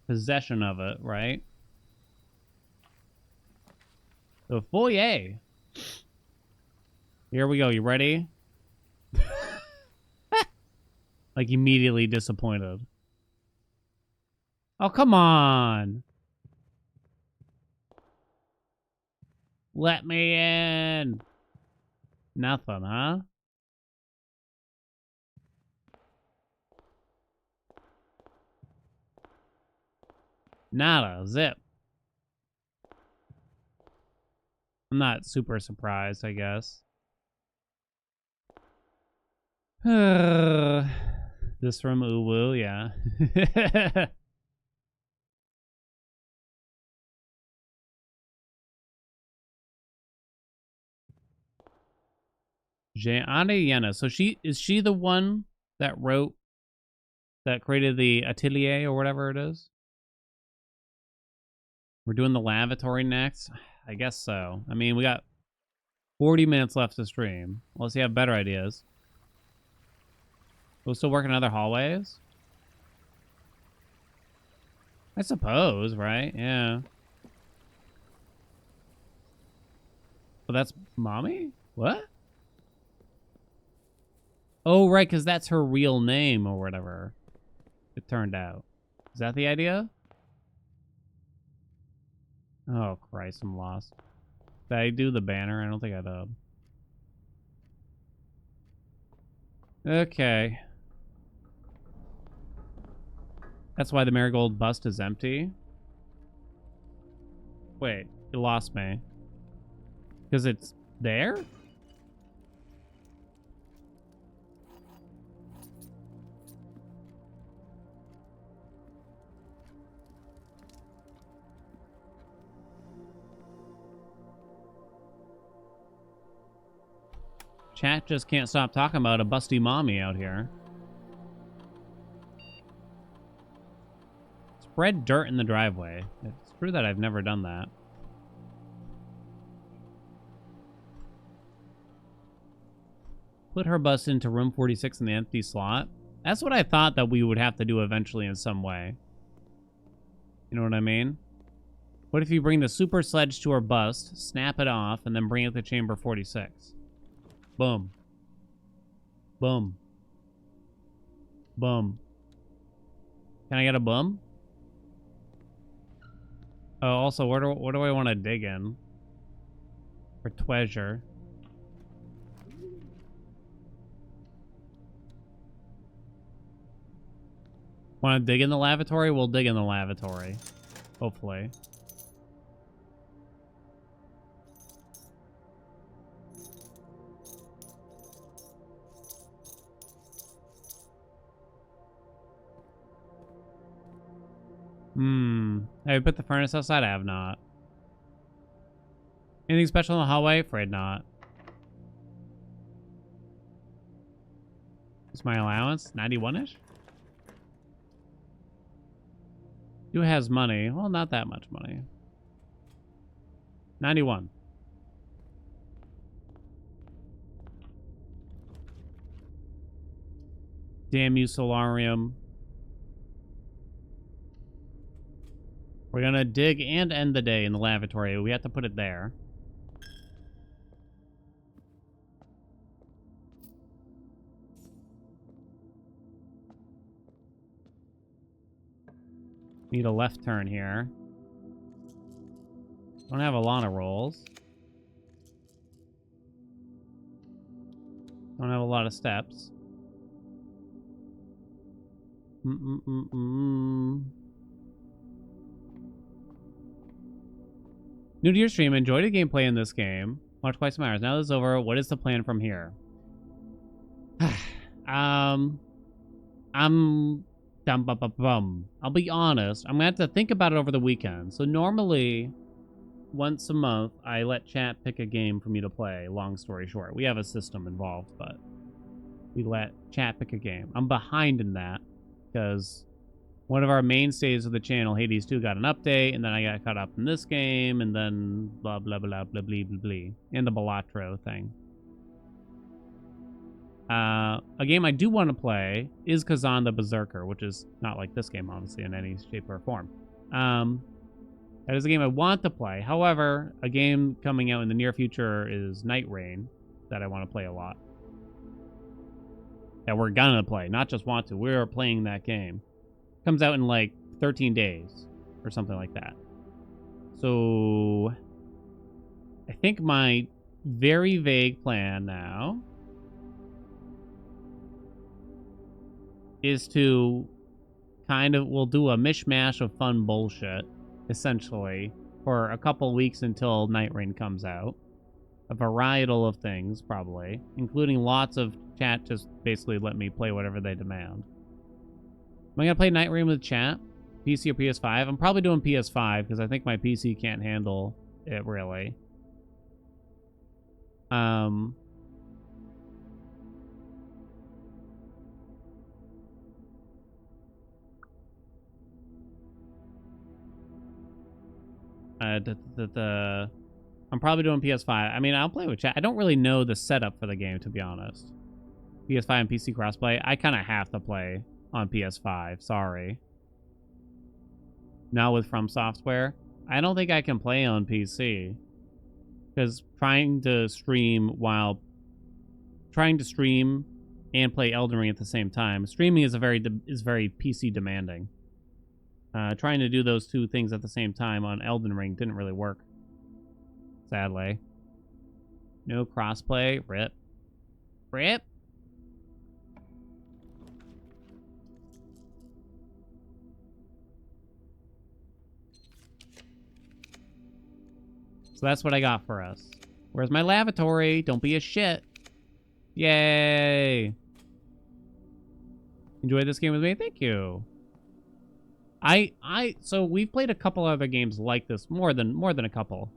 possession of it, right? So full yay. Here we go. You ready? Like immediately disappointed. Oh, come on. Let me in. Nothing, huh? Nada. Zip. I'm not super surprised, I guess. This from Uwu, yeah. Jeanne Yena. So is she the one that created the atelier or whatever it is? We're doing the lavatory next? I guess so. I mean, we got 40 minutes left to stream. Unless you have better ideas. We'll still work in other hallways? I suppose, right? Yeah. But that's Mommy? What? Oh, right, because that's her real name or whatever. It turned out. Is that the idea? Oh, Christ, I'm lost. Did I do the banner? I don't think I did. Okay. That's why the marigold bust is empty. Wait, you lost me. Because it's there? Chat just can't stop talking about a busty mommy out here. Spread dirt in the driveway. It's true that I've never done that. Put her bus into room 46 in the empty slot. That's what I thought that we would have to do eventually in some way. You know what I mean? What if you bring the super sledge to her bust, snap it off, and then bring it to chamber 46? Boom. Boom. Boom. Can I get a boom? Oh, also, what do I want to dig in? For treasure. Want to dig in the lavatory? We'll dig in the lavatory. Hopefully. Have you put the furnace outside? I have not. Anything special in the hallway? Afraid not. What's my allowance? 91-ish? Who has money? Well, not that much money. 91. Damn you, Solarium. We're gonna dig and end the day in the lavatory. We have to put it there. Need a left turn here. Don't have a lot of rolls. Don't have a lot of steps. New to your stream, enjoyed the gameplay in this game. Watch quite some hours. Now this is over. What is the plan from here? I'm I'll be honest. I'm gonna have to think about it over the weekend. So normally, once a month, I let chat pick a game for me to play. Long story short, we have a system involved, but we let chat pick a game. I'm behind in that because one of our mainstays of the channel, Hades 2, got an update, and then I got caught up in this game, and then blah, blah, blah, blah, blah, blah, blah, and the Balatro thing. A game I do want to play is Kazan the Berserker, which is not like this game, obviously, in any shape or form. That is a game I want to play. However, a game coming out in the near future is Night Rain that I want to play a lot. That we're gonna play, not just want to. We're playing that game. Comes out in like 13 days or something like that. So I think my very vague plan now is to we'll do a mishmash of fun bullshit, essentially, for a couple weeks until Night Rain comes out. A varietal of things, probably, including lots of chat just basically let me play whatever they demand. I gonna play Night Rain with chat? PC or PS5? I'm probably doing PS5 because I think my PC can't handle it really. I'm probably doing PS5. I mean, I'll play with chat. I don't really know the setup for the game, to be honest. PS5 and PC crossplay. I kind of have to play on PS5. Sorry. Not with From Software. I don't think I can play on PC. Because trying to stream and play Elden Ring at the same time. Streaming is very PC demanding. Trying to do those two things at the same time on Elden Ring didn't really work. Sadly. No crossplay. Rip. Rip. So that's what I got for us. Where's my lavatory? Don't be a shit. Yay. Enjoy this game with me? Thank you. So we've played a couple other games like this, more than a couple.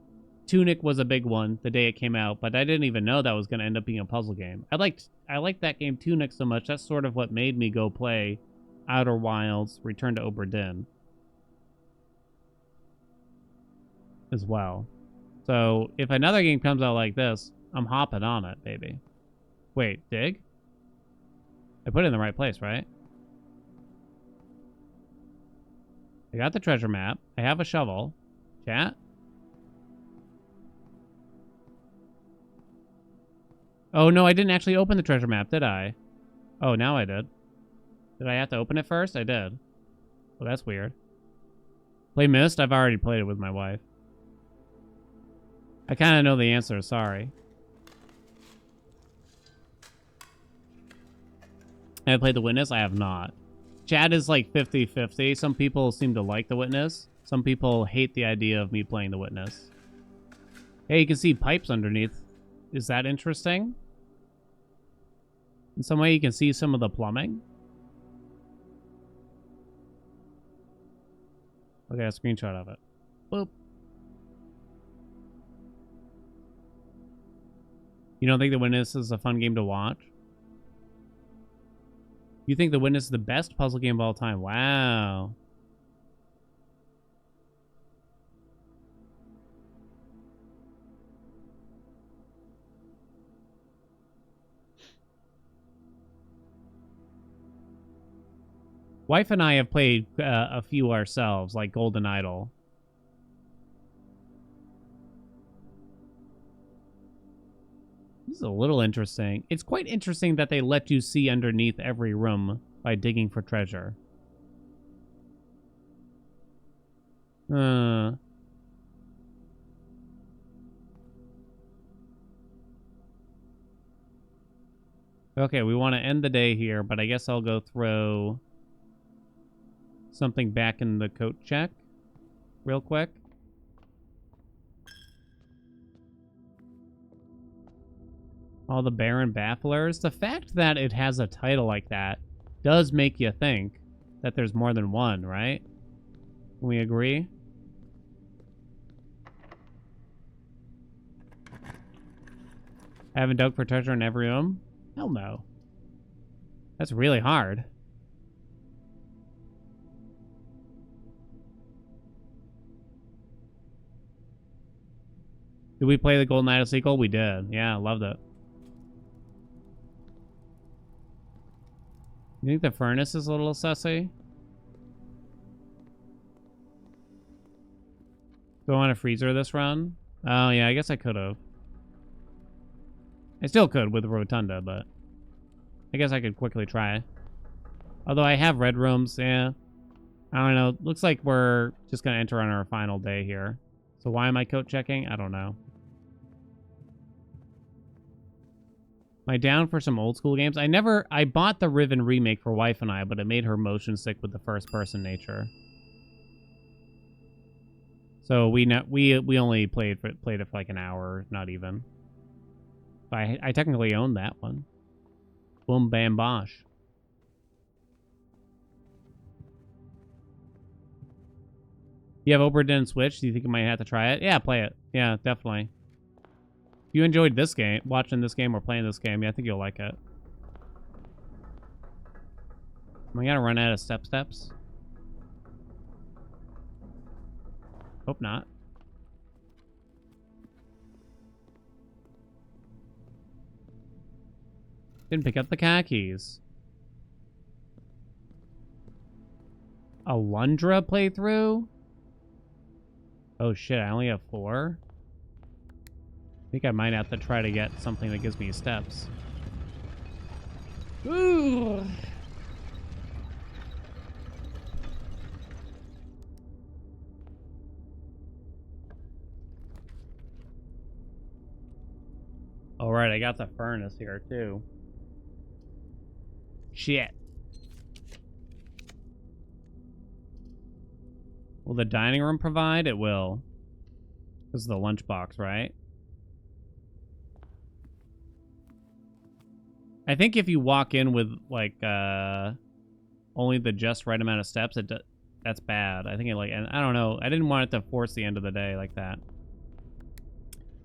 Tunic was a big one the day it came out, but I didn't even know that was going to end up being a puzzle game. I liked that game Tunic so much. That's sort of what made me go play Outer Wilds, Return to Obra Dinn as well. So if another game comes out like this, I'm hopping on it, baby. Wait, dig? I put it in the right place, right? I got the treasure map. I have a shovel. Chat? Oh, no, I didn't actually open the treasure map, did I? Oh, now I did. Did I have to open it first? I did. Well, that's weird. Play Myst? I've already played it with my wife. I kind of know the answer, sorry. Have I played The Witness? I have not. Chat is like 50-50. Some people seem to like The Witness. Some people hate the idea of me playing The Witness. Hey, you can see pipes underneath. Is that interesting? In some way, you can see some of the plumbing. Okay, a screenshot of it. Boop. You don't think The Witness is a fun game to watch? You think The Witness is the best puzzle game of all time? Wow. Wife and I have played a few ourselves, like Golden Idol. This is a little interesting. It's quite interesting that they let you see underneath every room by digging for treasure. Okay, we want to end the day here, but I guess I'll go throw something back in the coat check real quick. All the Baron Bafflers. The fact that it has a title like that does make you think that there's more than one, right? Can we agree? I haven't dug for treasure in every room? Hell no. That's really hard. Did we play the Golden Idol sequel? We did. Yeah, loved it. You think the furnace is a little sussy? Do I want a freezer this run? Oh, yeah, I guess I could have. I still could with the Rotunda, but I guess I could quickly try. Although I have red rooms, yeah. I don't know. Looks like we're just going to enter on our final day here. So why am I coat checking? I don't know. Am I down for some old school games? I bought the Riven remake for wife and I, but it made her motion sick with the first person nature. So we only played it for like an hour, not even. But I technically own that one. Boom, bam, bosh. You have Obra Dinn Switch? Do you think you might have to try it? Yeah, play it. Yeah, definitely. If you enjoyed this game, watching this game or playing this game, yeah, I think you'll like it. Am I gonna run out of steps? Hope not. Didn't pick up the khakis. A Lundra playthrough? Oh shit, I only have 4? I think I might have to try to get something that gives me steps. Ooh. Alright, I got the furnace here too. Shit. Will the dining room provide? It will. This is the lunchbox, right? I think if you walk in with, like, only the just right amount of steps, that's bad. I think it, like, and I don't know. I didn't want it to force the end of the day like that.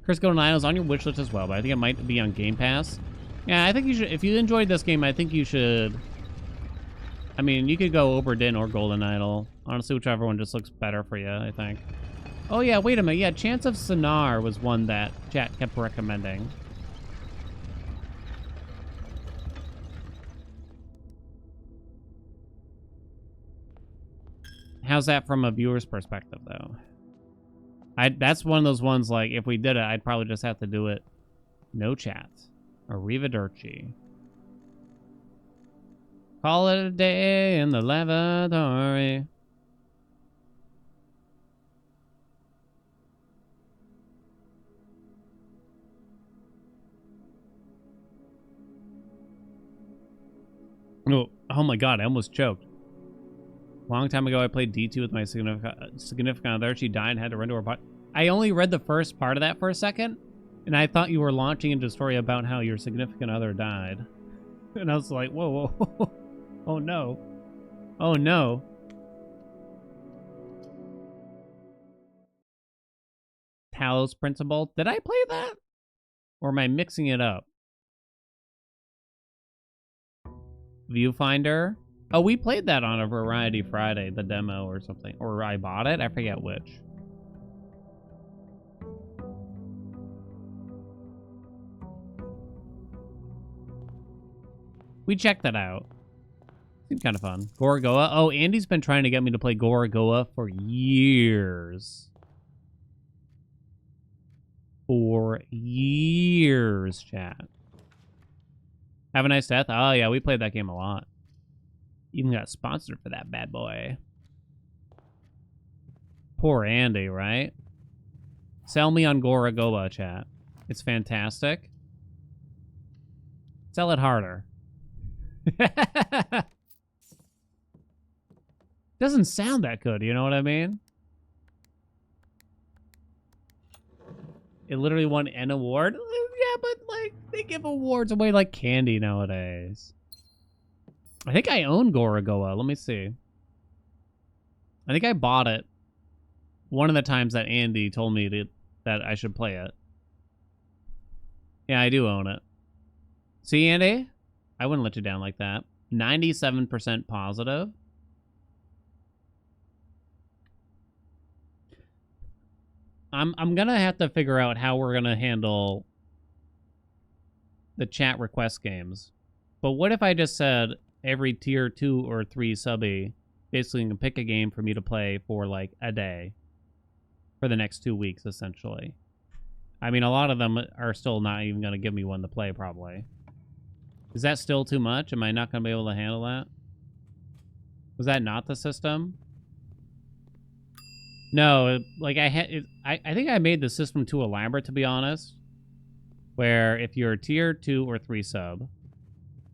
Chris Golden Isle is on your wish list as well, but I think it might be on Game Pass. Yeah, I think you should, if you enjoyed this game, I think you should, I mean, you could go Obra Dinn or Golden Idol. Honestly, whichever one just looks better for you, I think. Oh yeah, wait a minute. Yeah, Chance of Sonar was one that chat kept recommending. How's that from a viewer's perspective, though? That's one of those ones, like, if we did it, I'd probably just have to do it no chat. Arrivederci. Call it a day in the lavatory. Oh my god, I almost choked. Long time ago, I played D2 with my significant other. She died and had to run to her body. I only read the first part of that for a second, and I thought you were launching into a story about how your significant other died. And I was like, whoa, whoa, whoa. Oh no. Oh no. Talos Principle. Did I play that? Or am I mixing it up? Viewfinder. Oh, we played that on a Variety Friday, the demo or something. Or I bought it? I forget which. We checked that out. Seemed kind of fun. Gorogoa. Oh, Andy's been trying to get me to play Gorogoa for years. For years, chat. Have a Nice Death. Oh, yeah, we played that game a lot. Even got sponsored for that bad boy. Poor Andy, right? Sell me on Gorogoa, chat. It's fantastic. Sell it harder. Doesn't sound that good, you know what I mean? It literally won an award? Yeah, but, like, they give awards away like candy nowadays. I think I own Gorogoa. Let me see. I think I bought it one of the times that Andy told me that I should play it. Yeah, I do own it. See, Andy? I wouldn't let you down like that. 97% positive. I'm gonna have to figure out how we're gonna handle the chat request games. But what if I just said every tier 2 or 3 subby basically can pick a game for me to play for like a day for the next 2 weeks, essentially. I mean, a lot of them are still not even gonna give me one to play, probably. Is that still too much? Am I not gonna be able to handle that? Was that not the system? No, like I think I made the system too elaborate, to be honest. Where if you're a tier 2 or 3 sub,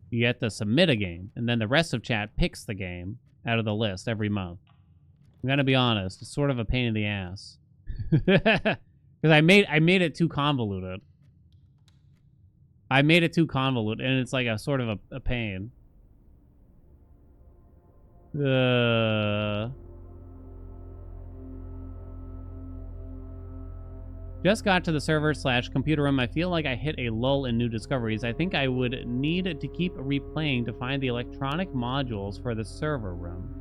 you get to submit a game, and then the rest of chat picks the game out of the list every month. I'm gonna be honest, it's sort of a pain in the ass. Because I made it too convoluted. I made it too convoluted, and it's like a sort of a pain. Just got to the server/computer room. I feel like I hit a lull in new discoveries. I think I would need to keep replaying to find the electronic modules for the server room.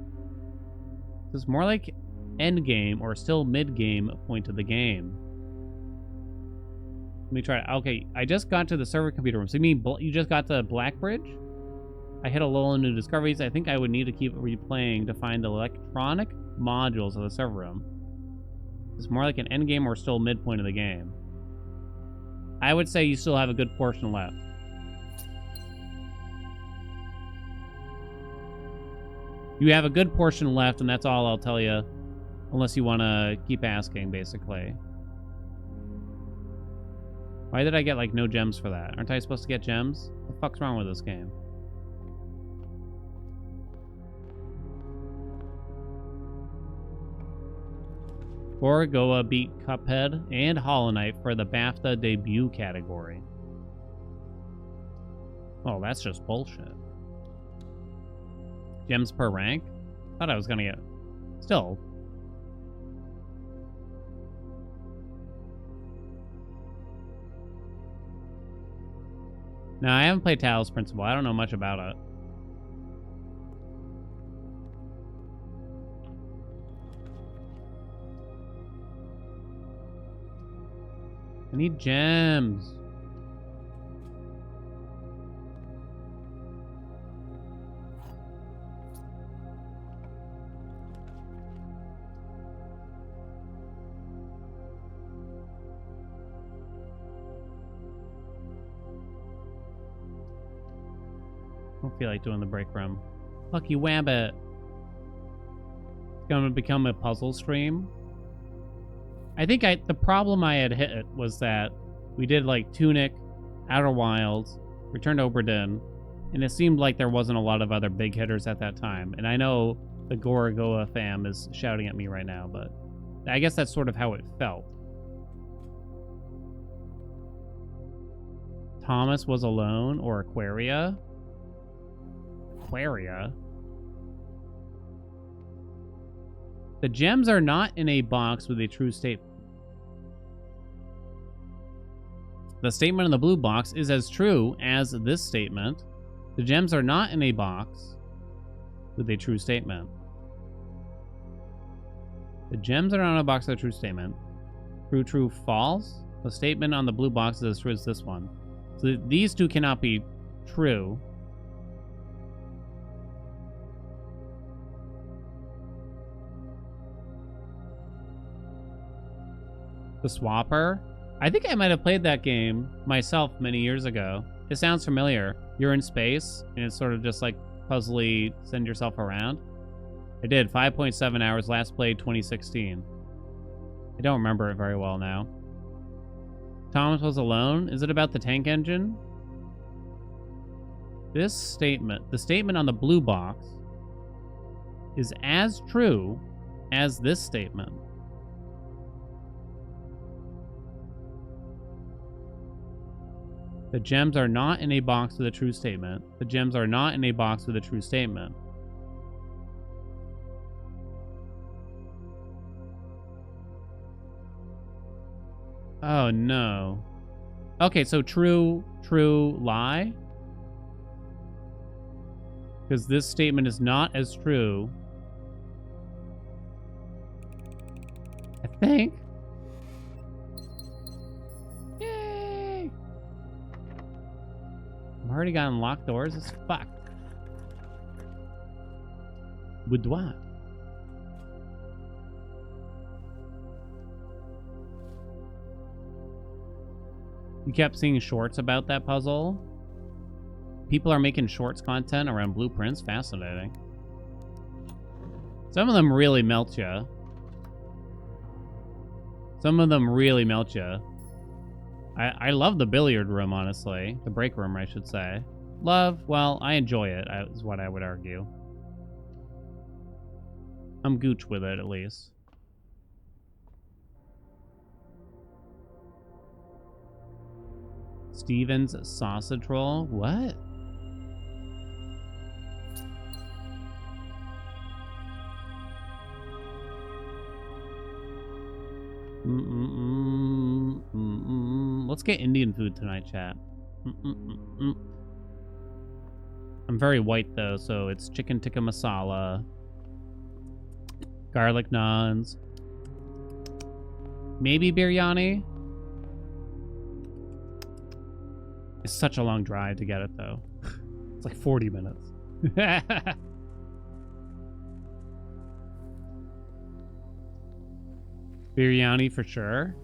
This is more like end game or still mid game point of the game. Let me try. Okay, I just got to the server computer room. So you mean you just got to Black Bridge? I hit a lull in new discoveries. I think I would need to keep replaying to find the electronic modules of the server room. It's more like an end game or still midpoint of the game. I would say you still have a good portion left. You have a good portion left, and that's all I'll tell you. Unless you want to keep asking, basically. Why did I get, like, no gems for that? Aren't I supposed to get gems? What the fuck's wrong with this game? Goa beat Cuphead and Hollow Knight for the BAFTA debut category. Oh, that's just bullshit. Gems per rank? Thought I was gonna get... Still. No, I haven't played Talos Principle. I don't know much about it. I need gems. I don't feel like doing the break room. Lucky Wabbit. It's gonna become a puzzle stream. I think the problem I had hit was that we did like Tunic, Outer Wilds, Return to Oberdin, and it seemed like there wasn't a lot of other big hitters at that time. And I know the Goa fam is shouting at me right now, but I guess that's sort of how it felt. Thomas Was Alone or Aquaria? Aquaria? The gems are not in a box with a true statement. The statement in the blue box is as true as this statement. The gems are not in a box with a true statement. The gems are not in a box with a true statement. True, true, false. The statement on the blue box is as true as this one. So these two cannot be true. The Swapper? I think I might have played that game myself many years ago. It sounds familiar. You're in space, and it's sort of just like puzzly send yourself around. I did. 5.7 hours, last played 2016. I don't remember it very well now. Thomas Was Alone? Is it about the tank engine? This statement, the statement on the blue box, is as true as this statement. The gems are not in a box with a true statement. The gems are not in a box with a true statement. Oh, no. Okay, so true, true, lie? Because this statement is not as true. I think. Yay! I've already got unlocked doors. It's fucked. Boudoir. You kept seeing shorts about that puzzle? People are making shorts content around blueprints? Fascinating. Some of them really melt you. Some of them really melt you. I love the billiard room, honestly. The break room, I should say. Love, well, I enjoy it, is what I would argue. I'm gooch with it, at least. Steven's sausage roll? What? Let's get Indian food tonight, chat. Mm-mm-mm-mm. I'm very white, though, so it's chicken tikka masala, garlic naans, maybe biryani. It's such a long drive to get it, though. It's like 40 minutes. Biryani for sure.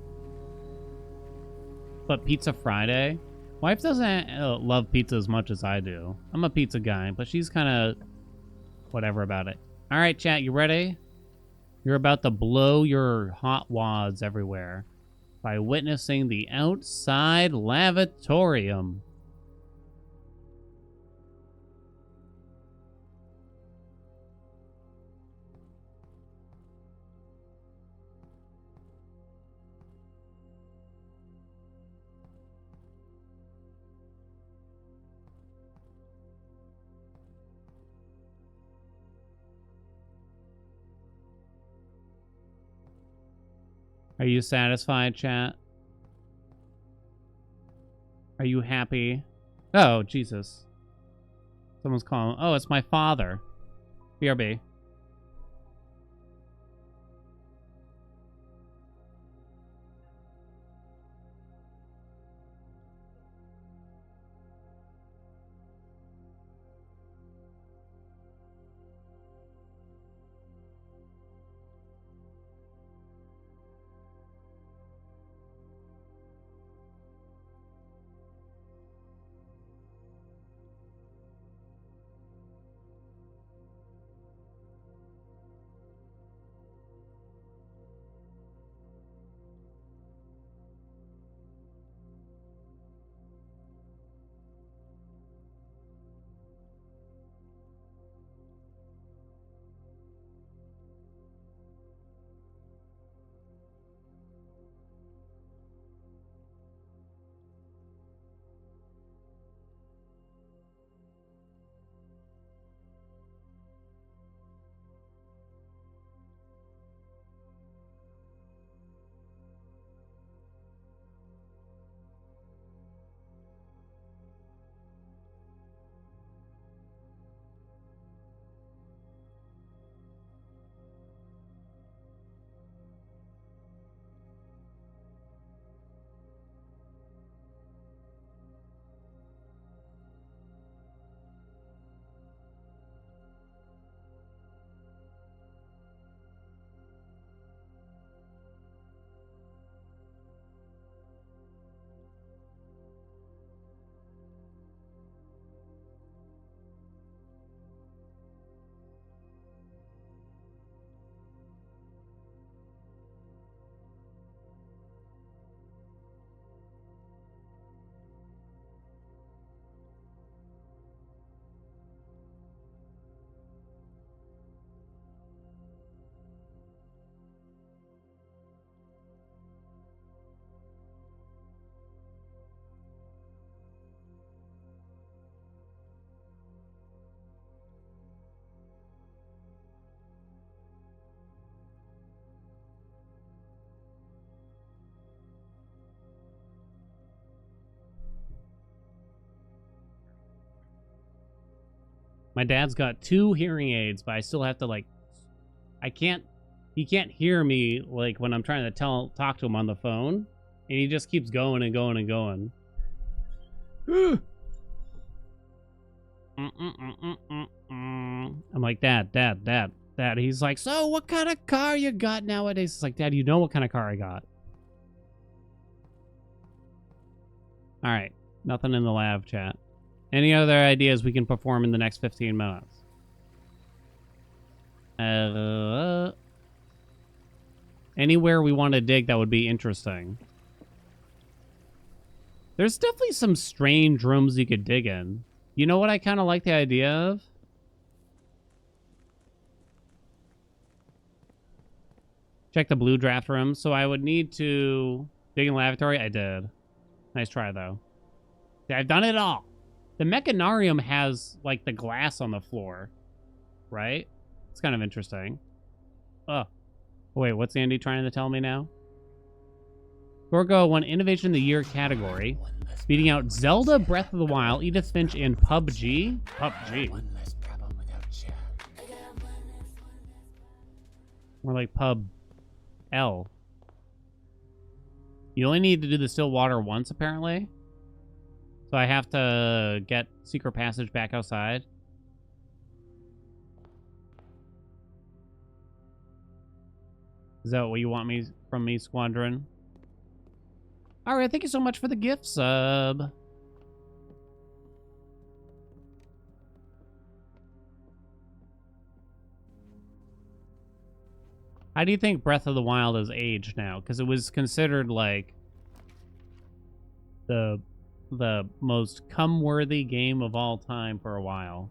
But Pizza Friday? Wife doesn't love pizza as much as I do. I'm a pizza guy, but she's kind of whatever about it. All right, chat, you ready? You're about to blow your hot wads everywhere by witnessing the outside lavatorium. Are you satisfied, chat? Are you happy? Oh, Jesus. Someone's calling. Oh, it's my father. BRB. My dad's got 2 hearing aids, but I still have to, like, he can't hear me, like, when I'm trying to talk to him on the phone. And he just keeps going and going and going. I'm like, Dad. He's like, so what kind of car you got nowadays? It's like, Dad, you know what kind of car I got. All right. Nothing in the lab, chat. Any other ideas we can perform in the next 15 minutes? Anywhere we want to dig that would be interesting. There's definitely some strange rooms you could dig in. You know what I kind of like the idea of? Check the blue draft room. So I would need to dig in the lavatory. I did. Nice try, though. I've done it all. The mechanarium has, like, the glass on the floor. Right? It's kind of interesting. Oh. Wait, what's Andy trying to tell me now? Gorgo won Innovation of the Year category, beating out Zelda, Breath of the Wild, Edith Finch, and PUBG. PUBG. More like Pub L. You only need to do the still water once, apparently. So I have to get secret passage back outside. Is that what you want from me, Squadron? Alright, thank you so much for the gift sub. How do you think Breath of the Wild has aged now? Because it was considered like the most come-worthy game of all time for a while.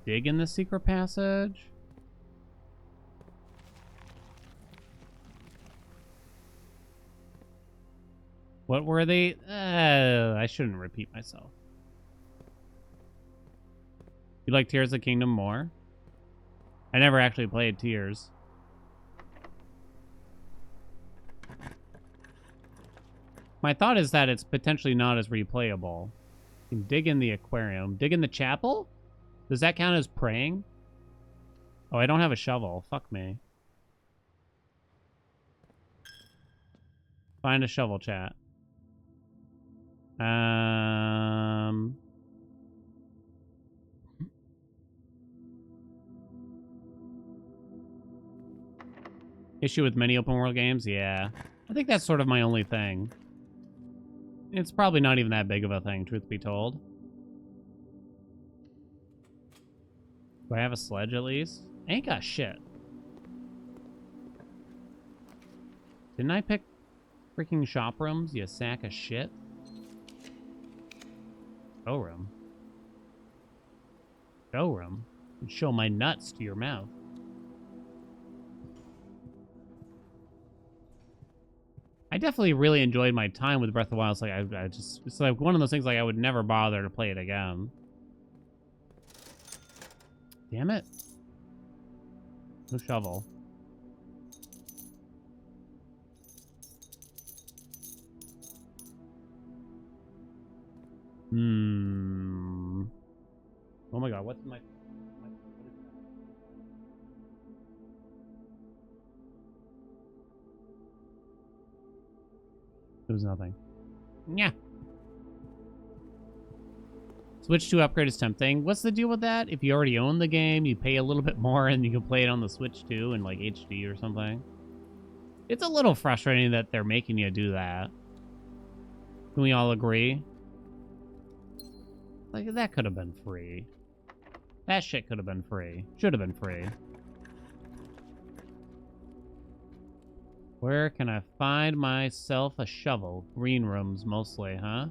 Dig in the secret passage? What were they? I shouldn't repeat myself. You like Tears of the Kingdom more? I never actually played Tears. My thought is that it's potentially not as replayable. You can dig in the aquarium. Dig in the chapel? Does that count as praying? Oh, I don't have a shovel. Fuck me. Find a shovel, chat. Issue with many open world games? Yeah. I think that's sort of my only thing. It's probably not even that big of a thing, truth be told. Do I have a sledge at least? I ain't got shit. Didn't I pick freaking shop rooms, you sack of shit? Showroom. Showroom? And show my nuts to your mouth. I definitely really enjoyed my time with Breath of the Wild. It's like I just, it's like one of those things like I would never bother to play it again. Damn it. No shovel. Oh my god, what's my... It was nothing. Yeah. Switch to upgrade is tempting. What's the deal with that? If you already own the game, you pay a little bit more and you can play it on the Switch too in like HD or something. It's a little frustrating that they're making you do that. Can we all agree? Like, that could have been free. That shit could have been free. Should have been free. Where can I find myself a shovel? Green rooms mostly, huh?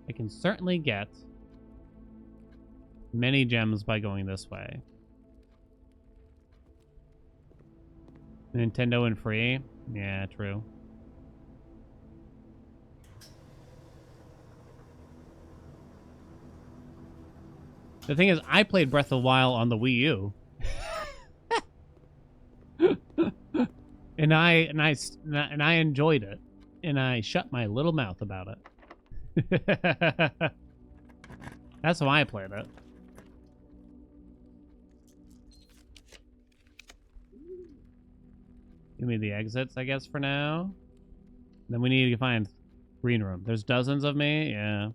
I can certainly get many gems by going this way. Nintendo and free? Yeah, true. The thing is, I played Breath of the Wild on the Wii U. and I enjoyed it. And I shut my little mouth about it. That's how I played it. Give me the exits, I guess, for now. Then we need to find green room. There's dozens of me? Yeah.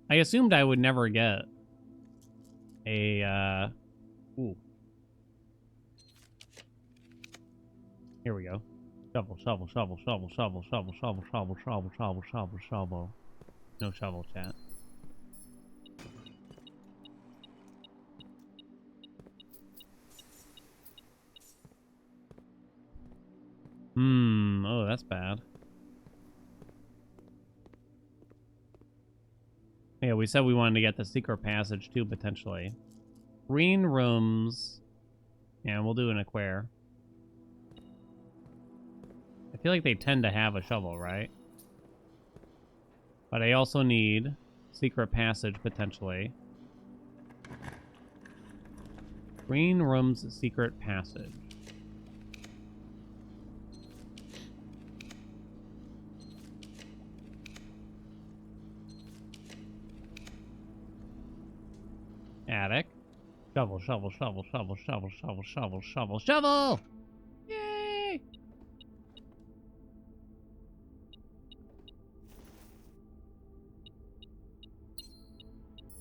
I assumed I would never get a, ooh. Here we go. Shovel, shovel, shovel, shovel, shovel, shovel, shovel, shovel, shovel, shovel, shovel, shovel. No shovel, chat. Oh, that's bad. Yeah, we said we wanted to get the secret passage too, potentially. Green rooms. Yeah, we'll do an aquare. I feel like they tend to have a shovel, right? But I also need secret passage, potentially. Green room's secret passage. Attic. Shovel, shovel, shovel, shovel, shovel, shovel, shovel, shovel, shovel! Yay!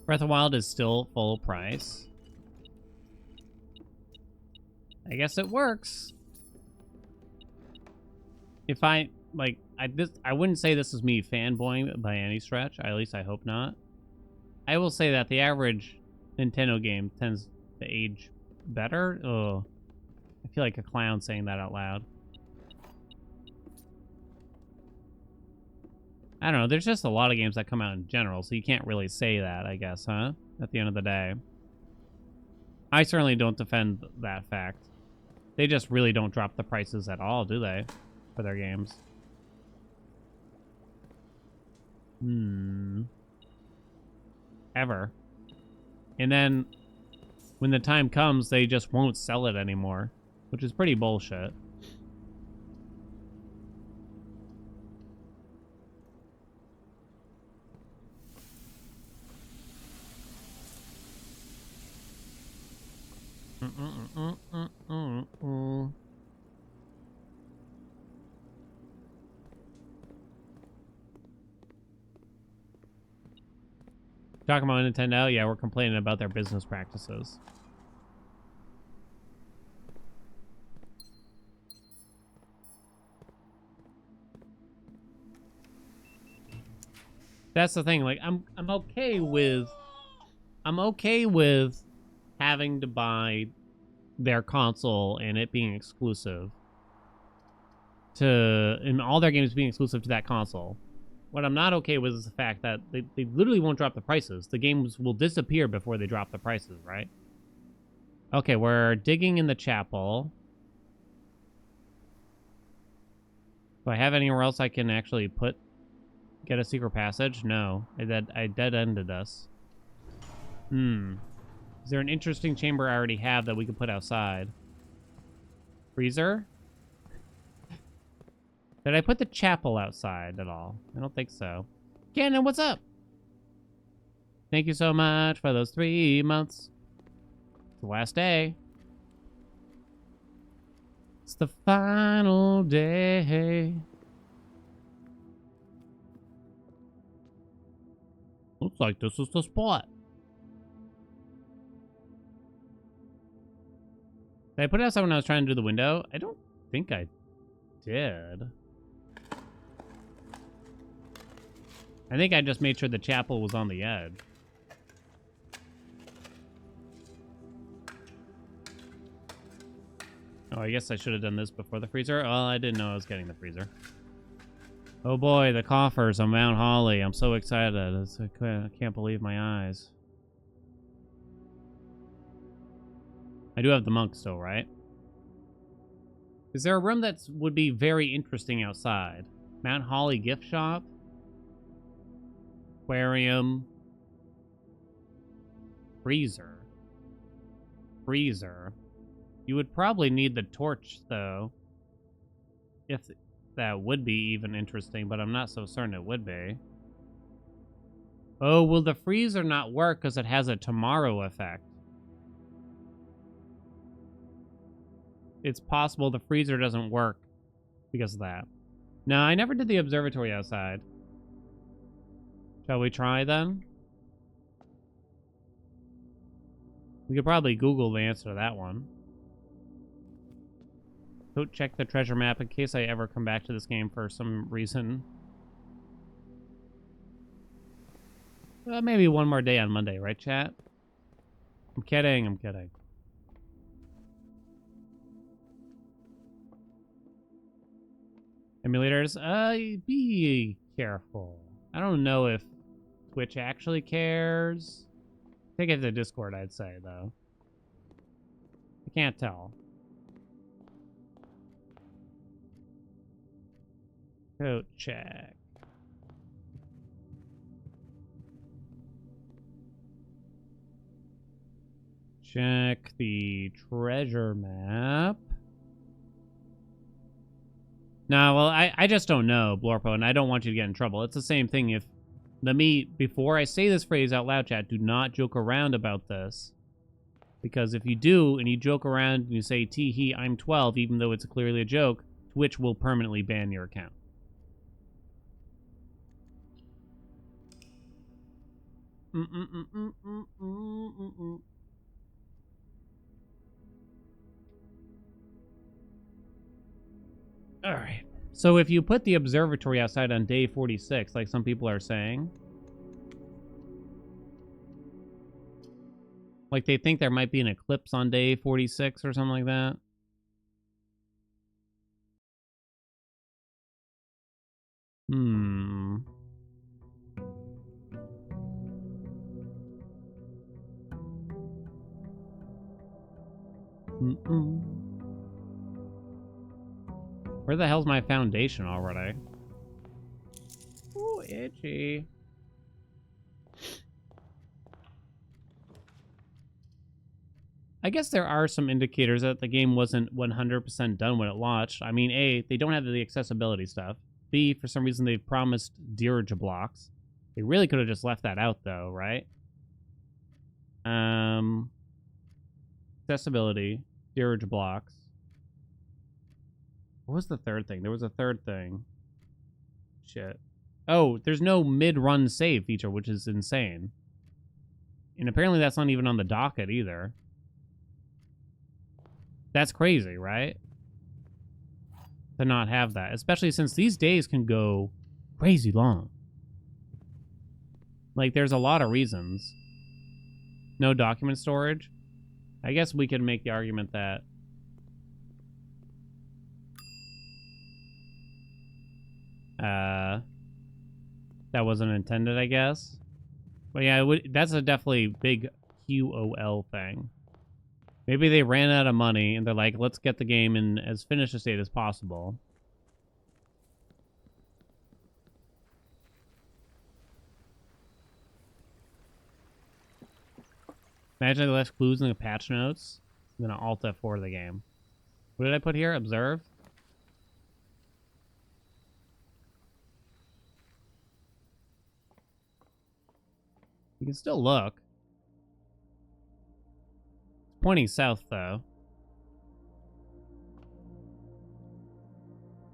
Breath of the Wild is still full price. I guess it works. If I wouldn't say this is me fanboying by any stretch. At least I hope not. I will say that the average Nintendo game tends to age better. Ugh. I feel like a clown saying that out loud. I don't know. There's just a lot of games that come out in general, so you can't really say that, I guess, huh? At the end of the day. I certainly don't defend that fact. They just really don't drop the prices at all, do they? For their games. Ever. And then, when the time comes, they just won't sell it anymore. Which is pretty bullshit. Talking about Nintendo, yeah, we're complaining about their business practices. That's the thing. Like, I'm okay with having to buy their console and it being exclusive and all their games being exclusive to that console. What I'm not okay with is the fact that they literally won't drop the prices. The games will disappear before they drop the prices, right? Okay, we're digging in the chapel. Do I have anywhere else I can actually get a secret passage? No. I dead-ended us. Is there an interesting chamber I already have that we could put outside? Freezer? Did I put the chapel outside at all? I don't think so. Cannon, what's up? Thank you so much for those 3 months. It's the last day. It's the final day. Looks like this is the spot. Did I put it outside when I was trying to do the window? I don't think I did. I think I just made sure the chapel was on the edge. Oh, I guess I should have done this before the freezer. Well, I didn't know I was getting the freezer. Oh boy, the coffers on Mount Holly. I'm so excited. I can't believe my eyes. I do have the monk still, right? Is there a room that would be very interesting outside? Mount Holly gift shop? Aquarium? Freezer? Freezer? You would probably need the torch, though. If that would be even interesting, but I'm not so certain it would be. Oh, will the freezer not work because it has a tomorrow effect? It's possible the freezer doesn't work because of that. No, I never did the observatory outside. Shall we try, then? We could probably Google the answer to that one. Don't check the treasure map in case I ever come back to this game for some reason. Maybe one more day on Monday, right, chat? I'm kidding, I'm kidding. Emulators, be careful. I don't know if Twitch actually cares. Take it to Discord, I'd say, though. I can't tell. Code check. Check the treasure map. No, well, I just don't know, Blorpo, and I don't want you to get in trouble. It's the same thing if... before I say this phrase out loud, chat, do not joke around about this. Because if you do, and you joke around and you say, tee-hee, I'm 12, even though it's clearly a joke, Twitch will permanently ban your account. All right. So if you put the observatory outside on day 46, like some people are saying, like they think there might be an eclipse on day 46 or something like that. Where the hell's my foundation already? Ooh, itchy. I guess there are some indicators that the game wasn't 100% done when it launched. I mean, A, they don't have the accessibility stuff. B, for some reason they've promised dirge blocks. They really could have just left that out, though, right? Accessibility, dirge blocks. What was the third thing? There was a third thing. Shit. Oh, there's no mid-run save feature, which is insane. And apparently that's not even on the docket either. That's crazy, right? To not have that. Especially since these days can go crazy long. Like, there's a lot of reasons. No document storage. I guess we could make the argument that... that wasn't intended, I guess. But yeah, that's a definitely big QOL thing. Maybe they ran out of money and they're like, let's get the game in as finished a state as possible. Imagine they left clues in the patch notes. I'm gonna Alt F4 the game. What did I put here? Observe? You can still look. It's pointing south, though.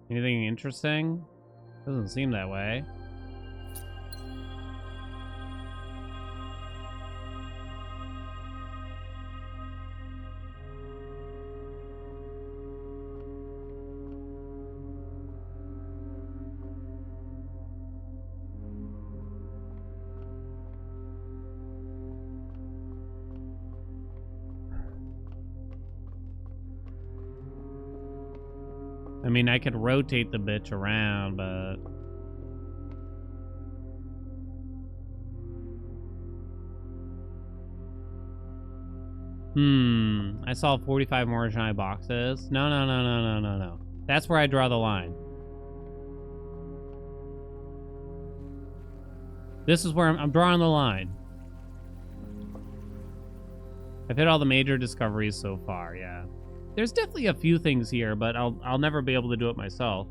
Anything interesting? Doesn't seem that way. I mean, I could rotate the bitch around, but... I saw 45 more shiny boxes. No. That's where I draw the line. This is where I'm drawing the line. I've hit all the major discoveries so far, yeah. There's definitely a few things here, but I'll never be able to do it myself.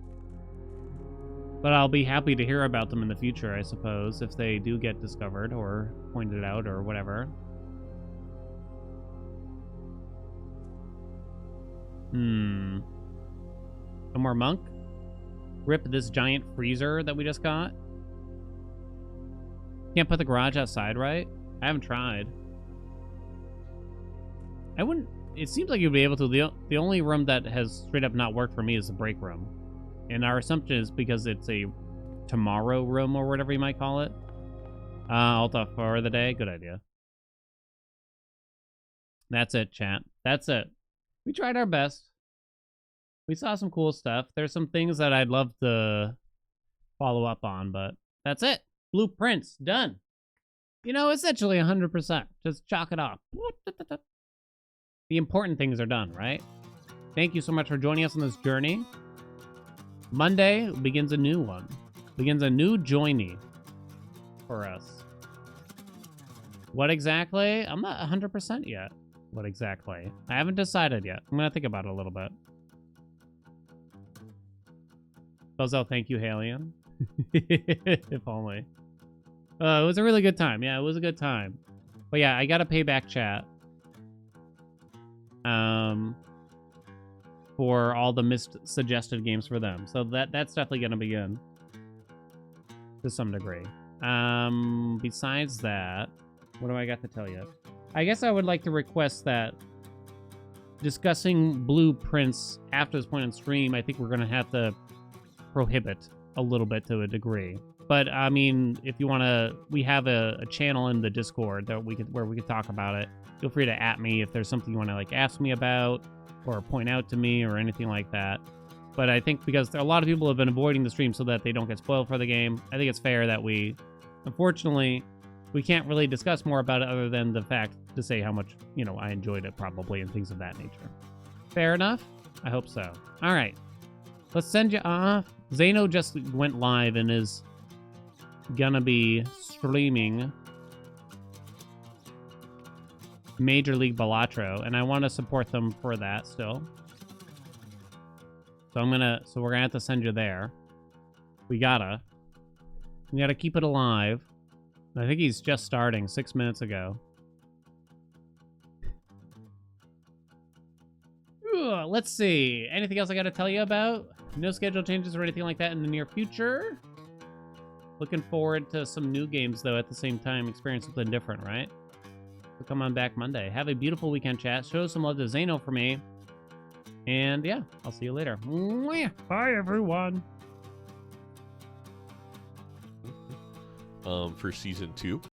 But I'll be happy to hear about them in the future, I suppose, if they do get discovered or pointed out or whatever. No more monk? Rip this giant freezer that we just got? Can't put the garage outside, right? I haven't tried. I wouldn't... It seems like you'd be able to. The only room that has straight up not worked for me is the break room. And our assumption is because it's a tomorrow room or whatever you might call it. Alt F for the day. Good idea. That's it, chat. That's it. We tried our best. We saw some cool stuff. There's some things that I'd love to follow up on, but that's it. Blueprints. Done. You know, essentially 100%. Just chalk it off. The important things are done, right? Thank you so much for joining us on this journey. Monday begins a new one. Begins a new journey for us. What exactly? I'm not 100% yet. what exactly. I haven't decided yet. I'm gonna think about it a little bit. Buzzo, thank you, Haelian. If only. It was a really good time. Yeah, it was a good time. But yeah, I gotta pay back chat. For all the missed suggested games for them. So that's definitely gonna begin. To some degree. Besides that, what do I got to tell you? I guess I would like to request that discussing blueprints after this point in stream, I think we're gonna have to prohibit a little bit to a degree. But I mean, if you want to, we have a channel in the Discord that where we could talk about it. Feel free to @me if there's something you want to like ask me about or point out to me or anything like that. But I think because a lot of people have been avoiding the stream so that they don't get spoiled for the game, I think it's fair that we, unfortunately, we can't really discuss more about it other than the fact to say how much, you know, I enjoyed it probably and things of that nature. Fair enough? I hope so. All right. Let's send you off. Zeno just went live and is gonna be streaming Major League Balatro, and I want to support them for that still. So we're gonna have to send you there. We gotta keep it alive. I think he's just starting 6 minutes ago. Let's see. Anything else I gotta tell you about? No schedule changes or anything like that in the near future? Looking forward to some new games, though, at the same time. Experience something different, right? So come on back Monday. Have a beautiful weekend, chat. Show some love to Zeno for me. And, yeah, I'll see you later. Bye, everyone. For Season 2.